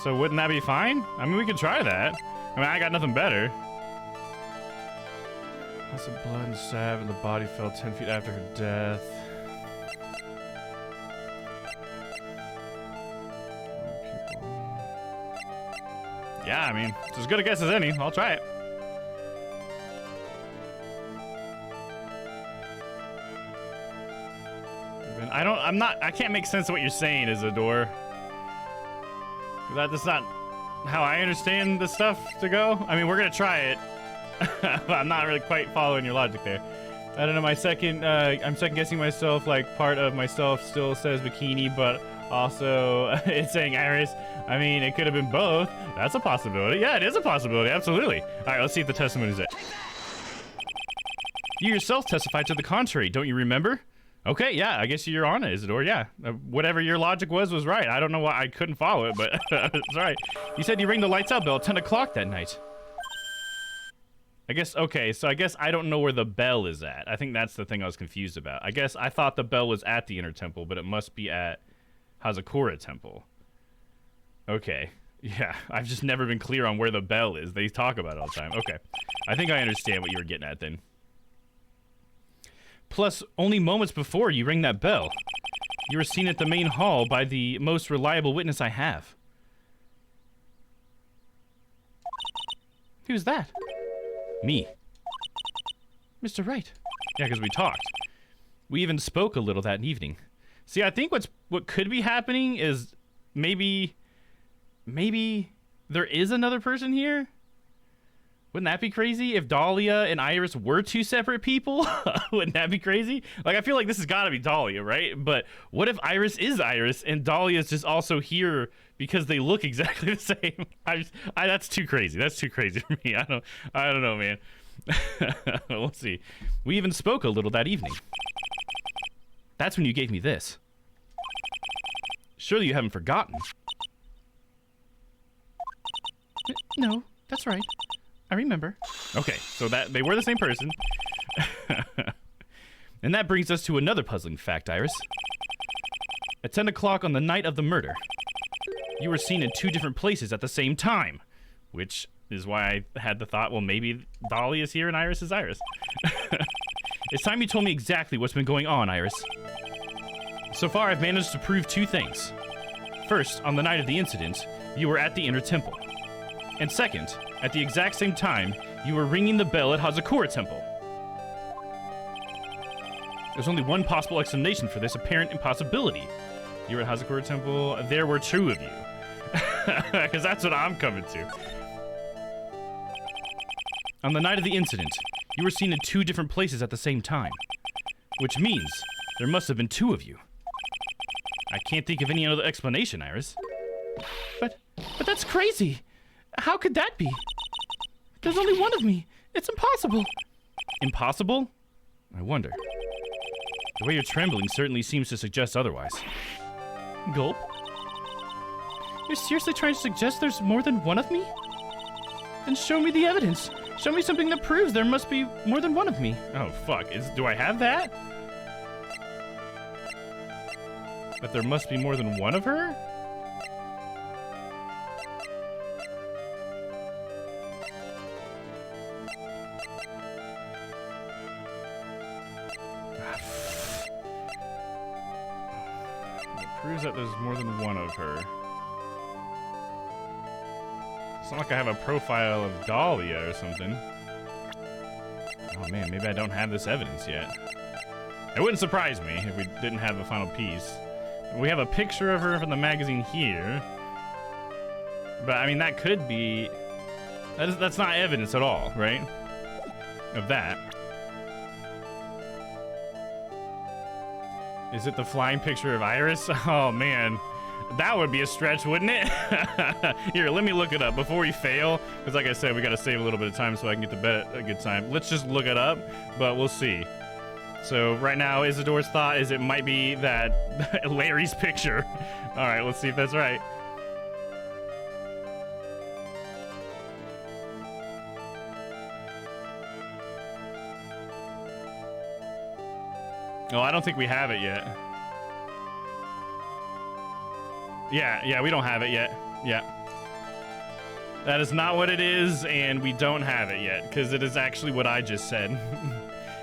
So wouldn't that be fine? I mean, we could try that. I mean, I got nothing better. Lots of blood and stab, and the body fell 10 feet after her death. Yeah, I mean, it's as good a guess as any. I'll try it. I can't make sense of what you're saying, Isidore. That's not how I understand the stuff to go. I mean, we're gonna try it. I'm not really quite following your logic there. I don't know, I'm second guessing myself, like part of myself still says Bikini, but also it's saying Iris. I mean, it could have been both. That's a possibility. Yeah, it is a possibility, absolutely. All right, let's see if the testimony is it. You yourself testified to the contrary, don't you remember? Okay, yeah, I guess you're on it, Isidore, yeah. Whatever your logic was right. I don't know why I couldn't follow it, but it's right. You said you rang the lights out bell at 10 o'clock that night. I guess, okay, so I guess I don't know where the bell is at. I think that's the thing I was confused about. I guess I thought the bell was at the inner temple, but it must be at Hazakura Temple. Okay, yeah, I've just never been clear on where the bell is. They talk about it all the time. Okay, I think I understand what you were getting at then. Plus, only moments before you ring that bell, you were seen at the main hall by the most reliable witness I have. Who's that? Me. Mr. Wright. Yeah, because we talked. We even spoke a little that evening. See, I think what could be happening is maybe there is another person here. Wouldn't that be crazy if Dahlia and Iris were two separate people? Wouldn't that be crazy? Like, I feel like this has got to be Dahlia, right? But what if Iris is Iris and Dahlia is just also here because they look exactly the same? That's too crazy. That's too crazy for me. I don't know, man. We'll see. We even spoke a little that evening. That's when you gave me this. Surely you haven't forgotten. No, that's right. I remember. Okay, so that they were the same person. And that brings us to another puzzling fact, Iris. At 10 o'clock on the night of the murder, you were seen in two different places at the same time, which is why I had the thought, well, maybe Dahlia is here and Iris is Iris. It's time you told me exactly what's been going on, Iris. So far, I've managed to prove two things. First, on the night of the incident, you were at the Inner Temple. And second, at the exact same time, you were ringing the bell at Hazakura Temple. There's only one possible explanation for this apparent impossibility. You were at Hazakura Temple, there were two of you. Because that's what I'm coming to. On the night of the incident, you were seen in two different places at the same time. Which means there must have been two of you. I can't think of any other explanation, Iris. But that's crazy. How could that be? There's only one of me. It's impossible. Impossible? I wonder. The way you're trembling certainly seems to suggest otherwise. Gulp. You're seriously trying to suggest there's more than one of me? Then show me the evidence. Show me something that proves there must be more than one of me. Oh, fuck. Do I have that? That there must be more than one of her? It proves that there's more than one of her. It's not like I have a profile of Dahlia or something. Oh man, maybe I don't have this evidence yet. It wouldn't surprise me if we didn't have the final piece. We have a picture of her from the magazine here. But I mean, that could be... That's not evidence at all, right? Of that. Is it the flying picture of Iris? Oh man. That would be a stretch, wouldn't it? Here, let me look it up before we fail. Because like I said, we got to save a little bit of time so I can get to bed at a good time. Let's just look it up, but we'll see. So right now, Isidore's thought is it might be that Larry's picture. All right, let's see if that's right. Oh, I don't think we have it yet. Yeah, we don't have it yet. Yeah. That is not what it is, and we don't have it yet, because it is actually what I just said.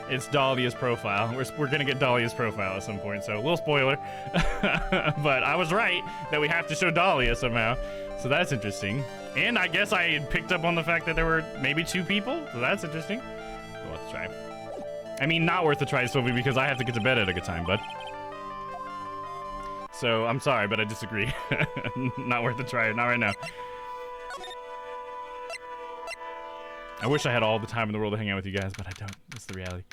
It's Dahlia's profile. We're going to get Dahlia's profile at some point, so a little spoiler. But I was right that we have to show Dahlia somehow, so that's interesting. And I guess I picked up on the fact that there were maybe two people, so that's interesting. So let's try. I mean, not worth a try, Sylvie, because I have to get to bed at a good time, bud. So, I'm sorry, but I disagree. Not worth a try, not right now. I wish I had all the time in the world to hang out with you guys, but I don't. That's the reality.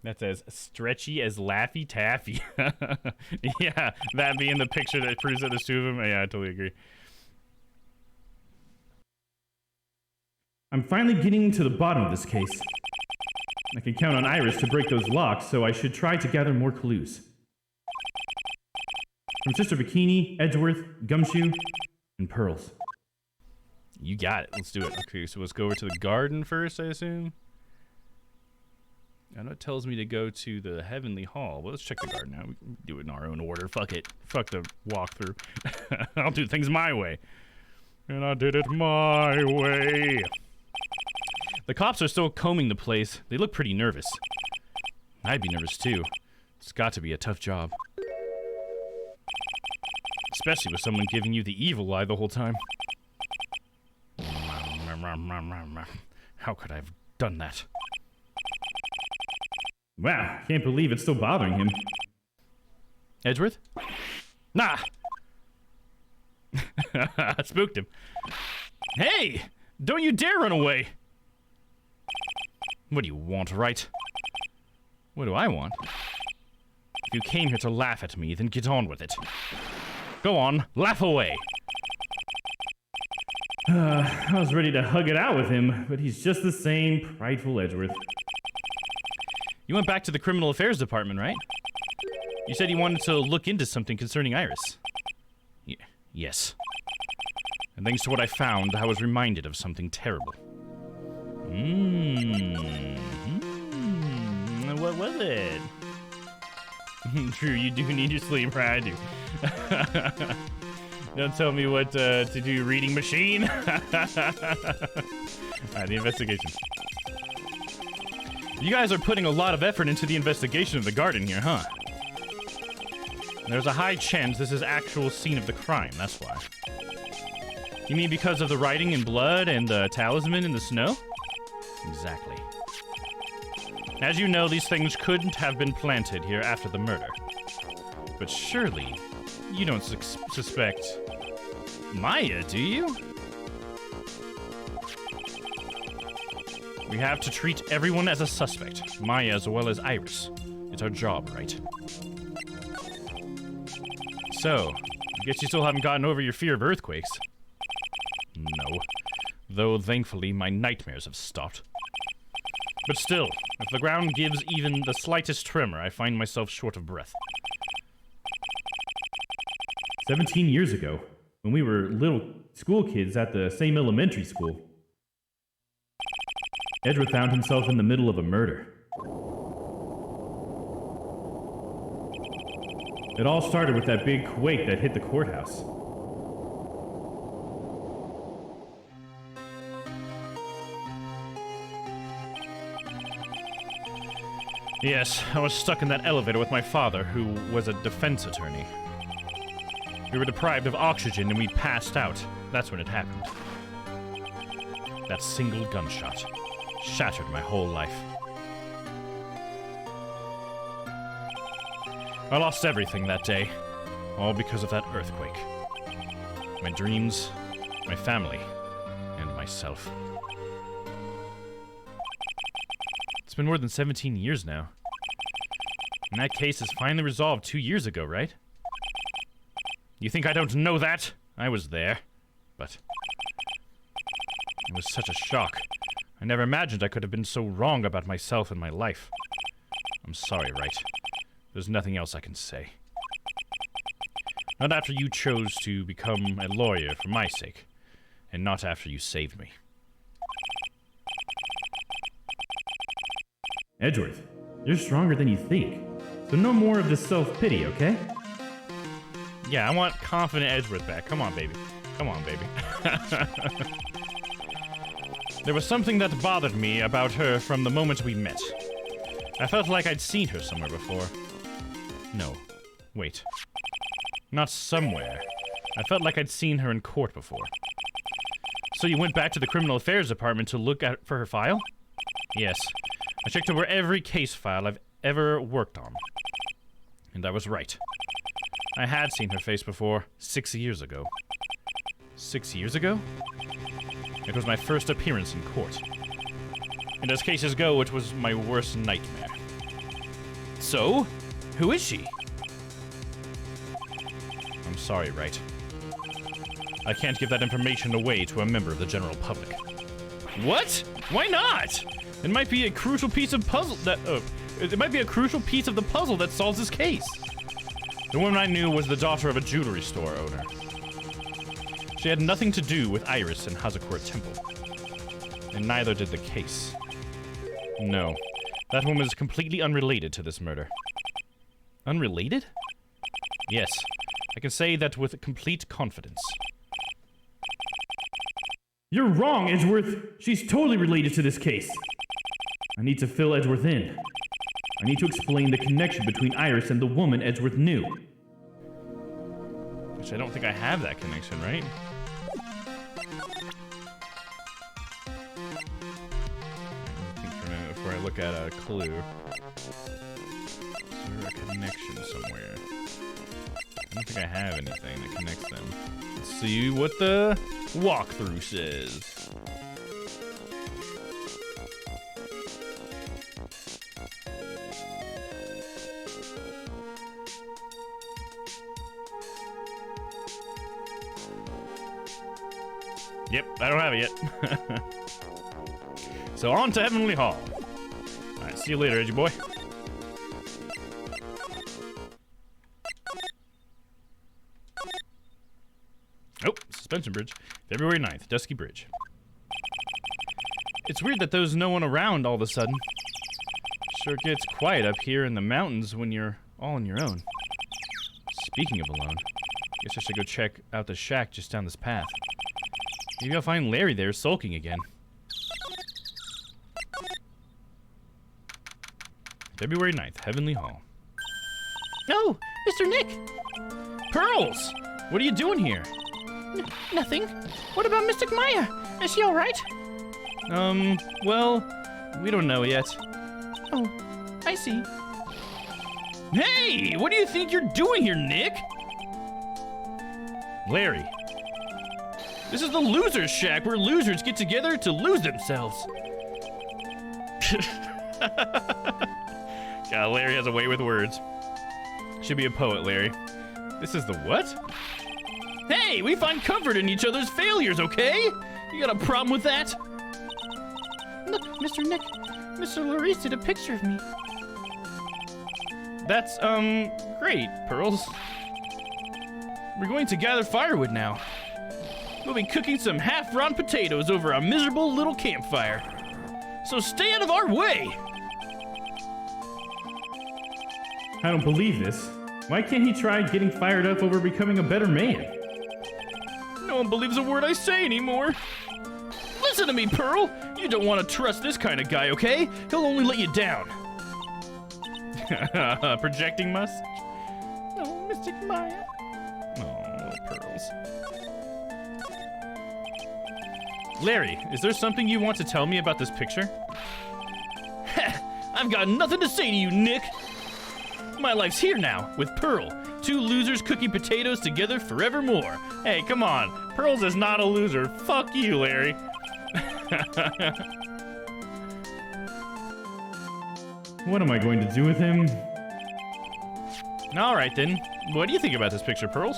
That's as stretchy as Laffy Taffy. Yeah, that being the picture that proves that there's two of them. Yeah, I totally agree. I'm finally getting to the bottom of this case. I can count on Iris to break those locks, so I should try to gather more clues. From Sister Bikini, Edgeworth, Gumshoe, and Pearls. You got it. Let's do it. Okay, so let's go over to the garden first, I assume. I know it tells me to go to the Heavenly Hall. Well, let's check the garden now. We can do it in our own order. Fuck it. Fuck the walkthrough. I'll do things my way. And I did it my way. The cops are still combing the place. They look pretty nervous. I'd be nervous too. It's got to be a tough job. Especially with someone giving you the evil eye the whole time. How could I have done that? Wow, can't believe it's still bothering him. Edgeworth? Nah! I spooked him. Hey! Don't you dare run away! What do you want, right? What do I want? If you came here to laugh at me, then get on with it. Go on, laugh away! I was ready to hug it out with him, but he's just the same prideful Edgeworth. You went back to the Criminal Affairs Department, right? You said you wanted to look into something concerning Iris. Yes. And thanks to what I found, I was reminded of something terrible. What was it? True, you do need your sleep, right? I do. Don't tell me what to do, reading machine. Alright, the investigation. You guys are putting a lot of effort into the investigation of the garden here, huh? There's a high chance this is actual scene of the crime, that's why. You mean because of the writing in blood and the talisman in the snow? Exactly. As you know, these things couldn't have been planted here after the murder. But surely, you don't suspect Maya, do you? We have to treat everyone as a suspect, Maya as well as Iris. It's our job, right? So, I guess you still haven't gotten over your fear of earthquakes. No. Though, thankfully, my nightmares have stopped. But still, if the ground gives even the slightest tremor, I find myself short of breath. 17 years ago, when we were little school kids at the same elementary school, Edgeworth found himself in the middle of a murder. It all started with that big quake that hit the courthouse. Yes, I was stuck in that elevator with my father, who was a defense attorney. We were deprived of oxygen and we passed out. That's when it happened. That single gunshot shattered my whole life. I lost everything that day, all because of that earthquake. My dreams, my family, and myself. It's been more than 17 years now. And that case is finally resolved 2 years ago, right? You think I don't know that? I was there. But it was such a shock. I never imagined I could have been so wrong about myself and my life. I'm sorry, right? There's nothing else I can say. Not after you chose to become a lawyer for my sake. And not after you saved me. Edgeworth, you're stronger than you think. So no more of this self-pity, okay? Yeah, I want confident Edgeworth back. Come on, baby. Come on, baby. There was something that bothered me about her from the moment we met. I felt like I'd seen her somewhere before. No. Wait. Not somewhere. I felt like I'd seen her in court before. So you went back to the Criminal Affairs Department to look for her file? Yes. I checked over every case file I've ever worked on. And I was right. I had seen her face before, 6 years ago. 6 years ago? It was my first appearance in court. And as cases go, it was my worst nightmare. So, who is she? I'm sorry, right? I can't give that information away to a member of the general public. What? Why not? It might be a crucial piece of puzzle that it might be a crucial piece of the puzzle that solves this case. The woman I knew was the daughter of a jewelry store owner. She had nothing to do with Iris and Hazakor Temple. And neither did the case. No, that woman is completely unrelated to this murder. Unrelated? Yes, I can say that with complete confidence. You're wrong, Edgeworth. She's totally related to this case. I need to fill Edgeworth in. I need to explain the connection between Iris and the woman Edgeworth knew. Which I don't think I have that connection, right? I think for a minute before I look at a clue. Is there a connection somewhere? I don't think I have anything that connects them. Let's see what the walkthrough says. Yep, I don't have it yet. So on to Heavenly Hall. Alright, see you later, edgy boy. Oh, suspension bridge. February 9th, Dusky Bridge. It's weird that there's no one around all of a sudden. Sure gets quiet up here in the mountains when you're all on your own. Speaking of alone, guess I should go check out the shack just down this path. Maybe I'll find Larry there sulking again. February 9th, Heavenly Hall. Oh, Mr. Nick! Pearls! What are you doing here? Nothing. What about Mystic Maya? Is she alright? Well, we don't know yet. Oh, I see. Hey! What do you think you're doing here, Nick? Larry. This is the loser's shack where losers get together to lose themselves. God, Larry has a way with words. Should be a poet, Larry. This is the what? Hey, we find comfort in each other's failures, okay? You got a problem with that? Look, Mr. Nick. Mr. Larice did a picture of me. That's, great, Pearls. We're going to gather firewood now. We'll be cooking some half-rotten potatoes over a miserable little campfire. So stay out of our way! I don't believe this. Why can't he try getting fired up over becoming a better man? No one believes a word I say anymore. Listen to me, Pearl! You don't want to trust this kind of guy, okay? He'll only let you down. Projecting message? Oh, Mystic Maya. Oh, Pearls. Larry, is there something you want to tell me about this picture? I've got nothing to say to you, Nick. My life's here now, with Pearl. Two losers cooking potatoes together forevermore. Hey, come on. Pearls is not a loser. Fuck you, Larry. What am I going to do with him? All right, then. What do you think about this picture, Pearls?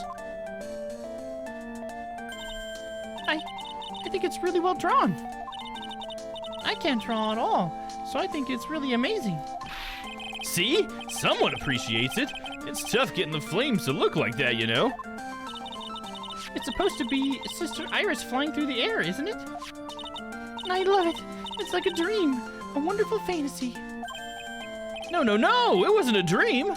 I think it's really well drawn. I can't draw at all, so I think it's really amazing. See? Someone appreciates it. It's tough getting the flames to look like that, you know? It's supposed to be Sister Iris flying through the air, isn't it? I love it. It's like a dream, a wonderful fantasy. No, it wasn't a dream.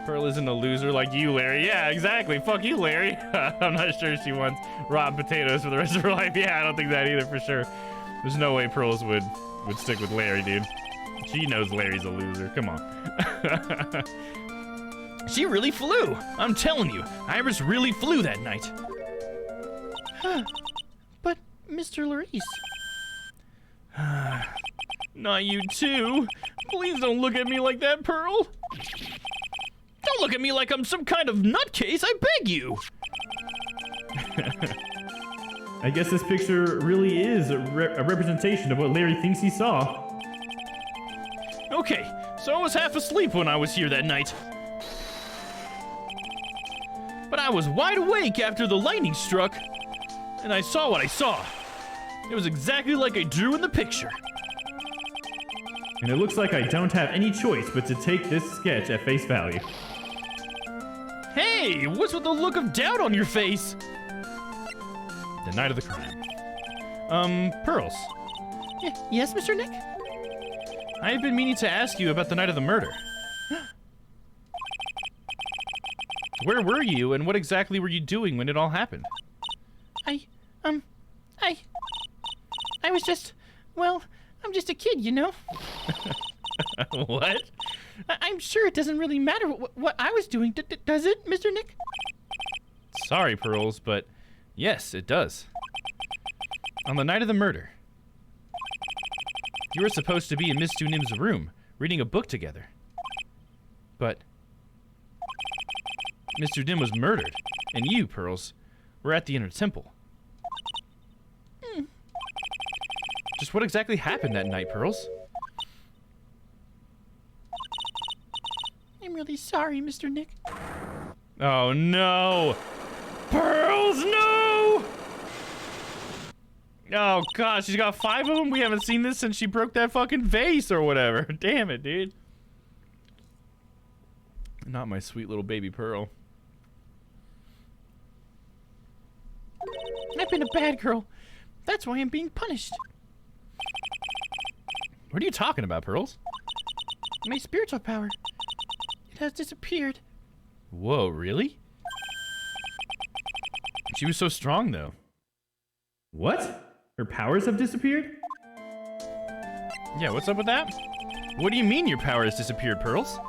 Pearl isn't a loser like you, Larry. Yeah, exactly. Fuck you, Larry. I'm not sure she wants rotten potatoes for the rest of her life. Yeah, I don't think that either for sure. There's no way Pearls would stick with Larry, dude. She knows Larry's a loser. Come on. She really flew. I'm telling you, Iris really flew that night. But, Mr. Larice. Not you too. Please don't look at me like that, Pearl. Don't look at me like I'm some kind of nutcase, I beg you. I guess this picture really is a representation of what Larry thinks he saw. Okay, so I was half asleep when I was here that night. But I was wide awake after the lightning struck, and I saw what I saw. It was exactly like I drew in the picture. And it looks like I don't have any choice but to take this sketch at face value. Hey, what's with the look of doubt on your face? The night of the crime. Pearls. Yes, Mr. Nick? I have been meaning to ask you about the night of the murder. Where were you, and what exactly were you doing when it all happened? I was just, well, I'm just a kid, you know? What? I'm sure it doesn't really matter what I was doing, does it, Mr. Nick? Sorry, Pearls, but yes, it does. On the night of the murder, you were supposed to be in Miss Dunim's room, reading a book together. But Mr. Dim was murdered, and you, Pearls, were at the Inner Temple. Just what exactly happened that night, Pearls? I'm really sorry, Mr. Nick. Oh no! Pearls, no! Oh god, she's got 5 of them? We haven't seen this since she broke that fucking vase or whatever. Damn it, dude. Not my sweet little baby Pearl. I've been a bad girl. That's why I'm being punished. What are you talking about, Pearls? My spiritual power. It has disappeared. Whoa, really? She was so strong, though. What? Her powers have disappeared? Yeah, what's up with that? What do you mean your power has disappeared, Pearls?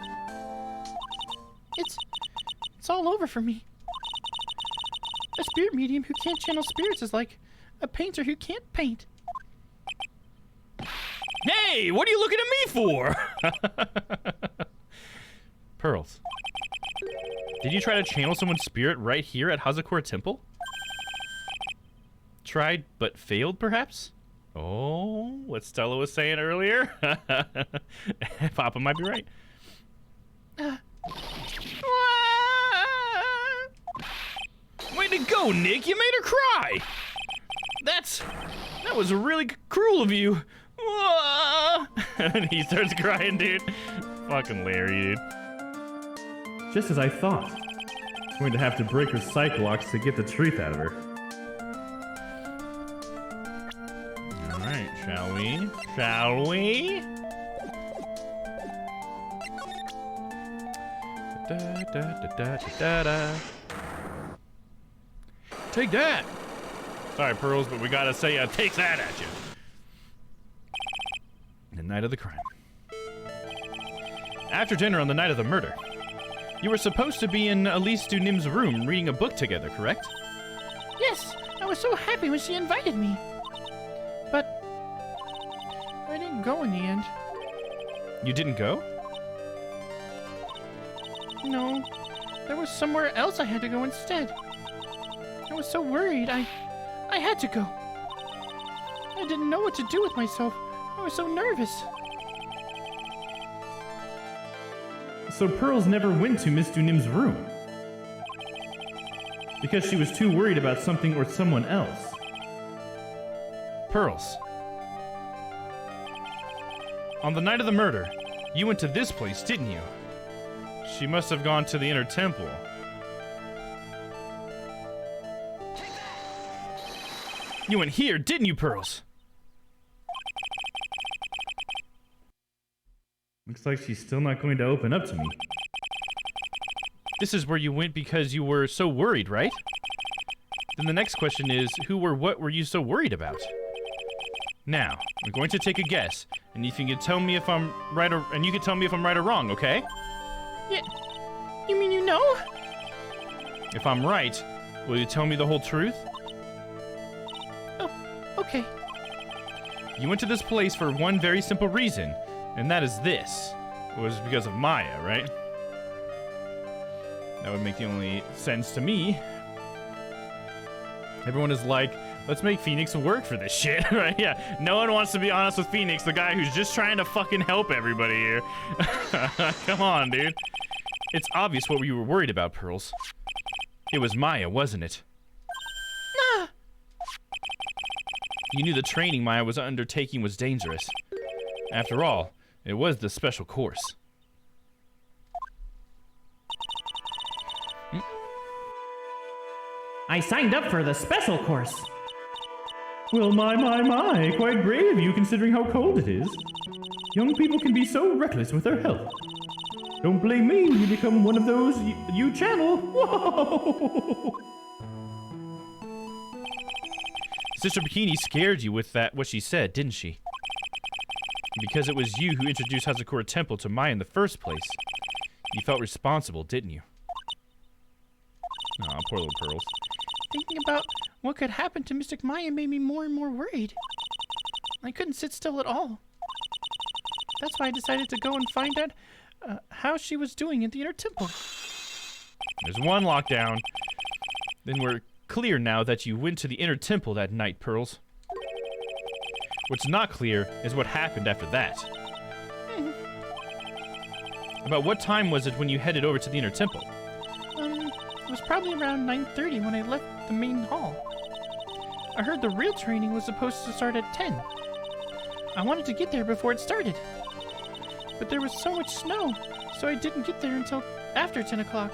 It's all over for me. A spirit medium who can't channel spirits is like a painter who can't paint. Hey, what are you looking at me for? Pearls, did you try to channel someone's spirit right here at Hazakor Temple? Tried but failed, perhaps? Oh, what Stella was saying earlier? Papa might be right. Way to go, Nick! You made her cry! That was really cruel of you. And he starts crying, dude. Fucking Larry, dude. Just as I thought. I'm going to have to break her psych locks to get the truth out of her. Alright, shall we? Shall we? Da, da, da, da, da, da. Take that! Sorry, Pearls, but we gotta say, take that at you. The night of the crime. After dinner on the night of the murder, you were supposed to be in Elise Dunim's room reading a book together, correct? Yes, I was so happy when she invited me. But I didn't go in the end. You didn't go? No, there was somewhere else I had to go instead. I was so worried, I had to go. I didn't know what to do with myself. I was so nervous. So Pearls never went to Miss Dunim's room. Because she was too worried about something or someone else. Pearls. On the night of the murder, you went to this place, didn't you? She must have gone to the Inner Temple. You went here, didn't you, Pearls? Looks like she's still not going to open up to me. This is where you went because you were so worried, right? Then the next question is, who or what were you so worried about? Now, I'm going to take a guess, and if you can tell me if I'm right or and you can tell me if I'm right or wrong, okay? Yeah, you mean you know? If I'm right, will you tell me the whole truth? Oh, okay. You went to this place for one very simple reason, and that is this. It was because of Maya, right? That would make the only sense to me. Everyone is like, let's make Phoenix work for this shit, right? Yeah, no one wants to be honest with Phoenix, the guy who's just trying to fucking help everybody here. Come on, dude. It's obvious what you were worried about, Pearls. It was Maya, wasn't it? Nah. You knew the training Maya was undertaking was dangerous. After all, it was the special course. I signed up for the special course. Well, my, quite brave of you considering how cold it is. Young people can be so reckless with their health. Don't blame me when you become one of those you channel. Whoa! Sister Bikini scared you with what she said, didn't she? Because it was you who introduced Hazakura Temple to Maya in the first place. You felt responsible, didn't you? Aw, poor little Pearls. Thinking about what could happen to Mystic Maya made me more and more worried. I couldn't sit still at all. That's why I decided to go and find out how she was doing at the Inner Temple. There's one lockdown. Then we're clear now that you went to the inner temple that night, Pearls. What's not clear is what happened after that. About what time was it when you headed over to the inner temple? It was probably around 9:30 when I left the main hall. I heard the real training was supposed to start at 10. I wanted to get there before it started. But there was so much snow, so I didn't get there until after 10 o'clock.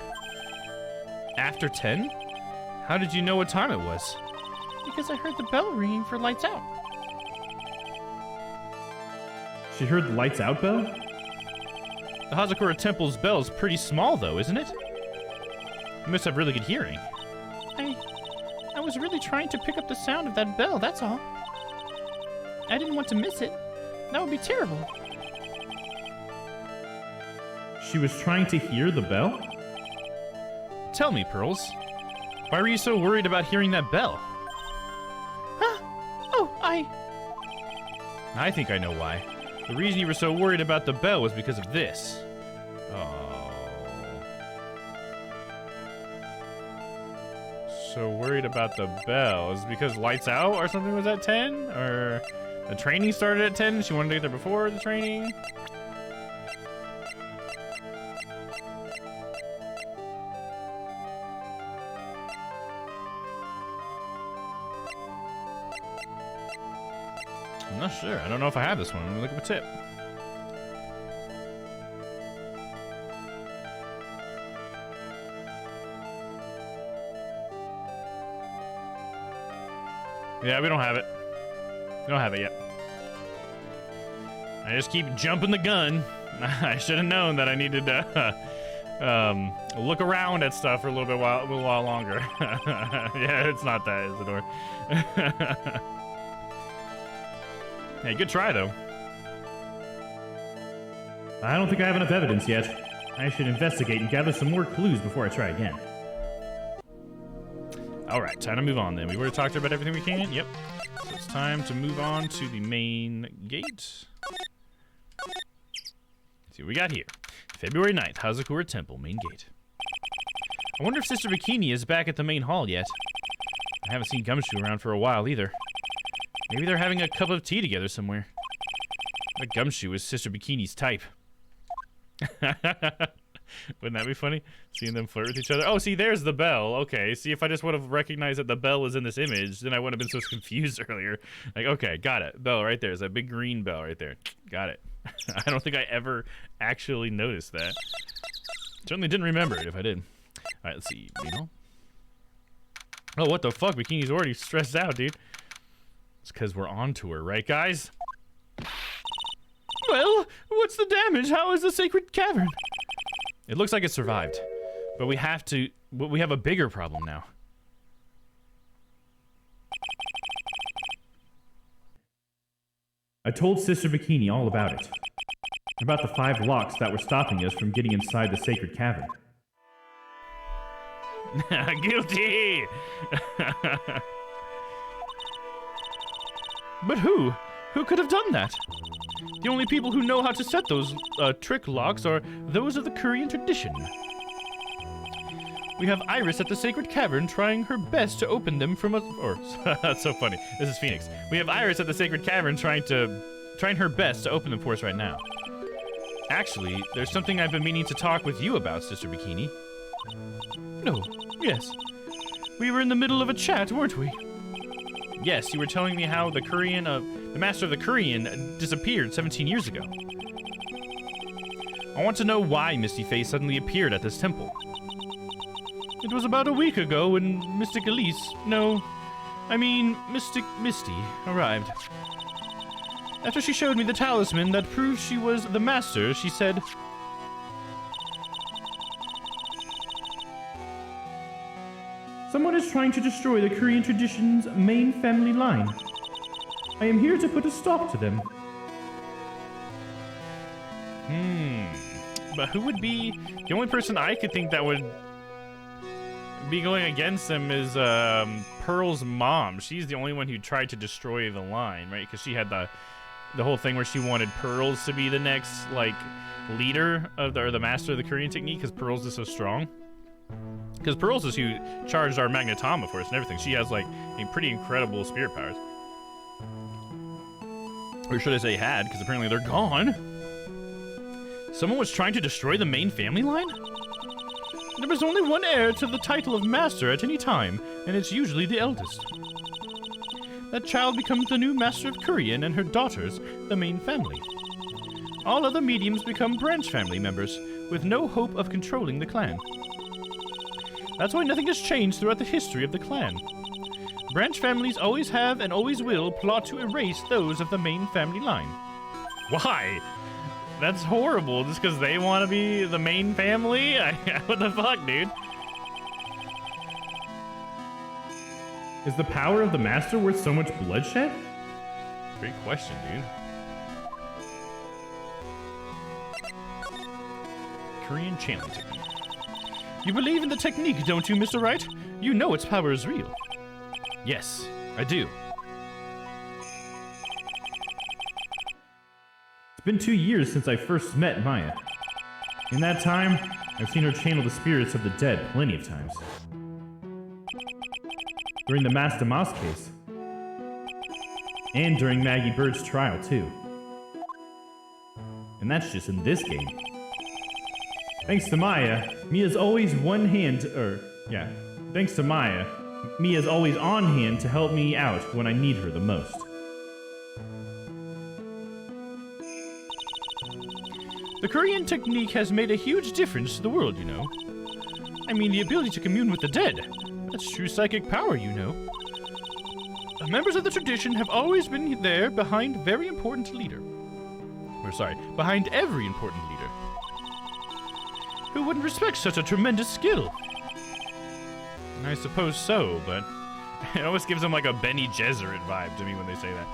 After 10? How did you know what time it was? Because I heard the bell ringing for lights out. She heard the lights out bell? The Hazakura Temple's bell is pretty small, though, isn't it? You must have really good hearing. I was really trying to pick up the sound of that bell, that's all. I didn't want to miss it. That would be terrible. She was trying to hear the bell? Tell me, Pearls. Why were you so worried about hearing that bell? Huh? Oh, I think I know why. The reason you were so worried about the bell was because of this. Oh. So worried about the bell. Is it because lights out or something was at 10? Or the training started at 10 and she wanted to get there before the training? I'm not sure. I don't know if I have this one. Let me look at the tip. Yeah, we don't have it. We don't have it yet. I just keep jumping the gun. I should have known that I needed to look around at stuff for a little while longer. Yeah, it's not that, it's the door. Hey, good try, though. I don't think I have enough evidence yet. I should investigate and gather some more clues before I try again. Alright, time to move on then. We've already talked about everything we can. Yep. So it's time to move on to the main gate. Let's see what we got here. February 9th, Hazakura Temple, main gate. I wonder if Sister Bikini is back at the main hall yet. I haven't seen Gumshoe around for a while either. Maybe they're having a cup of tea together somewhere. That Gumshoe is Sister Bikini's type. Wouldn't that be funny? Seeing them flirt with each other. Oh, see, there's the bell. Okay, see, if I just would have recognized that the bell was in this image, then I wouldn't have been so confused earlier. Like, okay, got it. Bell right there. There's that big green bell right there. Got it. I don't think I ever actually noticed that. Certainly didn't remember it if I did. All right, let's see. You know? Oh, what the fuck? Bikini's already stressed out, dude. It's because we're on tour, right, guys? well, what's the damage? How is the Sacred Cavern? It looks like it survived, but we have a bigger problem now. I told Sister Bikini all about it. About the 5 locks that were stopping us from getting inside the Sacred Cavern. Guilty! But who? Who could have done that? The only people who know how to set those trick locks are those of the Korean tradition. We have Iris at the Sacred Cavern trying her best to open them from us. Or, that's so funny. This is Phoenix. We have Iris at the Sacred Cavern trying her best to open them for us right now. Actually, there's something I've been meaning to talk with you about, Sister Bikini. No, yes. We were in the middle of a chat, weren't we? Yes, you were telling me how the Master of the Korean disappeared 17 years ago. I want to know why Misty Face suddenly appeared at this temple. It was about a week ago when Mystic Elise, Mystic Misty arrived. After she showed me the talisman that proved she was the master, she said, Someone is trying to destroy the Korean tradition's main family line. I am here to put a stop to them. But who would be... The only person I could think that would be going against them is Pearl's mom. She's the only one who tried to destroy the line, right? Because she had the whole thing where she wanted Pearls to be the next, leader of the master of the Korean technique because Pearls is so strong. Because Pearls is who charged our Magnetama for us and everything. She has, like, a pretty incredible spirit powers. Or should I say had, because apparently they're gone. Someone was trying to destroy the main family line? There was only one heir to the title of master at any time, and it's usually the eldest. That child becomes the new master of Korean, and her daughters the main family. All other mediums become branch family members, with no hope of controlling the clan. That's why nothing has changed throughout the history of the clan. Branch families always have and always will plot to erase those of the main family line. Why? That's horrible. Just because they want to be the main family? What the fuck, dude? Is the power of the master worth so much bloodshed? Great question, dude. Korean channeling technique. You believe in the technique, don't you, Mr. Wright? You know its power is real. Yes, I do. It's been 2 years since I first met Maya. In that time, I've seen her channel the spirits of the dead plenty of times. During the Mas Damas case. And during Maggie Bird's trial, too. And that's just in this game. Thanks to Maya, Mia's always thanks to Maya, Mia's always on hand to help me out when I need her the most. The Korean technique has made a huge difference to the world, you know. I mean, the ability to commune with the dead. That's true psychic power, you know. The members of the tradition have always been there behind behind every important leader. Who wouldn't respect such a tremendous skill? I suppose so, but it always gives them like a Benny Gesserit vibe to me when they say that.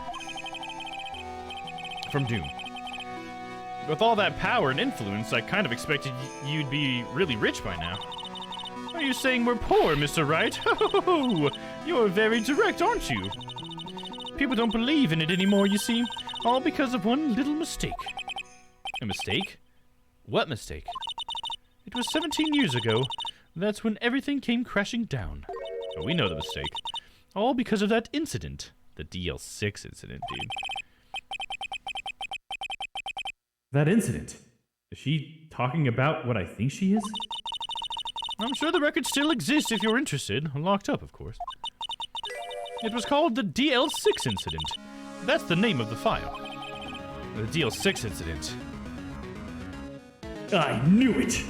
From Doom. With all that power and influence, I kind of expected you'd be really rich by now. Are you saying we're poor, Mr. Wright? Oh, you're very direct, aren't you? People don't believe in it anymore, you see. All because of one little mistake. A mistake? What mistake? It was 17 years ago. That's when everything came crashing down. Oh, we know the mistake. All because of that incident. The DL6 incident, dude. That incident. Is she talking about what I think she is? I'm sure the record still exists if you're interested. Locked up, of course. It was called the DL6 incident. That's the name of the file. The DL6 incident. I knew it!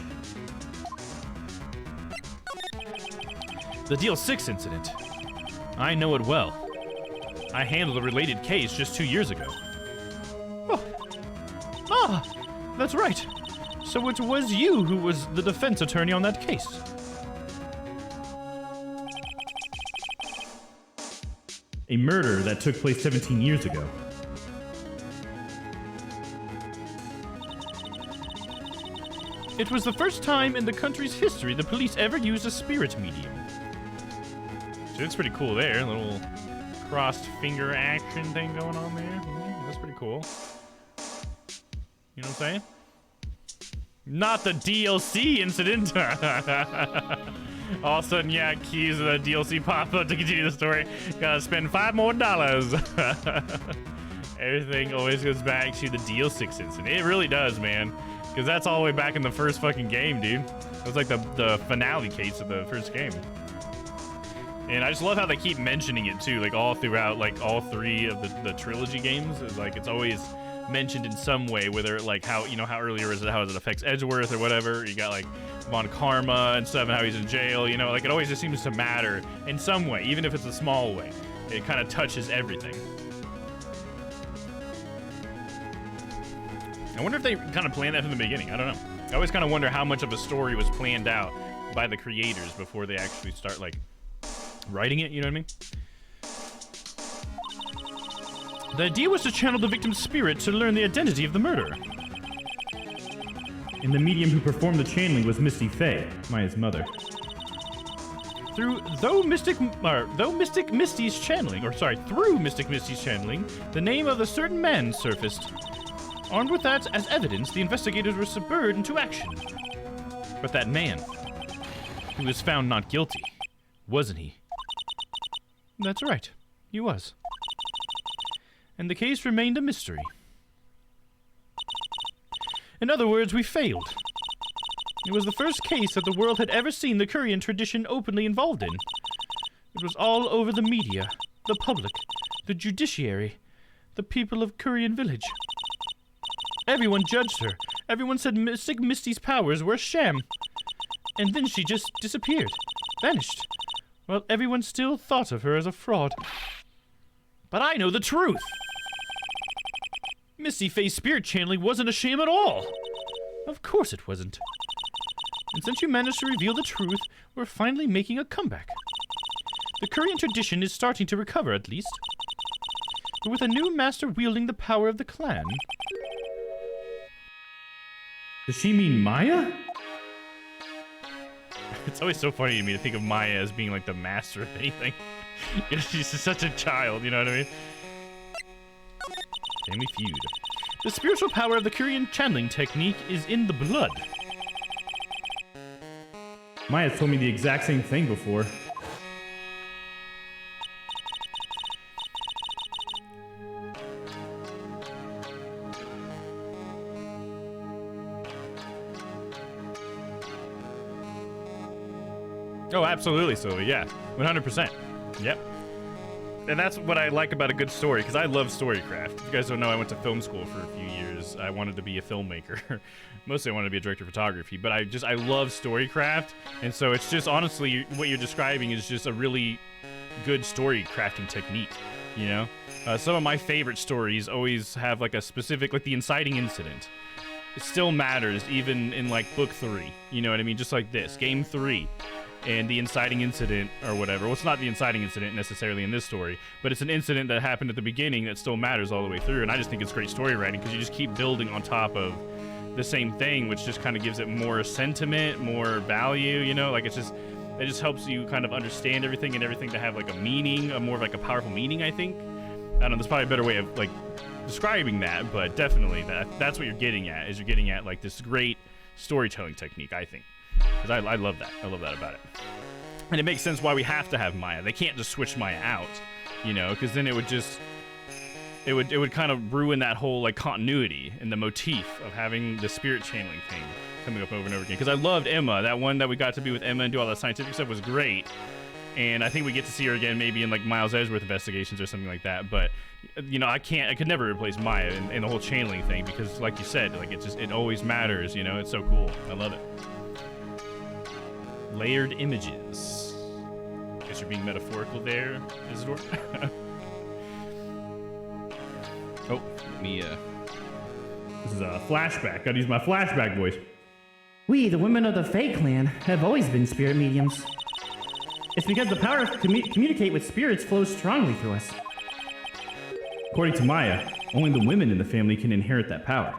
The DL6 incident. I know it well. I handled a related case just 2 years ago. Ah, that's right. So it was you who was the defense attorney on that case. A murder that took place 17 years ago. It was the first time in the country's history the police ever used a spirit medium. So it's pretty cool there. A little crossed finger action thing going on there. That's pretty cool. You know what I'm saying? Not the DLC incident. All of a sudden, yeah, keys of the DLC pop up to continue the story. Gotta spend $5 more. Everything always goes back to the DL6 incident. It really does, man. Because that's all the way back in the first fucking game, dude. It was like the finale case of the first game. And I just love how they keep mentioning it too, like all throughout, like all three of the trilogy games. Is like it's always mentioned in some way, whether like how earlier is it, how it affects Edgeworth or whatever. You got like Von Karma and stuff, and how he's in jail. You know, like it always just seems to matter in some way, even if it's a small way. It kind of touches everything. I wonder if they kind of planned that from the beginning. I don't know. I always kind of wonder how much of a story was planned out by the creators before they actually start like writing it. You know what I mean? The idea was to channel the victim's spirit to learn the identity of the murderer. And the medium who performed the channeling was Misty Faye, Maya's mother. Through Mystic Misty's channeling, the name of a certain man surfaced. Armed with that as evidence, the investigators were spurred into action. But that man, He was found not guilty, wasn't he? That's right. He was. And the case remained a mystery. In other words, we failed. It was the first case that the world had ever seen the Korean tradition openly involved in. It was all over the media, the public, the judiciary, the people of Korean village. Everyone judged her. Everyone said Mystic Misty's powers were a sham. And then she just disappeared, vanished, while everyone still thought of her as a fraud. But I know the truth! Misty Faye's spirit channeling wasn't a sham at all! Of course it wasn't. And since you managed to reveal the truth, we're finally making a comeback. The Korean tradition is starting to recover, at least. But with a new master wielding the power of the clan... Does she mean Maya? It's always so funny to me to think of Maya as being like the master of anything. She's just such a child, you know what I mean? Family Feud. The spiritual power of the Korean channeling technique is in the blood. Maya's told me the exact same thing before. Oh, absolutely, Sylvie. Yeah, 100%. Yep. And that's what I like about a good story, because I love storycraft. If you guys don't know, I went to film school for a few years. I wanted to be a filmmaker. Mostly I wanted to be a director of photography, but I love storycraft. And so it's just, honestly, what you're describing is just a really good story crafting technique, you know? Some of my favorite stories always have like a specific, like the inciting incident. It still matters, even in like book 3, you know what I mean? Just like this, game 3. And the inciting incident, or whatever. Well, it's not the inciting incident necessarily in this story, but it's an incident that happened at the beginning that still matters all the way through. And I just think it's great story writing because you just keep building on top of the same thing, which just kind of gives it more sentiment, more value, you know? Like it just helps you kind of understand everything and everything to have like a meaning, a more of like a powerful meaning, I think. I don't know, there's probably a better way of like describing that, but definitely that's what you're getting at, is you're getting at like this great storytelling technique, I think. Because I love that. I love that about it. And it makes sense why we have to have Maya. They can't just switch Maya out, you know, because then it would just... It would kind of ruin that whole, like, continuity and the motif of having the spirit channeling thing coming up over and over again. Because I loved Emma. That one that we got to be with Emma and do all that scientific stuff was great. And I think we get to see her again maybe in, like, Miles Edgeworth investigations or something like that. But, you know, I could never replace Maya in the whole channeling thing because, like you said, like, it always matters, you know? It's so cool. I love it. Layered images. Guess you're being metaphorical there, Isidore. Oh, let me, This is a flashback. Gotta use my flashback voice. We, the women of the Fae clan, have always been spirit mediums. It's because the power to communicate with spirits flows strongly through us. According to Maya, only the women in the family can inherit that power.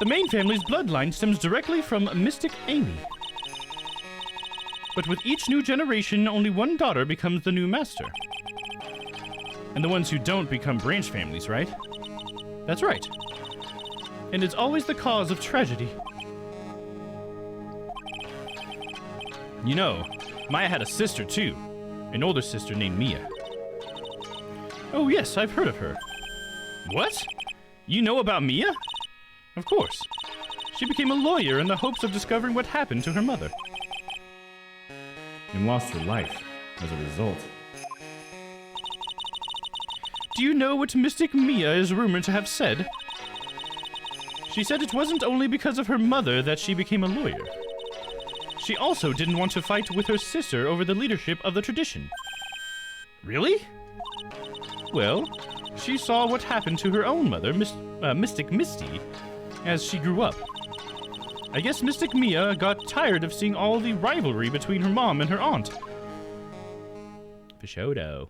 The main family's bloodline stems directly from Mystic Amy. But with each new generation, only one daughter becomes the new master. And the ones who don't become branch families, right? That's right. And it's always the cause of tragedy. You know, Maya had a sister too. An older sister named Mia. Oh yes, I've heard of her. What? You know about Mia? Of course. She became a lawyer in the hopes of discovering what happened to her mother. And lost her life as a result. Do you know what Mystic Mia is rumored to have said? She said it wasn't only because of her mother that she became a lawyer. She also didn't want to fight with her sister over the leadership of the tradition. Really? Well, she saw what happened to her own mother, Mystic Misty, as she grew up. I guess Mystic Mia got tired of seeing all the rivalry between her mom and her aunt. Fishodo.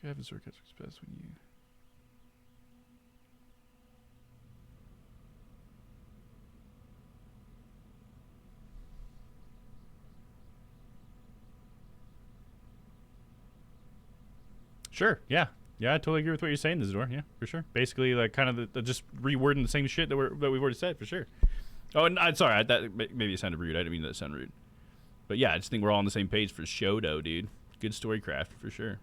Best when you... Sure, yeah. Yeah, I totally agree with what you're saying, Isidore. Yeah, for sure. Basically, like, kind of just rewording the same shit that we've already said, for sure. Oh, and I'm sorry. That maybe it sounded rude. I didn't mean that to sound rude. But yeah, I just think we're all on the same page for Shoto, dude. Good story craft, for sure.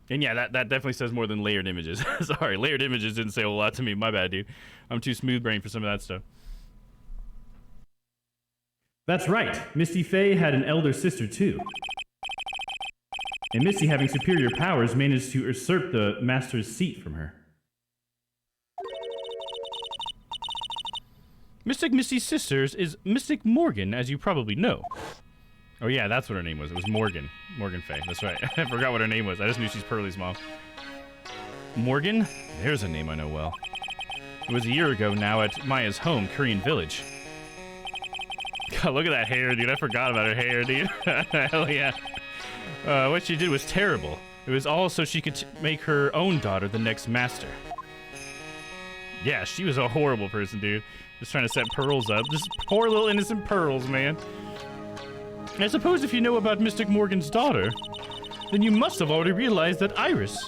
And yeah, that definitely says more than layered images. Sorry, layered images didn't say a whole lot to me. My bad, dude. I'm too smooth-brained for some of that stuff. That's right. Misty Faye had an elder sister, too. And Misty, having superior powers, managed to usurp the master's seat from her. Mystic Misty's sisters is Mystic Morgan, as you probably know. Oh yeah, that's what her name was. It was Morgan. Morgan Faye. That's right. I forgot what her name was. I just knew she's Pearly's mom. Morgan? There's a name I know well. It was a year ago now at Maya's home, Korean Village. God, look at that hair, dude. I forgot about her hair, dude. Hell yeah. What she did was terrible. It was all so she could make her own daughter the next master. Yeah, she was a horrible person, dude. Just trying to set Pearls up. Just poor little innocent Pearls, man. I suppose if you know about Mystic Morgan's daughter, then you must have already realized that Iris...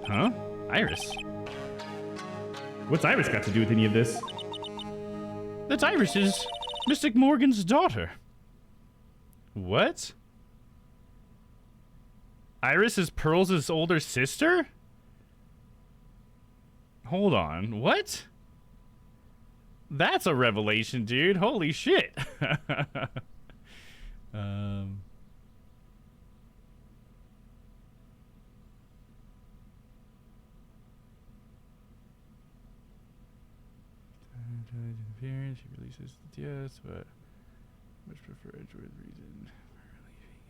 Huh? Iris? What's Iris got to do with any of this? That Iris is Mystic Morgan's daughter. What? Iris is Pearls' older sister? Hold on, what? That's a revelation, dude. Holy shit. Appearance, she releases the DS, but much prefer Edgewood reason for leaving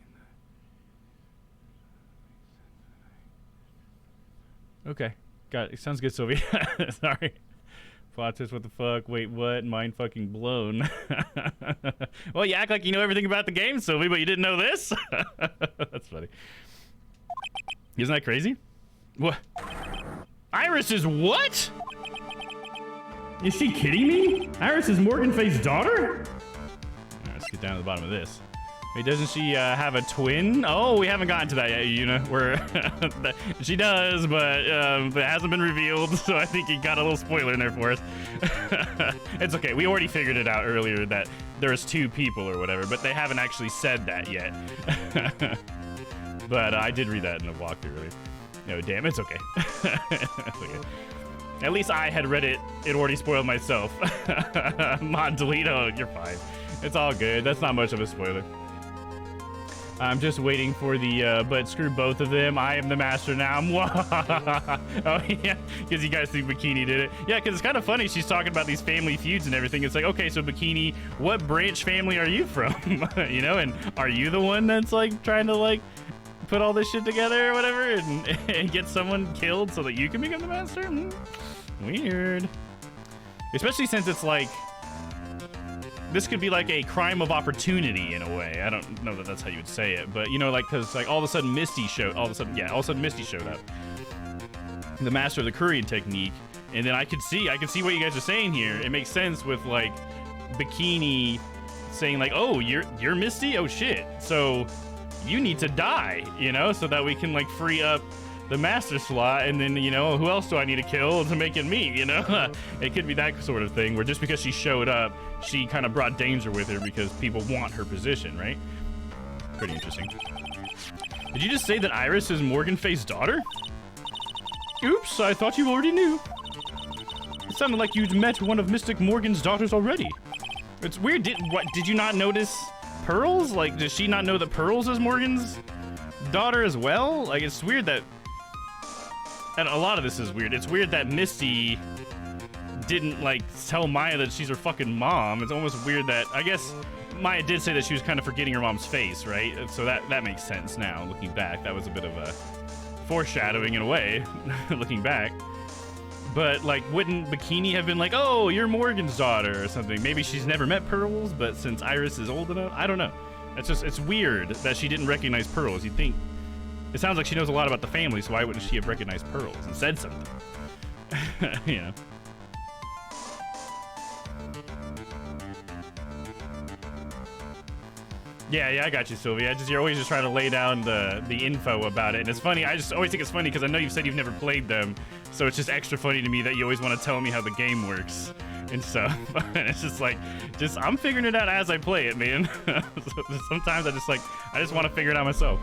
in the... Okay, got it. Sounds good, Sylvia. Sorry. Plot twist, what the fuck? Wait, what? Mind fucking blown. Well, you act like you know everything about the game, Sylvie, but you didn't know this? That's funny. Isn't that crazy? What? Iris is what? Is she kidding me? Iris is Morgan Faye's daughter? All right, let's get down to the bottom of this. Wait, doesn't she have a twin? Oh, we haven't gotten to that yet, Yuna. She does, but it hasn't been revealed, so I think you got a little spoiler in there for us. It's okay. We already figured it out earlier that there's two people or whatever, but they haven't actually said that yet. But I did read that in the walkthrough earlier. No, damn, it's okay. It's okay. At least I had read it. It already spoiled myself. Mod delete. Oh, you're fine. It's all good. That's not much of a spoiler. I'm just waiting for the, but screw both of them. I am the master now. Oh, yeah, because you guys think Bikini did it. Yeah, because it's kind of funny. She's talking about these family feuds and everything. It's like, okay, so Bikini, what branch family are you from? You know, and are you the one that's, like, trying to, like, put all this shit together or whatever and get someone killed so that you can become the master? Weird. Especially since it's, like... This could be like a crime of opportunity in a way. I don't know that that's how you would say it, but you know, like, cause like all of a sudden Misty showed up. Misty showed up, the master of the Korean technique, and then I could see what you guys are saying here. It makes sense with like Bikini saying like, oh, you're Misty. Oh shit. So you need to die, you know, so that we can like free up the master slot, and then, you know, who else do I need to kill to make it me, you know? It could be that sort of thing where just because she showed up, she kind of brought danger with her because people want her position, right? Pretty interesting. Did you just say that Iris is Morgan Faye's daughter? Oops, I thought you already knew. It sounded like you'd met one of Mystic Morgan's daughters already. It's weird, did you not notice Pearls? Like, does she not know that Pearls is Morgan's daughter as well? Like, it's weird that... And a lot of this is weird. It's weird that Misty didn't, like, tell Maya that she's her fucking mom. It's almost weird that... I guess Maya did say that she was kind of forgetting her mom's face, right? So that makes sense now, looking back. That was a bit of a foreshadowing in a way, looking back. But, like, wouldn't Bikini have been like, oh, you're Morgan's daughter or something? Maybe she's never met Pearls, but since Iris is old enough? I don't know. It's weird that she didn't recognize Pearls. You'd think... It sounds like she knows a lot about the family, so why wouldn't she have recognized Pearls and said something? You know. Yeah, I got you, Sylvia. You're always just trying to lay down the info about it. And it's funny, I just always think it's funny because I know you've said you've never played them. So it's just extra funny to me that you always want to tell me how the game works and stuff. And it's just like, I'm figuring it out as I play it, man. So sometimes I just want to figure it out myself.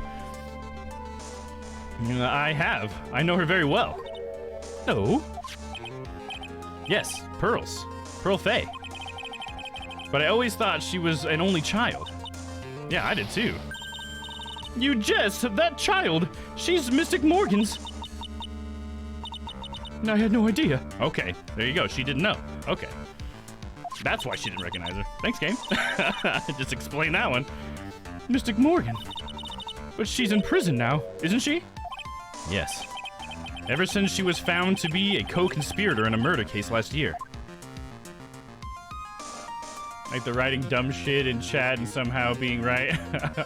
I know her very well. No. Yes, Pearls. Pearl Faye. But I always thought she was an only child. Yeah, I did too. You jest! That child! She's Mystic Morgan's! I had no idea. Okay, there you go. She didn't know. Okay. That's why she didn't recognize her. Thanks, game. Just explain that one. Mystic Morgan. But she's in prison now, isn't she? Yes. Ever since she was found to be a co-conspirator in a murder case last year. Like the writing dumb shit in chat and somehow being right.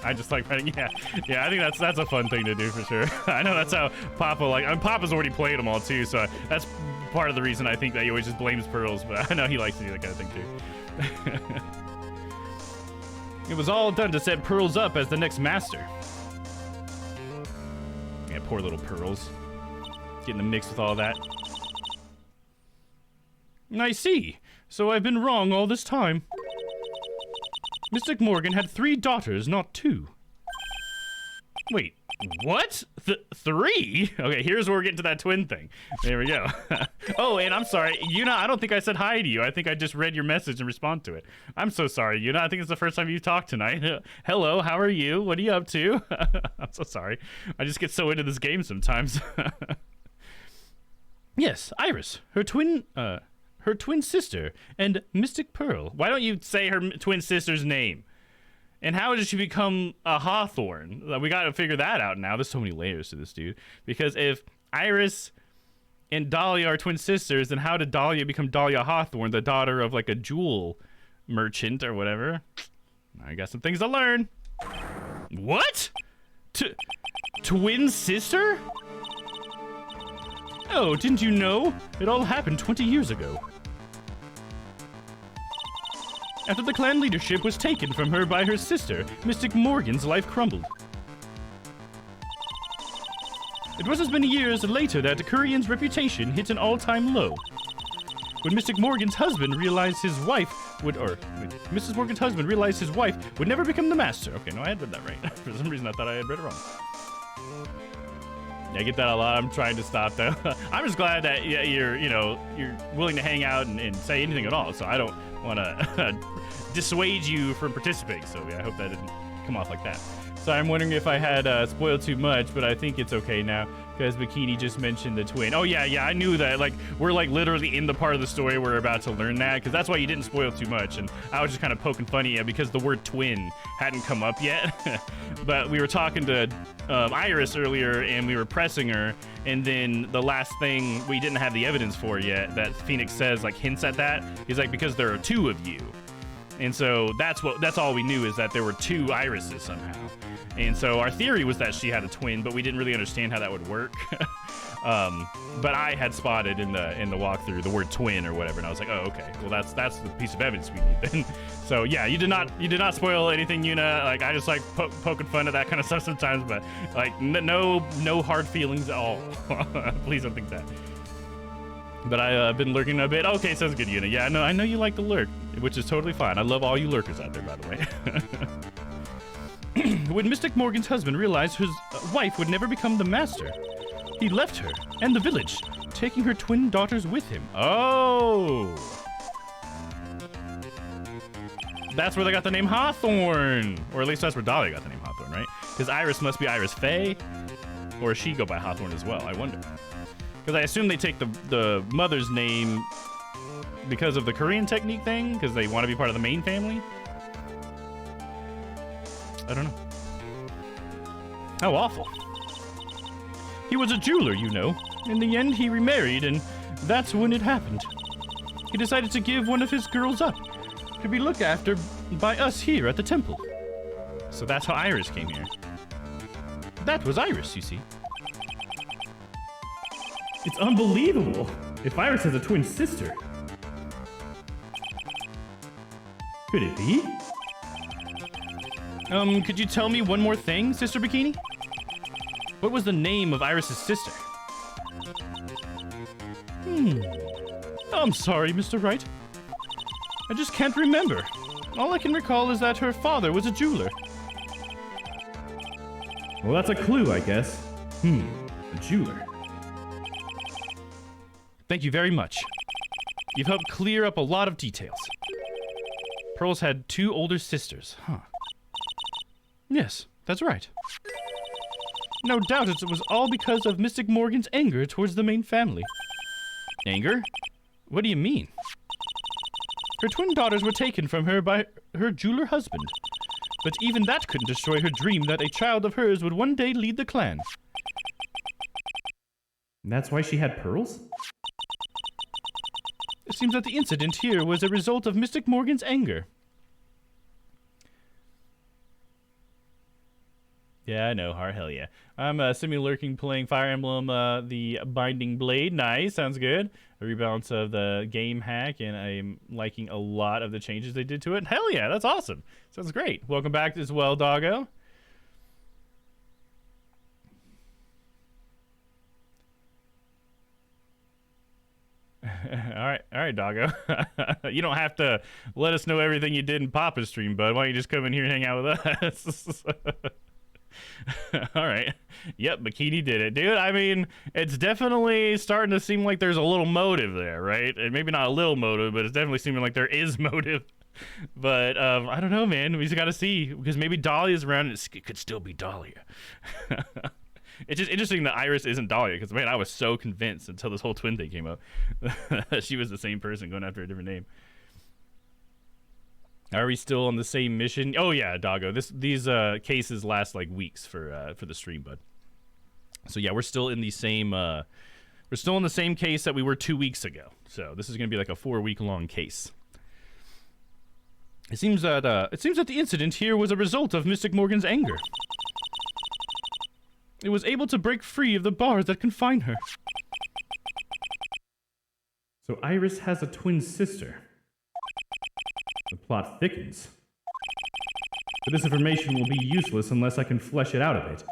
I just like writing, yeah. I think that's a fun thing to do for sure. I know that's how Papa Papa's already played them all too, so that's part of the reason I think that he always just blames Pearls. But I know he likes to do that kind of thing too. It was all done to set Pearls up as the next master. Yeah, poor little Pearls, getting the mix with all that. I see. So I've been wrong all this time. Mystic Morgan had 3 daughters, not 2. Wait, what? 3? Okay, here's where we're getting to that twin thing. There we go. Oh, and I'm sorry, Yuna, I don't think I said hi to you. I think I just read your message and responded to it. I'm so sorry, Yuna. I think it's the first time you've talked tonight. Hello, how are you? What are you up to? I'm so sorry. I just get so into this game sometimes. Yes, Iris, her twin sister, and Mystic Pearl. Why don't you say her twin sister's name? And how did she become a Hawthorne? We got to figure that out now. There's so many layers to this, dude. Because if Iris and Dahlia are twin sisters, then how did Dahlia become Dahlia Hawthorne, the daughter of like a jewel merchant or whatever? I got some things to learn. What? Twin sister? Oh, didn't you know? It all happened 20 years ago. After the clan leadership was taken from her by her sister, Mystic Morgan's life crumbled. It was as many years later that Kurian's reputation hit an all-time low. When Mystic Morgan's husband realized his wife would, Mrs. Morgan's husband realized his wife would never become the master. Okay, no, I had read that right. For some reason, I thought I had read it wrong. Yeah, I get that a lot. I'm trying to stop though. I'm just glad that you're willing to hang out and say anything at all. So I don't want to dissuade you from participating. So yeah, I hope that didn't come off like that. So I'm wondering if I had spoiled too much, but I think it's okay now because Bikini just mentioned the twin. Oh yeah, I knew that. Like we're like literally in the part of the story where we're about to learn that because that's why you didn't spoil too much. And I was just kind of poking fun at you because the word twin hadn't come up yet. But we were talking to Iris earlier and we were pressing her, and then the last thing we didn't have the evidence for yet that Phoenix says like hints at that. He's like, because there are 2 of you. And so that's all we knew is that there were 2 Irises somehow. And so our theory was that she had a twin, but we didn't really understand how that would work. But I had spotted in the walkthrough the word twin or whatever, and I was like, oh, okay, well that's the piece of evidence we need then. So yeah, you did not spoil anything, Yuna. Like I just like poking fun at that kind of stuff sometimes, but like no hard feelings at all. Please don't think that. But I've been lurking a bit. Okay, sounds good, Yuna. Yeah, no, I know you like to lurk, which is totally fine. I love all you lurkers out there, by the way. When Mystic Morgan's husband realized his wife would never become the master, he left her and the village, taking her twin daughters with him. Oh! That's where they got the name Hawthorne. Or at least that's where Dahlia got the name Hawthorne, right? Because Iris must be Iris Faye. Or does she go by Hawthorne as well? I wonder. Because I assume they take the mother's name because of the Korean technique thing, because they want to be part of the main family. I don't know. How awful. He was a jeweler, you know. In the end, he remarried, and that's when it happened. He decided to give one of his girls up to be looked after by us here at the temple. So that's how Iris came here. That was Iris, you see. It's unbelievable. If Iris has a twin sister. Could it be? Could you tell me one more thing, Sister Bikini? What was the name of Iris's sister? I'm sorry, Mr. Wright. I just can't remember. All I can recall is that her father was a jeweler. Well, that's a clue, I guess. A jeweler. Thank you very much. You've helped clear up a lot of details. Pearl's had 2 older sisters, huh? Yes, that's right. No doubt it was all because of Mystic Morgan's anger towards the main family. Anger? What do you mean? Her twin daughters were taken from her by her jeweler husband. But even that couldn't destroy her dream that a child of hers would one day lead the clan. And that's why she had pearls? It seems that the incident here was a result of Mystic Morgan's anger. Yeah, I know, hell yeah. I'm Simulurking playing Fire Emblem, the Binding Blade. Nice, sounds good. A rebalance of the game hack, and I'm liking a lot of the changes they did to it. Hell yeah, that's awesome. Sounds great. Welcome back as well, doggo. all right, doggo. You don't have to let us know everything you did in Papa's stream, bud. Why don't you just come in here and hang out with us? All right. Yep, Bikini did it. Dude, I mean, it's definitely starting to seem like there's a little motive there, right? And maybe not a little motive, but it's definitely seeming like there is motive. But I don't know, man. We just got to see, because maybe Dahlia's around and it could still be Dahlia. It's just interesting that Iris isn't Dahlia, because, man, I was so convinced until this whole twin thing came up that she was the same person going after a different name. Are we still on the same mission? Oh yeah, doggo. These cases last like weeks for the stream, bud. So yeah, we're still in the same case that we were 2 weeks ago. So this is gonna be like a 4-week-long case. It seems that the incident here was a result of Mystic Morgan's anger. It was able to break free of the bars that confine her. So Iris has a twin sister. The plot thickens. But this information will be useless unless I can flesh it out a bit.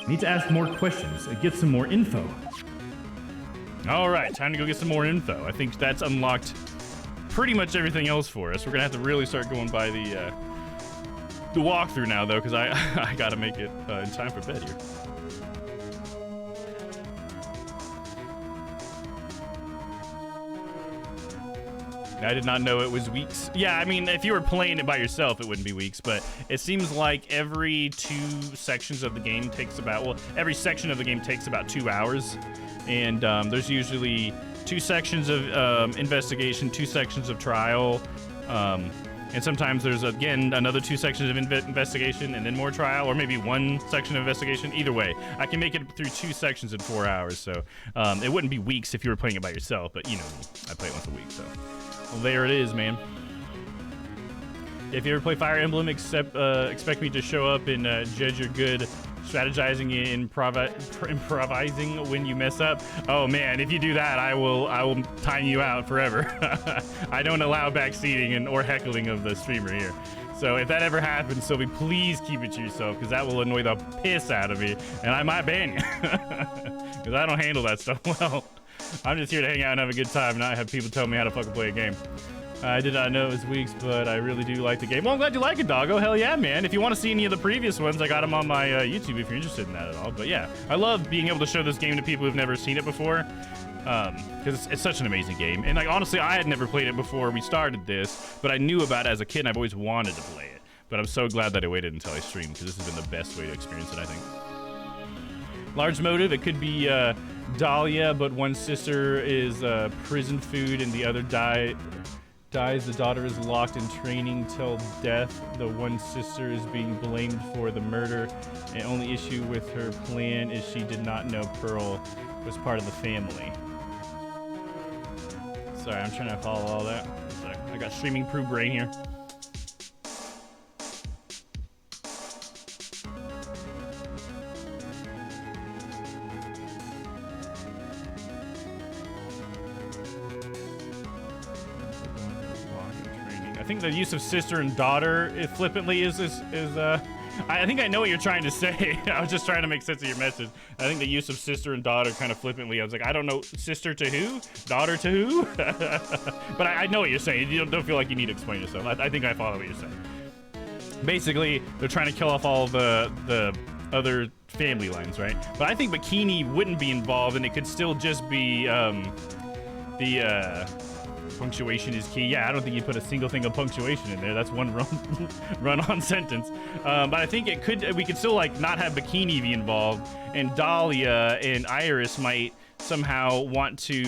I need to ask more questions and get some more info. All right, time to go get some more info. I think that's unlocked pretty much everything else for us. We're gonna have to really start going by the walkthrough now, though, because I gotta make it in time for bed here. I did not know it was weeks. Yeah, I mean, if you were playing it by yourself, it wouldn't be weeks, but it seems like every 2 sections of the game takes about, well, every section of the game takes about 2 hours, and there's usually 2 sections of investigation, 2 sections of trial, and sometimes there's, again, another 2 sections of investigation and then more trial, or maybe 1 section of investigation. Either way, I can make it through 2 sections in 4 hours, so it wouldn't be weeks if you were playing it by yourself, but, you know, I play it once a week, so... Well, there it is, man. If you ever play Fire Emblem, expect me to show up and judge your good strategizing and improvising when you mess up. Oh man, if you do that, I will time you out forever. I don't allow backseating or heckling of the streamer here. So if that ever happens, Sylvie, please keep it to yourself, because that will annoy the piss out of me, and I might ban you, because I don't handle that stuff well. I'm just here to hang out and have a good time, not have people tell me how to fucking play a game. I did not know it was weeks, but I really do like the game. Well, I'm glad you like it, doggo. Hell yeah, man. If you want to see any of the previous ones, I got them on my YouTube if you're interested in that at all. But yeah, I love being able to show this game to people who've never seen it before, because it's such an amazing game. And like, honestly, I had never played it before we started this, but I knew about it as a kid, and I've always wanted to play it. But I'm so glad that I waited until I streamed, because this has been the best way to experience it, I think. Large motive, it could be Dahlia, but one sister is prison food and the other dies. The daughter is locked in training till death. The one sister is being blamed for the murder. And only issue with her plan is she did not know Pearl was part of the family. Sorry, I'm trying to follow all that. Sorry. I got streaming proof brain here. I think the use of sister and daughter flippantly is I think I know what you're trying to say. I was just trying to make sense of your message. I think the use of sister and daughter kind of flippantly, I was like, I don't know, sister to who? Daughter to who? But I know what you're saying. You don't feel like you need to explain yourself. I think I follow what you're saying. Basically, they're trying to kill off all the other family lines, right? But I think Bikini wouldn't be involved, and it could still just be punctuation is key. Yeah, I don't think you put a single thing of punctuation in there. That's one run-on sentence. But I think we could still like not have Bikini be involved, and Dahlia and Iris might somehow want to.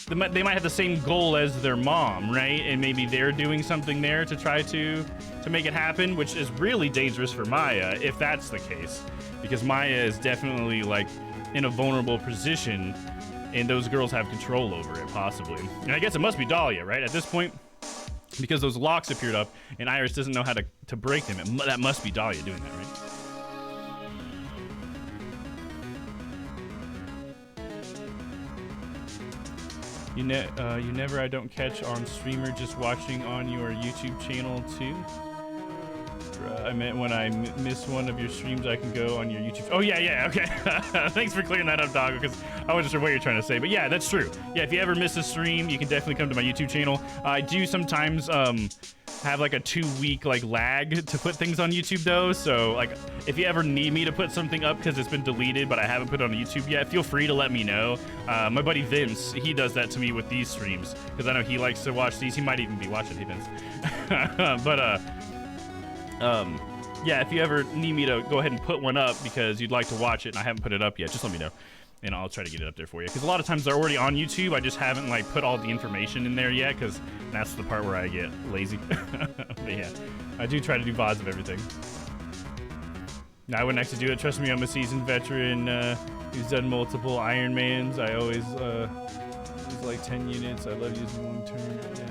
They might have the same goal as their mom, right? And maybe they're doing something there to try to make it happen, which is really dangerous for Maya if that's the case, because Maya is definitely like in a vulnerable position. And those girls have control over it, possibly. And I guess it must be Dahlia, right? At this point, because those locks appeared up, and Iris doesn't know how to break them. That must be Dahlia doing that, right? You never, I don't catch on streamer, just watching on your YouTube channel too. I meant when I miss one of your streams, I can go on your YouTube. Oh, yeah, okay. Thanks for clearing that up, Doggo, because I wasn't sure what you're trying to say. But yeah, that's true. Yeah, if you ever miss a stream, you can definitely come to my YouTube channel. I do sometimes have like a 2-week like lag to put things on YouTube though. So like if you ever need me to put something up because it's been deleted, but I haven't put it on YouTube yet, feel free to let me know. My buddy Vince, he does that to me with these streams because I know he likes to watch these. He might even be watching. Hey, Vince. But yeah, if you ever need me to go ahead and put one up because you'd like to watch it and I haven't put it up yet, just let me know. And I'll try to get it up there for you. Because a lot of times they're already on YouTube. I just haven't like put all the information in there yet because that's the part where I get lazy. But yeah, I do try to do VODs of everything. Now, I wouldn't actually do it. Trust me, I'm a seasoned veteran who's done multiple Ironmans. I always use like 10 units. I love using long term. Yeah.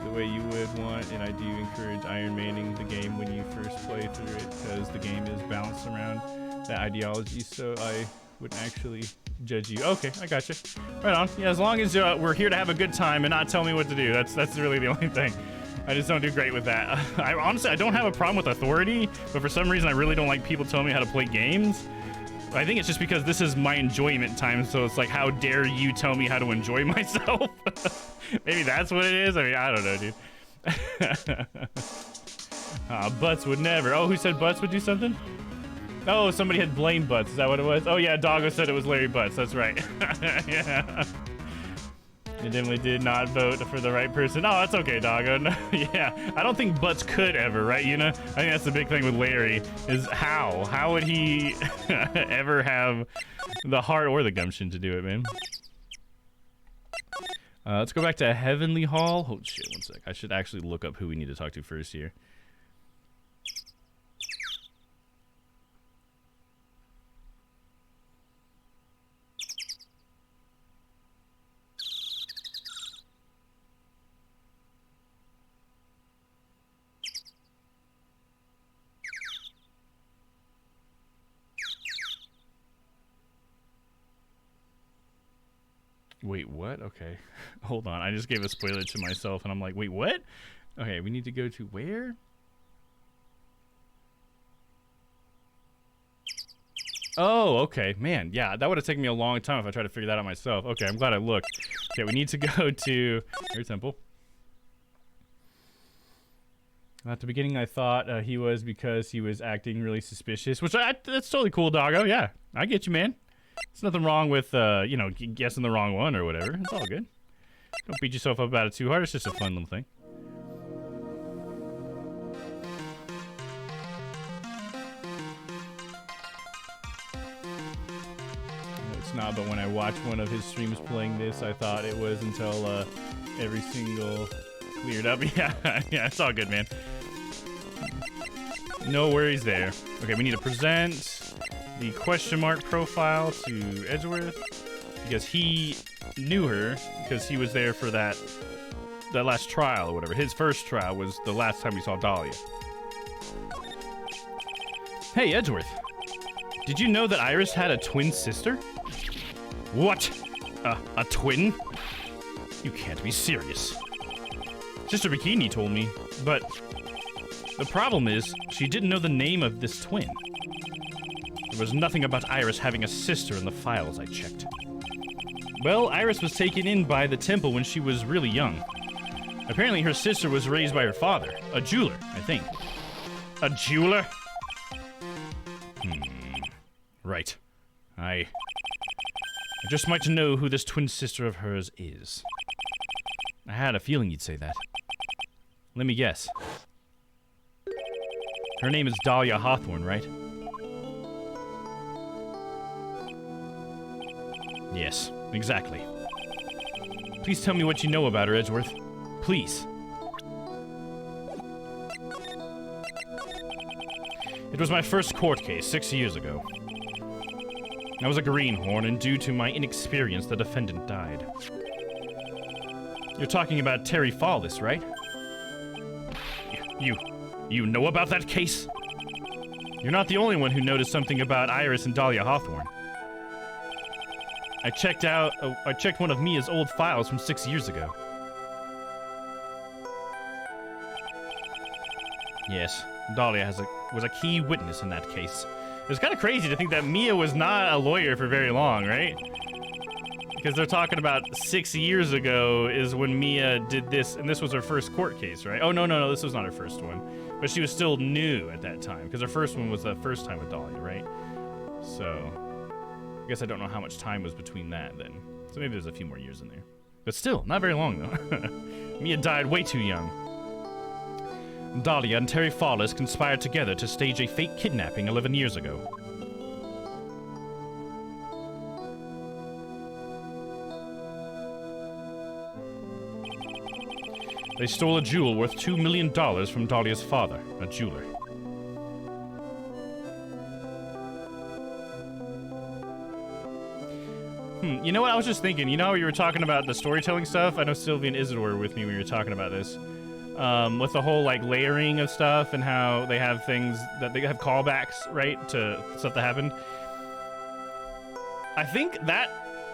The way you would want, and I do encourage Ironmaning the game when you first play through it because the game is balanced around that ideology, so I wouldn't actually judge you. Okay, I got you. Right on. Yeah, as long as we're here to have a good time and not tell me what to do. That's really the only thing. I just don't do great with that. I honestly don't have a problem with authority, but for some reason I really don't like people telling me how to play games. I think it's just because this is my enjoyment time, so it's like, how dare you tell me how to enjoy myself? Maybe that's what it is? I mean, I don't know, dude. Butts would never. Oh, who said Butts would do something? Oh, somebody had blamed Butts. Is that what it was? Oh, yeah, Doggo said it was Larry Butts. That's right. Yeah. You definitely did not vote for the right person. Oh, that's okay, Doggo. No, yeah, I don't think Butts could ever, right? You know, I think that's the big thing with Larry is how? How would he ever have the heart or the gumption to do it, man? Let's go back to Heavenly Hall. Oh, shit, one sec. I should actually look up who we need to talk to first here. Wait, what? Okay. Hold on. I just gave a spoiler to myself, and I'm like, wait, what? Okay, we need to go to where? Oh, okay. Man, yeah, that would have taken me a long time if I tried to figure that out myself. Okay, I'm glad I looked. Okay, we need to go to Air Temple. At the beginning, I thought he was because he was acting really suspicious, which that's totally cool, Doggo. Yeah, I get you, man. There's nothing wrong with, you know, guessing the wrong one or whatever. It's all good. Don't beat yourself up about it too hard. It's just a fun little thing. No, it's not, but when I watched one of his streams playing this, I thought it was until every single cleared up. Yeah, yeah, it's all good, man. No worries there. Okay, we need to present the question mark profile to Edgeworth because he knew her because he was there for that last trial or whatever. His first trial was the last time we saw Dahlia. Hey, Edgeworth. Did you know that Iris had a twin sister? What? A twin? You can't be serious. Sister Bikini told me, but the problem is she didn't know the name of this twin. There was nothing about Iris having a sister in the files I checked. Well, Iris was taken in by the temple when she was really young. Apparently her sister was raised by her father, a jeweler, I think. A jeweler? Right. I just might know who this twin sister of hers is. I had a feeling you'd say that. Let me guess. Her name is Dahlia Hawthorne, right? Yes, exactly. Please tell me what you know about her, Edgeworth. Please. It was my first court case 6 years ago. I was a greenhorn, and due to my inexperience, the defendant died. You're talking about Terry Fallis, right? You know about that case? You're not the only one who noticed something about Iris and Dahlia Hawthorne. I checked one of Mia's old files from 6 years ago. Yes, Dahlia was a key witness in that case. It was kind of crazy to think that Mia was not a lawyer for very long, right? Because they're talking about 6 years ago is when Mia did this, and this was her first court case, right? Oh, no, this was not her first one. But she was still new at that time, because her first one was the first time with Dahlia, right? So, I guess I don't know how much time was between that then. So maybe there's a few more years in there. But still, not very long, though. Mia died way too young. Dahlia and Terry Fallis conspired together to stage a fake kidnapping 11 years ago. They stole a jewel worth $2 million from Dahlia's father, a jeweler. You know what? I was just thinking, you know how you were talking about the storytelling stuff? I know Sylvia and Isidore were with me when you were talking about this. With the whole, like, layering of stuff and how they have things that they have callbacks, right, to stuff that happened. I think that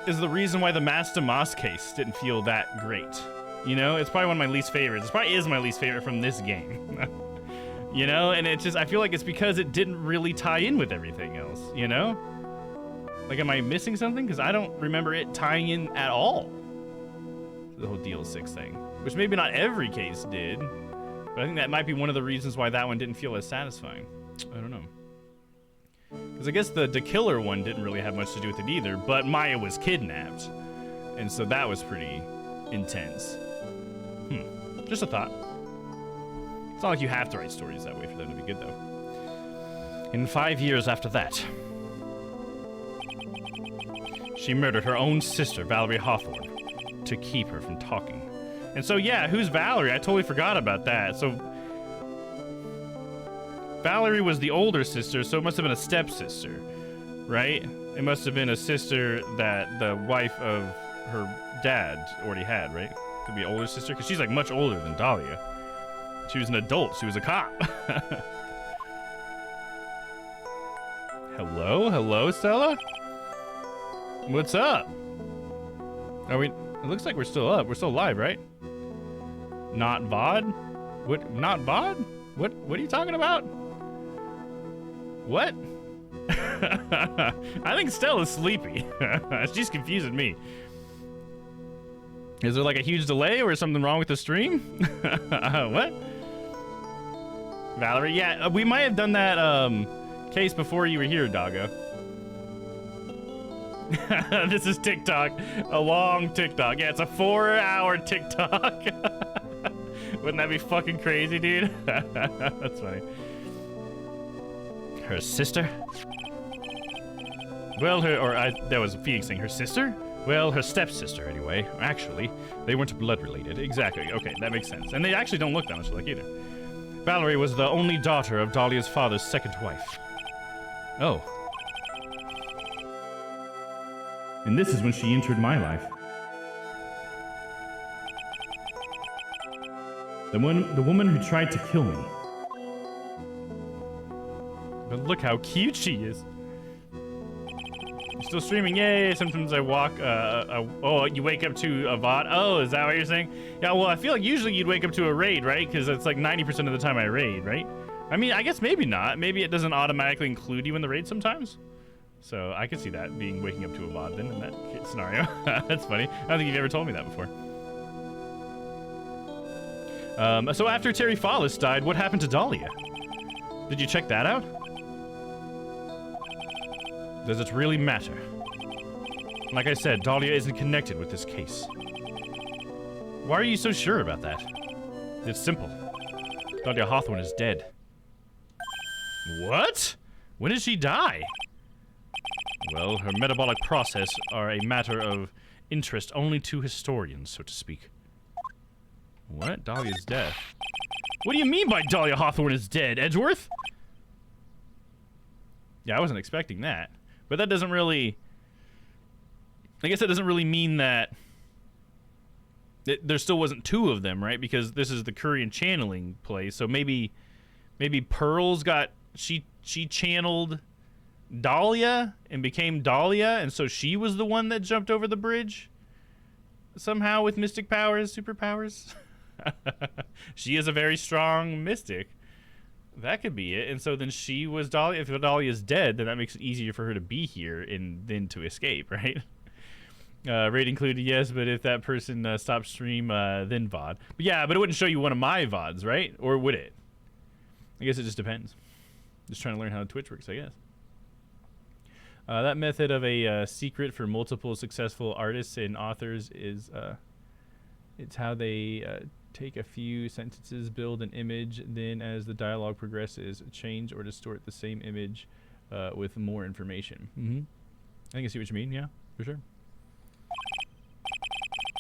is the reason why the Master Moss case didn't feel that great. You know, it's probably one of my least favorites. It probably is my least favorite from this game. You know, and it's just, I feel like it's because it didn't really tie in with everything else, you know? Like, am I missing something? Because I don't remember it tying in at all. The whole DL6 thing. Which maybe not every case did. But I think that might be one of the reasons why that one didn't feel as satisfying. I don't know. Because I guess the killer one didn't really have much to do with it either, but Maya was kidnapped. And so that was pretty intense. Just a thought. It's not like you have to write stories that way for them to be good, though. In 5 years after that, she murdered her own sister, Valerie Hawthorne, to keep her from talking. And so, yeah, who's Valerie? I totally forgot about that. So, Valerie was the older sister, so it must have been a stepsister, right? It must have been a sister that the wife of her dad already had, right? Could be an older sister, because she's, like, much older than Dahlia. She was an adult. She was a cop. Hello, Stella? What's up? Are we? It looks like we're still up. We're still live, right? Not VOD? What? Not VOD? What are you talking about? What? I think Stella's sleepy. She's confusing me. Is there like a huge delay or is something wrong with the stream? What? Valerie? Yeah, we might have done that case before you were here, Doggo. This is TikTok. A long TikTok. Yeah, it's a 4-hour TikTok. Wouldn't that be fucking crazy, dude? That's funny. Her sister? Well, that was Phoenix saying her sister? Well, her stepsister, anyway. Actually, they weren't blood related. Exactly. Okay, that makes sense. And they actually don't look that much alike either. Valerie was the only daughter of Dahlia's father's second wife. Oh. And this is when she entered my life. The woman who tried to kill me. But look how cute she is. You still streaming? Yay! Sometimes I walk. Oh, you wake up to a VOD. Oh, is that what you're saying? Yeah. Well, I feel like usually you'd wake up to a raid, right? Because it's like 90% of the time I raid, right? I mean, I guess maybe not. Maybe it doesn't automatically include you in the raid sometimes. So I could see that being waking up to a VOD then in that scenario. That's funny. I don't think you've ever told me that before. So after Terry Follis died, what happened to Dahlia? Did you check that out? Does it really matter? Like I said, Dahlia isn't connected with this case. Why are you so sure about that? It's simple. Dahlia Hawthorne is dead. What? When did she die? Well, her metabolic process are a matter of interest only to historians, so to speak. What? Dahlia's dead. What do you mean by Dahlia Hawthorne is dead, Edgeworth? Yeah, I wasn't expecting that. But that doesn't really... I guess that doesn't really mean that... there still wasn't two of them, right? Because this is the Korean channeling play, so maybe Pearls got... She channeled Dahlia and became Dahlia, and so she was the one that jumped over the bridge? Somehow with mystic powers, superpowers? She is a very strong mystic. That could be it. And so then she was Dahlia. If Dahlia's dead, then that makes it easier for her to be here and then to escape, right? Raid included, yes, but if that person stopped stream, then VOD. But yeah, but it wouldn't show you one of my VODs, right? Or would it? I guess it just depends. Just trying to learn how Twitch works, I guess. That method of a secret for multiple successful artists and authors is it's how they take a few sentences, build an image, then as the dialogue progresses, change or distort the same image with more information. Mm-hmm. I think I see what you mean, yeah, for sure.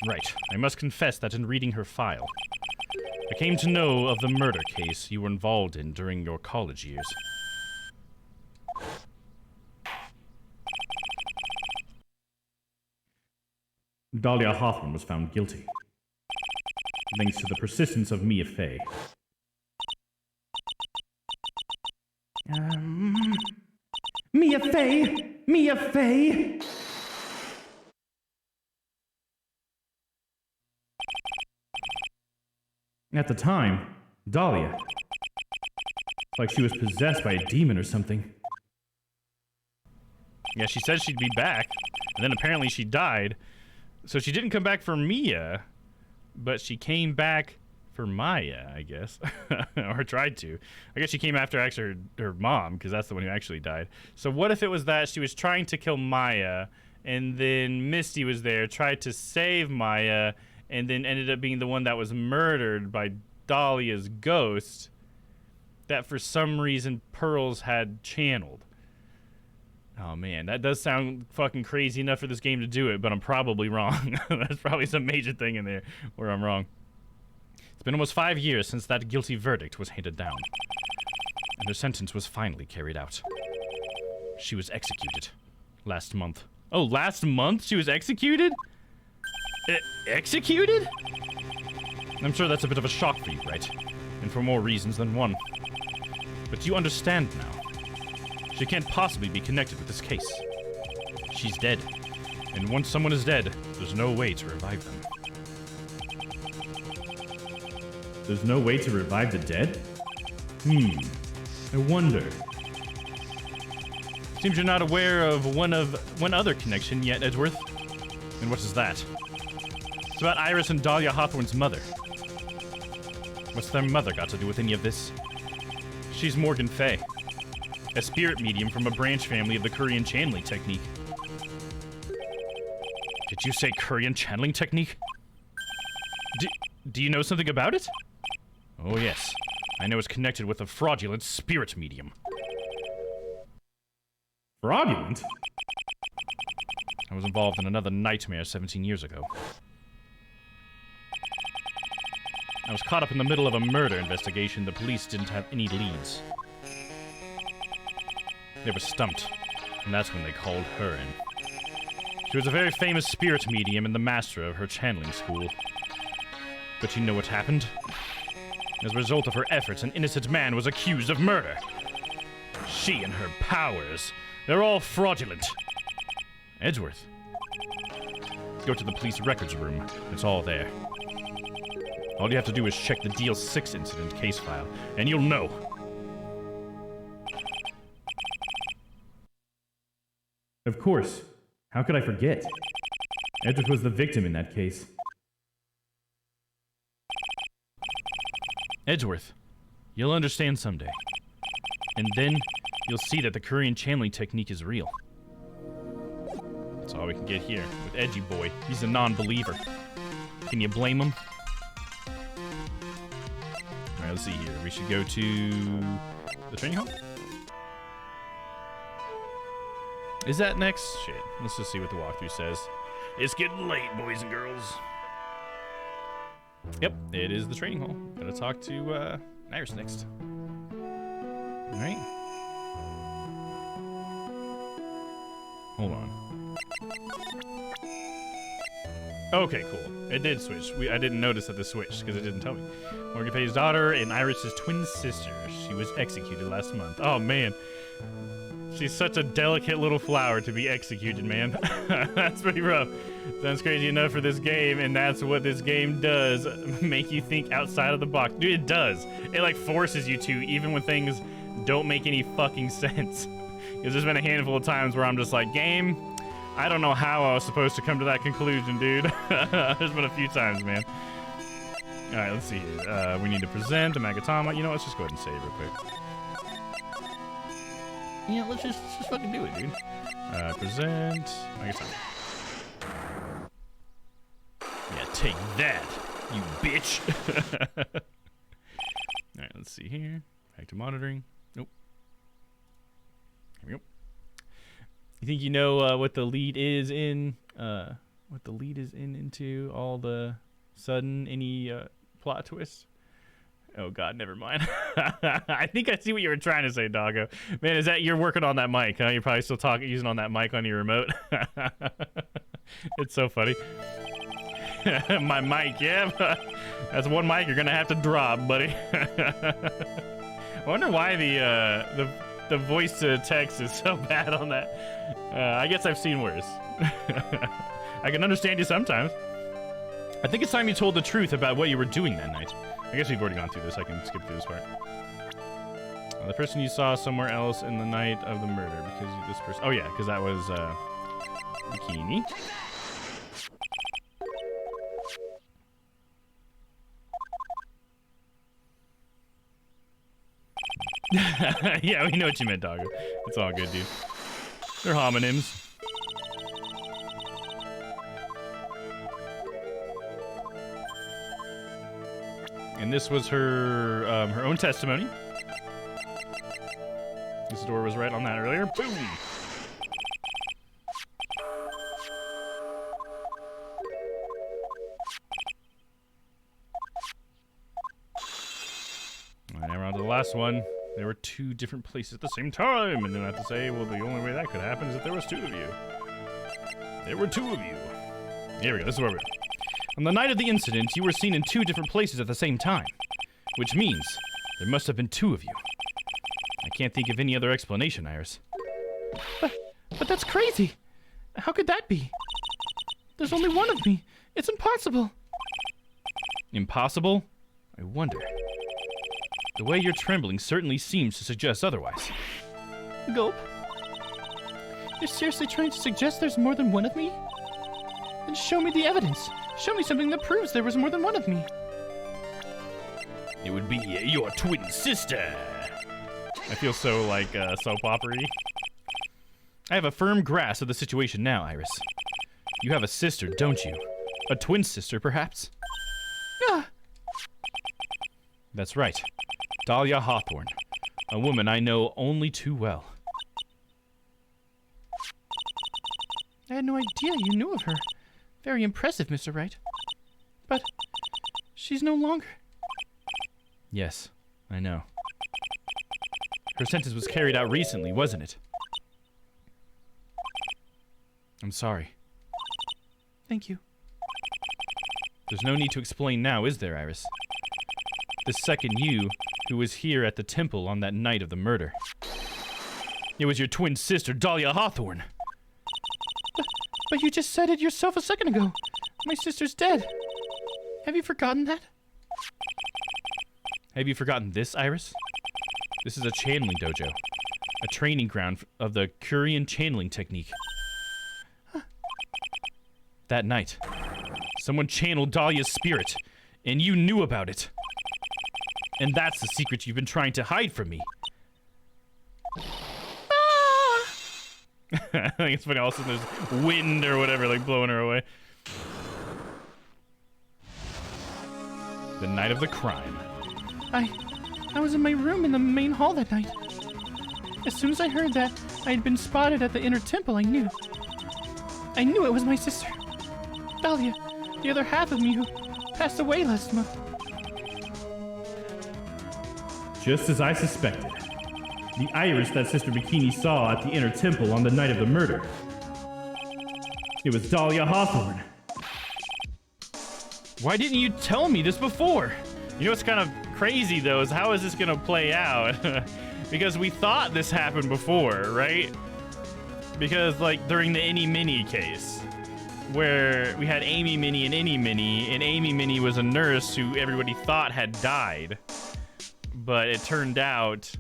Right. I must confess that in reading her file, I came to know of the murder case you were involved in during your college years. Dahlia Hawthorne was found guilty, thanks to the persistence of Mia Fey. Mia Fey! Mia Fey! At the time, Dahlia, like she was possessed by a demon or something. Yeah, she said she'd be back, and then apparently she died. So she didn't come back for Mia, but she came back for Maya, I guess. Or tried to. I guess she came after actually her mom, because that's the one who actually died. So what if it was that she was trying to kill Maya, and then Misty was there, tried to save Maya, and then ended up being the one that was murdered by Dahlia's ghost, that for some reason Pearls had channeled. Oh man, that does sound fucking crazy enough for this game to do it, but I'm probably wrong. There's probably some major thing in there where I'm wrong. It's been almost 5 years since that guilty verdict was handed down, and her sentence was finally carried out. She was executed last month. Oh, last month she was executed? Executed? I'm sure that's a bit of a shock for you, right? And for more reasons than one. But you understand now. She can't possibly be connected with this case. She's dead. And once someone is dead, there's no way to revive them. There's no way to revive the dead? I wonder. Seems you're not aware of one other connection yet, Edgeworth. And what is that? It's about Iris and Dahlia Hawthorne's mother. What's their mother got to do with any of this? She's Morgan Fey, a spirit medium from a branch family of the Korean channeling technique. Did you say Korean channeling technique? Do you know something about it? Oh yes, I know it's connected with a fraudulent spirit medium. Fraudulent? I was involved in another nightmare 17 years ago. I was caught up in the middle of a murder investigation. The police didn't have any leads. They were stumped, and that's when they called her in. She was a very famous spirit medium and the master of her channeling school. But you know what happened? As a result of her efforts, an innocent man was accused of murder. She and her powers, they're all fraudulent. Edgeworth. Let's go to the police records room. It's all there. All you have to do is check the Deal 6 incident case file, and you'll know. Of course. How could I forget? Edgeworth was the victim in that case. Edgeworth, you'll understand someday. And then you'll see that the Korean channeling technique is real. That's all we can get here with Edgy Boy. He's a non-believer. Can you blame him? Alright, let's see here. We should go to the training hall? Is that next? Shit. Let's just see what the walkthrough says. It's getting late, boys and girls. Yep, it is the training hall. Gotta talk to Iris next. Alright. Hold on. Okay, cool. It did switch. I didn't notice that the switched because it didn't tell me. Morgan Pay's daughter and Iris's twin sister. She was executed last month. Oh, man. She's such a delicate little flower to be executed, man. That's pretty rough. Sounds crazy enough for this game, and that's what this game does. Make you think outside of the box. Dude, it does. It, like, forces you to, even when things don't make any fucking sense. Because there's been a handful of times where I'm just like, game, I don't know how I was supposed to come to that conclusion, dude. There's been a few times, man. Alright, let's see here. We need to present a Magatama. You know, let's just go ahead and save real quick. Yeah, let's just fucking do it, dude. Present Magatama. Yeah, take that, you bitch. Alright, let's see here. Back to monitoring. Nope. Here we go. You think you know what the lead is in? What the lead is into all the sudden any plot twists? Oh God, never mind. I think I see what you were trying to say, doggo. Man, is that you're working on that mic? Huh? You're probably still using on that mic on your remote. It's so funny. My mic, yeah. That's one mic you're gonna have to drop, buddy. I wonder why the voice to text is so bad on that. I guess I've seen worse. I can understand you sometimes. I think it's time you told the truth about what you were doing that night. I guess we've already gone through this. I can skip through this part. The person you saw somewhere else in the night of the murder, because this person. Oh yeah, because that was Bikini. Yeah, we know what you meant, doggo. It's all good, dude. They're homonyms. And this was her her own testimony. This door was right on that earlier. Boom! And now we're on to the last one. There were two different places at the same time, and then I have to say, well, the only way that could happen is if there was two of you. There were two of you. Here we go. This is where we are. On the night of the incident, you were seen in two different places at the same time, which means there must have been two of you. I can't think of any other explanation, Iris. But that's crazy. How could that be? There's only one of me. It's impossible. Impossible? I wonder. The way you're trembling certainly seems to suggest otherwise. Gulp. You're seriously trying to suggest there's more than one of me? Then show me the evidence. Show me something that proves there was more than one of me. It would be your twin sister. I feel so, like, soap opera-y. I have a firm grasp of the situation now, Iris. You have a sister, don't you? A twin sister, perhaps? Ah! That's right. Dahlia Hawthorne. A woman I know only too well. I had no idea you knew of her. Very impressive, Mr. Wright. But she's no longer. Yes, I know. Her sentence was carried out recently, wasn't it? I'm sorry. Thank you. There's no need to explain now, is there, Iris? The second you who was here at the temple on that night of the murder. It was your twin sister, Dahlia Hawthorne. But you just said it yourself a second ago. My sister's dead. Have you forgotten that? Have you forgotten this, Iris? This is a channeling dojo. A training ground of the Kurian channeling technique. Huh. That night, someone channeled Dahlia's spirit, and you knew about it. And that's the secret you've been trying to hide from me. I think it's funny, all of a sudden there's wind or whatever, like, blowing her away. The night of the crime. I was in my room in the main hall that night. As soon as I heard that I had been spotted at the inner temple, I knew. I knew it was my sister. Dahlia, the other half of me who passed away last month. Just as I suspected. The Iris that Sister Bikini saw at the inner temple on the night of the murder. It was Dahlia Hawthorne. Why didn't you tell me this before? You know what's kind of crazy, though, is how is this going to play out? Because we thought this happened before, right? Because, like, during the Any Mini case, where we had Amy Mini and Any Mini, and Amy Mini was a nurse who everybody thought had died. But it turned out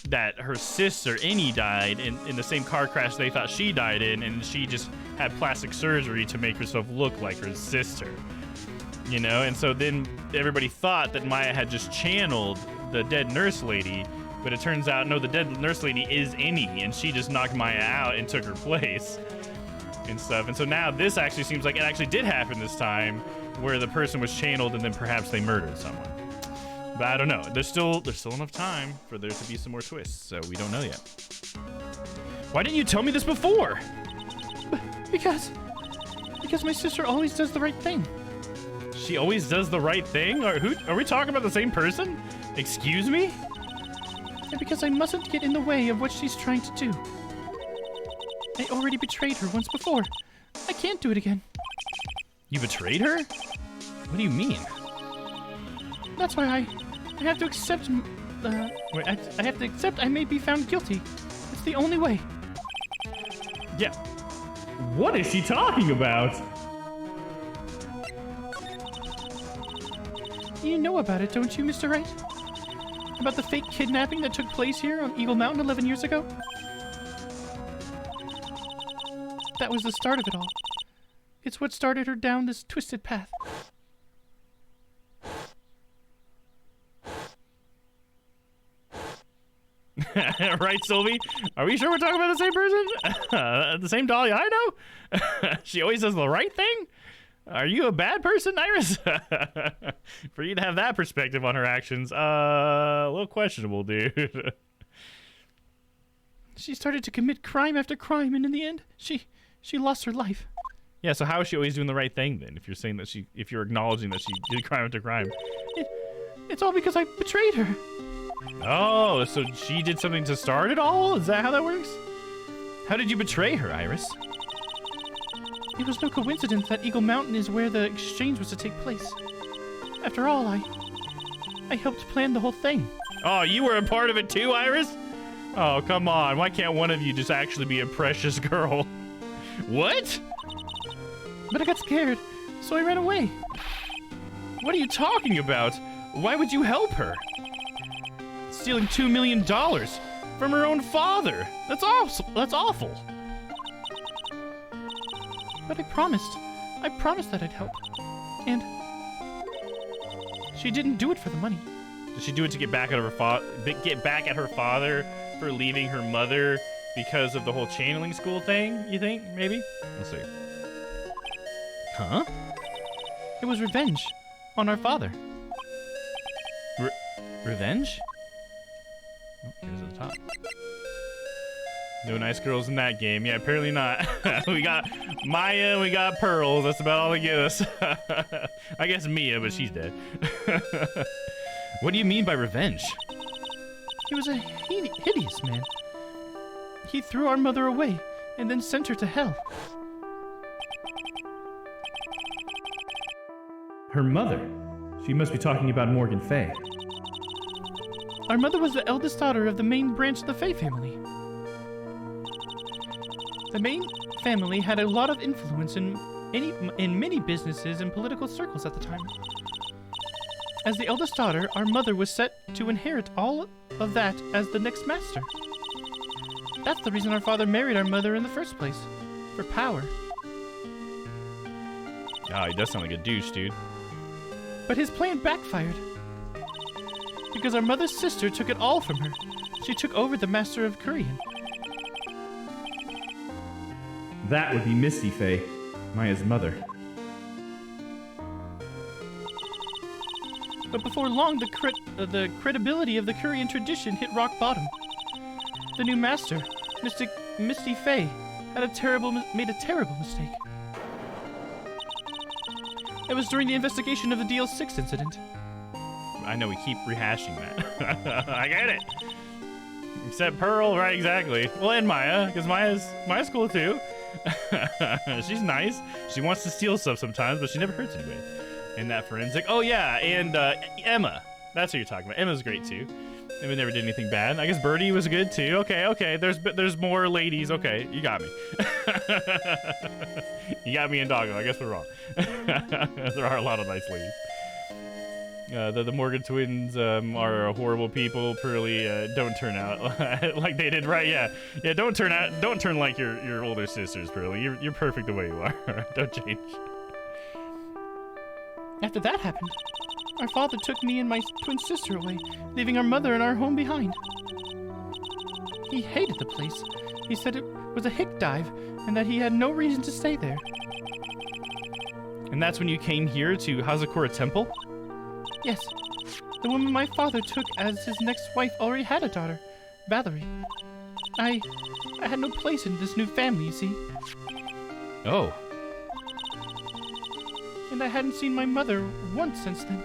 that her sister, Any, died in the same car crash they thought she died in, and she just had plastic surgery to make herself look like her sister. You know, and so then everybody thought that Maya had just channeled the dead nurse lady, but it turns out, no, the dead nurse lady is Any, and she just knocked Maya out and took her place and stuff. And so now this actually seems like it actually did happen this time, where the person was channeled and then perhaps they murdered someone. But I don't know. There's still enough time for there to be some more twists, so we don't know yet. Why didn't you tell me this before? Because my sister always does the right thing. She always does the right thing? Are we talking about the same person? Excuse me? And because I mustn't get in the way of what she's trying to do. I already betrayed her once before. I can't do it again. You betrayed her? What do you mean? That's why I have to accept. I have to accept I may be found guilty. It's the only way. Yeah. What is she talking about? You know about it, don't you, Mr. Wright? About the fake kidnapping that took place here on Eagle Mountain 11 years ago? That was the start of it all. It's what started her down this twisted path. Right, Sylvie? Are we sure we're talking about the same person? The same Dahlia I know? She always does the right thing? Are you a bad person, Iris? For you to have that perspective on her actions, a little questionable, dude. She started to commit crime after crime, and in the end, she lost her life. Yeah, so how is she always doing the right thing then? If you're saying that if you're acknowledging that she did crime after crime. It's all because I betrayed her. Oh, so she did something to start it all? Is that how that works? How did you betray her, Iris? It was no coincidence that Eagle Mountain is where the exchange was to take place. After all, I helped plan the whole thing. Oh, you were a part of it too, Iris? Oh, come on. Why can't one of you just actually be a precious girl? What? But I got scared, so I ran away. What are you talking about? Why would you help her? Stealing $2 million from her own father. That's awful. But I promised that I'd help. And she didn't do it for the money. Did she do it to get back at her father for leaving her mother because of the whole channeling school thing, you think? Maybe? Let's see. Huh? It was revenge on our father. Revenge? Oh, here's at the top. No nice girls in that game. Yeah, apparently not. We got Maya and we got Pearls. That's about all they give us. I guess Mia, but she's dead. What do you mean by revenge? He was a hideous man. He threw our mother away and then sent her to hell. Her mother? She must be talking about Morgan Fay. Our mother was the eldest daughter of the main branch of the Fay family. The main family had a lot of influence in many businesses and political circles at the time. As the eldest daughter, our mother was set to inherit all of that as the next master. That's the reason our father married our mother in the first place. For power. Oh, he does sound like a douche, dude. But his plan backfired. Because our mother's sister took it all from her. She took over the Master of Korean. That would be Misty Faye, Maya's mother. But before long, the credibility of the Korean tradition hit rock bottom. The new master, Misty Faye, made a terrible mistake. It was during the investigation of the DL6 incident. I know we keep rehashing that. I get it. Except Pearl, right? Exactly. Well, and Maya, because Maya's cool too. She's nice. She wants to steal stuff sometimes, but she never hurts anybody. In that forensic. Oh yeah, and Emma. That's what you're talking about. Emma's great too. Emma never did anything bad. I guess Birdie was good too. Okay. There's more ladies. Okay, you got me. You got me in Doggo. I guess we're wrong. There are a lot of nice ladies. The Morgan twins are horrible people. Pearly, don't turn out like they did, right? Yeah. Don't turn like your older sisters, Pearly. You're perfect the way you are. Don't change. After that happened, our father took me and my twin sister away, leaving our mother and our home behind. He hated the place. He said it was a hick dive and that he had no reason to stay there. And that's when you came here to Hazakura Temple? Yes. The woman my father took as his next wife already had a daughter, Valerie. I had no place in this new family, you see. Oh. And I hadn't seen my mother once since then.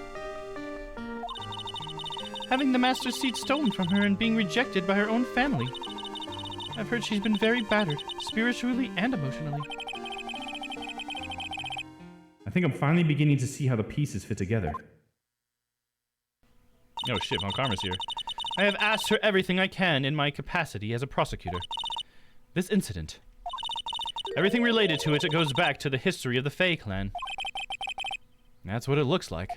Having the master's seat stolen from her and being rejected by her own family. I've heard she's been very battered, spiritually and emotionally. I think I'm finally beginning to see how the pieces fit together. Oh shit, Von Karma's here. I have asked her everything I can in my capacity as a prosecutor. This incident. Everything related to it goes back to the history of the Fae clan. That's what it looks like.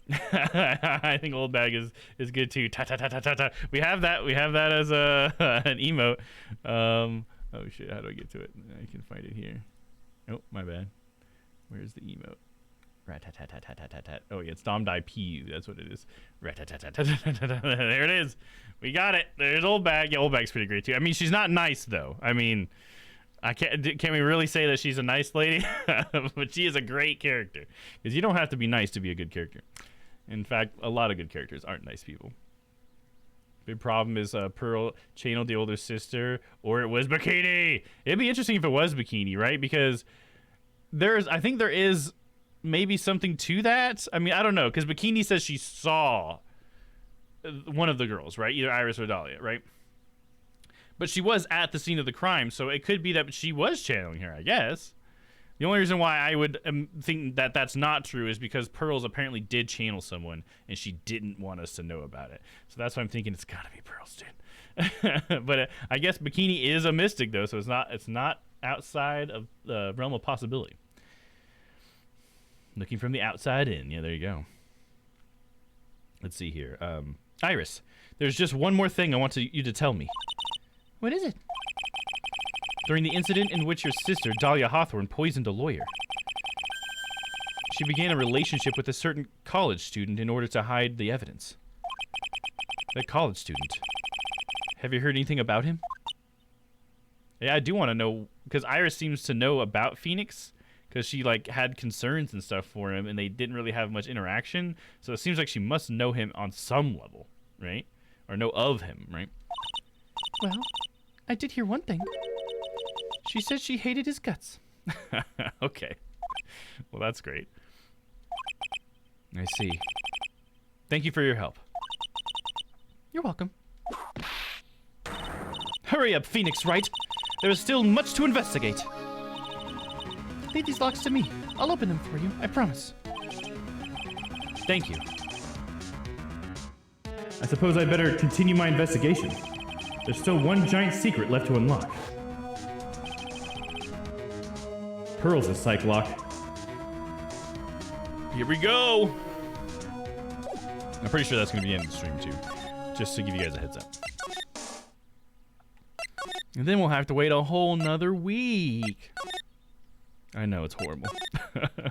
I think Old Bag is good too. Ta ta ta ta ta ta. We have that as a an emote. Oh shit, how do I get to it? I can find it here. Oh, my bad. Where's the emote? Rat-tat-tat-tat-tat-tat-tat. Oh yeah, it's Domm Die P. That's what it is. Rat-tat-tat-tat-tat-tat. There it is. We got it. There's Old Bag. Yeah, Old Bag's pretty great too. I mean, she's not nice though. I mean, can we really say that she's a nice lady? But she is a great character. Because you don't have to be nice to be a good character. In fact, a lot of good characters aren't nice people. Big problem is Pearl channeled the older sister, or it was Bikini. It'd be interesting if it was Bikini, right? Because I think there is maybe something to that. I mean, I don't know, because Bikini says she saw one of the girls, right? Either Iris or Dahlia, right? But she was at the scene of the crime, so it could be that she was channeling her, I guess. The only reason why I would think that that's not true is because Pearls apparently did channel someone, and she didn't want us to know about it. So that's why I'm thinking it's gotta be Pearls, dude. But I guess Bikini is a mystic, though, so it's not outside of the realm of possibility. Looking from the outside in. Yeah, there you go. Let's see here. Iris, there's just one more thing I want you to tell me. What is it? During the incident in which your sister, Dahlia Hawthorne, poisoned a lawyer, she began a relationship with a certain college student in order to hide the evidence. That college student. Have you heard anything about him? Yeah, I do want to know, because Iris seems to know about Phoenix, because she had concerns and stuff for him, and they didn't really have much interaction. So it seems like she must know him on some level, right? Or know of him, right? Well, I did hear one thing. She said she hated his guts. Okay. Well, that's great. I see. Thank you for your help. You're welcome. Hurry up, Phoenix Wright. There is still much to investigate. Leave these locks to me. I'll open them for you, I promise. Thank you. I suppose I better continue my investigation. There's still one giant secret left to unlock. Pearl's a psych lock. Here we go. I'm pretty sure that's going to be the end of the stream, too. Just to give you guys a heads up. And then we'll have to wait a whole nother week. I know, it's horrible. I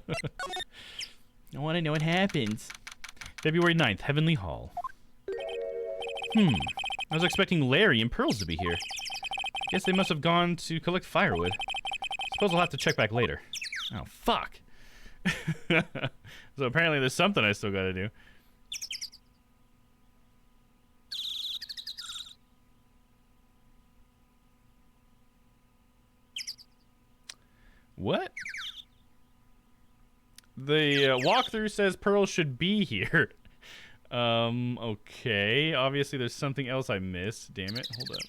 want to know what happens. February 9th, Heavenly Hall. I was expecting Larry and Pearls to be here. Guess they must have gone to collect firewood. Suppose I'll have to check back later. Oh, fuck. So apparently there's something I still gotta do. What? The walkthrough says Pearl should be here. Okay. Obviously there's something else I missed. Damn it. Hold up.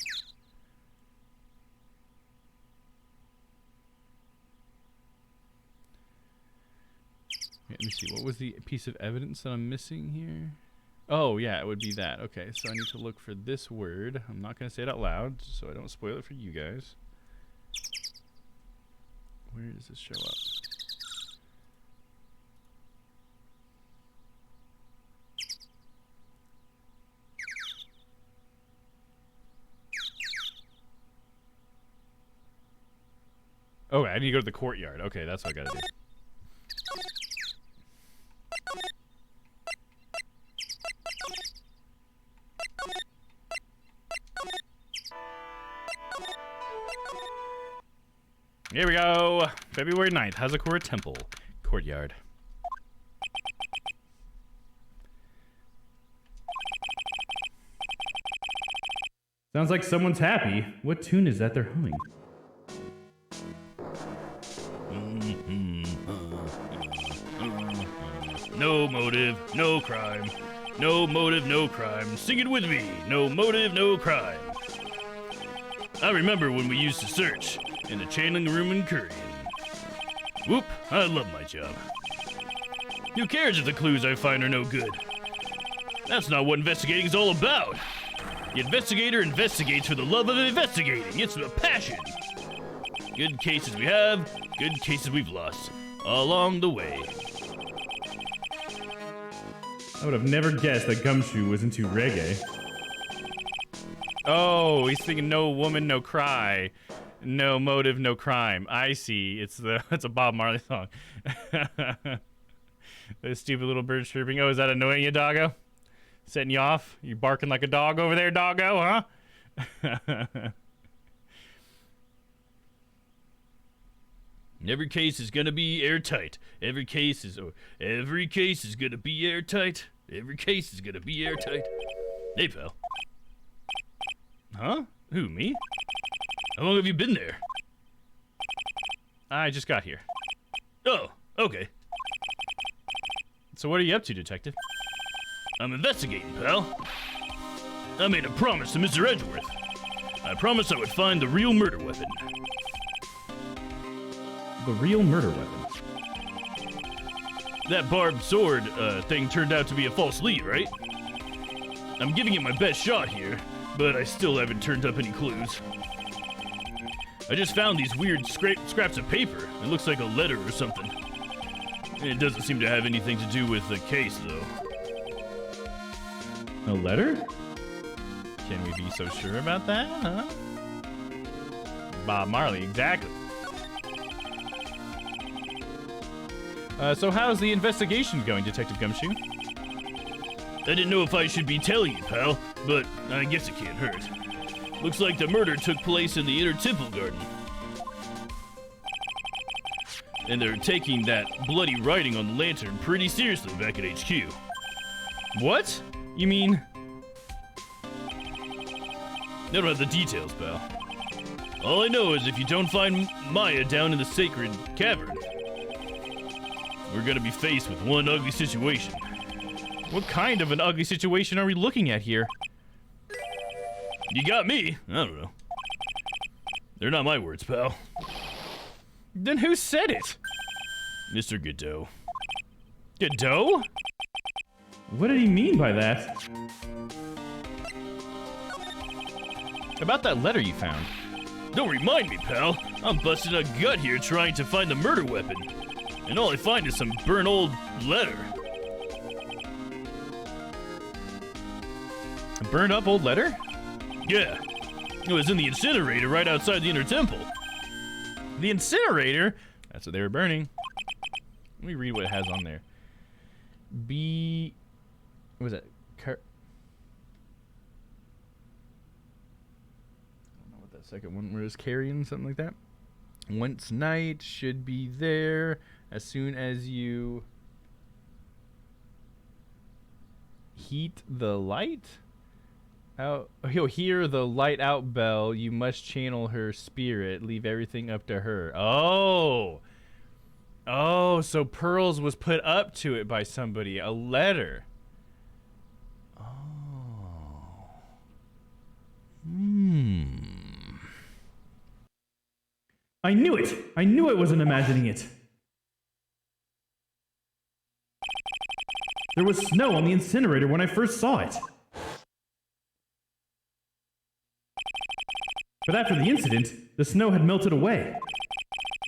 Let me see. What was the piece of evidence that I'm missing here? Oh, yeah, it would be that. Okay, so I need to look for this word. I'm not going to say it out loud, so I don't spoil it for you guys. Where does this show up? Oh, I need to go to the courtyard. Okay, that's what I gotta do. Here we go. February 9th, Hazakura Temple, Courtyard. Sounds like someone's happy. What tune is that they're humming? No motive, no crime. No motive, no crime. Sing it with me. No motive, no crime. I remember when we used to search in the channeling room in Courtyard. Whoop, I love my job. Who cares if the clues I find are no good? That's not what investigating is all about. The investigator investigates for the love of investigating. It's a passion. Good cases we have, good cases we've lost. Along the way. I would have never guessed that Gumshoe was into reggae. Oh, he's thinking no woman, no cry. No motive, no crime. I see. It's a Bob Marley song. This stupid little bird chirping. Oh, is that annoying you, doggo? Setting you off? You barking like a dog over there, doggo, huh? Every case is gonna be airtight. Every case is gonna be airtight. Every case is gonna be airtight. Hey, pal. Huh? Who, me? How long have you been there? I just got here. Oh, okay. So what are you up to, detective? I'm investigating, pal. I made a promise to Mr. Edgeworth. I promised I would find the real murder weapon. The real murder weapon. That barbed sword thing turned out to be a false lead, right? I'm giving it my best shot here, but I still haven't turned up any clues. I just found these weird scraps of paper. It looks like a letter or something. It doesn't seem to have anything to do with the case, though. A letter? Can we be so sure about that, huh? Bob Marley, exactly. So how's the investigation going, Detective Gumshoe? I didn't know if I should be telling you, pal, but I guess it can't hurt. Looks like the murder took place in the inner temple garden. And they're taking that bloody writing on the lantern pretty seriously back at HQ. What? You mean... I don't have the details, pal. All I know is if you don't find Maya down in the Sacred Cavern, we're gonna be faced with one ugly situation. what kind of an ugly situation are we looking at here? You got me. I don't know. They're not my words, pal. Then who said it? Mr. Godot. Godot? What did he mean by that? About that letter you found. Don't remind me, pal. I'm busting a gut here trying to find the murder weapon. And all I find is some burnt old letter. A burned up old letter? Yeah. It was in the incinerator right outside the inner temple. The incinerator? That's what they were burning. Let me read what it has on there. What was that? I don't know what that second one was, carrying something like that. Once night should be there as soon as you heat the light out. He'll hear the light out bell. You must channel her spirit. Leave everything up to her. Oh, so Pearls was put up to it by somebody. A letter. Oh. I knew it! I knew I wasn't imagining it! There was snow on the incinerator when I first saw it. But after the incident, the snow had melted away.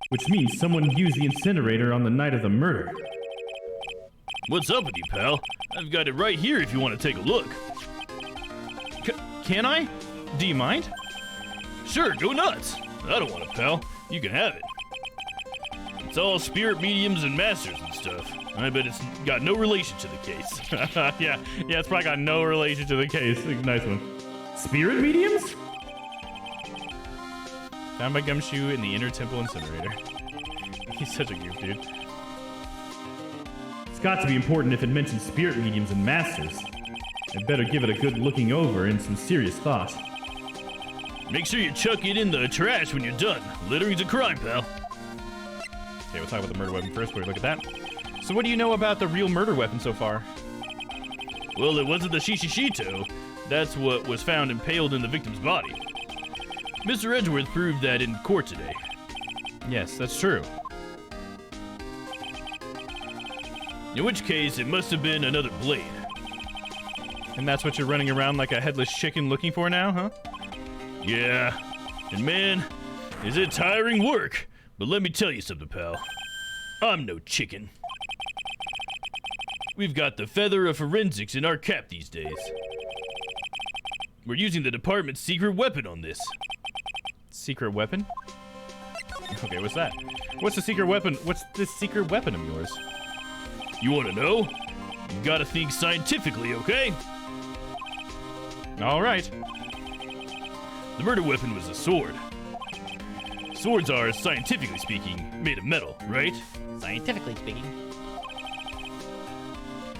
Which means someone used the incinerator on the night of the murder. What's up with you, pal? I've got it right here if you want to take a look. Can I? Do you mind? Sure, go nuts. I don't want it, pal. You can have it. It's all spirit mediums and masters and stuff. I bet it's got no relation to the case. yeah, it's probably got no relation to the case. Nice one. Spirit mediums? Found by Gumshoe in the inner temple incinerator. He's such a goof, dude. It's got to be important if it mentions spirit mediums and masters. I'd better give it a good looking over and some serious thought. Make sure you chuck it in the trash when you're done. Littering's a crime, pal. Okay, we'll talk about the murder weapon first. We'll look at that. So what do you know about the real murder weapon so far? Well, it wasn't the Shishishito. That's what was found impaled in the victim's body. Mr. Edgeworth proved that in court today. Yes, that's true. In which case, it must have been another blade. And that's what you're running around like a headless chicken looking for now, huh? Yeah. And man, is it tiring work. But let me tell you something, pal. I'm no chicken. We've got the feather of forensics in our cap these days. We're using the department's secret weapon on this. Secret weapon? Okay, what's that? What's the secret weapon? What's this secret weapon of yours? You want to know? You gotta think scientifically, okay? All right. The murder weapon was a sword. Swords are, scientifically speaking, made of metal, right? Scientifically speaking.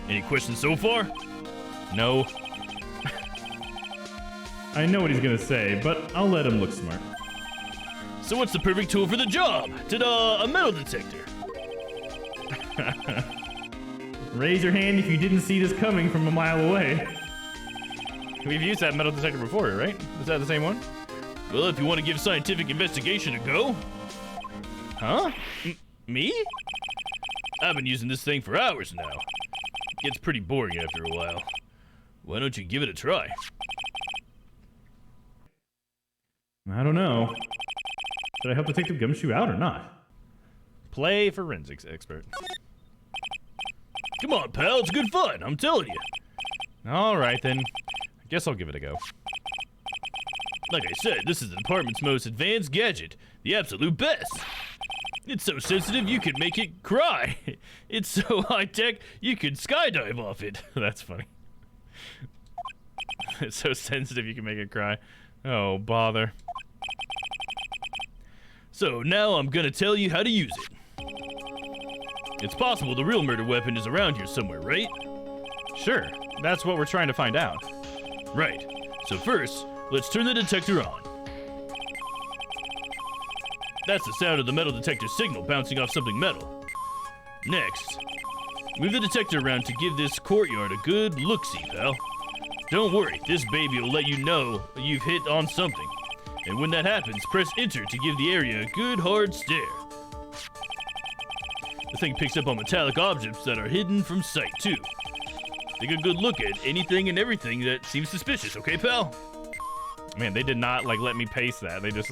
Any questions so far? No. I know what he's gonna say, but I'll let him look smart. So what's the perfect tool for the job? Ta-da! A metal detector. Raise your hand if you didn't see this coming from a mile away. We've used that metal detector before, right? Is that the same one? Well, if you want to give scientific investigation a go. Huh? Me? I've been using this thing for hours now. It gets pretty boring after a while. Why don't you give it a try? I don't know. Should I help Detective Gumshoe out or not? Play forensics expert. Come on, pal. It's good fun. I'm telling you. All right, then. I guess I'll give it a go. Like I said, this is the department's most advanced gadget. The absolute best. It's so sensitive you could make it cry. It's so high-tech you could skydive off it. That's funny. It's so sensitive you can make it cry. Oh, bother. So now I'm gonna tell you how to use it. It's possible the real murder weapon is around here somewhere, right? Sure. That's what we're trying to find out. Right. So first, let's turn the detector on. That's the sound of the metal detector signal bouncing off something metal. Next, move the detector around to give this courtyard a good look-see, pal. Don't worry, this baby will let you know you've hit on something. And when that happens, press enter to give the area a good hard stare. The thing picks up on metallic objects that are hidden from sight, too. Take a good look at anything and everything that seems suspicious, okay, pal? Man, they did not, like, let me pace that. They just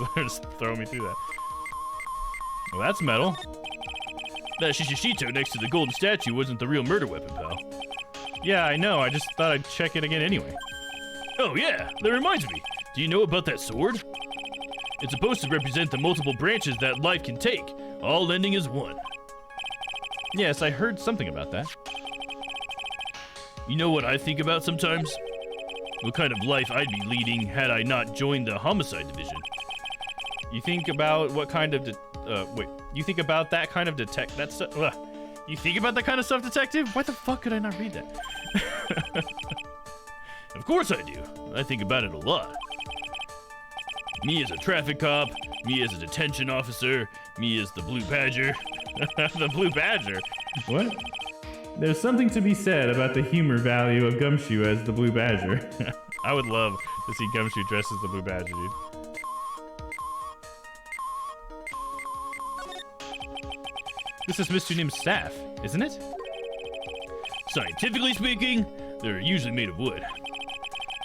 throw me through that. Well, that's metal. That Shishishito next to the golden statue wasn't the real murder weapon, pal. Yeah, I know. I just thought I'd check it again anyway. Oh yeah, that reminds me. Do you know about that sword? It's supposed to represent the multiple branches that life can take, all ending as one. Yes, I heard something about that. You know what I think about sometimes? What kind of life I'd be leading had I not joined the homicide division. You think about what kind of you think about that kind of You think about that kind of stuff, detective? Why the fuck could I not read that? Of course I do. I think about it a lot. Me as a traffic cop, me as a detention officer, me as the Blue Badger. The Blue Badger? What? There's something to be said about the humor value of Gumshoe as the Blue Badger. I would love to see Gumshoe dressed as the Blue Badger, dude. This is Mr. Nim's staff, isn't it? Scientifically speaking, they're usually made of wood.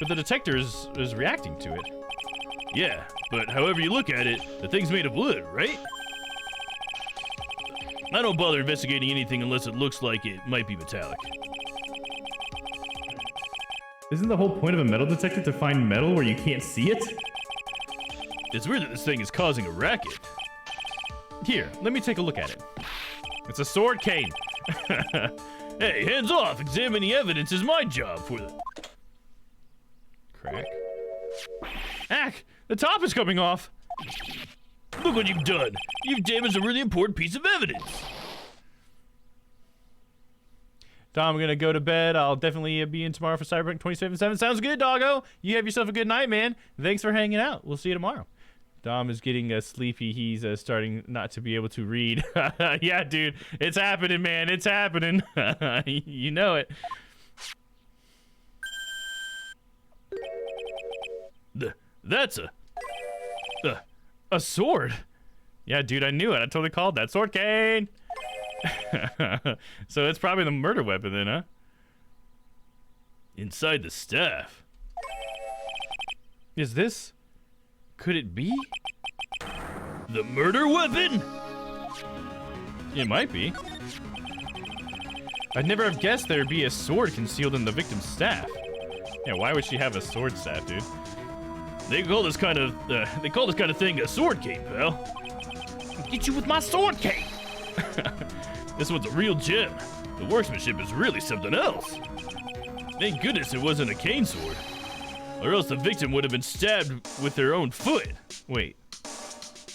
But the detector is reacting to it. Yeah, but however you look at it, the thing's made of wood, right? I don't bother investigating anything unless it looks like it might be metallic. Isn't the whole point of a metal detector to find metal where you can't see it? It's weird that this thing is causing a racket. Here, let me take a look at it. It's a sword cane. Hey, hands off! Examining evidence is my job for the... Crack. Ack! The top is coming off! Look what you've done! You've damaged a really important piece of evidence! Domm, I'm gonna go to bed. I'll definitely be in tomorrow for Cyberpunk 2077. Sounds good, doggo! You have yourself a good night, man. Thanks for hanging out. We'll see you tomorrow. Domm is getting sleepy. He's starting not to be able to read. Yeah, dude. It's happening, man. It's happening. You know it. That's a sword. Yeah, dude, I knew it. I totally called that. Sword cane. So it's probably the murder weapon then, huh? inside the staff. Is this... could it be? The murder weapon? It might be. I'd never have guessed there'd be a sword concealed in the victim's staff. Yeah, why would she have a sword staff, dude? They call this kind of thing a sword cane, pal. Get you with my sword cane! This one's a real gem. The workmanship is really something else. Thank goodness it wasn't a cane sword. Or else the victim would have been stabbed with their own foot. Wait.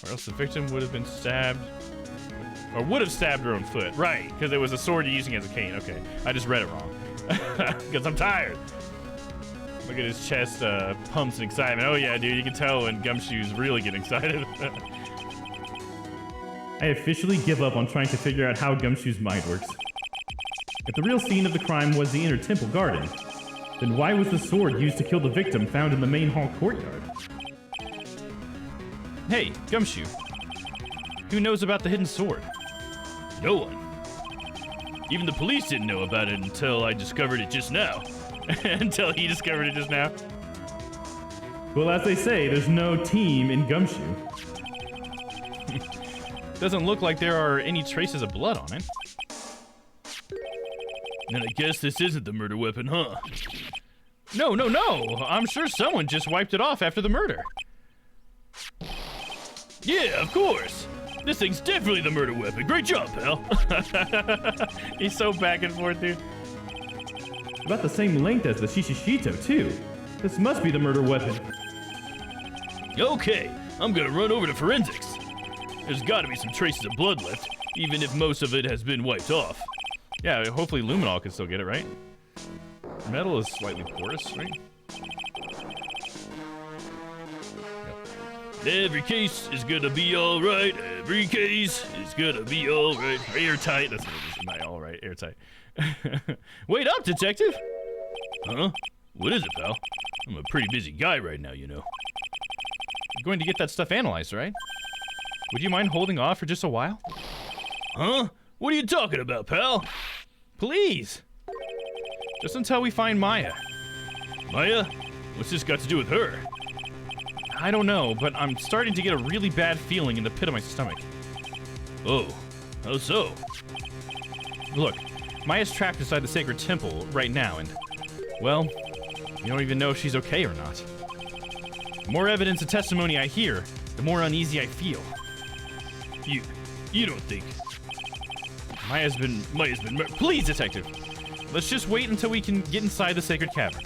Or else the victim would have been stabbed... or would have stabbed her own foot. Right, because it was a sword you're using as a cane. Okay, I just read it wrong. Because I'm tired. Look at his chest pumps in excitement. Oh yeah, dude, you can tell when Gumshoe's really getting excited. I officially give up on trying to figure out how Gumshoe's mind works. If the real scene of the crime was the inner temple garden, then why was the sword used to kill the victim found in the main hall courtyard? Hey, Gumshoe. Who knows about the hidden sword? No one. Even the police didn't know about it until I discovered it just now. Until he discovered it just now. Well, as they say, there's no team in Gumshoe. Doesn't look like there are any traces of blood on it. And I guess this isn't the murder weapon, huh? No. I'm sure someone just wiped it off after the murder. Yeah, of course. This thing's definitely the murder weapon. Great job, pal. He's so back and forth, dude. About the same length as the Shishishito, too. This must be the murder weapon. Okay, I'm gonna run over to forensics. There's gotta be some traces of blood left, even if most of it has been wiped off. Yeah, hopefully Luminol can still get it, right? Metal is slightly porous, right? Every case is gonna be alright. Every case is gonna be alright. Airtight. That's what it is. Not alright. Airtight. Wait up, detective! Huh? What is it, pal? I'm a pretty busy guy right now, you know. You're going to get that stuff analyzed, right? Would you mind holding off for just a while? Huh? What are you talking about, pal? Please! Just until we find Maya. Maya? What's this got to do with her? I don't know, but I'm starting to get a really bad feeling in the pit of my stomach. Oh, how so? Look, Maya's trapped inside the sacred temple right now, and, well, we don't even know if she's okay or not. The more evidence and testimony I hear, the more uneasy I feel. You don't think? Maya's been Please, detective! Let's just wait until we can get inside the Sacred Cavern.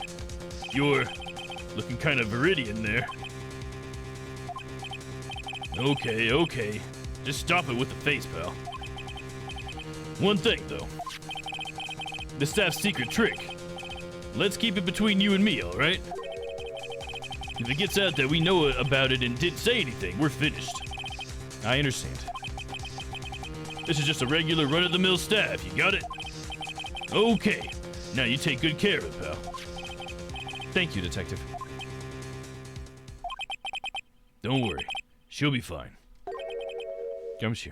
You're looking kind of viridian there. Okay. Just stop it with the face, pal. One thing, though. The staff's secret trick. Let's keep it between you and me, alright? If it gets out that we know about it and didn't say anything, we're finished. I understand. This is just a regular run-of-the-mill staff, you got it? Okay. Now you take good care of it, pal. Thank you, detective. Don't worry. She'll be fine. Gumshoe.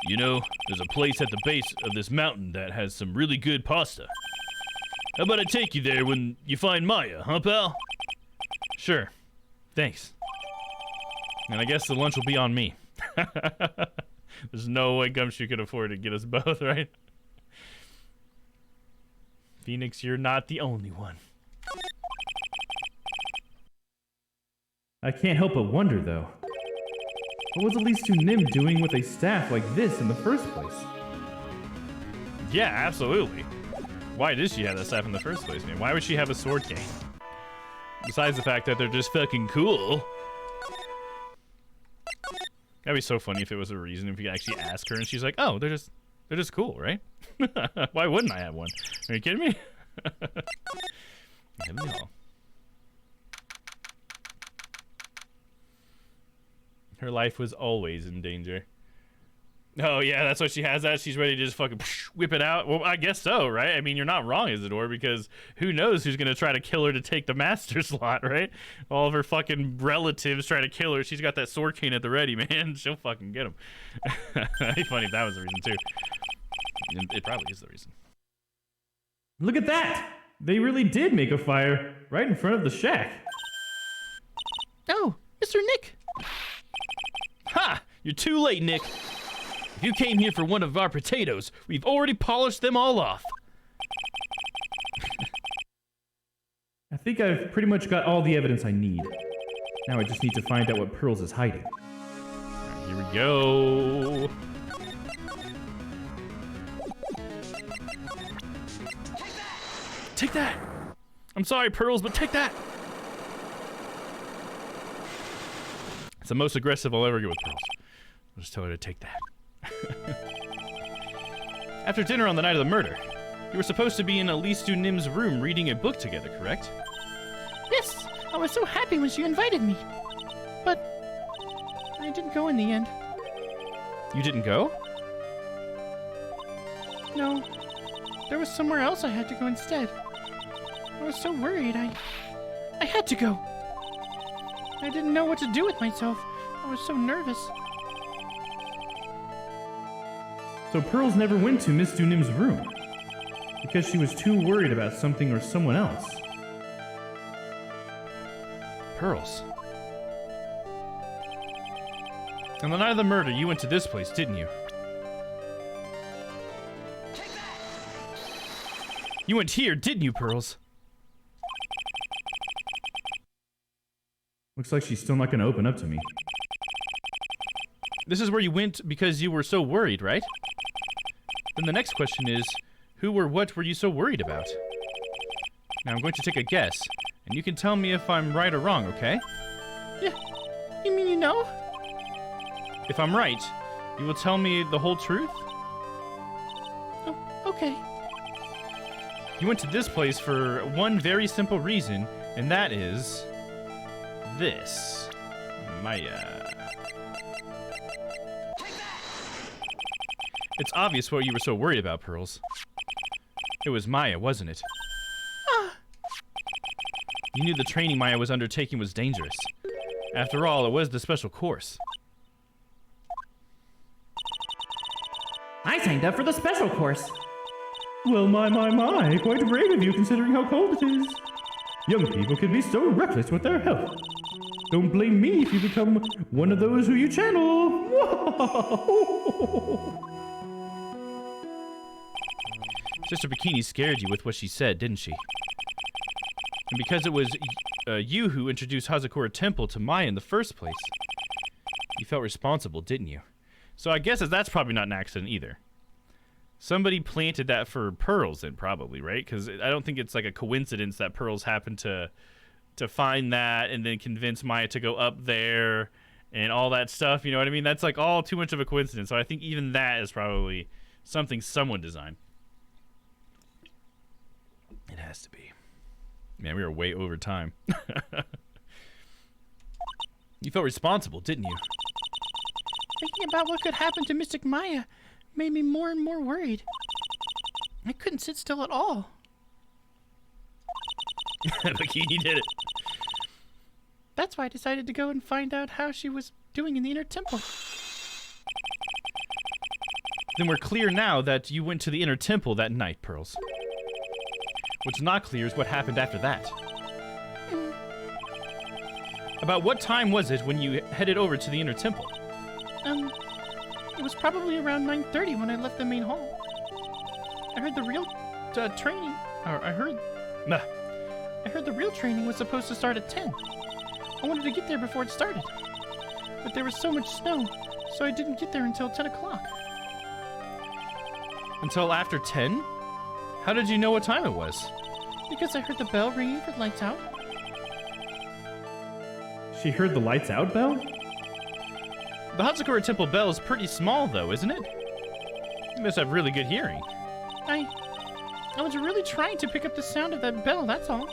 You know, there's a place at the base of this mountain that has some really good pasta. How about I take you there when you find Maya, huh, pal? Sure. Thanks. And I guess the lunch will be on me. There's no way Gumshoe could afford to get us both, right? Phoenix, you're not the only one. I can't help but wonder, though. What was Elise to Nim doing with a staff like this in the first place? Yeah, absolutely. Why did she have that staff in the first place, man? Why would she have a sword cane? Besides the fact that they're just fucking cool. That'd be so funny if it was a reason, if you actually ask her and she's like, oh, they're just cool, right? Why wouldn't I have one? Are you kidding me? Yeah, no. Her life was always in danger. Oh, yeah, that's why she has that. She's ready to just fucking whip it out. Well, I guess so, right? I mean, you're not wrong, Isidore, because who knows who's going to try to kill her to take the master slot, right? All of her fucking relatives try to kill her. She's got that sword cane at the ready, man. She'll fucking get him. That'd be funny if that was the reason, too. It probably is the reason. Look at that! They really did make a fire right in front of the shack. Oh, Mr. Nick! Ha! You're too late, Nick. If you came here for one of our potatoes, we've already polished them all off. I think I've pretty much got all the evidence I need. Now I just need to find out what Pearls is hiding. Here we go. Take that! I'm sorry, Pearls, but take that. It's the most aggressive I'll ever get with Pearls. I'll just tell her to take that. After dinner on the night of the murder, you were supposed to be in Elise Du Nim's room reading a book together, correct? Yes, I was so happy when she invited me. But I didn't go in the end. You didn't go? No, there was somewhere else I had to go instead. I was so worried, I had to go. I didn't know what to do with myself. I was so nervous. So Pearls never went to Miss Du Nim's room because she was too worried about something or someone else. Pearls. On the night of the murder, you went to this place, didn't you? You went here, didn't you, Pearls? Looks like she's still not going to open up to me. This is where you went because you were so worried, right? Then the next question is, who or what were you so worried about? Now I'm going to take a guess, and you can tell me if I'm right or wrong, okay? Yeah, you mean you know? If I'm right, you will tell me the whole truth? Oh, okay. You went to this place for one very simple reason, and that is... this. Maya. It's obvious what you were so worried about, Pearls. It was Maya, wasn't it? You knew the training Maya was undertaking was dangerous. After all, it was the special course. I signed up for the special course. Well, my, quite brave of you considering how cold it is. Young people can be so reckless with their health. Don't blame me if you become one of those who you channel. Sister Bikini scared you with what she said, didn't she? And because it was you who introduced Hazakura Temple to Maya in the first place, you felt responsible, didn't you? So I guess that's probably not an accident either. Somebody planted that for Pearls then, probably, right? Because I don't think it's like a coincidence that Pearls happened to find that and then convince Maya to go up there and all that stuff. You know what I mean? That's like all too much of a coincidence. So I think even that is probably something someone designed. It has to be. Man, we are way over time. You felt responsible, didn't you? Thinking about what could happen to Mystic Maya made me more and more worried. I couldn't sit still at all. Bikini did it. That's why I decided to go and find out how she was doing in the inner temple. Then we're clear now that you went to the inner temple that night, Pearls. What's not clear is what happened after that. About what time was it when you headed over to the inner temple? It was probably around 9:30 when I left the main hall. I heard the real training, or I heard the real training was supposed to start at 10. I wanted to get there before it started, but there was so much snow, so I didn't get there until 10 o'clock. Until after 10? How did you know what time it was? Because I heard the bell ringing for lights out. She heard the lights out bell? The Hazakura Temple bell is pretty small, though, isn't it? You must have really good hearing. I was really trying to pick up the sound of that bell, that's all.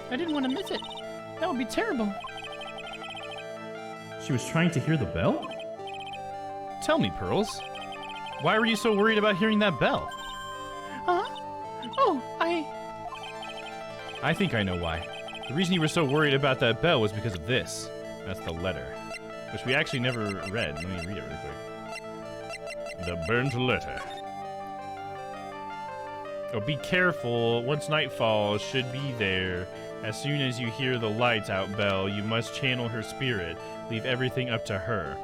I didn't want to miss it. That would be terrible. She was trying to hear the bell? Tell me, Pearls. Why were you so worried about hearing that bell? Huh? Oh, I think I know why. The reason you were so worried about that bell was because of this. That's the letter. Which we actually never read. Let me read it really quick. The burnt letter. Oh, be careful. Once night falls, should be there. As soon as you hear the lights out bell, you must channel her spirit. Leave everything up to her.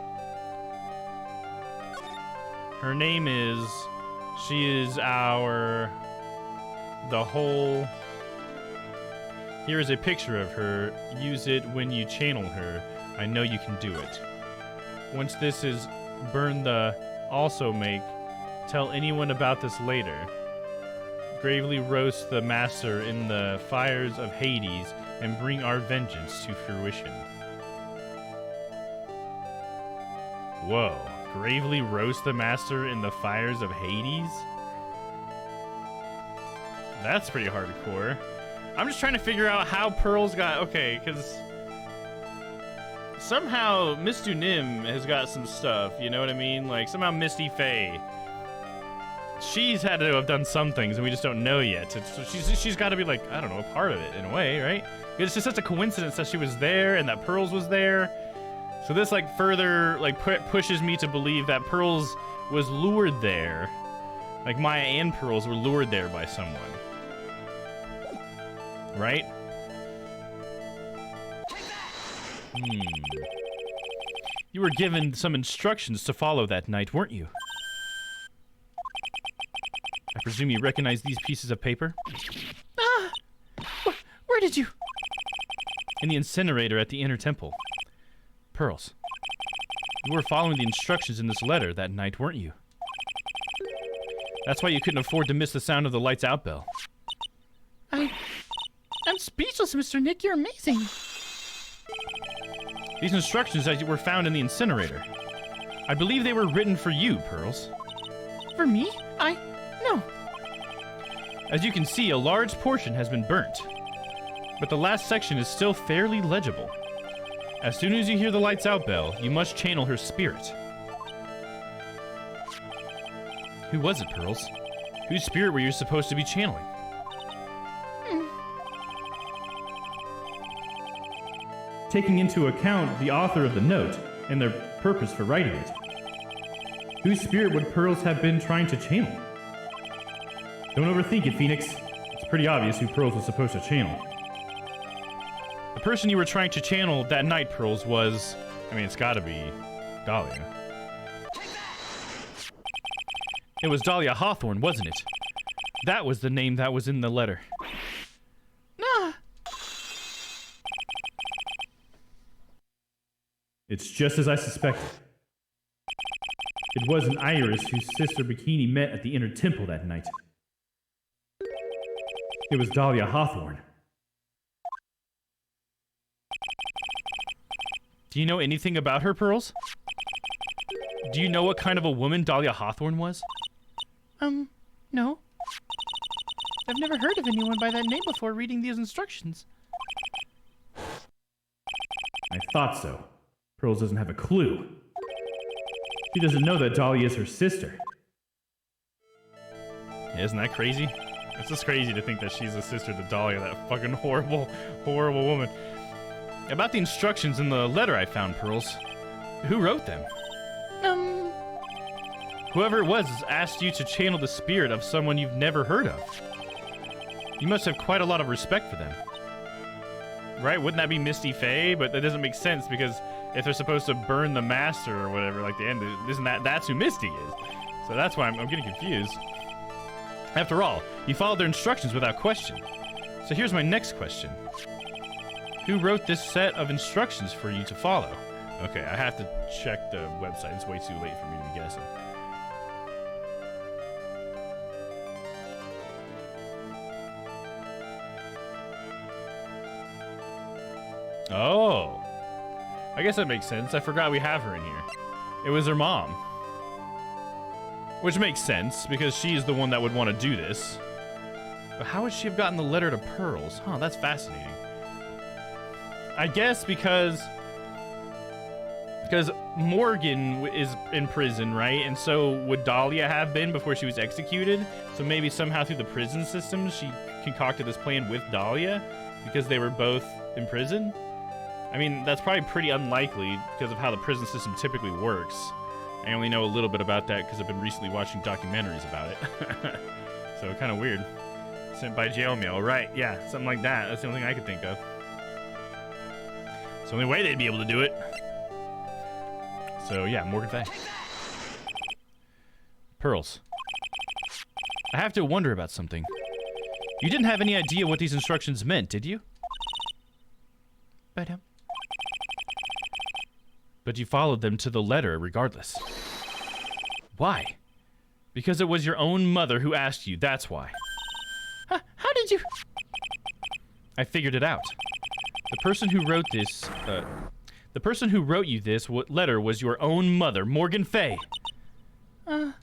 Her name is... She is our... The whole... Here is a picture of her. Use it when you channel her. I know you can do it. Once this is burn the also make. Tell anyone about this later. Gravely roast the master in the fires of Hades and bring our vengeance to fruition. Whoa. Gravely roast the master in the fires of Hades? That's pretty hardcore. I'm just trying to figure out how Pearls got... Okay, because... Somehow, Mistu Nim has got some stuff, you know what I mean? Like, somehow Misty Faye. She's had to have done some things, and we just don't know yet. So she's got to be, like, I don't know, a part of it, in a way, right? It's just such a coincidence that she was there, and that Pearls was there. So this, like, further, like, pushes me to believe that Pearls was lured there. Like, Maya and Pearls were lured there by someone. Right? You were given some instructions to follow that night, weren't you? I presume you recognize these pieces of paper? where did you? In the incinerator at the inner temple. Pearls, you were following the instructions in this letter that night, weren't you? That's why you couldn't afford to miss the sound of the lights out bell. I'm speechless, Mr. Nick. You're amazing. These instructions that were found in the incinerator. I believe they were written for you, Pearls. For me? No. As you can see, a large portion has been burnt. But the last section is still fairly legible. As soon as you hear the lights out bell, you must channel her spirit. Who was it, Pearls? Whose spirit were you supposed to be channeling? Taking into account the author of the note and their purpose for writing it. Whose spirit would Pearls have been trying to channel? Don't overthink it, Phoenix. It's pretty obvious who Pearls was supposed to channel. The person you were trying to channel that night, Pearls, was... I mean, it's gotta be Dahlia. It was Dahlia Hawthorne, wasn't it? That was the name that was in the letter. Nah. It's just as I suspected. It wasn't Iris whose sister Bikini met at the inner temple that night. It was Dahlia Hawthorne. Do you know anything about her, Pearls? Do you know what kind of a woman Dahlia Hawthorne was? No. I've never heard of anyone by that name before reading these instructions. I thought so. Pearls doesn't have a clue. She doesn't know that Dahlia is her sister. Yeah, isn't that crazy? It's just crazy to think that she's a sister to Dahlia, that fucking horrible, horrible woman. About the instructions in the letter I found, Pearls. Who wrote them? Whoever it was asked you to channel the spirit of someone you've never heard of. You must have quite a lot of respect for them. Right? Wouldn't that be Misty Faye? But that doesn't make sense because if they're supposed to burn the master or whatever, like the end, isn't that's who Misty is? So that's why I'm getting confused. After all, you followed their instructions without question. So here's my next question. Who wrote this set of instructions for you to follow? Okay, I have to check the website. It's way too late for me to be guessing. Oh. I guess that makes sense. I forgot we have her in here. It was her mom. Which makes sense, because she's the one that would want to do this. But how would she have gotten the letter to Pearls? Huh, that's fascinating. I guess because Morgan is in prison, right? And so would Dahlia have been before she was executed? So maybe somehow through the prison system she concocted this plan with Dahlia because they were both in prison? I mean, that's probably pretty unlikely because of how the prison system typically works. I only know a little bit about that because I've been recently watching documentaries about it. So kind of weird. Sent by jail mail, right? Yeah, something like that. That's the only thing I could think of. It's the only way they'd be able to do it. So yeah, Morgan Faye. Pearls. I have to wonder about something. You didn't have any idea what these instructions meant, did you? But you followed them to the letter regardless. Why? Because it was your own mother who asked you, that's why. How did you... I figured it out. The person who wrote this, the person who wrote you this letter was your own mother, Morgan Faye. Oh,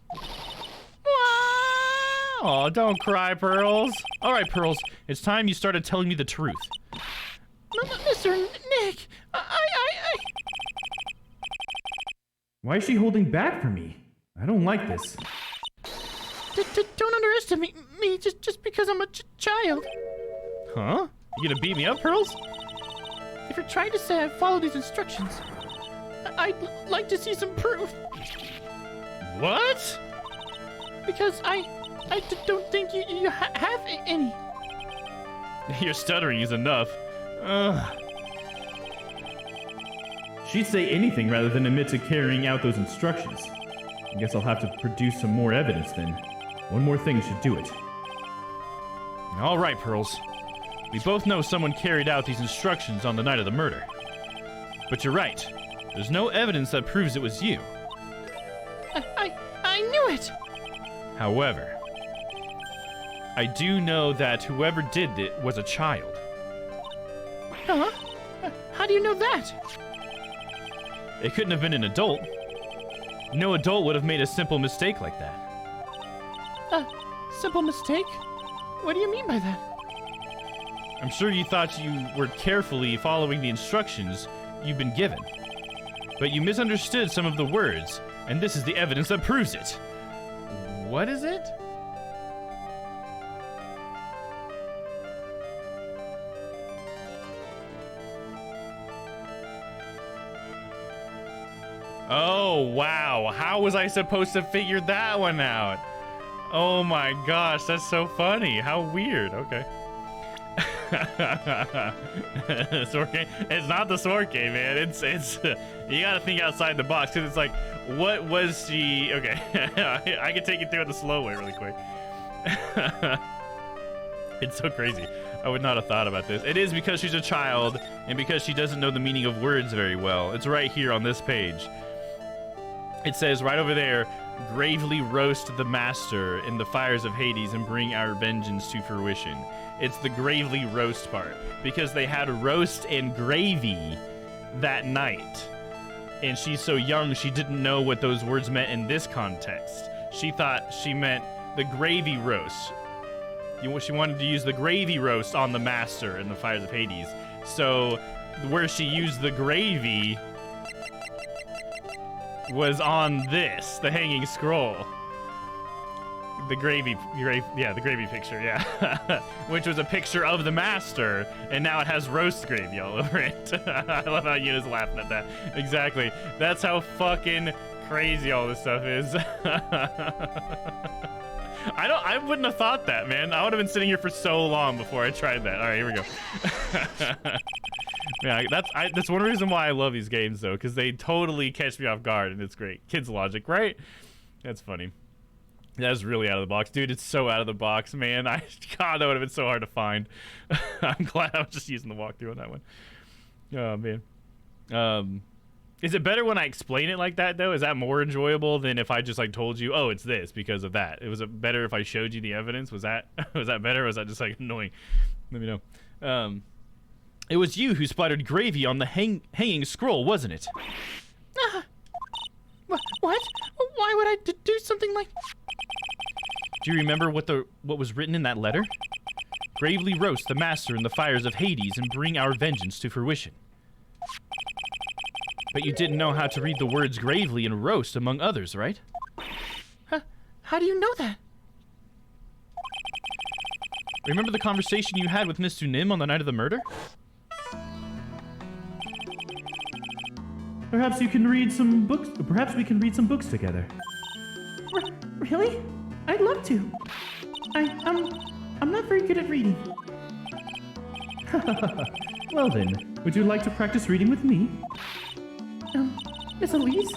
don't cry, Pearls. All right, Pearls, it's time you started telling me the truth. Mr. Nick, Why is she holding back from me? I don't like this. Don't underestimate me just because I'm a child. Huh? You gonna beat me up, Pearls? If you're trying to say I followed these instructions, I'd like to see some proof. What? Because I don't think you have any. Your stuttering is enough. Ugh. She'd say anything rather than admit to carrying out those instructions. I guess I'll have to produce some more evidence then. One more thing should do it. All right, Pearls. We both know someone carried out these instructions on the night of the murder. But you're right. There's no evidence that proves it was you. I knew it! However, I do know that whoever did it was a child. Huh? How do you know that? It couldn't have been an adult. No adult would have made a simple mistake like that. Simple mistake? What do you mean by that? I'm sure you thought you were carefully following the instructions you've been given. But you misunderstood some of the words, and this is the evidence that proves it. What is it? Oh, wow. How was I supposed to figure that one out? Oh my gosh, that's so funny. How weird. Okay. Sword game? It's not the sword game, man. It's you gotta think outside the box, because it's like, what was she? Okay, I can take you through it the slow way really quick. It's so crazy. I would not have thought about this. It is because she's a child and because she doesn't know the meaning of words very well. It's right here on this page. It says right over there, gravely roast the master in the fires of Hades and bring our vengeance to fruition. It's the gravely roast part because they had roast and gravy that night. And she's so young, she didn't know what those words meant in this context. She thought she meant the gravy roast. She wanted to use the gravy roast on the master in the fires of Hades. So where she used the gravy was on this, the hanging scroll. The gravy picture, yeah. Which was a picture of the master, and now it has roast gravy all over it. I love how Yuna's laughing at that. Exactly. That's how fucking crazy all this stuff is. I wouldn't have thought that, man. I would have been sitting here for so long before I tried that. All right, here we go. Yeah, that's one reason why I love these games, though, because they totally catch me off guard, and it's great. Kids logic, right? That's funny. That's really out of the box. Dude, it's so out of the box, man. God, that would have been so hard to find. I'm glad I was just using the walkthrough on that one. Oh, man. Is it better when I explain it like that, though? Is that more enjoyable than if I just, like, told you, oh, it's this because of that? Was it better if I showed you the evidence? Was that better, or was that just, like, annoying? Let me know. It was you who splattered gravy on the hanging scroll, wasn't it? What? Why would I do something like... Do you remember what was written in that letter? Gravely roast the master in the fires of Hades and bring our vengeance to fruition. But you didn't know how to read the words gravely and roast, among others, right? How do you know that? Remember the conversation you had with Miss Nim on the night of the murder? Perhaps you can read some books. Perhaps we can read some books together. Really? I'd love to. I'm not very good at reading. Well then, would you like to practice reading with me? Miss Elise?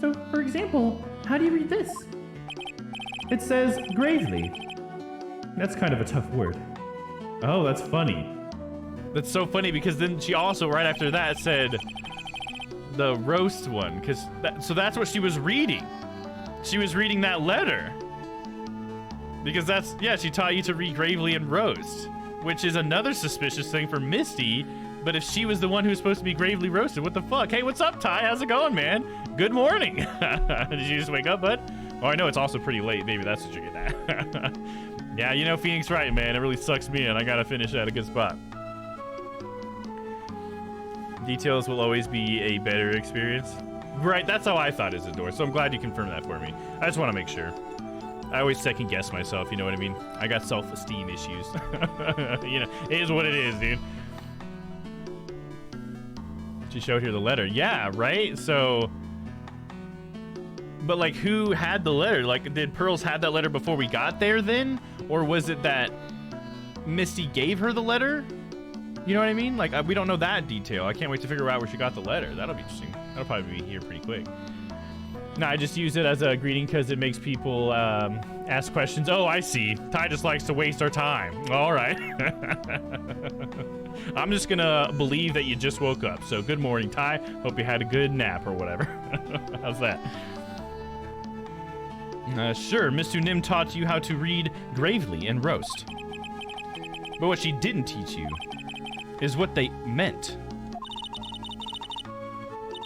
So, for example, how do you read this? It says gravely. That's kind of a tough word. Oh, that's funny. That's so funny because then she also, right after that, said the roast one. So that's what she was reading. She was reading that letter. Because she taught you to read gravely and roast, which is another suspicious thing for Misty. But if she was the one who's supposed to be gravely roasted, what the fuck? Hey, what's up, Ty? How's it going, man? Good morning. Did you just wake up, bud? Oh, I know it's also pretty late. Maybe that's what you're getting at. Yeah, you know, Phoenix right, man. It really sucks me in. I gotta finish at a good spot. Details will always be a better experience. Right, that's how I thought as a door, so I'm glad you confirmed that for me. I just want to make sure. I always second guess myself, you know what I mean? I got self-esteem issues. You know, it is what it is, dude. She showed here the letter. Yeah, right? So, but like, who had the letter? Like, did Pearls had that letter before we got there then? Or was it that Misty gave her the letter? You know what I mean? Like, we don't know that detail. I can't wait to figure out where she got the letter. That'll be interesting. That'll probably be here pretty quick. No, I just use it as a greeting because it makes people ask questions. Oh, I see. Ty just likes to waste our time. All right. I'm just gonna believe that you just woke up. So good morning, Ty. Hope you had a good nap or whatever. How's that? Sure, Mr. Nim taught you how to read gravely and roast. But what she didn't teach you is what they meant.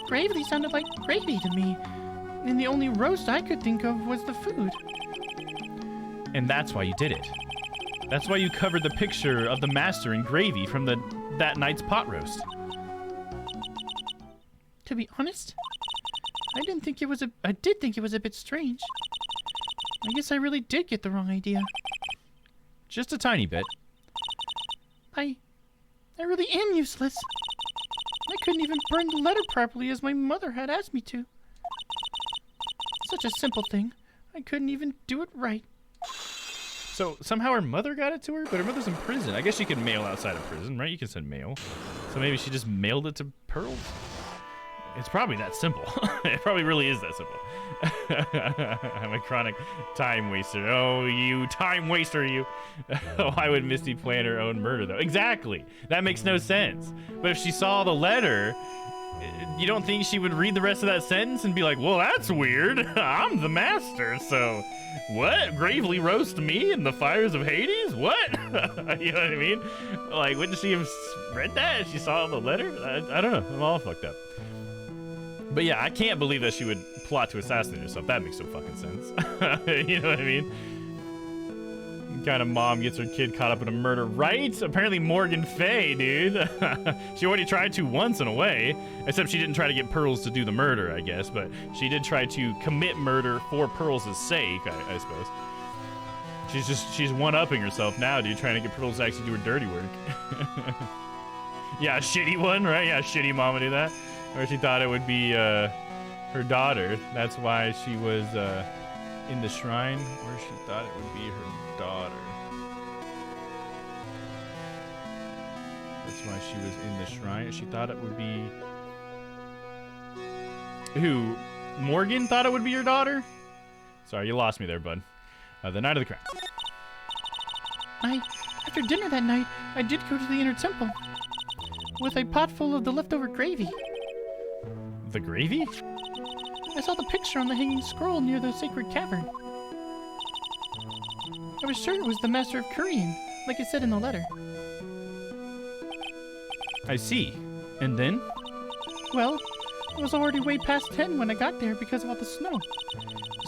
Gravely sounded like gravy to me. And the only roast I could think of was the food. And that's why you did it. That's why you covered the picture of the master in gravy from that night's pot roast. To be honest, I did think it was a bit strange. I guess I really did get the wrong idea. Just a tiny bit. I really am useless. I couldn't even burn the letter properly as my mother had asked me to. Such a simple thing. I couldn't even do it right. So somehow her mother got it to her, but her mother's in prison. I guess she can mail outside of prison, right? You can send mail. So maybe she just mailed it to Pearls? It's probably that simple. It probably really is that simple. I'm a chronic time waster. Oh, you time waster, you. Why would Misty plan her own murder, though? Exactly. That makes no sense. But if she saw the letter, you don't think she would read the rest of that sentence and be like, well, that's weird. I'm the master, so what? Gravely roast me in the fires of Hades? What? You know what I mean? Like, wouldn't she have read that if she saw the letter? I don't know. I'm all fucked up. But yeah, I can't believe that she would plot to assassinate herself. That makes no fucking sense. You know what I mean? What kind of mom gets her kid caught up in a murder, right? Apparently Morgan Fay, dude. She already tried to once in a way, except she didn't try to get Pearls to do the murder, I guess, but she did try to commit murder for Pearls' sake, I suppose. She's one-upping herself now, dude, trying to get Pearls to actually do her dirty work. Yeah, a shitty one, right? Yeah, a shitty mom would do that. Or she thought it would be her daughter. That's why she was in the shrine. Or she thought it would be her daughter. That's why she was in the shrine. She thought it would be... Who? Morgan thought it would be your daughter? Sorry, you lost me there, bud. The Night of the Crown. After dinner that night, I did go to the inner temple with a pot full of the leftover gravy. The gravy? I saw the picture on the hanging scroll near the Sacred Cavern. I was sure it was the Master of Korean, like it said in the letter. I see. And then? Well, it was already way past 10 when I got there because of all the snow.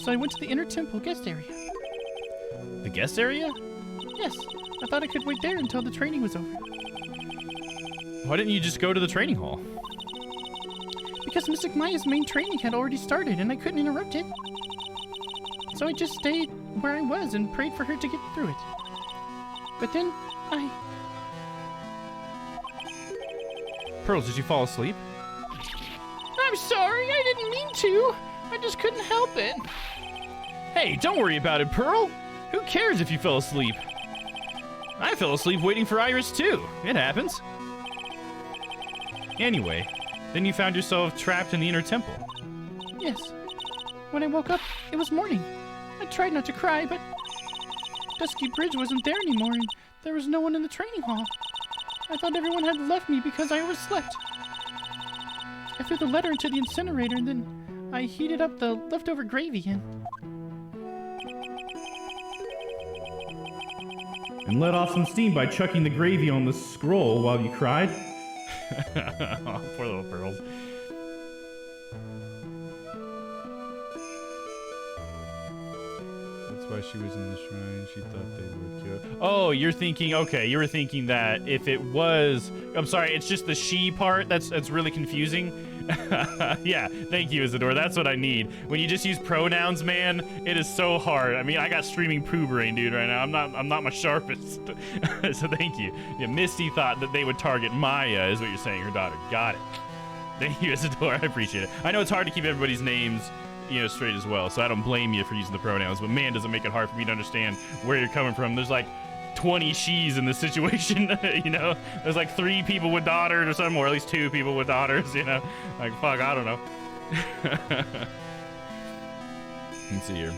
So I went to the inner temple guest area. The guest area? Yes, I thought I could wait there until the training was over. Why didn't you just go to the training hall? Because Mystic Maya's main training had already started and I couldn't interrupt it. So I just stayed where I was and prayed for her to get through it. But then, Pearls, did you fall asleep? I'm sorry, I didn't mean to. I just couldn't help it. Hey, don't worry about it, Pearl. Who cares if you fell asleep? I fell asleep waiting for Iris, too. It happens. Anyway, then you found yourself trapped in the inner temple. Yes. When I woke up, it was morning. I tried not to cry, but Dusky Bridge wasn't there anymore, and there was no one in the training hall. I thought everyone had left me because I overslept. I threw the letter into the incinerator, and then I heated up the leftover gravy And let off some steam by chucking the gravy on the scroll while you cried. Oh, poor little Pearls. That's why she was in the shrine. She thought they would kill. Oh, you're thinking, okay, you were thinking that if it was, I'm sorry, it's just the she part that's really confusing. Yeah, thank you, Isadora. That's what I need. When you just use pronouns, man, it is so hard. I mean, I got streaming poo brain, dude, right now. I'm not my sharpest. So thank you. Yeah, Misty thought that they would target Maya, is what you're saying, her daughter. Got it. Thank you, Isadora. I appreciate it. I know it's hard to keep everybody's names, straight as well, so I don't blame you for using the pronouns, but man, does it make it hard for me to understand where you're coming from. There's like 20 she's in this situation. There's like 3 people with daughters or something, or at least 2 people with daughters, like fuck, I don't know. Let's see here.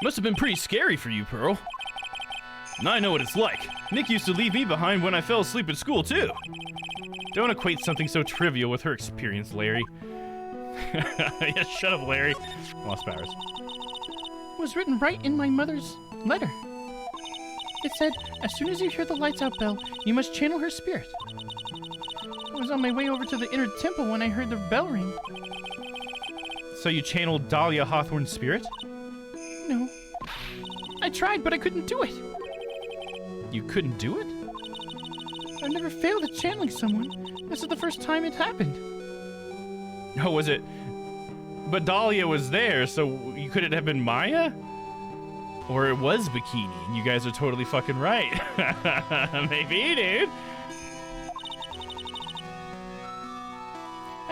Must have been pretty scary for you, Pearl. And I know what it's like. Nick used to leave me behind when I fell asleep at school, too. Don't equate something so trivial with her experience, Larry. Yeah, shut up, Larry. Lost powers. It was written right in my mother's letter. It said, as soon as you hear the lights out bell, you must channel her spirit. I was on my way over to the inner temple when I heard the bell ring. So you channeled Dahlia Hawthorne's spirit? No. I tried, but I couldn't do it. You couldn't do it? I've never failed at channeling someone. This is the first time it happened. Oh, was it? But Dahlia was there, so could it have been Maya? Or it was Bikini, and you guys are totally fucking right. Maybe, dude.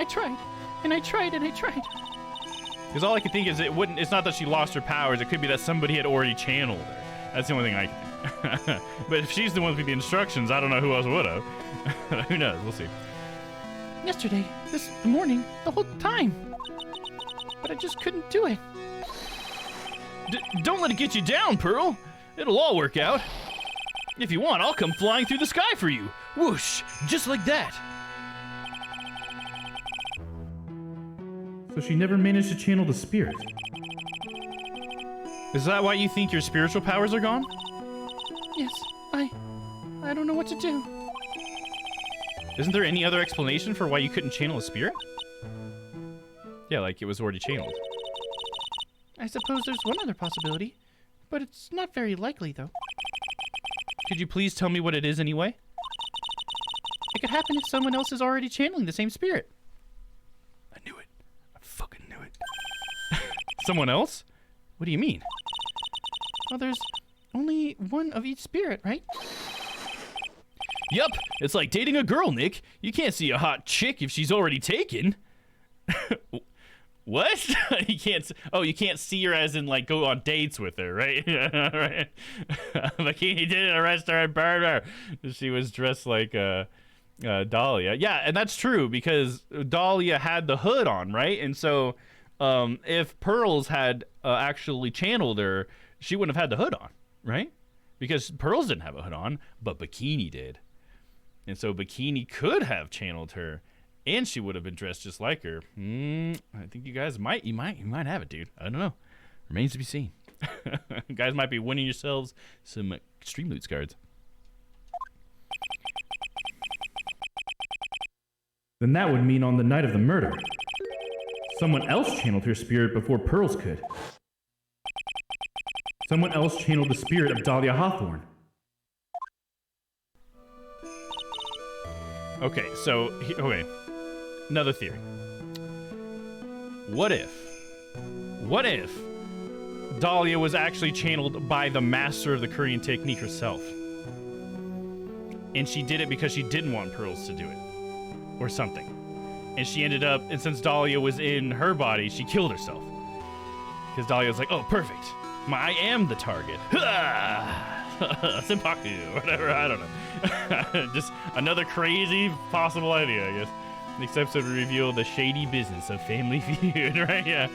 I tried, and I tried, and I tried. Because all I can think is it's not that she lost her powers. It could be that somebody had already channeled her. That's the only thing I can think. But if she's the one with the instructions, I don't know who else would have. Who knows? We'll see. Yesterday, this morning, the whole time. But I just couldn't do it. Don't let it get you down, Pearl. It'll all work out. If you want, I'll come flying through the sky for you. Whoosh, just like that. So she never managed to channel the spirit. Is that why you think your spiritual powers are gone? Yes, I don't know what to do. Isn't there any other explanation for why you couldn't channel a spirit? Yeah, like it was already channeled. I suppose there's one other possibility, but it's not very likely, though. Could you please tell me what it is anyway? It could happen if someone else is already channeling the same spirit. I knew it. I fucking knew it. Someone else? What do you mean? Well, there's only one of each spirit, right? Yup, it's like dating a girl, Nick. You can't see a hot chick if she's already taken. What? You can't see her as in like go on dates with her, right? Right. Bikini did in a restaurant burger. She was dressed like Dahlia. Yeah, and that's true because Dahlia had the hood on, right? And so if Pearls had actually channeled her, she wouldn't have had the hood on, right? Because Pearls didn't have a hood on, but Bikini did. And so Bikini could have channeled her, and she would have been dressed just like her. I think you guys might have it, dude. I don't know. Remains to be seen. You guys might be winning yourselves some extreme loot cards. Then that would mean on the night of the murder, someone else channeled her spirit before Pearls could. Someone else channeled the spirit of Dahlia Hawthorne. Okay, so, another theory. What if Dahlia was actually channeled by the master of the Korean technique herself? And she did it because she didn't want Pearls to do it. Or something. And she ended up, and since Dahlia was in her body, she killed herself. Because Dahlia was like, oh, perfect. I am the target. Senpaku, whatever, I don't know. Just another crazy possible idea, I guess. Next episode will reveal the shady business of Family Feud, right? Yeah.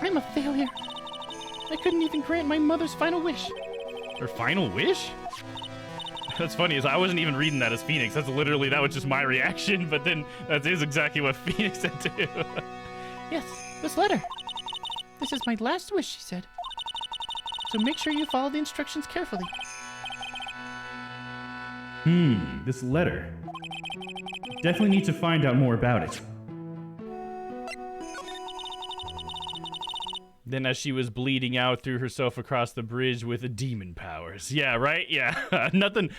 I'm a failure. I couldn't even grant my mother's final wish. Her final wish? That's funny, is I wasn't even reading that as Phoenix. That was just my reaction, but then that is exactly what Phoenix said too. Yes, this letter. This is my last wish, she said. So make sure you follow the instructions carefully. This letter. Definitely need to find out more about it. Then as she was bleeding out, threw herself across the bridge with the demon powers. Yeah, right? Yeah. Nothing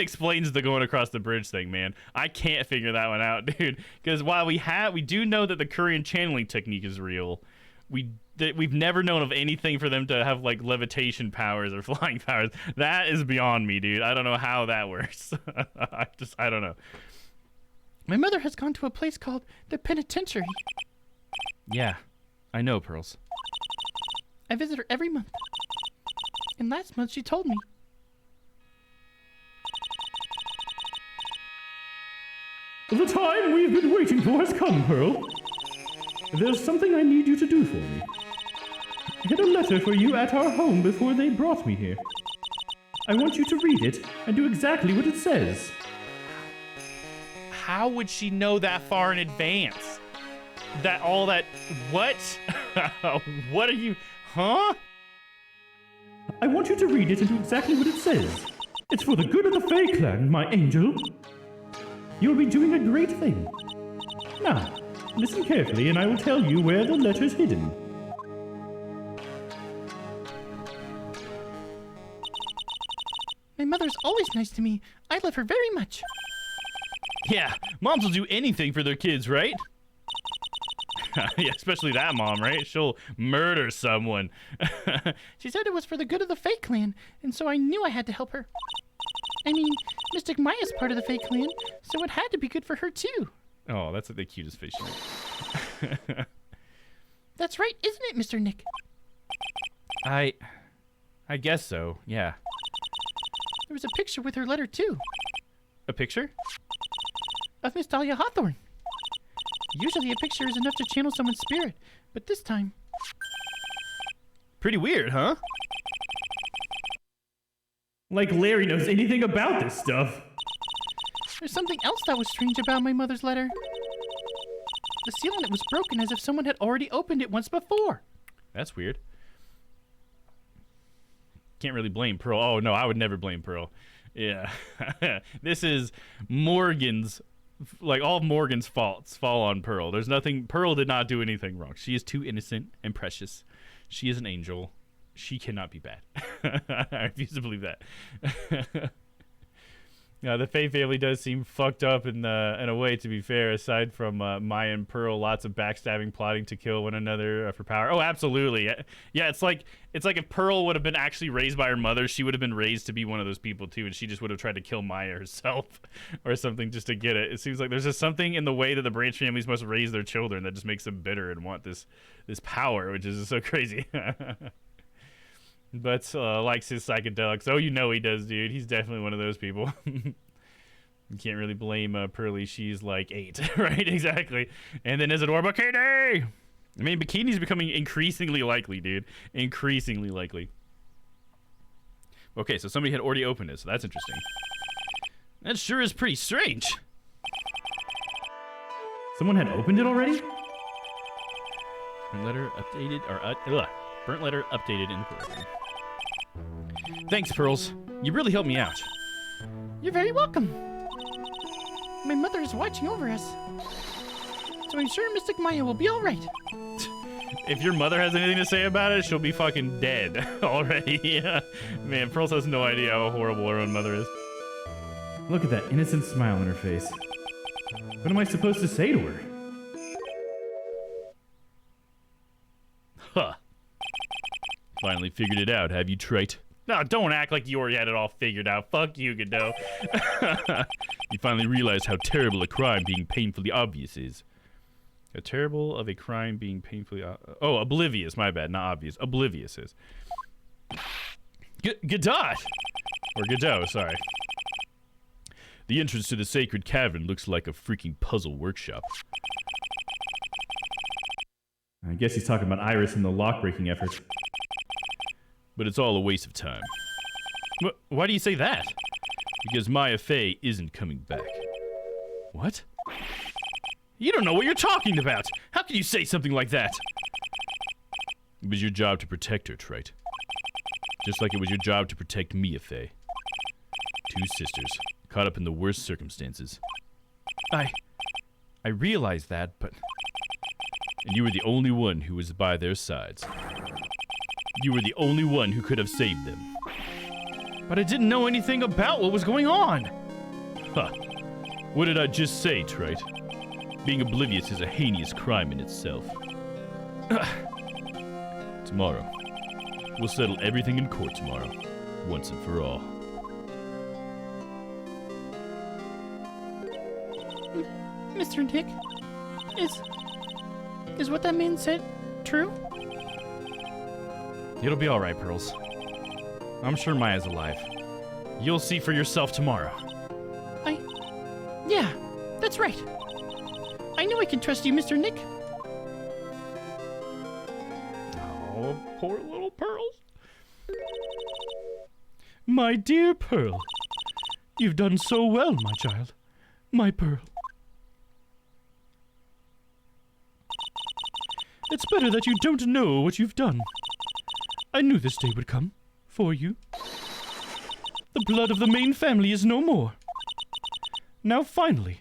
explains the going across the bridge thing, man. I can't figure that one out, dude. Because while we do know that the Korean channeling technique is real, we've never known of anything for them to have like levitation powers or flying powers. That is beyond me, dude. I don't know how that works. I don't know. My mother has gone to a place called the penitentiary. Yeah, I know, Pearls. I visit her every month. And last month she told me. The time we've been waiting for has come, Pearl. There's something I need you to do for me. I had a letter for you at our home before they brought me here. I want you to read it and do exactly what it says. How would she know that far in advance? What? What are you, huh? I want you to read it and do exactly what it says. It's for the good of the Fae Clan, my angel. You'll be doing a great thing. Now, listen carefully and I will tell you where the letter's hidden. My mother's always nice to me. I love her very much. Yeah, moms will do anything for their kids, right? Yeah, especially that mom, right? She'll murder someone. She said it was for the good of the Fae Clan, and so I knew I had to help her. I mean, Mystic Maya's part of the Fae Clan, so it had to be good for her too. Oh, that's like the cutest face she makes. That's right, isn't it, Mr. Nick? I guess so, yeah. There was a picture with her letter, too, A picture? of Miss Dahlia Hawthorne. Usually a picture is enough to channel someone's spirit, but this time... Pretty weird, huh? Like Larry knows anything about this stuff. There's something else that was strange about my mother's letter. The seal on it was broken as if someone had already opened it once before. That's weird. Can't really blame Pearl. Oh, no, I would never blame Pearl. Yeah. This is Morgan's, like, all of Morgan's faults fall on Pearl. There's nothing, Pearl did not do anything wrong. She is too innocent and precious. She is an angel. She cannot be bad. I refuse to believe that. Yeah, the Faye family does seem fucked up in a way, to be fair, aside from Maya and Pearl, lots of backstabbing, plotting to kill one another for power. Oh, absolutely. Yeah, it's like if Pearl would have been actually raised by her mother, she would have been raised to be one of those people too, and she just would have tried to kill Maya herself or something just to get it. It seems like there's just something in the way that the Branch families must raise their children that just makes them bitter and want this power, which is just so crazy. But likes his psychedelics. Oh, you know he does, dude. He's definitely one of those people. You can't really blame Pearly. She's like 8, right? Exactly. And then Isadora Bikini. I mean, Bikini's becoming increasingly likely, dude. Increasingly likely. Okay, so somebody had already opened it, so that's interesting. That sure is pretty strange. Someone had opened it already? Burnt letter updated, or burnt letter updated in the courtroom. Thanks, Pearls. You really helped me out. You're very welcome. My mother is watching over us, so I'm sure Mystic Maya will be all right. If your mother has anything to say about it, she'll be fucking dead already. Yeah. Man, Pearls has no idea how horrible her own mother is. Look at that innocent smile on her face. What am I supposed to say to her? Huh. Finally figured it out, have you, Trite? No, don't act like you already had it all figured out. Fuck you, Godot. You finally realized how terrible a crime being painfully obvious is. A terrible of a crime being painfully... oblivious. My bad. Not obvious. Oblivious is. Godot! Or Godot, sorry. The entrance to the Sacred Cavern looks like a freaking puzzle workshop. I guess he's talking about Iris and the lock-breaking effort. But it's all a waste of time. Why do you say that? Because Maya Fey isn't coming back. What? You don't know what you're talking about! How can you say something like that? It was your job to protect her, Trite. Just like it was your job to protect Mia Fey. 2 sisters, caught up in the worst circumstances. I realize that, but... And you were the only one who was by their sides. You were the only one who could have saved them. But I didn't know anything about what was going on. Huh. What did I just say, Trite? Being oblivious is a heinous crime in itself. Tomorrow. We'll settle everything in court tomorrow. Once and for all. Mr. Nick, is what that man said true? It'll be alright, Pearls. I'm sure Maya's alive. You'll see for yourself tomorrow. Yeah, that's right. I know I can trust you, Mr. Nick. Oh, poor little Pearls. My dear Pearl, you've done so well, my child. My Pearl. It's better that you don't know what you've done. I knew this day would come, for you. The blood of the main family is no more. Now finally,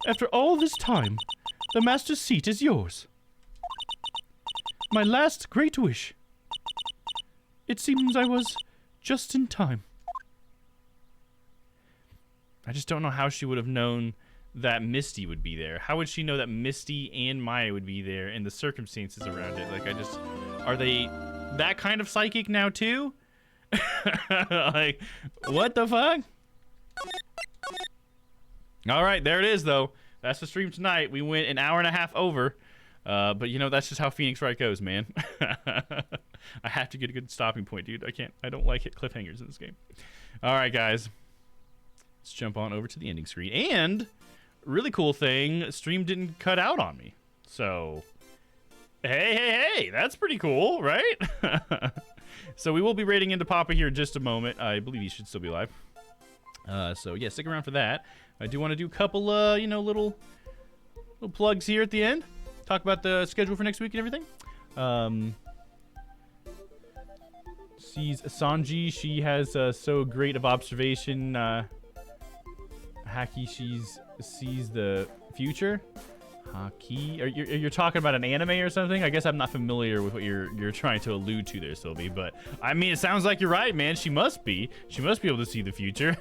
after all this time, the Master's seat is yours. My last great wish. It seems I was just in time. I just don't know how she would have known that Misty would be there. How would she know that Misty and Maya would be there and the circumstances around it? Like, are they that kind of psychic now too? Like, what the fuck? All right, there it is though. That's the stream tonight. We went an hour and a half over. But you know, that's just how Phoenix Wright goes, man. I have to get a good stopping point, dude. I don't like hit cliffhangers in this game. All right, guys. Let's jump on over to the ending screen. And really cool thing, stream didn't cut out on me. So, hey, that's pretty cool, right? So we will be raiding into Papa here in just a moment. I believe he should still be alive. So yeah, stick around for that. I do want to do a couple, you know, little plugs here at the end. Talk about the schedule for next week and everything. Sees Sanji. She has so great of observation. Haki, sees the future. Haki, you're talking about an anime or something? I guess I'm not familiar with what you're trying to allude to there, Sylvie. But I mean, it sounds like you're right, man. She must be. She must be able to see the future.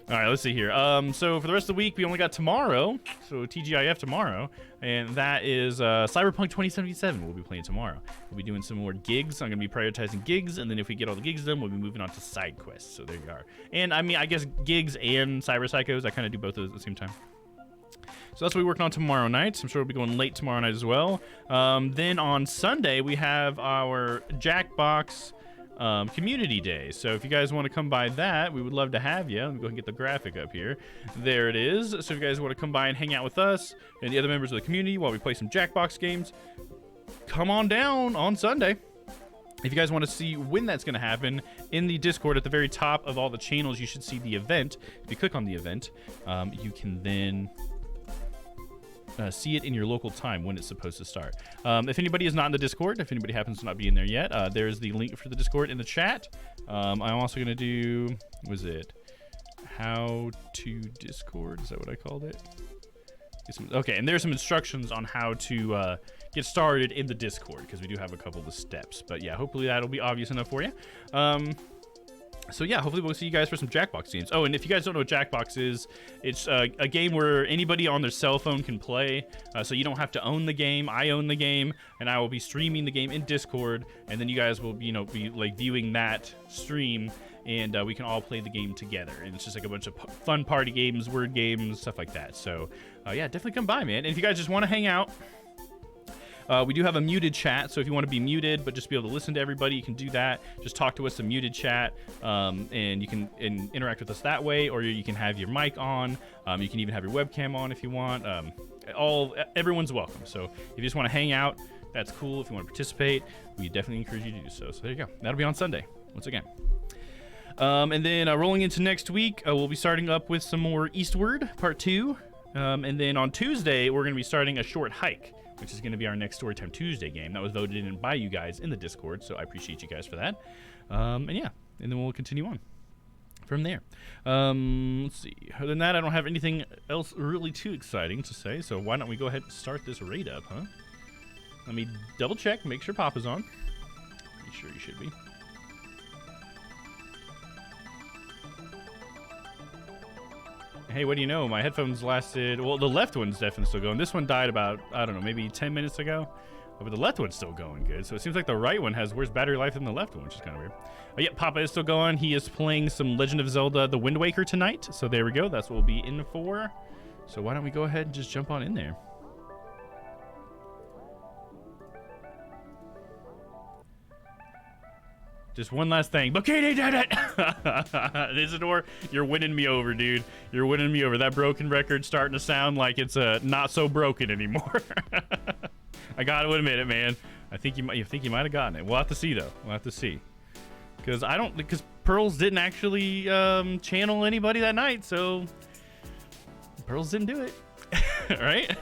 All right, let's see here. So for the rest of the week, we only got tomorrow. So TGIF tomorrow. And that is Cyberpunk 2077 we'll be playing tomorrow. We'll be doing some more gigs. I'm going to be prioritizing gigs. And then if we get all the gigs done, we'll be moving on to side quests. So there you are. And I mean, I guess gigs and Cyber Psychos, I kind of do both of those at the same time. So that's what we're working on tomorrow night. I'm sure we'll be going late tomorrow night as well. Then on Sunday, we have our Jackbox community day. So if you guys want to come by that, we would love to have you. Let me go ahead and get the graphic up here. There it is. So if you guys want to come by and hang out with us and the other members of the community while we play some Jackbox games, come on down on Sunday. If you guys want to see when that's going to happen, in the Discord at the very top of all the channels, you should see the event. If you click on the event, you can then see it in your local time when it's supposed to start. If anybody is not in the Discord, if anybody happens to not be in there yet, there's the link for the Discord in the chat. I'm also going to do, was it how to Discord? Is that what I called it? Okay, and there's some instructions on how to get started in the Discord, because we do have a couple of steps. But yeah, hopefully that'll be obvious enough for you. So yeah, hopefully we'll see you guys for some Jackbox games. Oh, and if you guys don't know what Jackbox is, it's a game where anybody on their cell phone can play. So you don't have to own the game. I own the game, and I will be streaming the game in Discord, and then you guys will, you know, be like viewing that stream, and we can all play the game together. And it's just like a bunch of fun party games, word games, stuff like that. So yeah, definitely come by, man. And if you guys just want to hang out, we do have a muted chat, so if you want to be muted but just be able to listen to everybody, you can do that. Just talk to us in muted chat, and you can interact with us that way, or you can have your mic on. You can even have your webcam on if you want. Everyone's welcome. So if you just want to hang out, that's cool. If you want to participate, we definitely encourage you to do so. So there you go. That'll be on Sunday, once again. And then rolling into next week, we'll be starting up with some more Eastward, Part 2. And then on Tuesday, we're going to be starting a short hike, which is going to be our next Storytime Tuesday game. That was voted in by you guys in the Discord, so I appreciate you guys for that. And yeah, and then we'll continue on from there. Let's see. Other than that, I don't have anything else really too exciting to say, so why don't we go ahead and start this raid up, huh? Let me double check, make sure Papa's on. Pretty sure you should be. Hey, what do you know? My headphones lasted... Well, the left one's definitely still going. This one died about, I don't know, maybe 10 minutes ago. But the left one's still going good. So it seems like the right one has worse battery life than the left one, which is kind of weird. But yeah, Papa is still going. He is playing some Legend of Zelda The Wind Waker tonight. So there we go. That's what we'll be in for. So why don't we go ahead and just jump on in there. Just one last thing. Bikini did it! Isidore, you're winning me over, dude. You're winning me over. That broken record's starting to sound like it's not so broken anymore. I gotta admit it, man. I think you might have gotten it. We'll have to see, though. We'll have to see. Because Pearls didn't actually channel anybody that night, so Pearls didn't do it. Right?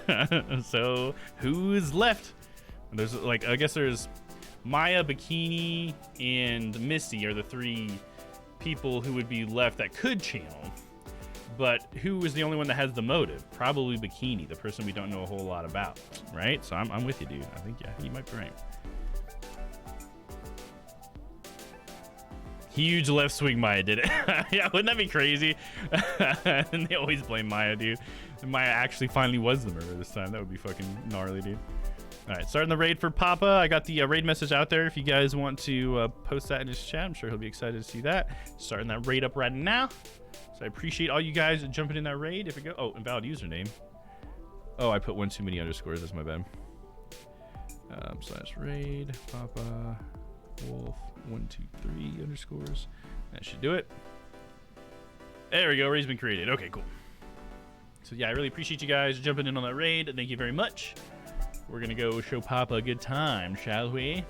So who's left? There's I guess there's Maya, Bikini, and Missy are the three people who would be left that could channel. But who is the only one that has the motive? Probably Bikini, the person we don't know a whole lot about, right? So I'm with you, dude. I think you might be right. Huge left swing Maya did it. Yeah, wouldn't that be crazy? And they always blame Maya, dude. And Maya actually finally was the murderer this time. That would be fucking gnarly, dude. All right, starting the raid for Papa. I got the raid message out there. If you guys want to post that in his chat, I'm sure he'll be excited to see that. Starting that raid up right now. So I appreciate all you guys jumping in that raid. If it go, oh, invalid username. Oh, I put one too many underscores. That's my bad. Slash raid Papa Wolf 123 underscores. That should do it. There we go. Raid's been created. Okay, cool. So yeah, I really appreciate you guys jumping in on that raid. Thank you very much. We're gonna go show Papa a good time, shall we?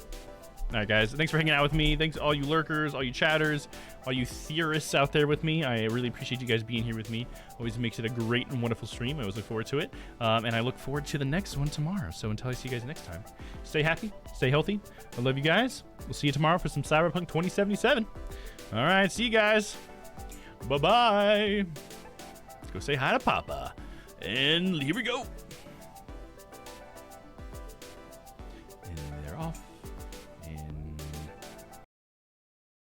All right, guys. Thanks for hanging out with me. Thanks all you lurkers, all you chatters, all you theorists out there with me. I really appreciate you guys being here with me. Always makes it a great and wonderful stream. I always look forward to it. And I look forward to the next one tomorrow. So until I see you guys next time, stay happy, stay healthy. I love you guys. We'll see you tomorrow for some Cyberpunk 2077. All right, see you guys. Bye-bye. Let's go say hi to Papa. And here we go.